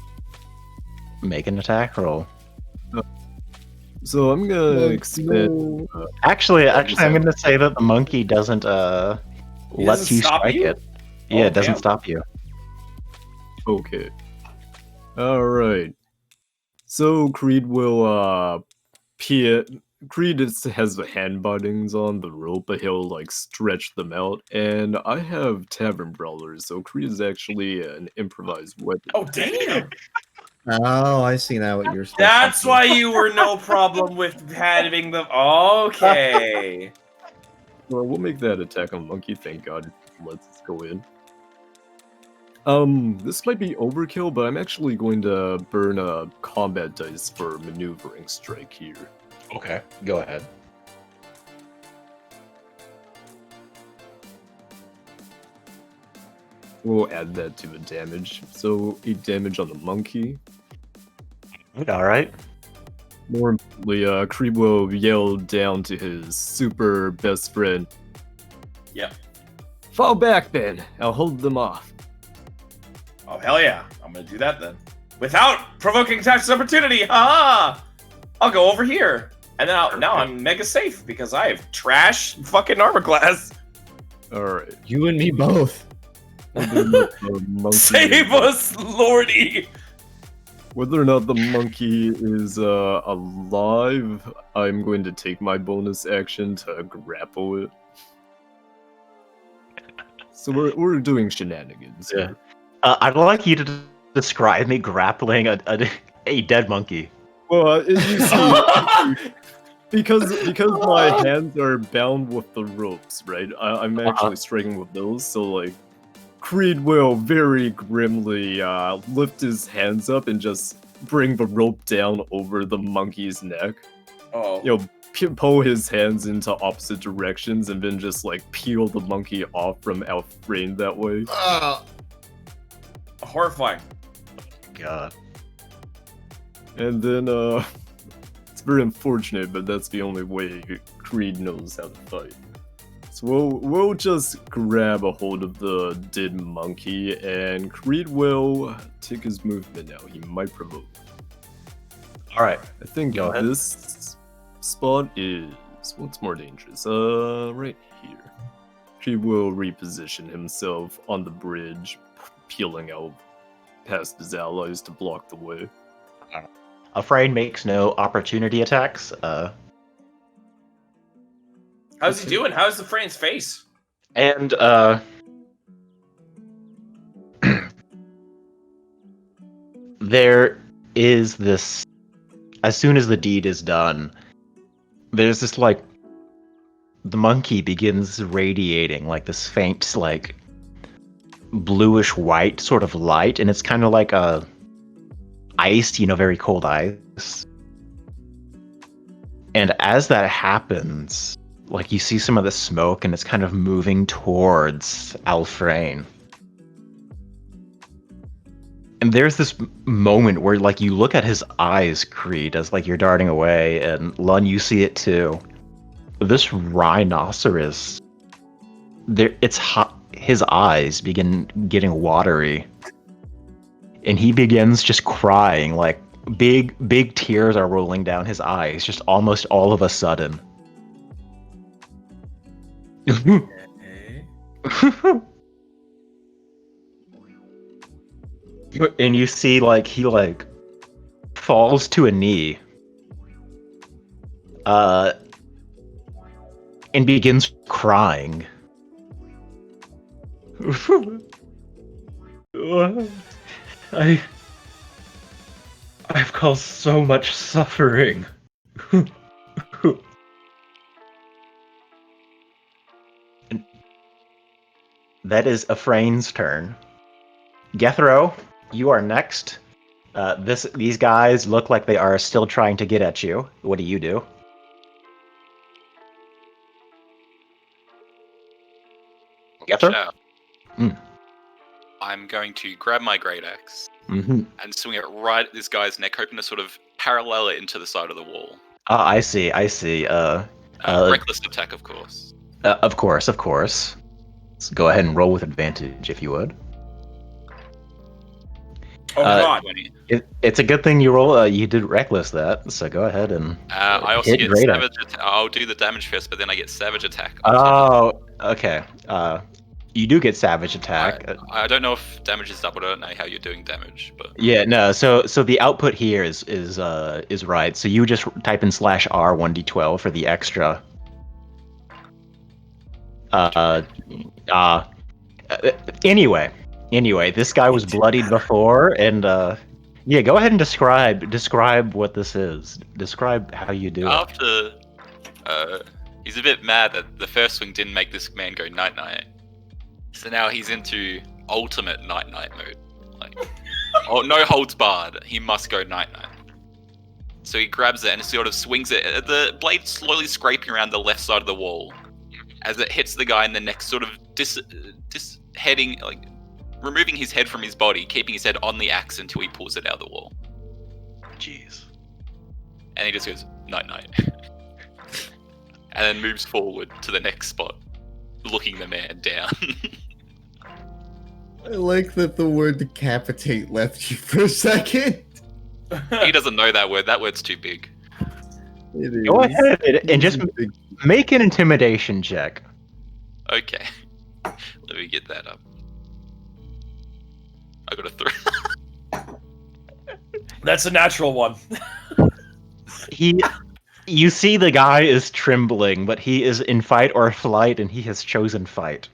Speaker 1: Make an attack roll.
Speaker 4: So I'm gonna expend.
Speaker 1: Actually, I'm going to say that the monkey doesn't let
Speaker 2: doesn't
Speaker 1: you
Speaker 2: stop
Speaker 1: strike
Speaker 2: you?
Speaker 1: it. Yeah,
Speaker 2: Oh,
Speaker 1: it doesn't
Speaker 2: damn.
Speaker 1: stop you.
Speaker 4: Okay. Alright. So Creed will Creed has the hand bindings on the rope, but he'll like stretch them out. And I have tavern brawlers, so Creed is actually an improvised weapon.
Speaker 2: Oh damn!
Speaker 3: Oh, I see now what you're supposed
Speaker 2: That's
Speaker 3: to
Speaker 2: why you were no problem with having them. Okay.
Speaker 4: Well, we'll make that attack on monkey. Thank God. Let's go in. This might be overkill, but I'm actually going to burn a combat dice for maneuvering strike here.
Speaker 1: Okay, go ahead.
Speaker 4: We'll add that to the damage. So 8 damage on the monkey.
Speaker 1: All right.
Speaker 4: More importantly, Creed will yell down to his super best friend.
Speaker 2: Yep.
Speaker 4: Fall back, Ben. I'll hold them off.
Speaker 2: Oh hell yeah! I'm gonna do that then, without provoking attacks of opportunity. Ha! I'll go over here, and then now I'm mega safe because I have trash fucking armor class.
Speaker 4: All right.
Speaker 3: You and me both.
Speaker 2: Save us, Lordy!
Speaker 4: Whether or not the monkey is alive, I'm going to take my bonus action to grapple it. So we're doing shenanigans.
Speaker 1: Yeah. I'd like you to describe me grappling a dead monkey.
Speaker 4: Well, you see, because my hands are bound with the ropes, right? I'm actually striking with those, so like, Creed will very grimly lift his hands up and just bring the rope down over the monkey's neck.
Speaker 2: Oh.
Speaker 4: You know, pull his hands into opposite directions and then just like peel the monkey off from out frame that way.
Speaker 2: Horrifying.
Speaker 1: God.
Speaker 4: And then it's very unfortunate, but that's the only way Creed knows how to fight. So we'll just grab a hold of the dead monkey, and Creed will take his movement now. He might provoke.
Speaker 1: All right.
Speaker 4: I think
Speaker 1: Go ahead.
Speaker 4: this spot is what's more dangerous. Right here. Creed will reposition himself on the bridge, peeling out past his allies to block the way.
Speaker 1: Afraid makes no opportunity attacks.
Speaker 2: How's he doing? How's the Frain's face?
Speaker 1: And there is this. As soon as the deed is done, there's this like the monkey begins radiating like this faint like bluish white sort of light, and it's kind of like a iced, very cold ice. And as that happens, like you see some of the smoke and it's kind of moving towards Alfrain. And there's this moment where like you look at his eyes, Creed, as like you're darting away, and Lun, you see it too. This rhinoceros, it's hot. His eyes begin getting watery, and he begins just crying. Like big tears are rolling down his eyes, just almost all of a sudden. And you see like he like falls to a knee and begins crying. I've caused so much suffering. And that is Afrain's turn. Gethro, you are next. These guys look like they are still trying to get at you. What do you do? Gethro?
Speaker 5: Shout.
Speaker 1: Mm.
Speaker 5: I'm going to grab my great axe
Speaker 1: Mm-hmm.
Speaker 5: and swing it right at this guy's neck, hoping to sort of parallel it into the side of the wall.
Speaker 1: I see.
Speaker 5: Reckless attack, of course.
Speaker 1: Of course. Let's go ahead and roll with advantage, if you would.
Speaker 2: Oh god.
Speaker 5: 20.
Speaker 1: It's a good thing you roll. You did reckless that, so go ahead and.
Speaker 5: I also
Speaker 1: hit
Speaker 5: get
Speaker 1: great
Speaker 5: savage. I'll do the damage first, but then I get savage attack.
Speaker 1: Oh, okay. You do get savage attack.
Speaker 5: I don't know if damage is doubled. I don't know how you're doing damage, but
Speaker 1: Yeah, no. So the output here is right. So you just type in /R 1d12 for the extra. Anyway, this guy was bloodied before, and yeah, go ahead and describe what this is. Describe how you do it.
Speaker 5: after he's a bit mad that the first swing didn't make this man go night night. So now he's into ultimate night night mode. Like, oh, no holds barred. He must go night night. So he grabs it and sort of swings it. The blade slowly scraping around the left side of the wall as it hits the guy in the neck, sort of heading, like removing his head from his body, keeping his head on the axe until he pulls it out of the wall.
Speaker 1: Jeez.
Speaker 5: And he just goes night night, and then moves forward to the next spot, looking the man down.
Speaker 3: I like that the word decapitate left you for a second.
Speaker 5: He doesn't know that word. That word's too big.
Speaker 1: Go ahead and just make an intimidation check.
Speaker 5: Okay, let me get that up. I got a 3.
Speaker 2: That's a natural one.
Speaker 1: You see the guy is trembling, but he is in fight or flight, and he has chosen fight.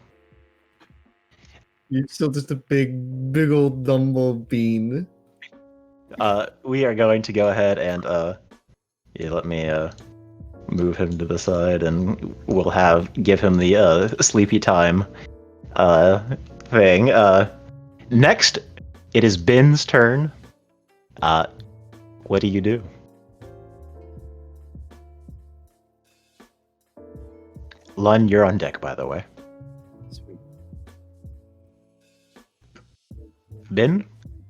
Speaker 3: You're still just a big old Dumbo bean.
Speaker 1: We are going to go ahead and yeah, let me move him to the side, and we'll give him the sleepy time thing. Next, it is Ben's turn. What do you do? Lun, you're on deck, by the way. Ben?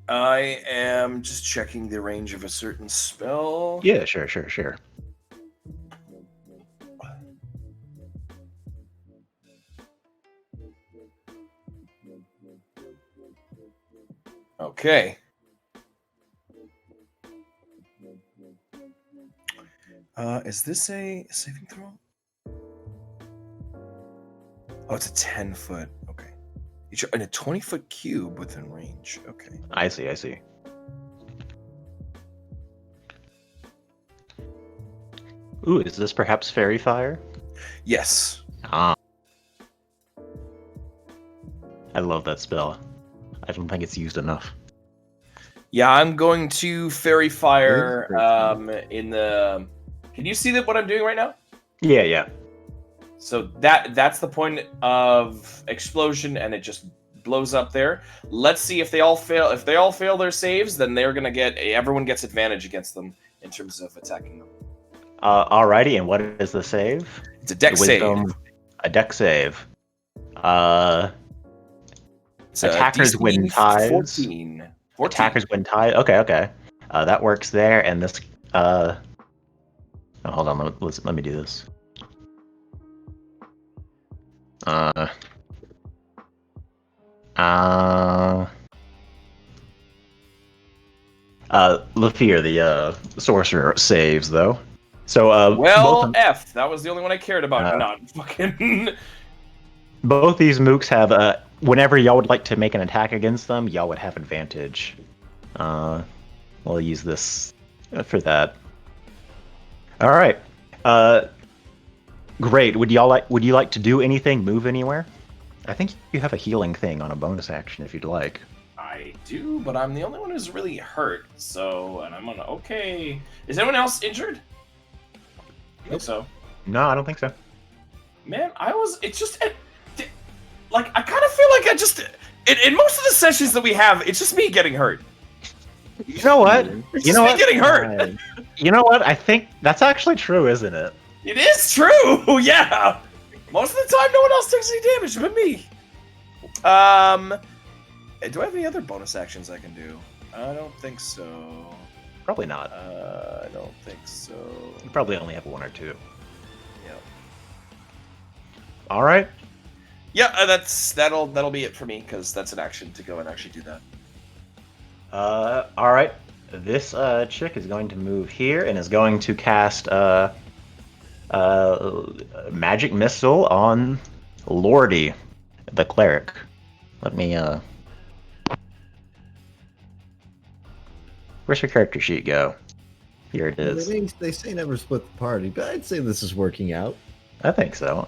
Speaker 2: I am just checking the range of a certain spell.
Speaker 1: Yeah, sure.
Speaker 2: Okay. Is this a saving throw? Oh, it's a 10-foot. Okay. In a 20-foot cube within range. Okay.
Speaker 1: I see. Ooh, is this perhaps fairy fire?
Speaker 2: Yes.
Speaker 1: Ah. I love that spell. I don't think it's used enough.
Speaker 2: Yeah, I'm going to fairy fire
Speaker 3: Very
Speaker 2: in the... Can you see that what I'm doing right now?
Speaker 1: Yeah.
Speaker 2: So that's the point of explosion, and it just blows up there. Let's see if they all fail. If they all fail their saves, then they're gonna everyone gets advantage against them in terms of attacking them.
Speaker 1: Alrighty, and what is the save?
Speaker 2: It's a deck save.
Speaker 1: A deck save.
Speaker 2: It's
Speaker 1: attackers
Speaker 2: DC
Speaker 1: win ties.
Speaker 2: 14.
Speaker 1: Attackers win ties. Okay. That works there, and this. Oh, hold on. Let me do this. Lafir, the sorcerer, saves though. So
Speaker 2: F. That was the only one I cared about. Not fucking.
Speaker 1: Both these mooks have whenever y'all would like to make an attack against them, y'all would have advantage. We'll use this for that. All right. Great. Would you like to do anything? Move anywhere? I think you have a healing thing on a bonus action if you'd like.
Speaker 2: I do, but I'm the only one who's really hurt. So, and I'm gonna. Okay. Is anyone else injured? I think so.
Speaker 1: No, I don't think so.
Speaker 2: Man, it's just. Like, I kind of feel like in most of the sessions that we have, it's just me getting hurt.
Speaker 1: You know what?
Speaker 2: It's just me getting hurt.
Speaker 1: You know what? I think that's actually true, isn't it?
Speaker 2: It is true, yeah. Most of the time, no one else takes any damage but me. Do I have any other bonus actions I can do? I don't think so.
Speaker 1: Probably not.
Speaker 2: I don't think so.
Speaker 1: You probably only have one or two.
Speaker 2: Yeah.
Speaker 1: All right.
Speaker 2: Yeah, that'll be it for me because that's an action to go and actually do that.
Speaker 1: All right. This chick is going to move here and is going to cast magic missile on Lordy. the cleric. Let me where's your character sheet go? Here it is.
Speaker 3: They say never split the party, but I'd say this is working out.
Speaker 1: I think so.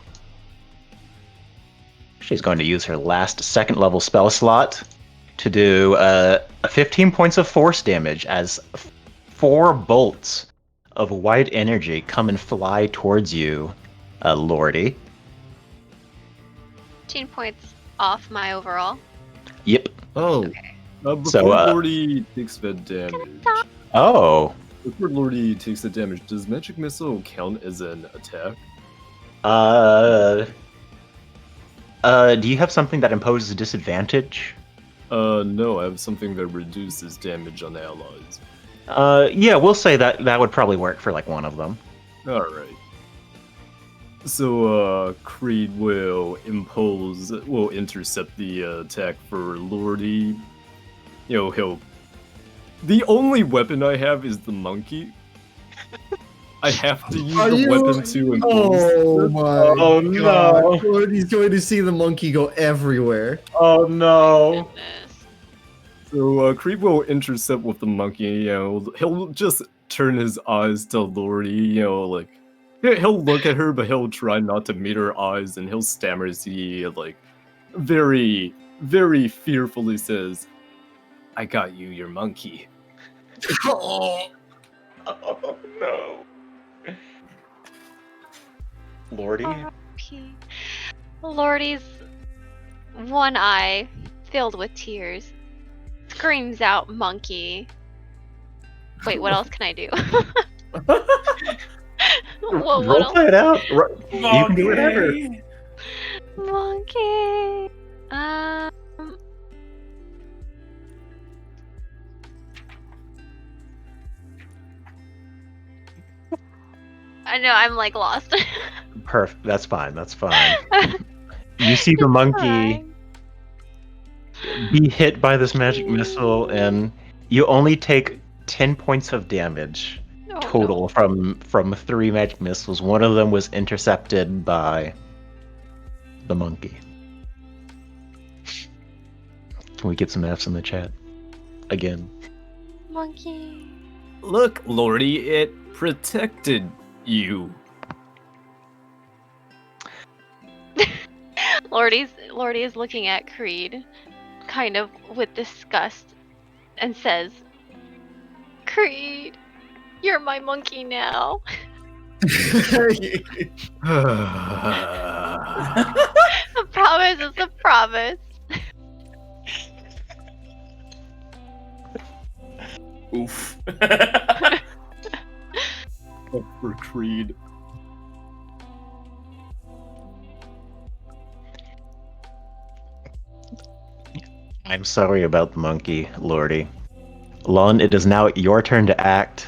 Speaker 1: She's going to use her last second level spell slot to do 15 points of force damage as 4 bolts of white energy come and fly towards you, Lordy.
Speaker 6: 15 points off my overall.
Speaker 1: Yep.
Speaker 3: Oh,
Speaker 6: Okay.
Speaker 4: Before
Speaker 1: So,
Speaker 4: Lordy takes the damage,
Speaker 1: Oh.
Speaker 4: before Lordy takes the damage, does Magic Missile count as an attack?
Speaker 1: Do you have something that imposes a disadvantage?
Speaker 4: No, I have something that reduces damage on allies.
Speaker 1: Yeah, we'll say that would probably work for like one of them.
Speaker 4: Alright. So, Creed will intercept the attack for Lordy. You know, the only weapon I have is the monkey. I have to use the weapon to impose.
Speaker 3: Oh my
Speaker 1: Oh,
Speaker 3: god.
Speaker 1: no.
Speaker 3: He's going to see the monkey go everywhere.
Speaker 1: Oh no.
Speaker 6: Goodness.
Speaker 4: So, Creed will intercept with the monkey, you know, he'll just turn his eyes to Lordy, you know, like, he'll look at her, but he'll try not to meet her eyes, and he'll stammer as he, like, very, very fearfully says, I got you, your monkey.
Speaker 1: Oh no. Lordy?
Speaker 6: R.I.P. Lordy's one eye filled with tears screams out monkey. Wait, what else can I do? what
Speaker 1: Roll
Speaker 6: else?
Speaker 1: play it out. You can do whatever.
Speaker 6: Monkey. I know, I'm like lost.
Speaker 1: Perfect. That's fine. That's fine. You see the monkey be hit by this magic missile, and you only take 10 points of damage
Speaker 6: Oh,
Speaker 1: total
Speaker 6: no.
Speaker 1: from 3 magic missiles. One of them was intercepted by the monkey. Can we get some Fs in the chat? Again.
Speaker 6: Monkey.
Speaker 4: Look, Lordy, it protected you.
Speaker 6: Lordy is looking at Creed, kind of with disgust, and says, "Creed, you're my monkey now." A promise is a promise.
Speaker 2: Oof.
Speaker 4: For Creed.
Speaker 1: I'm sorry about the monkey, Lordy. Lon, it is now your turn to act.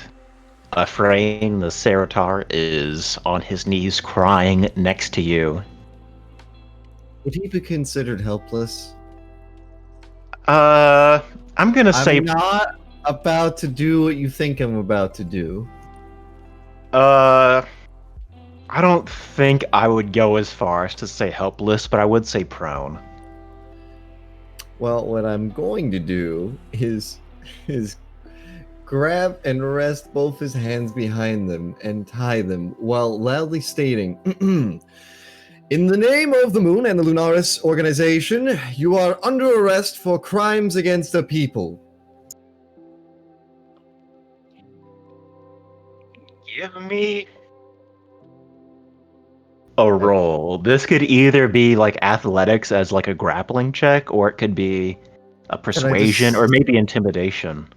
Speaker 1: Frayne, the Ceratar, is on his knees crying next to you.
Speaker 3: Would he be considered helpless?
Speaker 1: I'm gonna say,
Speaker 3: I'm not about to do what you think I'm about to do.
Speaker 1: I don't think I would go as far as to say helpless, but I would say prone.
Speaker 3: Well, what I'm going to do is grab and rest both his hands behind them and tie them while loudly stating, "In the name of the Moon and the Lunaris organization, you are under arrest for crimes against the people."
Speaker 1: Give me a roll. This could either be like athletics as like a grappling check, or it could be a persuasion, or maybe intimidation.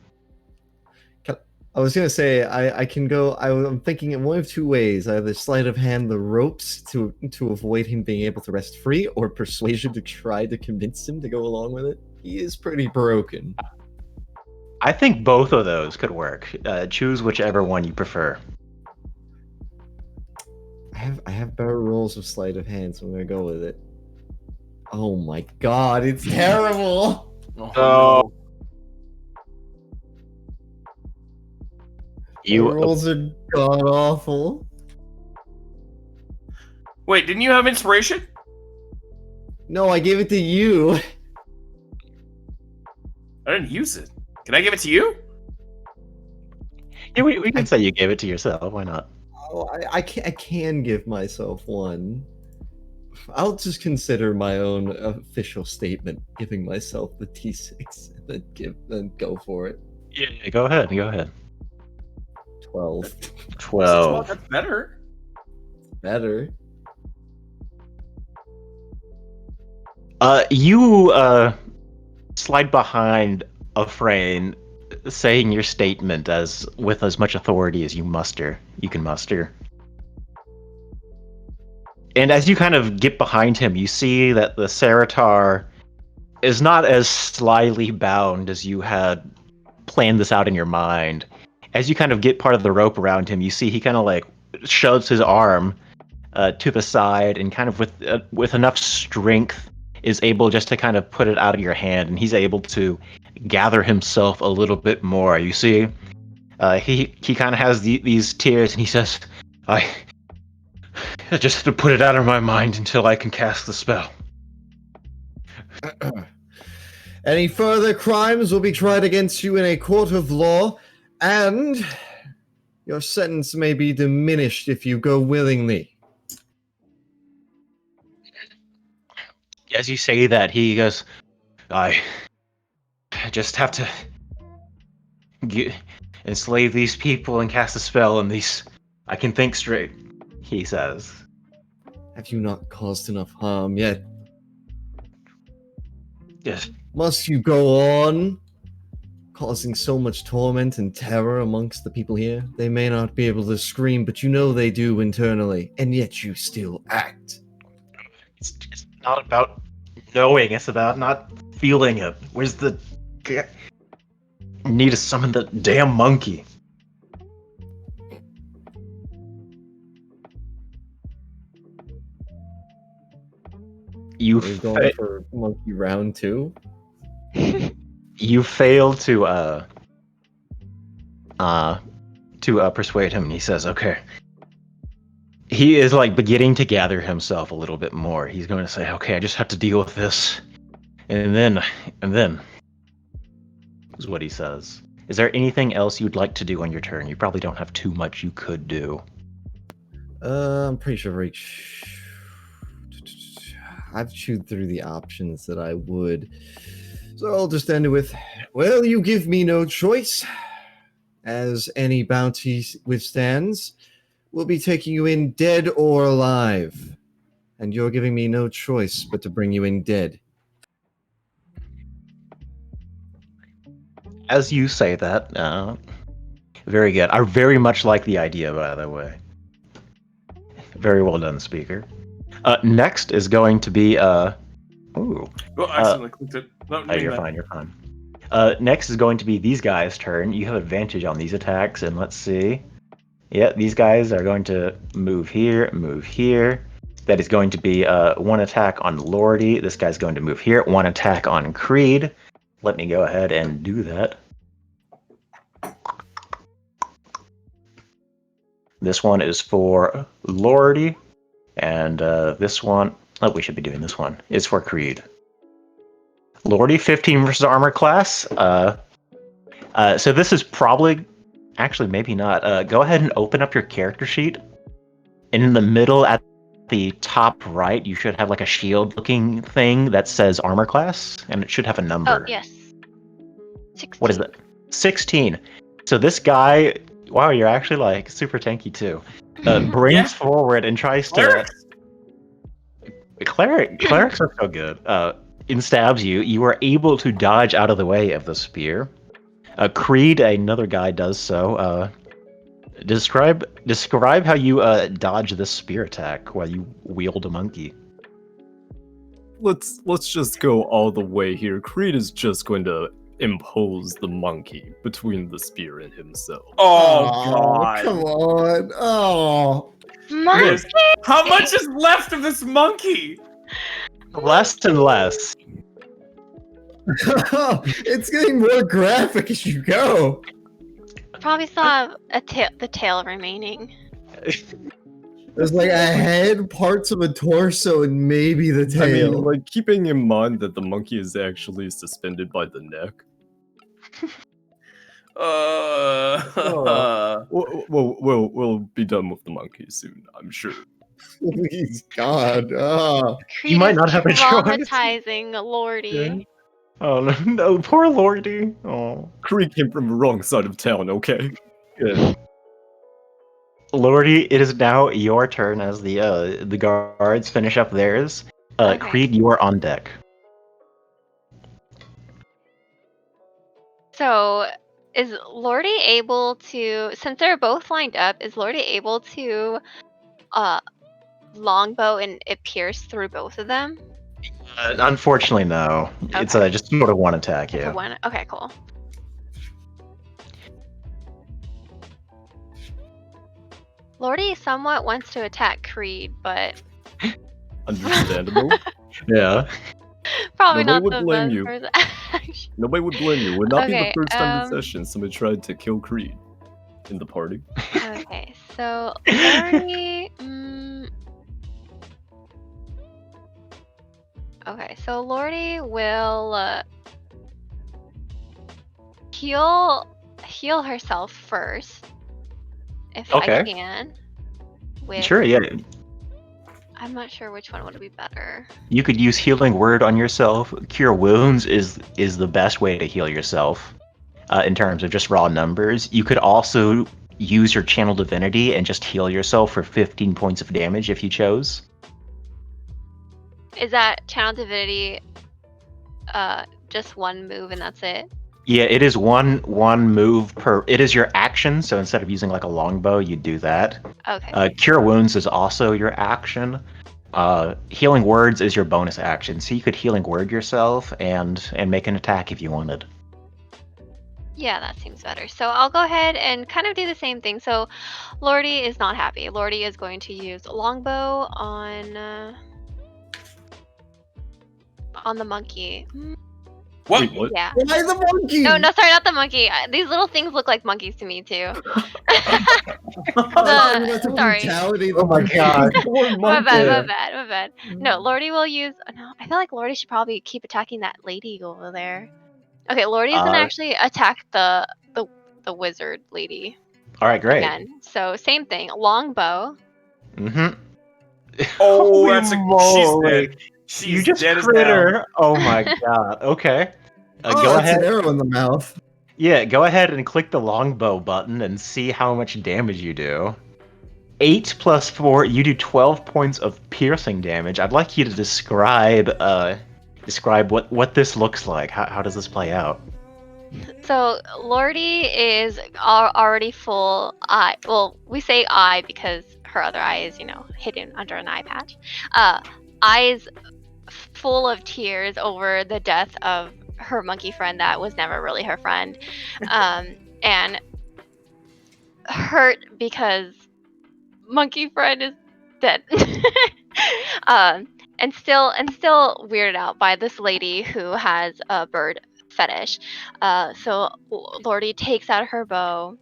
Speaker 3: I was gonna say I can go. I'm thinking in one of two ways: either sleight of hand the ropes to avoid him being able to rest free, or persuasion to try to convince him to go along with it. He is pretty broken.
Speaker 1: I think both of those could work. Choose whichever one you prefer.
Speaker 3: I have better rolls of sleight of hand, so I'm gonna go with it. Oh my god, it's terrible!
Speaker 1: Oh.
Speaker 3: The rolls are god awful.
Speaker 2: Wait, didn't you have inspiration?
Speaker 3: No, I gave it to you.
Speaker 2: I didn't use it. Can I give it to you?
Speaker 1: Yeah, we can say you gave it to yourself. Why not?
Speaker 3: Oh, I can give myself one. I'll just consider my own official statement, giving myself the T6, and then go for it.
Speaker 1: Yeah, go ahead. Go ahead.
Speaker 3: 12.
Speaker 1: 12.
Speaker 2: That's better.
Speaker 3: Better.
Speaker 1: You slide behind a frame, saying your statement with as much authority as you can muster. And as you kind of get behind him, you see that the Ceratar is not as slyly bound as you had planned this out in your mind. As you kind of get part of the rope around him, you see he kind of like shoves his arm to the side and kind of with enough strength is able just to kind of put it out of your hand, and he's able to gather himself a little bit more. You see, he kind of has these tears, and he says, I just have to put it out of my mind until I can cast the spell.
Speaker 3: Any further crimes will be tried against you in a court of law, and your sentence may be diminished if you go willingly.
Speaker 1: As you say that, he goes, I just have to enslave these people and cast a spell, and I can think straight, he says.
Speaker 3: Have you not caused enough harm yet?
Speaker 1: Yes.
Speaker 3: Must you go on causing so much torment and terror amongst the people here? They may not be able to scream, but you know they do internally, and yet you still act.
Speaker 1: It's not about knowing, it's about not feeling it. Where's the... Need to summon the damn monkey.
Speaker 3: Are you going for monkey round 2?
Speaker 1: You fail to persuade him, and he says, okay. He is like beginning to gather himself a little bit more. He's going to say, okay, I just have to deal with this. And then is what he says. Is there anything else you'd like to do on your turn? You probably don't have too much you could do.
Speaker 3: I'm pretty sure I've chewed through the options that I would. So I'll just end it with, well, you give me no choice. As any bounty withstands, we'll be taking you in dead or alive. And you're giving me no choice but to bring you in dead.
Speaker 1: As you say that, very good. I very much like the idea, by the way. Very well done, speaker. Next is going to be
Speaker 2: Well, I accidentally clicked it. No,
Speaker 1: you're fine. You're fine. Next is going to be these guys' turn. You have advantage on these attacks, and let's see. Yeah, these guys are going to move here, move here. That is going to be one attack on Lordy. This guy's going to move here. One attack on Creed. Let me go ahead and do that. This one is for Lordy. And this one, we should be doing this one, is for Creed. Lordy, 15 versus armor class. So this is probably, actually maybe not. Go ahead and open up your character sheet. And in the middle at the top right, you should have like a shield looking thing that says armor class. And it should have a number.
Speaker 6: Oh, yes. 16.
Speaker 1: What is that? 16. So this guy, wow, you're actually like super tanky too. Brings forward and tries to... Clerics are so good. And stabs you. You are able to dodge out of the way of the spear. Creed, another guy, does so. Describe how you dodge this spear attack while you wield a monkey.
Speaker 4: Let's just go all the way here. Creed is just going to impose the monkey between the spear and himself.
Speaker 2: Oh, God.
Speaker 3: Come on. Oh.
Speaker 6: Monkey!
Speaker 2: How much is left of this monkey?
Speaker 1: Less and less.
Speaker 3: It's getting more graphic as you go.
Speaker 6: Probably still have the tail remaining.
Speaker 3: There's like a head, parts of a torso, and maybe the
Speaker 4: I
Speaker 3: tail.
Speaker 4: mean, like, keeping in mind that the monkey is actually suspended by the neck. We'll be done with the monkey soon, I'm sure.
Speaker 3: Please, God. Ah.
Speaker 6: Creed
Speaker 1: might
Speaker 6: is
Speaker 1: not have a choice.
Speaker 6: traumatizing Lordy.
Speaker 1: Oh no, no, poor Lordy. Oh,
Speaker 4: Creed came from the wrong side of town, okay?
Speaker 1: good. Lordy, it is now your turn as the guards finish up theirs.
Speaker 6: Okay.
Speaker 1: Creed, you are on deck.
Speaker 6: So, is Lordy able to, since they're both lined up, is Lordy able to longbow and it pierce through both of them?
Speaker 1: Unfortunately, no. It's
Speaker 6: Okay.
Speaker 1: just sort of one attack.
Speaker 6: It's
Speaker 1: Yeah.
Speaker 6: a one. Okay, cool. Lordy somewhat wants to attack Creed, but
Speaker 4: Understandable.
Speaker 1: Yeah.
Speaker 6: probably
Speaker 4: Nobody
Speaker 6: not
Speaker 4: would
Speaker 6: the
Speaker 4: blame
Speaker 6: best
Speaker 4: you.
Speaker 6: person. action.
Speaker 4: Nobody would blame you. Would not be the
Speaker 6: Okay,
Speaker 4: first time this session somebody tried to kill Creed in the party.
Speaker 6: Okay, so Lordy. Okay, so Lordy will heal herself first, if I
Speaker 1: Okay.
Speaker 6: can. With,
Speaker 1: Sure. Yeah.
Speaker 6: I'm not sure which one would be better.
Speaker 1: You could use healing word on yourself. Cure wounds is the best way to heal yourself. In terms of just raw numbers, you could also use your channel divinity and just heal yourself for 15 points of damage if you chose.
Speaker 6: Is that channel divinity just one move and that's it?
Speaker 1: Yeah, it is one move per. It is your action, so instead of using like a longbow, you do that.
Speaker 6: Okay.
Speaker 1: Cure wounds is also your action. Healing words is your bonus action, so you could healing word yourself and make an attack if you wanted.
Speaker 6: Yeah, that seems better. So I'll go ahead and kind of do the same thing. So Lordy is not happy. Lordy is going to use longbow on the monkey.
Speaker 2: What?
Speaker 4: Wait, what?
Speaker 6: Yeah.
Speaker 3: Why the monkey?
Speaker 6: No, sorry, not the monkey. These little things look like monkeys to me too.
Speaker 3: That's a
Speaker 6: Sorry.
Speaker 3: brutality.
Speaker 1: Oh my god.
Speaker 6: My bad. No, Lordy will use. No, I feel like Lordy should probably keep attacking that lady over there. Okay, Lordy's gonna actually attack the wizard lady
Speaker 1: All right, great.
Speaker 6: again. So same thing, longbow.
Speaker 1: Mm-hmm.
Speaker 2: Oh, that's she's dead. She's
Speaker 1: You just
Speaker 2: dead as
Speaker 1: crit
Speaker 2: hell.
Speaker 1: her. Oh my god. Okay.
Speaker 3: Oh,
Speaker 1: Go
Speaker 3: that's
Speaker 1: ahead.
Speaker 3: an arrow in the mouth.
Speaker 1: Yeah, go ahead and click the longbow button and see how much damage you do. 8 plus 4, you do 12 points of piercing damage. I'd like you to describe what this looks like. How does this play out?
Speaker 6: So Lordy is already full eye. Well, we say eye because her other eye is, hidden under an eye patch. Eyes full of tears over the death of her monkey friend that was never really her friend, and hurt because monkey friend is dead. And still weirded out by this lady who has a bird fetish. So Lordy takes out her bow,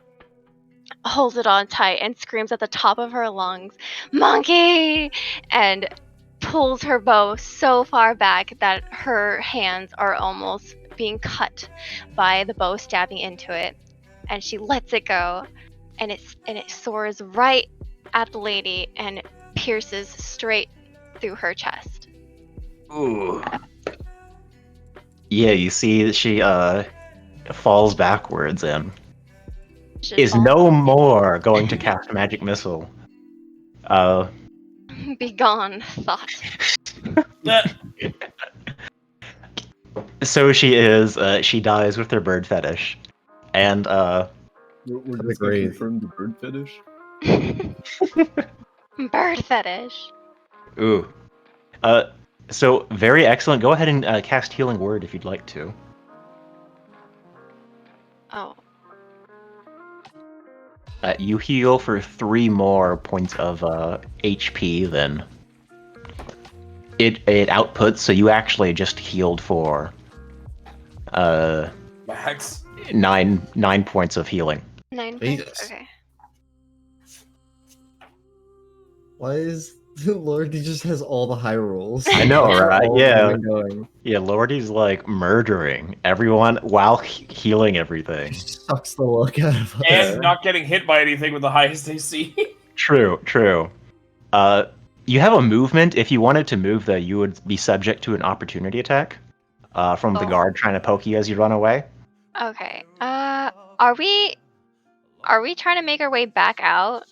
Speaker 6: holds it on tight, and screams at the top of her lungs, "Monkey!" and pulls her bow so far back that her hands are almost being cut by the bow stabbing into it. And she lets it go, and it soars right at the lady and pierces straight through her chest.
Speaker 1: Ooh. Yeah, you see she falls backwards and is no more going to cast magic missile.
Speaker 6: Be gone, thought.
Speaker 1: So she dies with her bird fetish. And
Speaker 4: We're
Speaker 3: The
Speaker 4: just gonna
Speaker 3: grave.
Speaker 4: confirm the bird fetish.
Speaker 6: Bird fetish.
Speaker 1: ooh. So very excellent. Go ahead and cast healing word if you'd like to.
Speaker 6: Oh.
Speaker 1: You heal for 3 more points of HP than it outputs, so you actually just healed for
Speaker 2: Max.
Speaker 1: 9 points of healing.
Speaker 6: 9
Speaker 3: Jesus.
Speaker 6: points? Okay.
Speaker 3: Why is Lord? He just has all the high rolls.
Speaker 1: I know, right?
Speaker 3: All
Speaker 1: Yeah.
Speaker 3: going.
Speaker 1: Yeah, Lordy's like murdering everyone while healing everything.
Speaker 3: Sucks the luck out of us.
Speaker 2: And not getting hit by anything with the highest AC.
Speaker 1: True, true. You have a movement. If you wanted to move, though, you would be subject to an opportunity attack from the
Speaker 6: Oh.
Speaker 1: guard trying to poke you as you run away.
Speaker 6: Okay. Are we trying to make our way back out?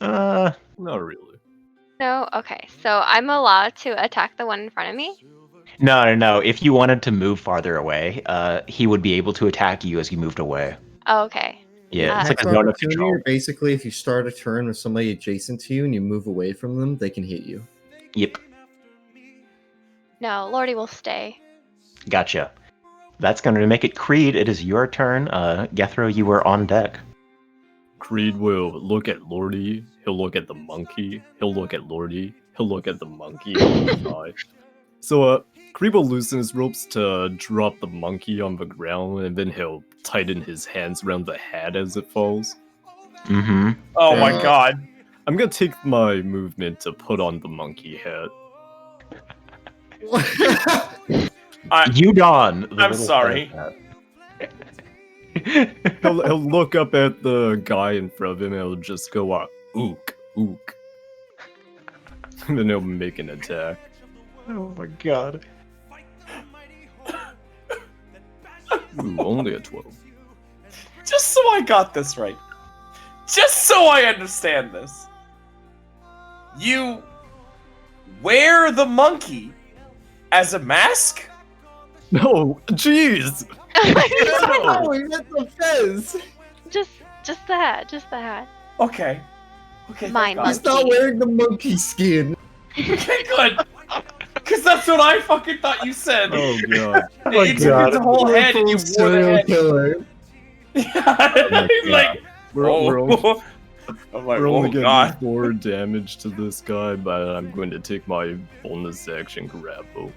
Speaker 1: Uh,
Speaker 4: Not really.
Speaker 6: No. Okay. So I'm allowed to attack the one in front of me.
Speaker 1: no. If you wanted to move farther away, he would be able to attack you as you moved away.
Speaker 6: Oh, okay.
Speaker 1: Yeah, it's like
Speaker 3: Attacks
Speaker 1: a
Speaker 3: of
Speaker 1: zone of
Speaker 3: opportunity
Speaker 1: control.
Speaker 3: are basically if you start a turn with somebody adjacent to you and you move away from them, they can hit you.
Speaker 1: Yep,
Speaker 6: No, Lordy will stay.
Speaker 1: gotcha. That's going to make it Creed. It is your turn. Gethro, you were on deck.
Speaker 4: Creed will look at Lordy, he'll look at the monkey, he'll look at Lordy, he'll look at the monkey, and he'll sigh. So, Creed will loosen his ropes to drop the monkey on the ground, and then he'll tighten his hands around the hat as it falls.
Speaker 1: Mm-hmm.
Speaker 2: Oh my god.
Speaker 4: I'm gonna take my movement to put on the monkey hat.
Speaker 1: You don. the
Speaker 2: I'm
Speaker 1: little
Speaker 2: sorry.
Speaker 1: hat.
Speaker 4: He'll look up at the guy in front of him and he'll just go, ook, ook. And then he'll make an attack.
Speaker 1: Oh my god.
Speaker 4: Ooh, only a 12.
Speaker 2: Just so I got this right. Just so I understand this. You wear the monkey as a mask?
Speaker 4: No, jeez!
Speaker 3: Oh, he meant the fez.
Speaker 6: just the hat. Just the hat.
Speaker 2: Okay. Okay.
Speaker 6: Mine,
Speaker 2: thank
Speaker 3: He's
Speaker 2: God.
Speaker 3: not wearing the monkey skin.
Speaker 2: Okay, good. Because that's what I fucking thought you said.
Speaker 4: Oh god.
Speaker 2: You took his whole head and you wore the
Speaker 3: Serial
Speaker 2: head.
Speaker 3: killer.
Speaker 2: Yeah, he's like,
Speaker 4: We're only,
Speaker 2: I'm like,
Speaker 4: we're only
Speaker 2: oh
Speaker 4: getting
Speaker 2: god.
Speaker 4: 4 damage to this guy, but I'm going to take my bonus action grapple.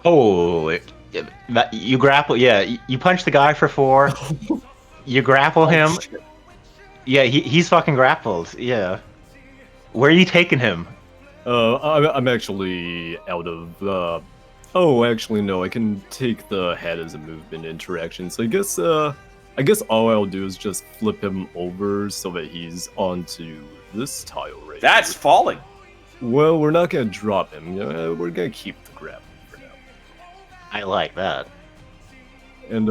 Speaker 1: Holy. You grapple, yeah. You punch the guy for 4. You grapple him. Yeah, he's fucking grappled. Yeah. Where are you taking him?
Speaker 4: I'm actually out of. Oh, actually, no. I can take the head as a movement interaction. So I guess all I'll do is just flip him over so that he's onto this tile right
Speaker 2: That's
Speaker 4: here.
Speaker 2: falling.
Speaker 4: Well, we're not gonna drop him. We're gonna keep the grapple for now.
Speaker 1: I like that.
Speaker 4: And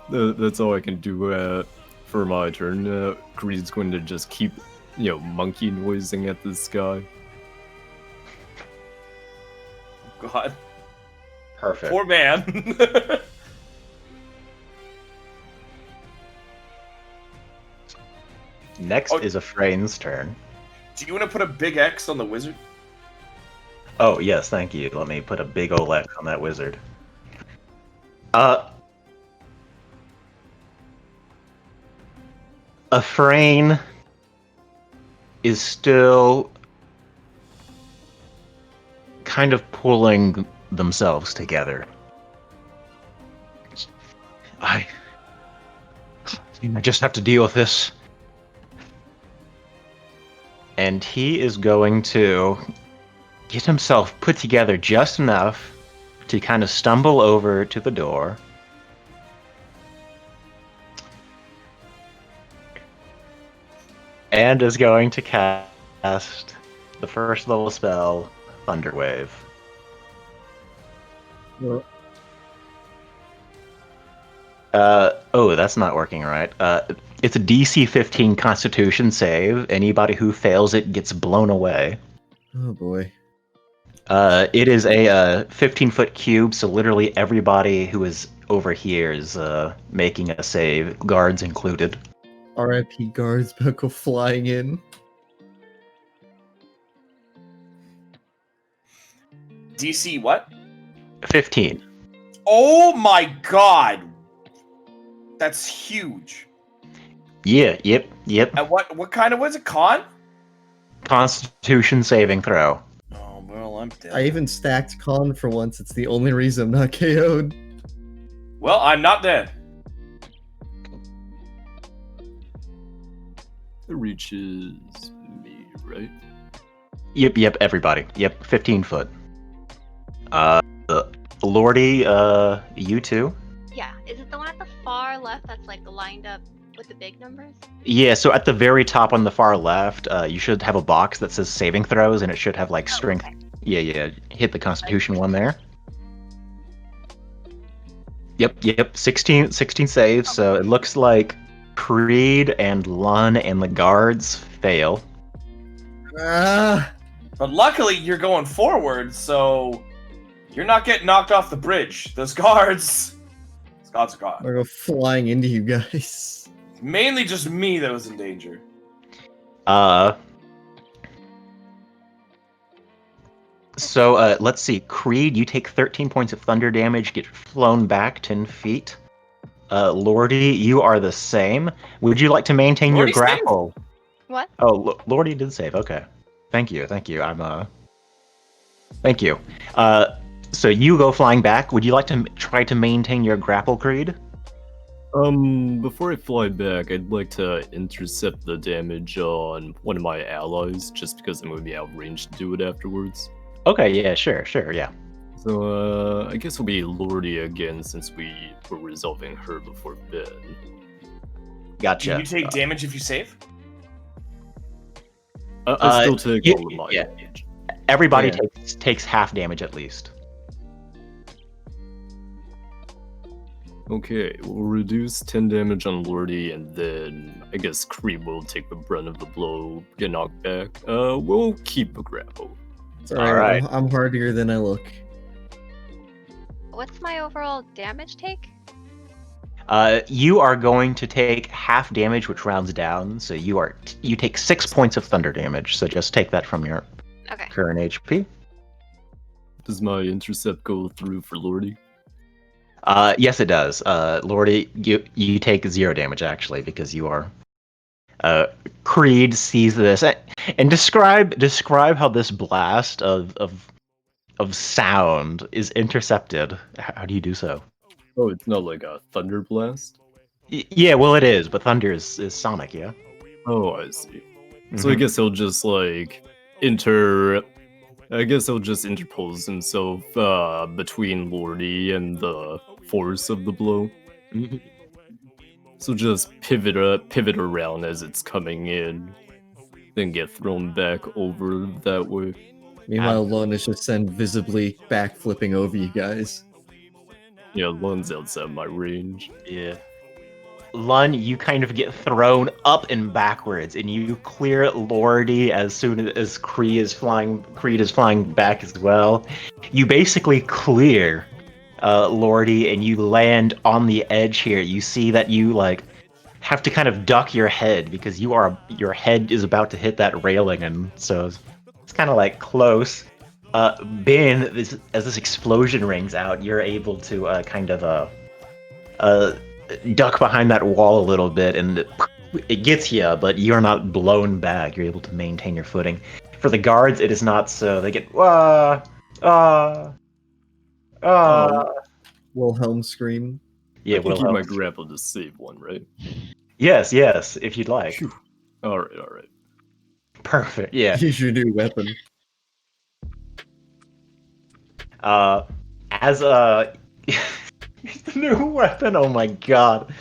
Speaker 4: that's all I can do for my turn. Creed's going to just keep, monkey noising at this guy.
Speaker 2: God.
Speaker 1: Perfect.
Speaker 2: Poor man.
Speaker 1: Next
Speaker 2: Oh.
Speaker 1: is Afrain's turn.
Speaker 2: Do you want to put a big X on the wizard?
Speaker 1: Oh, yes, thank you. Let me put a big ol' X on that wizard. Afrain is still kind of pulling themselves together. I just have to deal with this. And he is going to get himself put together just enough to kind of stumble over to the door. And is going to cast the first level spell, Thunderwave.
Speaker 3: Well,
Speaker 1: Oh, that's not working right. It's a DC 15 Constitution save. Anybody who fails it gets blown away.
Speaker 3: oh boy.
Speaker 1: It is a 15-foot cube, so literally everybody who is over here is making a save, guards included.
Speaker 3: RIP guards about go flying in.
Speaker 2: DC what?
Speaker 1: 15.
Speaker 2: Oh my god. That's huge.
Speaker 1: Yeah, yep.
Speaker 2: And what kind of was it? Con?
Speaker 1: Constitution saving throw.
Speaker 2: Oh well, I'm dead.
Speaker 3: I even stacked con for once. It's the only reason I'm not KO'd.
Speaker 2: Well, I'm not dead.
Speaker 4: It reaches me, right?
Speaker 1: Yep, everybody. Yep, 15 foot. Lordy, you too?
Speaker 6: Yeah, is it the one at the far left that's like lined up with the big numbers?
Speaker 1: Yeah, so at the very top on the far left, you should have a box that says saving throws, and it should have like
Speaker 6: Oh,
Speaker 1: strength.
Speaker 6: okay.
Speaker 1: Yeah, hit the Constitution one there. Yep, 16 saves, so it looks like Creed and Lun and the guards fail.
Speaker 3: Ah!
Speaker 2: But luckily, you're going forward, so you're not getting knocked off the bridge. Those guards are gone.
Speaker 3: I go flying into you guys.
Speaker 2: Mainly just me that was in danger.
Speaker 1: So let's see. Creed, you take 13 points of thunder damage, get flown back 10 feet. Lordy, you are the same. Would you like to maintain
Speaker 2: Lordy
Speaker 1: your grapple?
Speaker 6: What?
Speaker 1: Oh, Lordy did save. Okay. Thank you. I'm Thank you. So you go flying back. Would you like to try to maintain your grapple, Creed?
Speaker 4: Before I fly back, I'd like to intercept the damage on one of my allies, just because I'm going to be out of range to do it afterwards.
Speaker 1: Okay, yeah, sure, yeah.
Speaker 4: So, I guess it'll be Lordy again, since we were resolving her before bed.
Speaker 1: Gotcha.
Speaker 2: Do you take damage if you save?
Speaker 4: I still take
Speaker 1: yeah,
Speaker 4: all of my
Speaker 1: yeah.
Speaker 4: damage.
Speaker 1: Everybody
Speaker 3: Yeah.
Speaker 1: takes half damage at least.
Speaker 4: Okay, we'll reduce 10 damage on Lordy, and then I guess Creed will take the brunt of the blow, get knocked back. We'll keep a grapple.
Speaker 3: It's alright. I'm hardier than I look.
Speaker 6: What's my overall damage take?
Speaker 1: You are going to take half damage, which rounds down. So you take 6 points of thunder damage. So just take that from your
Speaker 6: Okay.
Speaker 1: current HP.
Speaker 4: Does my intercept go through for Lordy?
Speaker 1: Yes, it does. Lordy, you take 0 damage actually because you are. Creed sees this and describe how this blast of sound is intercepted. How do you do so?
Speaker 4: Oh, it's not like a thunder blast?
Speaker 1: Yeah, well, it is, but thunder is sonic, yeah.
Speaker 4: Oh, I see. So I guess he'll just like he'll just interpose himself between Lordy and the force of the blow.
Speaker 1: Mhm.
Speaker 4: So just pivot around as it's coming in, then get thrown back over that way.
Speaker 3: Meanwhile, Lon is just then visibly backflipping over you guys.
Speaker 4: Yeah, Lun's outside my range.
Speaker 1: Yeah. Lun, you kind of get thrown up and backwards, and you clear Lordy as soon as Creed is flying back as well. You basically clear Lordy, and you land on the edge here. You see that you like have to kind of duck your head because your head is about to hit that railing, and so it's kind of like close. Ben, as this explosion rings out, you're able to kind of duck behind that wall a little bit, and it gets you, but you're not blown back. You're able to maintain your footing. For the guards, it is not so. They get
Speaker 3: Wilhelm scream.
Speaker 1: Yeah,
Speaker 4: I can keep
Speaker 1: Wilhelm.
Speaker 4: my grapple to save one, right?
Speaker 1: Yes, if you'd like.
Speaker 4: Phew. Alright.
Speaker 1: Perfect. Yeah.
Speaker 3: Use your new weapon.
Speaker 1: As the new weapon. Oh my god.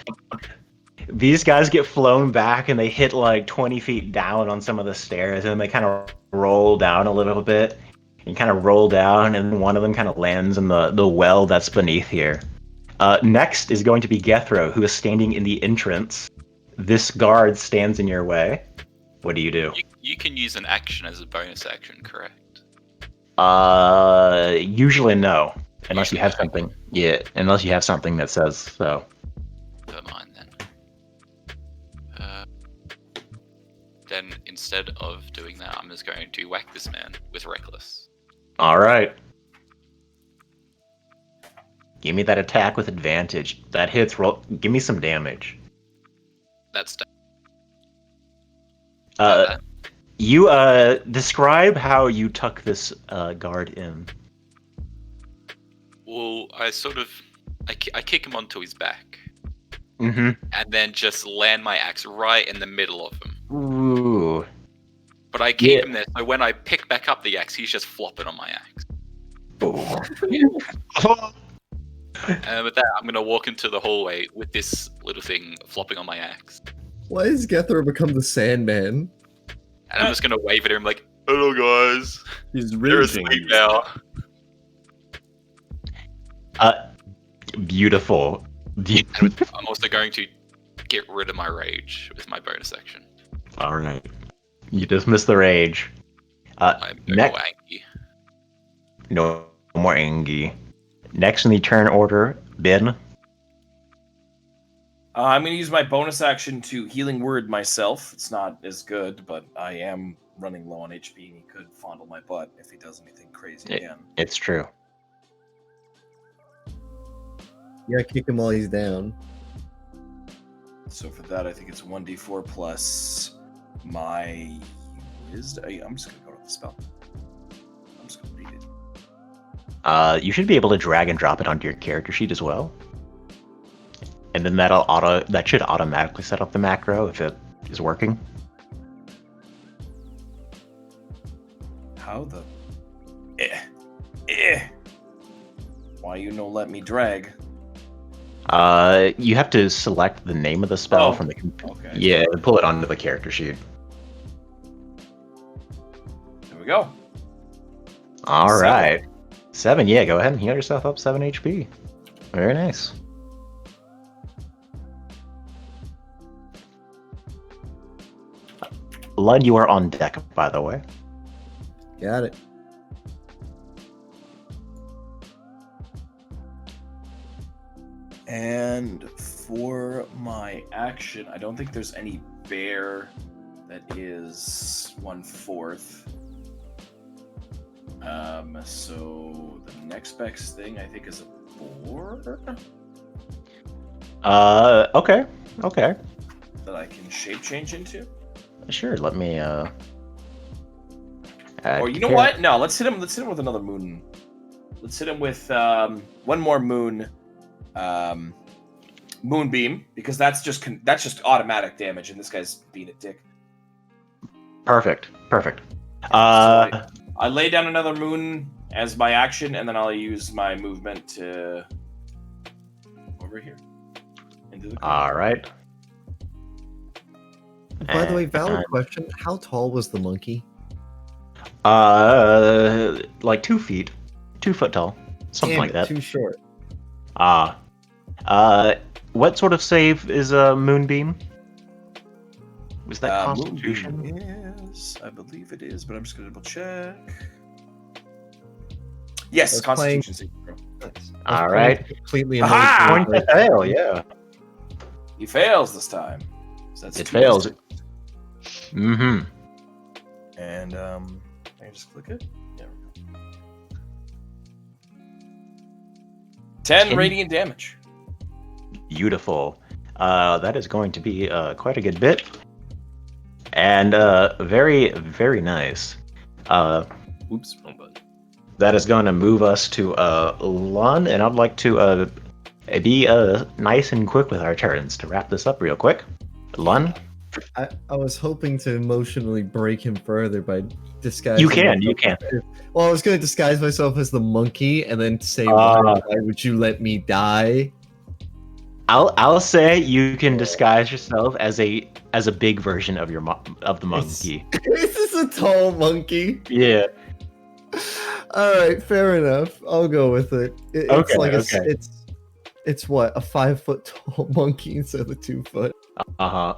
Speaker 1: These guys get flown back and they hit like 20 feet down on some of the stairs, and they kind of roll down a little bit and kind of roll down, and one of them kind of lands in the well that's beneath here. Next is going to be Gethro, who is standing in the entrance. This guard stands in your way. What do you do?
Speaker 5: You can use an action as a bonus action, correct?
Speaker 1: Usually no. Unless you
Speaker 5: Usually
Speaker 1: have
Speaker 5: no.
Speaker 1: something. Yeah, unless you have something that says so.
Speaker 5: Never mind then. Then instead of doing that, I'm just going to whack this man with Reckless.
Speaker 1: Alright. Give me that attack with advantage. That hits, roll. Give me some damage.
Speaker 5: That's done.
Speaker 1: You, describe how you tuck this, guard in.
Speaker 5: Well, I kick him onto his back,
Speaker 1: Mm-hmm.
Speaker 5: and then just land my axe right in the middle of him.
Speaker 1: Ooh.
Speaker 5: But I keep
Speaker 1: Yeah.
Speaker 5: him there, so when I pick back up the axe, he's just flopping on my axe.
Speaker 1: Oh.
Speaker 5: And with that, I'm gonna walk into the hallway with this little thing flopping on my axe.
Speaker 3: Why has Gethro become the Sandman?
Speaker 5: And I'm just gonna wave at him like, hello guys.
Speaker 4: He's
Speaker 5: They're
Speaker 4: raging.
Speaker 5: asleep now.
Speaker 1: Beautiful.
Speaker 5: And I'm also going to get rid of my rage with my bonus action.
Speaker 1: All right. You dismiss the rage.
Speaker 5: I'm no
Speaker 1: Next,
Speaker 5: more angry.
Speaker 1: no more Angie. Next in the turn order, Ben.
Speaker 2: I'm going to use my bonus action to healing word myself. It's not as good, but I am running low on HP, and he could fondle my butt if he does anything crazy again.
Speaker 1: It's true.
Speaker 3: Yeah, kick him while he's down.
Speaker 2: So for that, I think it's 1d4 plus my wisdom. I'm just going to go with the spell. I'm just going to read it.
Speaker 1: You should be able to drag and drop it onto your character sheet as well. And then that should automatically set up the macro if it is working.
Speaker 2: How the... Why you no let me drag?
Speaker 1: You have to select the name of the spell from the...
Speaker 2: Okay.
Speaker 1: Yeah, and pull it onto the character sheet.
Speaker 2: There we go.
Speaker 1: All
Speaker 2: 7.
Speaker 1: right. 7, yeah, go ahead and heal yourself up 7 HP. Very nice. Lud, you are on deck, by the way.
Speaker 3: Got it.
Speaker 2: And for my action, I don't think there's any bear that is 1/4. So the next best thing I think is a boar
Speaker 1: Okay.
Speaker 2: that I can shape change into.
Speaker 1: Sure, let me, add
Speaker 2: Or you know
Speaker 1: char-
Speaker 2: what? No, let's hit him with another moon. Let's hit him with one more moon moonbeam, because that's just automatic damage, and this guy's being a dick.
Speaker 1: Perfect.
Speaker 2: So I lay down another moon as my action, and then I'll use my movement to over here into the corner.
Speaker 1: All right.
Speaker 3: By the way, valid
Speaker 1: And,
Speaker 3: question: how tall was the monkey?
Speaker 1: like 2 feet, 2 foot tall, something
Speaker 3: Damn
Speaker 1: like
Speaker 3: it,
Speaker 1: that.
Speaker 3: Too short.
Speaker 1: What sort of save is a moonbeam? Was that
Speaker 2: Moonbeam
Speaker 1: Constitution?
Speaker 2: is, I believe it is, but I'm just gonna double check. Yes,
Speaker 3: was playing-
Speaker 2: Constitution save throw.
Speaker 1: All right.
Speaker 3: Completely
Speaker 2: Aha!
Speaker 3: emotional.
Speaker 1: Going to fail, yeah.
Speaker 2: He fails this time. So that's
Speaker 1: It
Speaker 2: 2
Speaker 1: fails.
Speaker 2: wisdom.
Speaker 1: Mm-hmm.
Speaker 2: And can I just click it? There we go. 10 radiant damage.
Speaker 1: Beautiful. That is going to be quite a good bit. And very, very nice.
Speaker 4: Oops, wrong button.
Speaker 1: That is going to move us to Lun, and I'd like to be nice and quick with our turns to wrap this up real quick. Lun?
Speaker 3: I was hoping to emotionally break him further by disguising.
Speaker 1: You can.
Speaker 3: Well, I was going to disguise myself as the monkey and then say, "Why would you let me die?"
Speaker 1: I'll say you can disguise yourself as a big version of of the monkey.
Speaker 3: This is a tall monkey.
Speaker 1: Yeah.
Speaker 3: All right, fair enough. I'll go with it. It's
Speaker 1: Okay,
Speaker 3: like
Speaker 1: okay.
Speaker 3: it's what, a 5 foot tall monkey instead of a 2 foot,
Speaker 1: Uh-huh.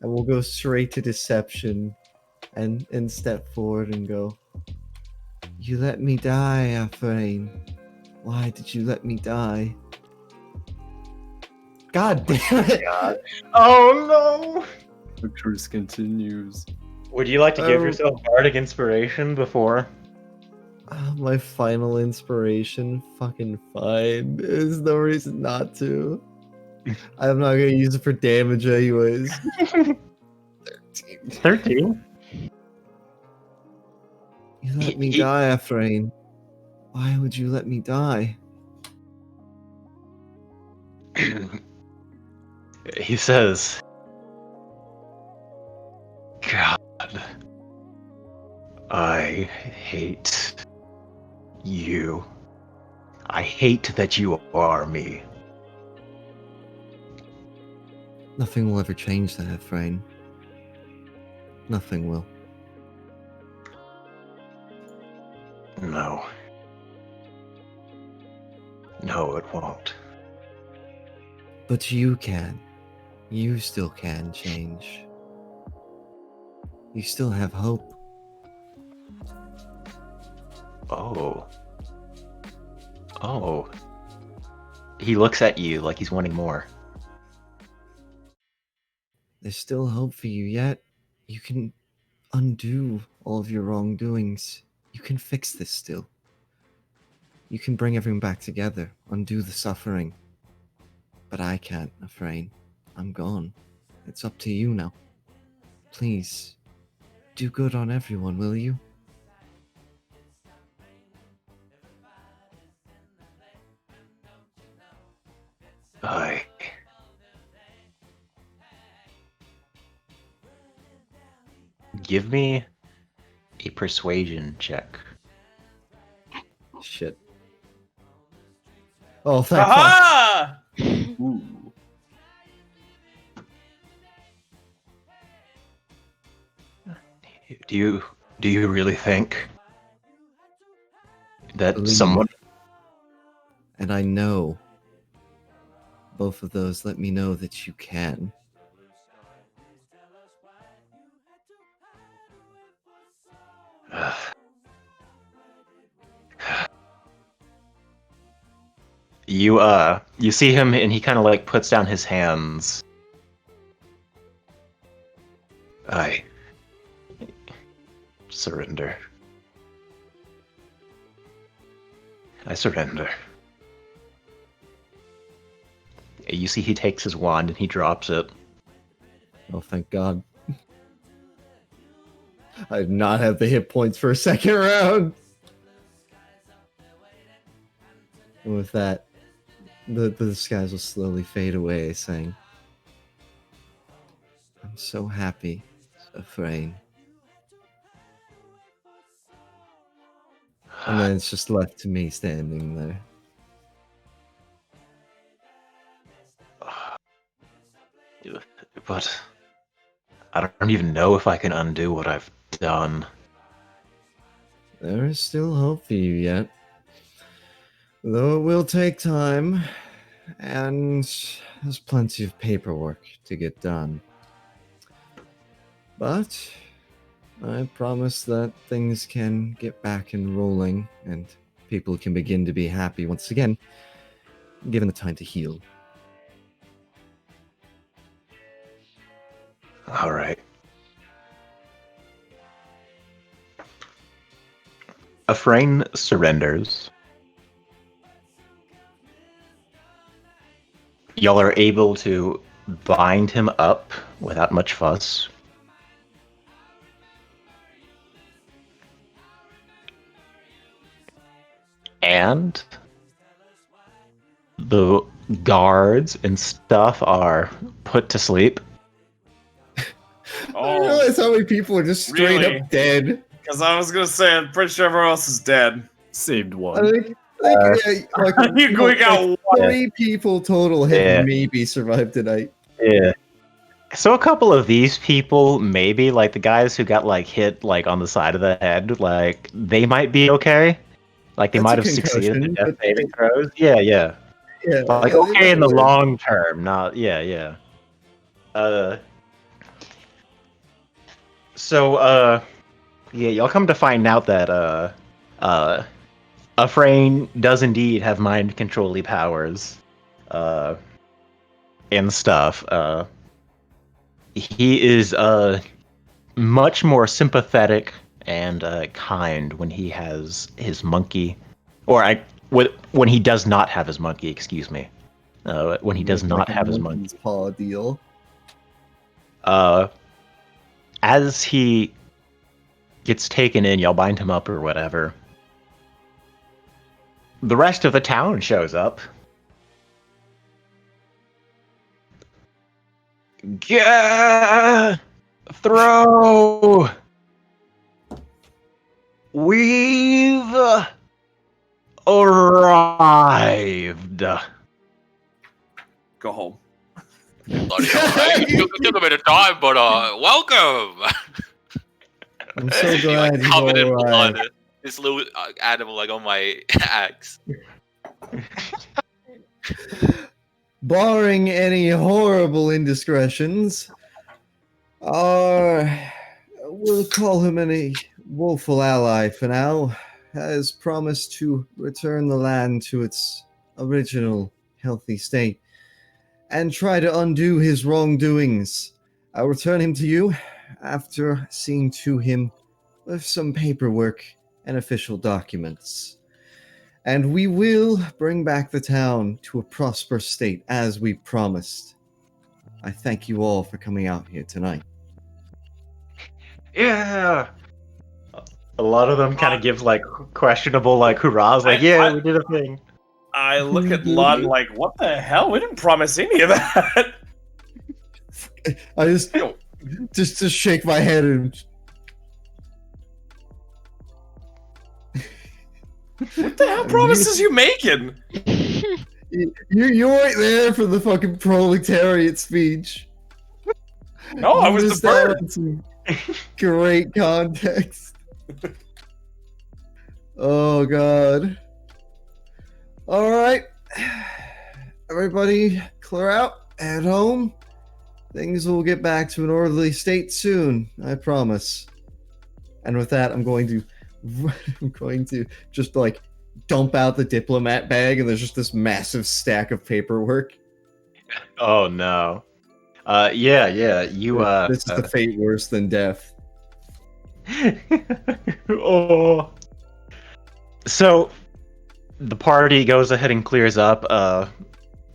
Speaker 3: and we'll go straight to deception, and step forward and go. You let me die, Afrain. Why did you let me die? God damn it!
Speaker 1: Oh no!
Speaker 4: The curse continues.
Speaker 1: Would you like to give
Speaker 3: Oh.
Speaker 1: yourself bardic inspiration before?
Speaker 3: My final inspiration, fucking fine. There's no reason not to. I'm not gonna use it for damage anyways.
Speaker 1: 13?
Speaker 3: You let me die, Afrain. Why would you let me die?
Speaker 1: He says, I hate you. I hate that you are me.
Speaker 3: Nothing will ever change that, Frayne. Nothing will.
Speaker 1: No. No, it won't.
Speaker 3: But you can. You still can change. You still have hope.
Speaker 1: Oh. Oh. He looks at you like he's wanting more.
Speaker 3: There's still hope for you yet. You can undo all of your wrongdoings. You can fix this still. You can bring everyone back together, undo the suffering. But I can't, Afrain. I'm gone. It's up to you now. Please, do good on everyone, will you?
Speaker 1: I. Give me a persuasion check.
Speaker 3: Shit. Oh, thank fuck.
Speaker 2: Aha!
Speaker 4: Ooh.
Speaker 1: Do you really think that
Speaker 3: Believe
Speaker 1: someone?
Speaker 3: me. And I know both of those let me know that you can.
Speaker 1: You see him and he kind of like puts down his hands. I surrender. I surrender. You see he takes his wand and he drops it.
Speaker 3: Oh, thank God. I did not have the hit points for a second round. And with that, the disguise will slowly fade away, saying, I'm so happy, Afrain. And then it's just left to me standing there.
Speaker 1: But I don't even know if I can undo what I've done.
Speaker 3: There is still hope for you yet. Though it will take time, and there's plenty of paperwork to get done. But I promise that things can get back and rolling, and people can begin to be happy once again, given the time to heal.
Speaker 1: All right. Afrain surrenders. Y'all are able to bind him up without much fuss. And the guards and stuff are put to sleep.
Speaker 3: I
Speaker 2: Oh,
Speaker 3: realize how many people are just straight
Speaker 2: Really?
Speaker 3: up dead.
Speaker 2: because I was gonna say, I'm pretty sure everyone else is dead.
Speaker 4: Saved
Speaker 3: I
Speaker 4: one.
Speaker 3: think
Speaker 2: We got
Speaker 3: like
Speaker 2: one.
Speaker 3: 3 people total have
Speaker 1: Yeah.
Speaker 3: maybe survived tonight.
Speaker 1: Yeah. So a couple of these people, maybe like the guys who got like hit like on the side of the head, like they might be okay. Like they
Speaker 3: That's
Speaker 1: might
Speaker 3: a
Speaker 1: have succeeded the
Speaker 3: concussion,
Speaker 1: death
Speaker 3: but
Speaker 1: saving throws. Yeah, yeah.
Speaker 3: yeah,
Speaker 1: Like
Speaker 3: they
Speaker 1: okay in the
Speaker 3: live.
Speaker 1: long term, not yeah. So yeah, y'all come to find out that Afrain does indeed have mind control-y powers. And stuff. He is much more sympathetic and kind when he has his monkey, or when he does not have his monkey. Excuse me. When he does
Speaker 3: Make
Speaker 1: not
Speaker 3: like a
Speaker 1: have his monkey.
Speaker 3: monkey's paw deal.
Speaker 1: As he gets taken in, y'all bind him up or whatever. The rest of the town shows up. Yeah, throw. arrived.
Speaker 2: Go home.
Speaker 5: Bloody hell, hey, it took a bit of time, but welcome.
Speaker 3: I'm so
Speaker 5: He,
Speaker 3: glad
Speaker 5: like,
Speaker 3: you
Speaker 5: covered in
Speaker 3: all
Speaker 5: blood.
Speaker 3: arrived.
Speaker 5: This little animal like on my axe.
Speaker 3: Barring any horrible indiscretions, we'll call him a woeful ally for now, has promised to return the land to its original healthy state and try to undo his wrongdoings. I'll return him to you after seeing to him with some paperwork and official documents. And we will bring back the town to a prosperous state as we promised. I thank you all for coming out here tonight.
Speaker 1: Yeah. A lot of them kind of give like questionable like hurrahs, like we did a thing.
Speaker 2: I look at Lon like, what the hell? We didn't promise any of that.
Speaker 3: I just shake my head and
Speaker 2: What the hell promises you making?
Speaker 3: you weren't there for the fucking proletariat speech.
Speaker 2: No, I was the
Speaker 3: Missed out
Speaker 2: bird.
Speaker 3: on some great context. Oh god. All right, everybody, clear out at home. Things will get back to an orderly state soon, I promise. And with that, I'm going to just like dump out the diplomat bag, and there's just this massive stack of paperwork.
Speaker 1: Oh no. Yeah. You
Speaker 3: This is the fate worse than death.
Speaker 1: Oh. So the party goes ahead and clears up.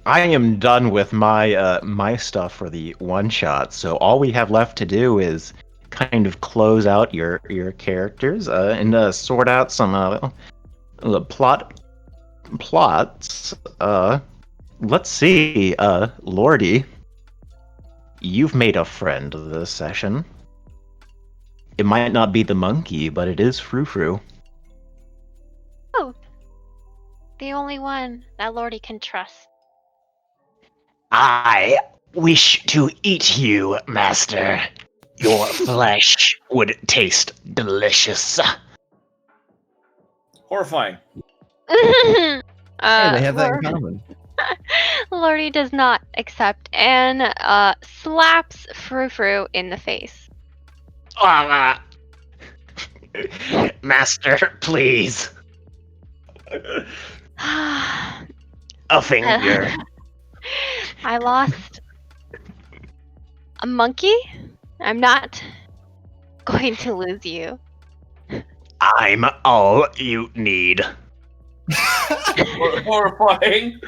Speaker 1: I am done with my stuff for the one shot. So all we have left to do is kind of close out your characters and sort out some plots. Let's see, Lordy, you've made a friend this session. It might not be the monkey, but it is Frou Frou.
Speaker 6: Oh, the only one that Lordy can trust.
Speaker 1: I wish to eat you, master. Your flesh would taste delicious.
Speaker 2: Horrifying.
Speaker 3: Hey, they have that in common.
Speaker 6: Lordy does not accept and slaps Frou Frou in the face.
Speaker 1: Master, please. A finger.
Speaker 6: I lost a monkey. I'm not going to lose you.
Speaker 1: I'm all you need.
Speaker 2: Horrifying.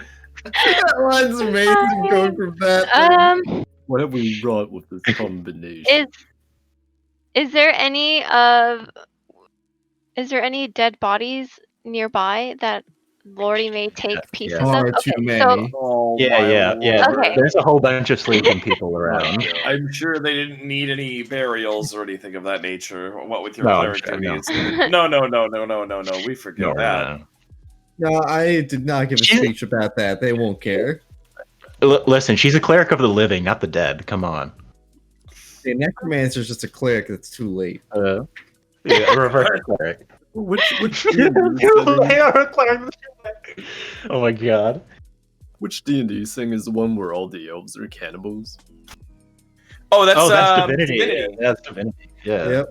Speaker 3: That line's amazing going from that.
Speaker 4: What have we brought with this combination?
Speaker 6: Is there any dead bodies nearby that Lordy may take pieces of?
Speaker 3: Far too many.
Speaker 2: Oh,
Speaker 1: Yeah.
Speaker 6: Okay.
Speaker 1: There's a whole bunch of sleeping people around.
Speaker 2: I'm sure they didn't need any burials or anything of that nature. What with your
Speaker 1: No,
Speaker 2: cleric
Speaker 1: I'm sure,
Speaker 2: duties? No. We forget that.
Speaker 3: No, I did not give a speech about that. They won't care.
Speaker 1: Listen, she's a cleric of the living, not the dead. Come on.
Speaker 3: The necromancer's just a cleric that's too late.
Speaker 1: Yeah, reverse cleric.
Speaker 4: Which
Speaker 1: They are a cleric. Oh my god.
Speaker 4: which D&D thing is the one where all the elves are cannibals?
Speaker 2: Oh, that's
Speaker 1: Divinity.
Speaker 2: Divinity.
Speaker 1: That's Divinity. Yeah.
Speaker 3: Yep.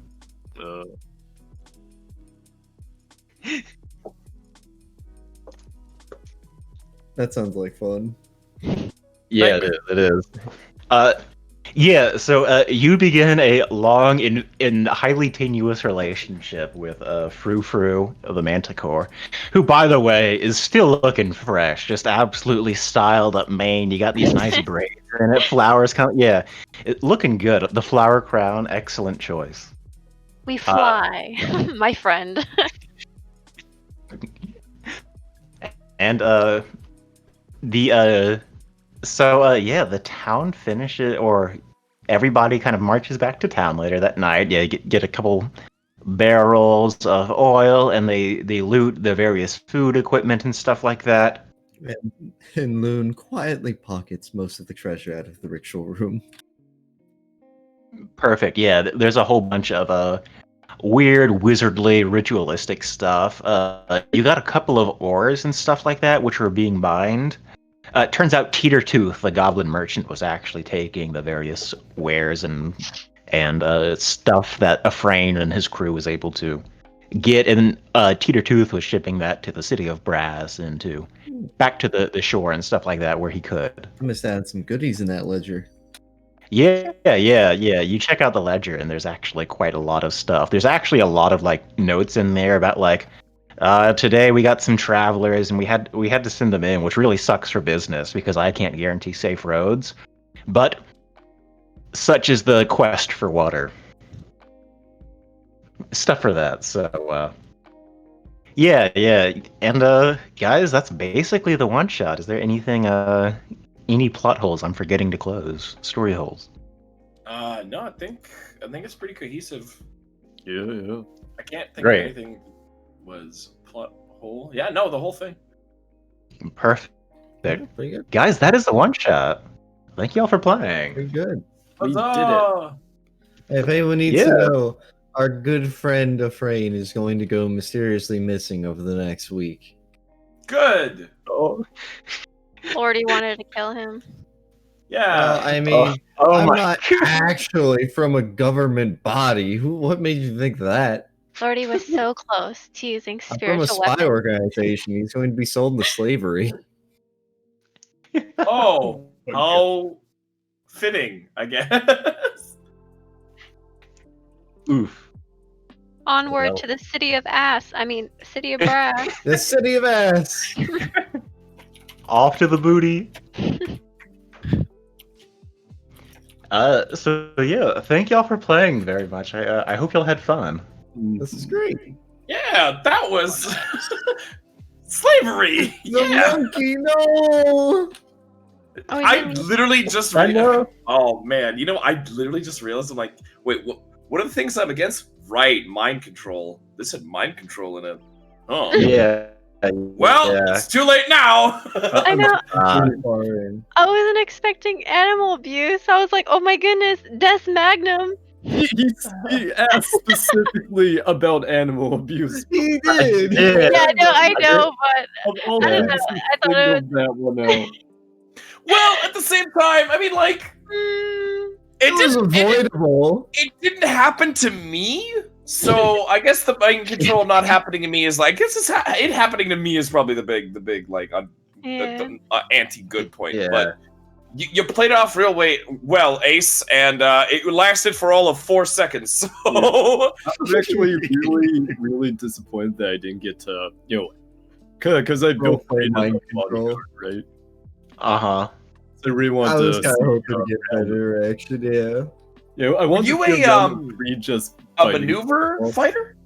Speaker 3: That sounds like fun.
Speaker 1: Yeah, it is. Yeah, so you begin a long and highly tenuous relationship with Frou Frou of the Manticore, who, by the way, is still looking fresh, just absolutely styled up mane. You got these nice braids and it, flowers come. Yeah, looking good. The flower crown, excellent choice.
Speaker 6: We fly, my friend.
Speaker 1: And the town finishes, or everybody kind of marches back to town later that night. Yeah, get a couple barrels of oil, and they loot the various food equipment and stuff like that.
Speaker 3: And Loon quietly pockets most of the treasure out of the ritual room.
Speaker 1: Perfect. Yeah, there's a whole bunch of weird, wizardly, ritualistic stuff. You got a couple of ores and stuff like that, which were being mined. It turns out Teeter Tooth, the goblin merchant, was actually taking the various wares and stuff that Afrain and his crew was able to get, and Teeter Tooth was shipping that to the city of Brass and back to the shore and stuff like that where he could.
Speaker 3: I must add some goodies in that ledger.
Speaker 1: Yeah. You check out the ledger, and there's actually quite a lot of stuff. There's actually a lot of like notes in there about like, today we got some travelers, and we had to send them in, which really sucks for business because I can't guarantee safe roads. But such is the quest for water. Stuff for that. So yeah. And guys, that's basically the one shot. Is there anything any plot holes I'm forgetting to close? Story holes?
Speaker 2: No, I think it's pretty cohesive.
Speaker 4: Yeah.
Speaker 2: I can't think
Speaker 1: Great.
Speaker 2: of anything was plot hole. Yeah, no, the whole thing.
Speaker 1: Perfect.
Speaker 3: Pretty good.
Speaker 1: Guys, that is the one shot. Thank y'all for playing.
Speaker 3: Pretty good.
Speaker 4: We did it.
Speaker 2: Huzzah!
Speaker 3: If anyone needs
Speaker 1: Yeah.
Speaker 3: to know, our good friend Afrain is going to go mysteriously missing over the next week.
Speaker 2: Good.
Speaker 1: Oh,
Speaker 6: Lordy wanted to kill him.
Speaker 2: Yeah.
Speaker 3: I mean, I'm
Speaker 1: my
Speaker 3: not actually from a government body. What made you think that?
Speaker 6: Lordy was so close to using
Speaker 3: I'm from a
Speaker 6: spiritual
Speaker 3: spy
Speaker 6: weapons.
Speaker 3: organization. He's going to be sold into slavery.
Speaker 2: Oh, how fitting, I guess.
Speaker 1: Oof.
Speaker 6: Onward
Speaker 1: Well.
Speaker 6: to the city of ass. I mean, city of brass.
Speaker 3: The city of ass.
Speaker 1: Off to the booty. So yeah, thank y'all for playing very much. I hope y'all had fun.
Speaker 3: This is great.
Speaker 2: Yeah, that was slavery.
Speaker 3: The
Speaker 2: Yeah.
Speaker 3: monkey, no.
Speaker 6: Oh, we
Speaker 2: I
Speaker 6: didn't-
Speaker 2: literally just
Speaker 1: I know.
Speaker 2: Oh man, I literally just realized I'm like, wait, what are the things I'm against? Right, mind control. This had mind control in it. Oh.
Speaker 1: Yeah.
Speaker 2: Well,
Speaker 1: yeah.
Speaker 2: it's too late now.
Speaker 6: I know.
Speaker 3: Pretty far in.
Speaker 6: I wasn't expecting animal abuse. I was like, oh my goodness, Des Magnum.
Speaker 4: He asked specifically about animal abuse.
Speaker 3: He did.
Speaker 1: Yeah.
Speaker 6: Yeah, no, I know, but
Speaker 4: Of all
Speaker 6: I don't know.
Speaker 4: things,
Speaker 6: I thought it
Speaker 4: singled that one out.
Speaker 2: Well, at the same time, I mean, like,
Speaker 3: It was avoidable.
Speaker 2: it didn't happen to me. So I guess the mind control not happening to me is like, it happening to me is probably the big like
Speaker 6: yeah.
Speaker 2: anti-good point.
Speaker 1: Yeah.
Speaker 2: But you played it off real well, Ace, and it lasted for all of 4 seconds. So
Speaker 4: I'm actually really disappointed that I didn't get to, because I built
Speaker 3: Roleplay mind
Speaker 4: mind
Speaker 3: control.
Speaker 4: control, right?
Speaker 1: Uh-huh.
Speaker 4: So I really want
Speaker 3: I
Speaker 4: to.
Speaker 3: was kind of
Speaker 4: see
Speaker 3: hoping
Speaker 4: how-
Speaker 3: to get better action, yeah.
Speaker 4: I want
Speaker 2: you
Speaker 4: to feel
Speaker 2: a,
Speaker 4: down with Creed just
Speaker 2: a
Speaker 4: fighting.
Speaker 2: maneuver fighter?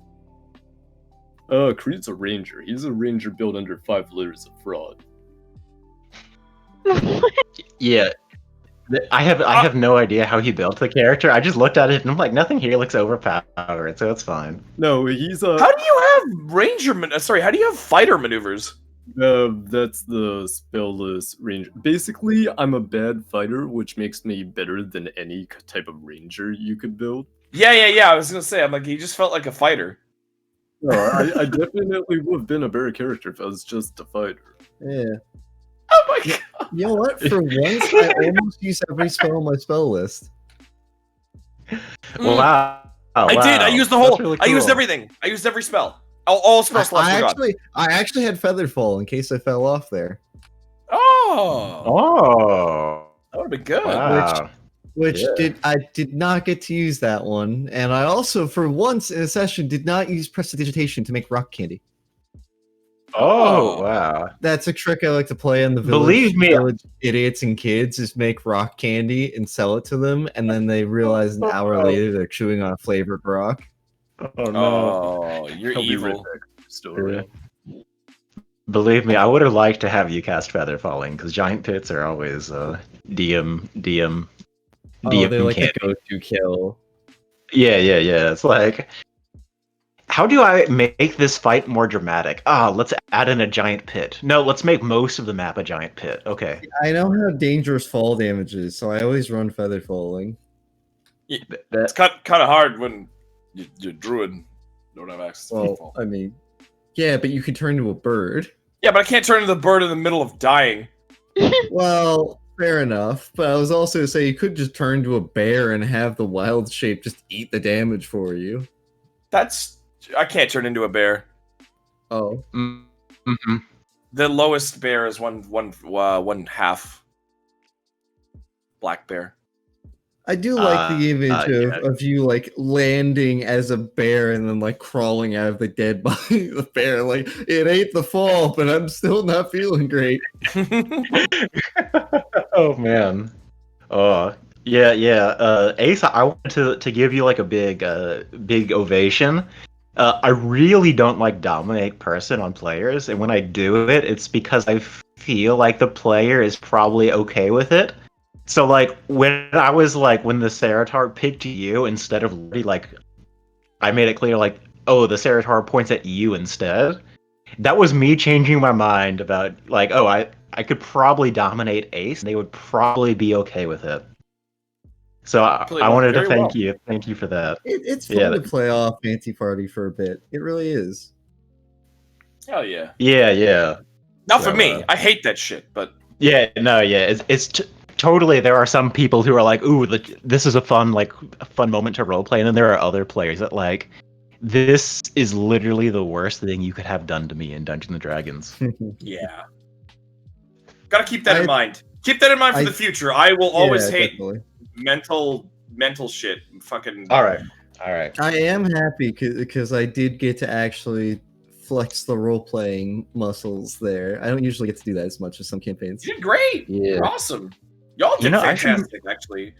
Speaker 4: Creed's a ranger. He's a ranger built under 5 layers of fraud.
Speaker 1: Yeah. I have no idea how he built the character. I just looked at it and I'm like, nothing here looks overpowered, so it's fine.
Speaker 4: No, he's a.
Speaker 2: How do you have how do you have fighter maneuvers?
Speaker 4: That's the spellless ranger. Basically, I'm a bad fighter, which makes me better than any type of ranger you could build.
Speaker 2: Yeah. I was gonna say, I'm like, he just felt like a fighter.
Speaker 4: No, I definitely would have been a better character if I was just a fighter.
Speaker 3: Yeah.
Speaker 2: Oh my god!
Speaker 3: You know what? For once, I almost used every spell on my spell list.
Speaker 1: Wow.
Speaker 2: I did. I used the
Speaker 1: That's
Speaker 2: whole.
Speaker 1: really
Speaker 2: I used
Speaker 1: cool.
Speaker 2: everything. I used every spell. All spell slots were gone.
Speaker 3: I actually had Featherfall in case I fell off there,
Speaker 2: Oh,
Speaker 1: Oh.
Speaker 2: that would have been good.
Speaker 1: Wow.
Speaker 3: which
Speaker 1: Yeah.
Speaker 3: I did not get to use that one, and I also, for once in a session, did not use prestidigitation to make rock candy.
Speaker 1: Oh, wow.
Speaker 3: That's a trick I like to play in the village.
Speaker 1: Believe me-
Speaker 3: village idiots and kids is make rock candy and sell it to them, and then they realize an hour later they're chewing on a flavored rock.
Speaker 1: Oh no.
Speaker 2: Oh, you're
Speaker 4: He'll be right
Speaker 2: evil.
Speaker 4: back with the story.
Speaker 1: Believe me, I would have liked to have you cast Feather Falling because giant pits are always DM.
Speaker 3: Oh, they're like
Speaker 1: candy.
Speaker 3: the go-to kill.
Speaker 1: Yeah. It's like how do I make this fight more dramatic? Let's add in a giant pit. No, let's make most of the map a giant pit. Okay.
Speaker 3: I know how dangerous fall damage is, so I always run feather falling.
Speaker 2: It's kind of hard when you're druid don't have access to
Speaker 3: Well,
Speaker 2: fall.
Speaker 3: I mean, yeah, but you could turn into a bird.
Speaker 2: Yeah, but I can't turn into the bird in the middle of dying.
Speaker 3: Well, fair enough. But I was also saying you could just turn to a bear and have the wild shape just eat the damage for you.
Speaker 2: I can't turn into a bear.
Speaker 3: Oh,
Speaker 1: Mm-hmm.
Speaker 2: The lowest bear is one half black bear.
Speaker 3: I do like the image of you like landing as a bear and then like crawling out of the dead body of the bear. Like it ate the fall, but I'm still not feeling great.
Speaker 1: Oh man. Oh yeah. Ace, I wanted to give you like a big ovation. I really don't like dominate person on players, and when I do it, it's because I feel like the player is probably okay with it. So like when the Ceratar picked you instead of Lordy, like I made it clear like, oh, the Ceratar points at you instead. That was me changing my mind about like, oh, I could probably dominate Ace, and they would probably be okay with it. So I wanted to thank you for that.
Speaker 3: It's fun to play off anti-party for a bit. It really is.
Speaker 2: Hell yeah.
Speaker 1: Yeah.
Speaker 2: Not for me. I hate that shit, but
Speaker 1: yeah, no, yeah, totally. There are some people who are like, "Ooh, this is a fun moment to roleplay," and then there are other players that like, this is literally the worst thing you could have done to me in Dungeons and Dragons.
Speaker 2: Yeah. Gotta keep that in mind. Keep that in mind for the future. I will always hate mental shit. Fucking.
Speaker 1: All right.
Speaker 3: I am happy because I did get to actually flex the role-playing muscles there. I don't usually get to do that as much as some campaigns.
Speaker 2: You did great. Yeah. You're awesome. Y'all did fantastic, actually.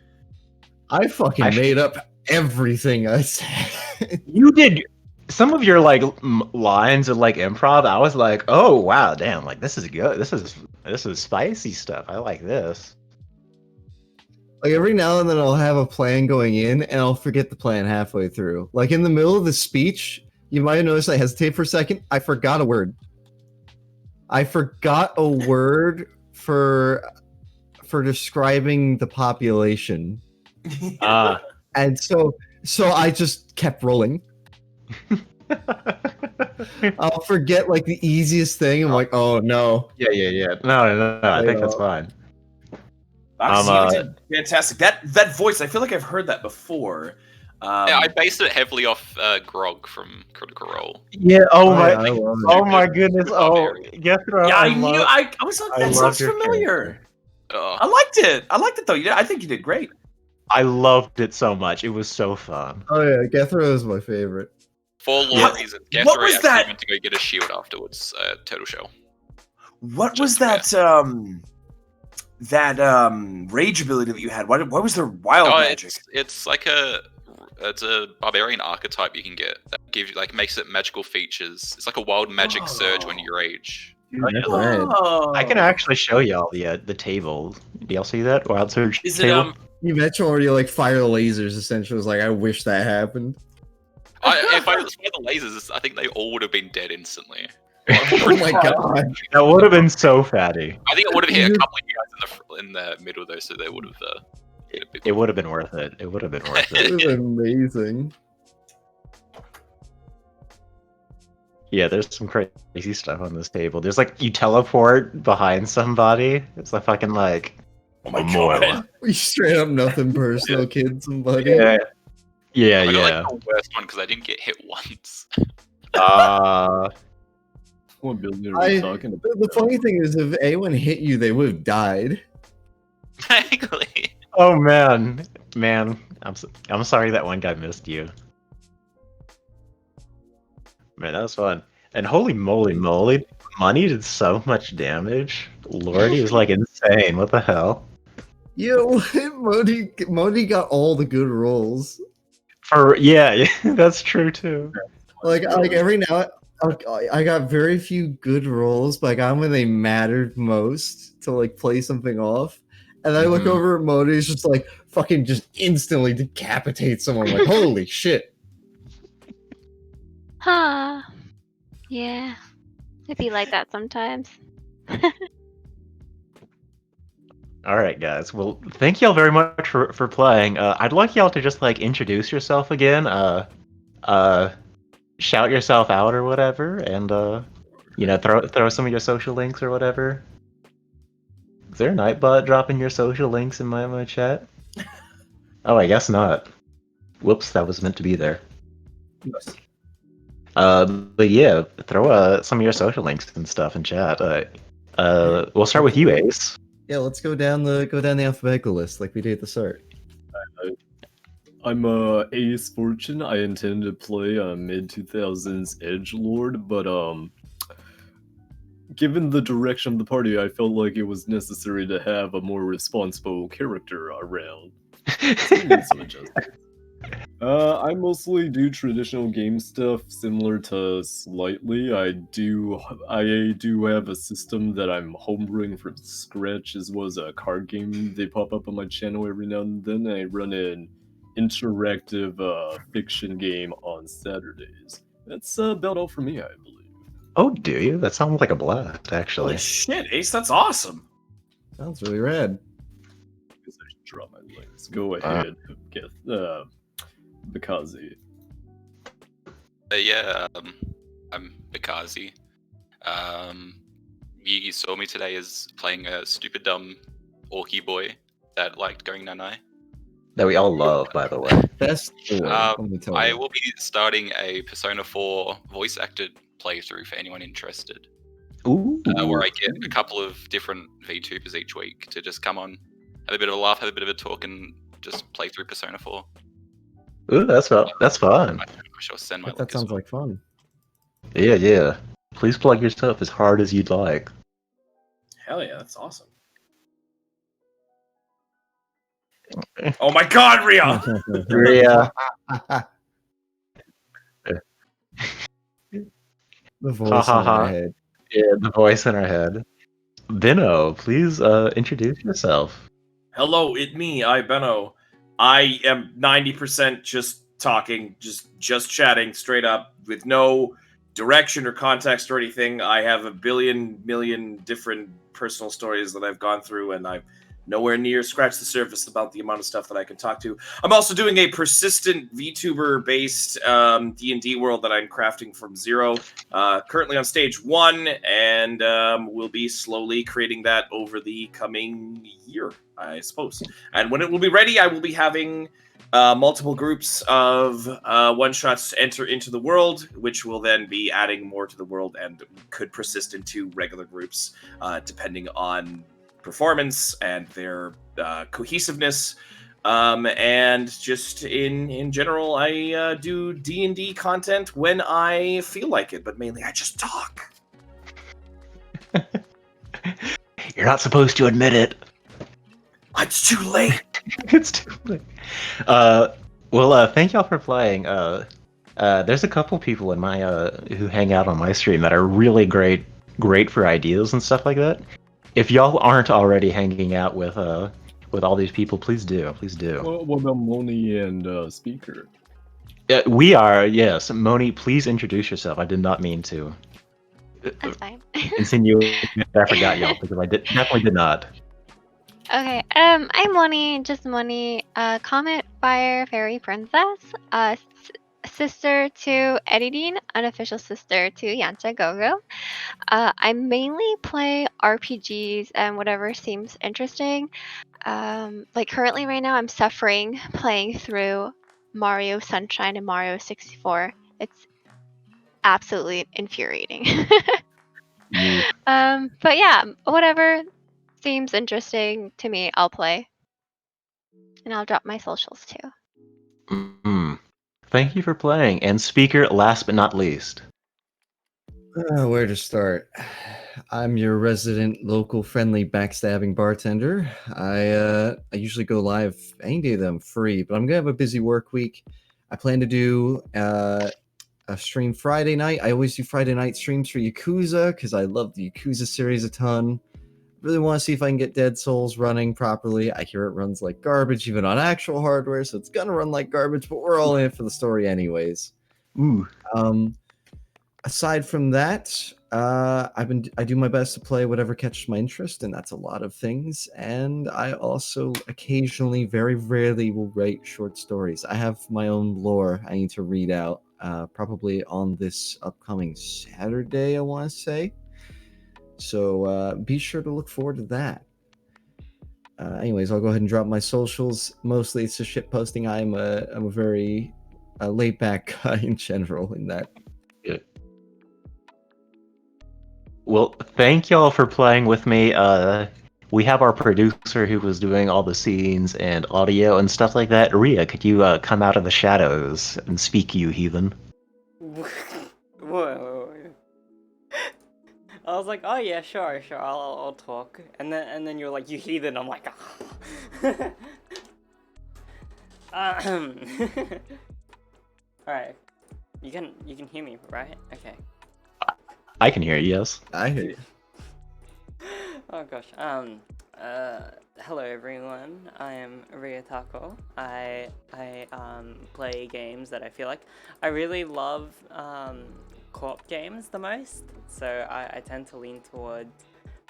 Speaker 3: I fucking made up everything I said.
Speaker 1: You did some of your like lines of like improv. I was like, oh wow, damn, like this is good. This is spicy stuff. I like this.
Speaker 3: Like every now and then I'll have a plan going in and I'll forget the plan halfway through. Like in the middle of the speech, you might have noticed I hesitate for a second. I forgot a word. I forgot a word for describing the population. And so I just kept rolling. I'll forget like the easiest thing. I'm like, oh no.
Speaker 1: Yeah. No. I think that's fine.
Speaker 2: You did fantastic. That voice, I feel like I've heard that before.
Speaker 5: Yeah, I based it heavily off Grog from Critical Role.
Speaker 1: Yeah. Oh my goodness. Oh, guess what?
Speaker 2: Yeah, I was like, that sounds familiar. I liked it though. I think you did great.
Speaker 1: I loved it so much. It was so fun.
Speaker 3: Oh yeah, Gethro is my favorite.
Speaker 5: For lore reasons, Gethro actually went to go get a shield afterwards. Total show.
Speaker 2: What was that? Rage ability that you had. What was their wild magic?
Speaker 5: It's like it's a barbarian archetype you can get that gives you like makes it magical features. It's like a wild magic surge when you rage.
Speaker 1: I can actually show y'all the table. Do y'all see that wild surge?
Speaker 2: Is
Speaker 1: table?
Speaker 2: it
Speaker 3: You mentioned already like fire lasers. Essentially, was like I wish that happened.
Speaker 5: If I was fire the lasers, I think they all would have been dead instantly.
Speaker 3: Oh my god,
Speaker 1: that would have been so fatty.
Speaker 5: I think it would have hit a couple of you guys in the middle though, so they would have.
Speaker 1: It would have been worth it. It would have been worth it.
Speaker 3: It was amazing.
Speaker 1: Yeah, there's some crazy stuff on this table. There's like you teleport behind somebody. It's like fucking like.
Speaker 2: Oh my god!
Speaker 3: We straight up nothing personal, kid. Somebody.
Speaker 1: Yeah.
Speaker 5: I got like the worst one because I didn't get hit once.
Speaker 4: What building are we talking about?
Speaker 3: The funny thing is, if anyone hit you, they would have died.
Speaker 5: Technically.
Speaker 1: Oh man, I'm sorry that one guy missed you. Man, that was fun. And holy moly, Money did so much damage. Lordy is like insane. What the hell?
Speaker 3: Yo, Modi got all the good rolls.
Speaker 1: Yeah, that's true too.
Speaker 3: Like every now. I got very few good rolls, but I got them when they mattered most to like play something off. And I look over at Modi, he's just like fucking just instantly decapitate someone. I'm like, holy shit.
Speaker 6: Huh. Yeah. It'd be like that sometimes.
Speaker 1: All right, guys. Well, thank y'all very much for playing. I'd like y'all to just like introduce yourself again. Uh, shout yourself out or whatever, and throw some of your social links or whatever. Is there a Nightbot dropping your social links in my chat? Oh, I guess not. Whoops, that was meant to be there. But yeah, throw some of your social links and stuff in chat. We'll start with you, Ace.
Speaker 3: Yeah, let's go down the alphabetical list like we did at the start.
Speaker 4: I'm Ace Fortune. I intend to play a mid 2000s edgelord, but given the direction of the party, I felt like it was necessary to have a more responsible character around. So we need some adjustments. I mostly do traditional game stuff similar to Slightly. I do have a system that I'm homebrewing from scratch, as well as a card game. They pop up on my channel every now and then. I run an interactive fiction game on Saturdays. That's about all for me, I believe.
Speaker 1: Oh, do you? That sounds like a blast, actually.
Speaker 2: Holy shit, Ace, that's awesome.
Speaker 3: Sounds really rad.
Speaker 4: I guess I should draw my links. Go ahead, get Bakazi.
Speaker 5: Yeah, I'm Bakazi. You saw me today as playing a stupid dumb orky boy that liked going nanai.
Speaker 1: That we all love, by the way.
Speaker 3: Best boy, let me tell
Speaker 5: I
Speaker 3: you.
Speaker 5: will be starting a Persona 4 voice acted playthrough for anyone interested,
Speaker 1: Ooh.
Speaker 5: where I get a couple of different VTubers each week to just come on, have a bit of a laugh, have a bit of a talk, and just play through Persona 4.
Speaker 1: Ooh, that's fun.
Speaker 5: I shall send my
Speaker 3: That
Speaker 5: link as
Speaker 3: sounds
Speaker 5: well.
Speaker 3: like fun.
Speaker 1: Yeah. Please plug your stuff as hard as you'd like.
Speaker 2: Hell yeah, that's awesome. Oh my god, Rhea!
Speaker 1: Yeah.
Speaker 3: The voice in my head.
Speaker 1: Yeah, the voice in our head. Benno, please introduce yourself.
Speaker 2: Hello, it me, I Benno. I am 90% just talking, just chatting straight up with no direction or context or anything. I have a million different personal stories that I've gone through, and I've nowhere near scratched the surface about the amount of stuff that I can talk to. I'm also doing a persistent VTuber based D&D world that I'm crafting from zero. Currently on stage 1, and we'll be slowly creating that over the coming year, I suppose. And when it will be ready, I will be having multiple groups of one-shots enter into the world, which will then be adding more to the world and could persist into regular groups, depending on performance and their cohesiveness. And just in general, I do D&D content when I feel like it, but mainly I just talk.
Speaker 1: You're not supposed to admit it.
Speaker 2: It's too late.
Speaker 1: It's too late. Thank y'all for playing. There's a couple people in my who hang out on my stream that are really great for ideas and stuff like that. If y'all aren't already hanging out with all these people, please do.
Speaker 4: What about Moni and Speaker?
Speaker 1: We are, yes. Moni, please introduce yourself. I did not mean to
Speaker 6: That's fine.
Speaker 1: insinuate that I forgot y'all because I definitely did not.
Speaker 6: Okay, I'm Moni, just Moni, Comet Fire Fairy Princess, sister to Editing, unofficial sister to Yancha Gogo. I mainly play RPGs and whatever seems interesting. Like currently right now I'm suffering playing through Mario Sunshine and Mario 64. It's absolutely infuriating. But yeah, whatever seems interesting to me, I'll play. And I'll drop my socials too.
Speaker 1: Mm-hmm. Thank you for playing. And speaker, last but not least.
Speaker 3: Where to start? I'm your resident local friendly backstabbing bartender. I usually go live any day that I'm free, but I'm gonna have a busy work week. I plan to do a stream Friday night. I always do Friday night streams for Yakuza because I love the Yakuza series a ton. Really want to see if I can get Dead Souls running properly. I hear it runs like garbage even on actual hardware, so it's gonna run like garbage, but we're all in it for the story anyways.
Speaker 1: Ooh.
Speaker 3: aside from that, I do my best to play whatever catches my interest, and that's a lot of things. And I also occasionally, very rarely, will write short stories. I have my own lore I need to read out, probably on this upcoming Saturday, I want to say. So be sure to look forward to that. Anyways, I'll go ahead and drop my socials. Mostly it's just shit posting. I'm a very laid back guy in general in that.
Speaker 1: Well, thank y'all for playing with me. We have our producer who was doing all the scenes and audio and stuff like that. Rhea, could you come out of the shadows and speak, you heathen?
Speaker 8: Whoa. I was like, oh yeah, sure, I'll talk. And then you're like, you heathen. I'm like, ah. Alright. You can hear me, right? Okay.
Speaker 1: I can hear you, yes.
Speaker 3: I hear you.
Speaker 8: Oh gosh. Hello everyone. I am Ryotako. I play games that I feel like I really love co-op games the most. So I tend to lean towards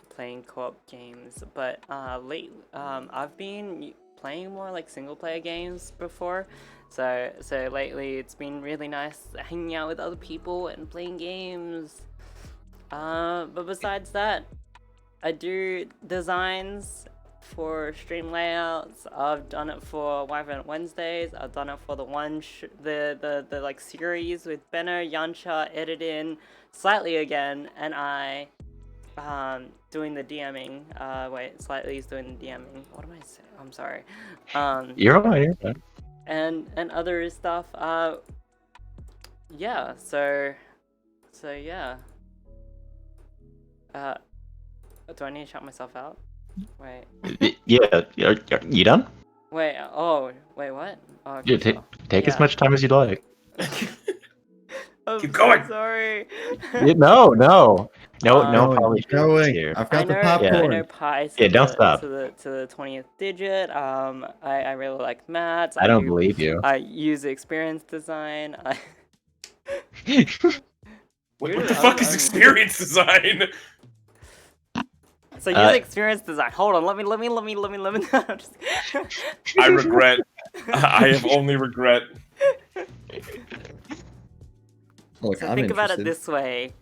Speaker 8: playing co-op games. But I've been playing more like single player games before. So lately it's been really nice hanging out with other people and playing games. But besides that, I do designs for stream layouts. I've done it for Wyvern Wednesdays. I've done it for the the like series with Benno, Yansha, editing Slightly again, and I doing the DMing. Wait, Slightly is doing the DMing. What am I saying? I'm sorry.
Speaker 1: You're all right. You're fine.
Speaker 8: And other stuff. Yeah. So yeah. Do I need to shout myself out? Wait.
Speaker 1: Yeah, you done?
Speaker 8: Wait. Oh. Wait. What? Oh,
Speaker 1: Yeah,
Speaker 8: okay,
Speaker 1: take as much time as you'd like.
Speaker 8: I'm
Speaker 2: Keep
Speaker 8: so
Speaker 2: going.
Speaker 8: sorry.
Speaker 1: No, probably
Speaker 3: Going.
Speaker 1: here.
Speaker 3: I've
Speaker 8: I
Speaker 3: got the
Speaker 8: know.
Speaker 3: popcorn.
Speaker 8: I know pi to
Speaker 1: Yeah, don't
Speaker 8: the
Speaker 1: stop.
Speaker 8: to the 20th digit. I really like maths.
Speaker 1: I don't believe you.
Speaker 8: I use experience design.
Speaker 2: What the fuck is experience design?
Speaker 8: So use experience design. Hold on. Let me. I'm just-
Speaker 2: I regret. I have only regret.
Speaker 3: Look,
Speaker 8: So
Speaker 3: I'm
Speaker 8: think about it
Speaker 3: interested.
Speaker 8: this way.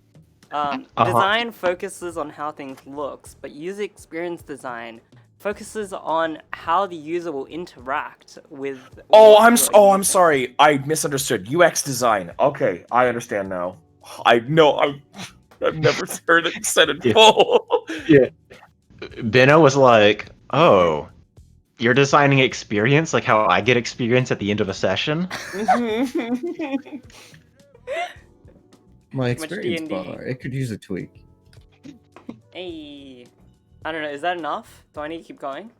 Speaker 8: Design focuses on how things looks, but user experience design focuses on how the user will interact with.
Speaker 2: I'm sorry. I misunderstood. UX design. Okay, I understand now. I know. I've never heard it said in full.
Speaker 1: Yeah. Benno was like, "Oh, you're designing experience like how I get experience at the end of a session."
Speaker 3: My
Speaker 8: Too much
Speaker 3: experience
Speaker 8: D&D.
Speaker 3: bar. It could use a tweak.
Speaker 8: Hey, I don't know. Is that enough? Do I need to keep going?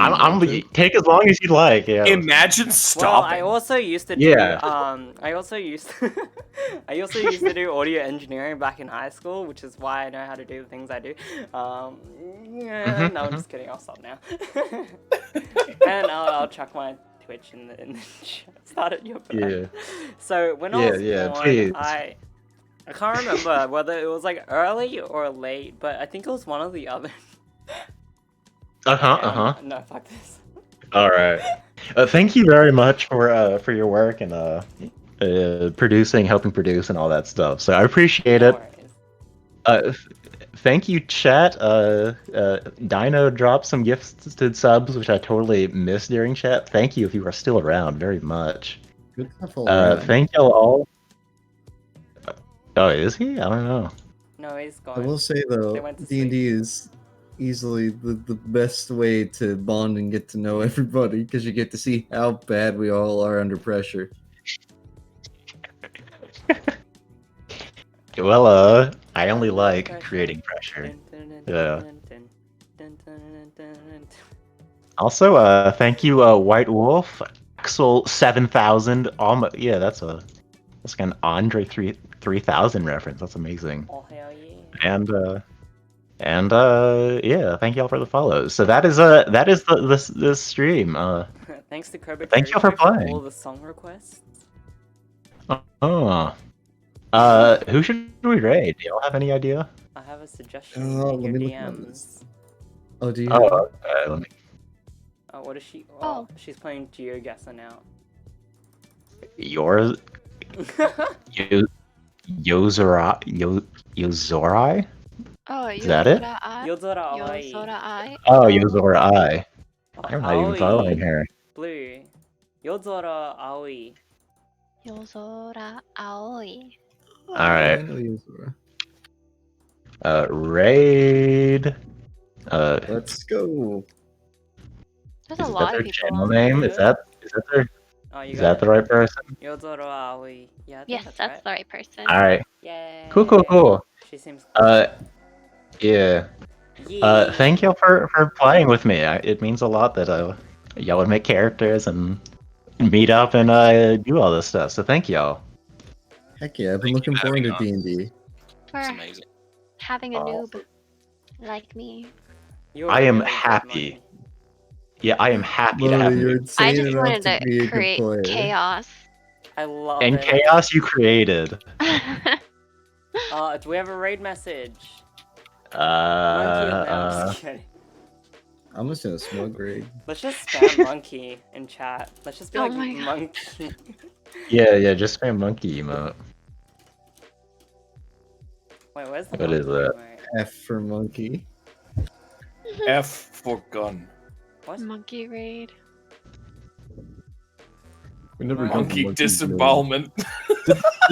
Speaker 1: I'm take as long as you'd like. Yeah.
Speaker 2: Imagine
Speaker 8: Well,
Speaker 2: stopping.
Speaker 8: I also used to do.
Speaker 1: Yeah.
Speaker 8: I also used to do audio engineering back in high school, which is why I know how to do the things I do. Yeah, no, I'm just kidding. I'll stop now. And I'll chuck my Twitch in the chat. Start at your back.
Speaker 1: Yeah.
Speaker 8: So when I was born,
Speaker 1: please.
Speaker 8: I can't remember whether it was like early or late, but I think it was one or the other. No, fuck this.
Speaker 1: All right. Thank you very much for your work and helping produce and all that stuff. So I appreciate
Speaker 8: No
Speaker 1: it.
Speaker 8: worries.
Speaker 1: Thank you, chat. Dino dropped some gifted subs, which I totally missed during chat. Thank you if you are still around, very much.
Speaker 3: Good stuff all around.
Speaker 1: Thank y'all all. Oh, is he? I don't know.
Speaker 8: No, he's
Speaker 3: I
Speaker 8: gone.
Speaker 3: will say
Speaker 8: They
Speaker 3: though,
Speaker 8: went to
Speaker 3: D&D is easily the best way to bond and get to know everybody because you get to see how bad we all are under pressure.
Speaker 1: Well, I only like creating pressure. Yeah. Also, thank you, White Wolf, Axel 7000. Yeah, that's like an Andre 3000 reference. That's amazing.
Speaker 8: Oh hell yeah.
Speaker 1: And yeah, thank y'all for the follows. So that is this stream.
Speaker 8: Thanks to Cobra
Speaker 1: Thank you for
Speaker 8: Territory
Speaker 1: playing.
Speaker 8: all the song requests.
Speaker 1: Oh. Who should we raid? Do y'all have any idea?
Speaker 8: I have a suggestion
Speaker 3: Oh,
Speaker 8: in
Speaker 3: let
Speaker 8: your
Speaker 3: me look on this.
Speaker 8: DMs.
Speaker 3: Oh, do you?
Speaker 1: Oh,
Speaker 3: have
Speaker 1: okay. Let me.
Speaker 8: Oh, what is she?
Speaker 6: Oh.
Speaker 8: She's playing GeoGuessr now.
Speaker 1: Yours? Yozorai?
Speaker 6: Oh,
Speaker 1: Is that it?
Speaker 8: Yozora
Speaker 6: Yozora
Speaker 8: Aoi.
Speaker 6: I.
Speaker 1: Oh, Yozorai. I'm not even
Speaker 8: Aoi.
Speaker 1: following her.
Speaker 8: Blue. Yozora Aoi.
Speaker 6: Yozora Aoi.
Speaker 1: Alright.
Speaker 3: I know Yozora.
Speaker 1: Raid.
Speaker 3: Let's go.
Speaker 6: There's
Speaker 1: Is
Speaker 6: a
Speaker 1: that
Speaker 6: lot
Speaker 1: their
Speaker 6: of people
Speaker 1: channel
Speaker 6: on
Speaker 1: name?
Speaker 6: there.
Speaker 1: Is that their?
Speaker 8: Oh, you
Speaker 1: Is
Speaker 8: got
Speaker 1: that
Speaker 8: it?
Speaker 1: the right person?
Speaker 8: Yozora Aoi. Yeah, I think
Speaker 6: Yes,
Speaker 8: that's
Speaker 6: that's
Speaker 8: right.
Speaker 6: the right person.
Speaker 1: All right.
Speaker 8: Yay.
Speaker 1: Cool.
Speaker 8: She seems.
Speaker 1: Yeah.
Speaker 8: Yeah.
Speaker 1: Thank y'all for playing with me. It means a lot that y'all would make characters and meet up and do all this stuff. So thank y'all.
Speaker 3: Heck yeah, I've been
Speaker 5: Thank you
Speaker 3: looking
Speaker 5: for
Speaker 3: forward to
Speaker 5: having
Speaker 3: D&D.
Speaker 6: For
Speaker 5: It's amazing.
Speaker 6: having a noob
Speaker 1: Awesome.
Speaker 6: like me.
Speaker 8: You're
Speaker 1: I am
Speaker 8: really good,
Speaker 1: happy.
Speaker 8: Monkey.
Speaker 1: Yeah, I am happy to have
Speaker 3: Literally, you're
Speaker 1: new.
Speaker 6: I
Speaker 3: insane
Speaker 6: just
Speaker 3: enough
Speaker 6: wanted
Speaker 3: to be a
Speaker 6: to
Speaker 3: good
Speaker 6: create
Speaker 3: player.
Speaker 6: chaos.
Speaker 8: I love
Speaker 1: And
Speaker 8: it.
Speaker 1: chaos you created.
Speaker 8: Do we have a raid message? Monkey, no, I'm just kidding.
Speaker 3: I'm just gonna smoke raid.
Speaker 8: Let's just spam monkey in chat. Let's just be
Speaker 6: Oh
Speaker 8: like
Speaker 6: my God.
Speaker 8: monkey.
Speaker 1: Yeah, just spam monkey emote.
Speaker 8: Wait, where's the
Speaker 1: What
Speaker 8: monkey
Speaker 1: is that?
Speaker 8: emote?
Speaker 3: F for monkey.
Speaker 2: F for gun.
Speaker 8: What?
Speaker 6: Monkey raid.
Speaker 4: We never got the
Speaker 2: Monkey
Speaker 4: monkey's name.
Speaker 2: disembowelment.
Speaker 4: Did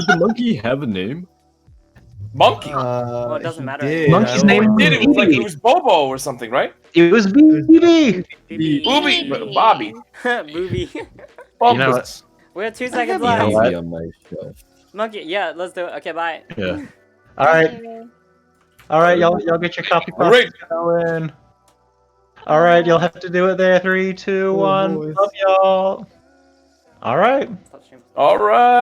Speaker 4: the monkey have a name?
Speaker 2: Monkey.
Speaker 8: Well, it doesn't
Speaker 3: He
Speaker 8: matter
Speaker 3: did,
Speaker 8: anymore.
Speaker 1: Monkey's
Speaker 3: I
Speaker 1: name
Speaker 3: don't
Speaker 2: Did it? It was like
Speaker 1: BB.
Speaker 2: it was Bobo or something, right?
Speaker 1: It was BB.
Speaker 8: BB.
Speaker 2: Booby, Bobby,
Speaker 8: Booby.
Speaker 1: You know
Speaker 2: Bumpus.
Speaker 8: We have 2 seconds
Speaker 1: You know
Speaker 8: left.
Speaker 1: what?
Speaker 3: Baby on my shelf.
Speaker 8: Monkey, yeah, let's do it. Okay, bye.
Speaker 1: Yeah. All right. All right, y'all get your copy
Speaker 2: All right.
Speaker 1: process going. All right, you'll have to do it there. 3, 2,
Speaker 3: Oh,
Speaker 1: 1.
Speaker 3: boys.
Speaker 1: Love y'all. All right.
Speaker 8: Stop streaming.
Speaker 2: All right.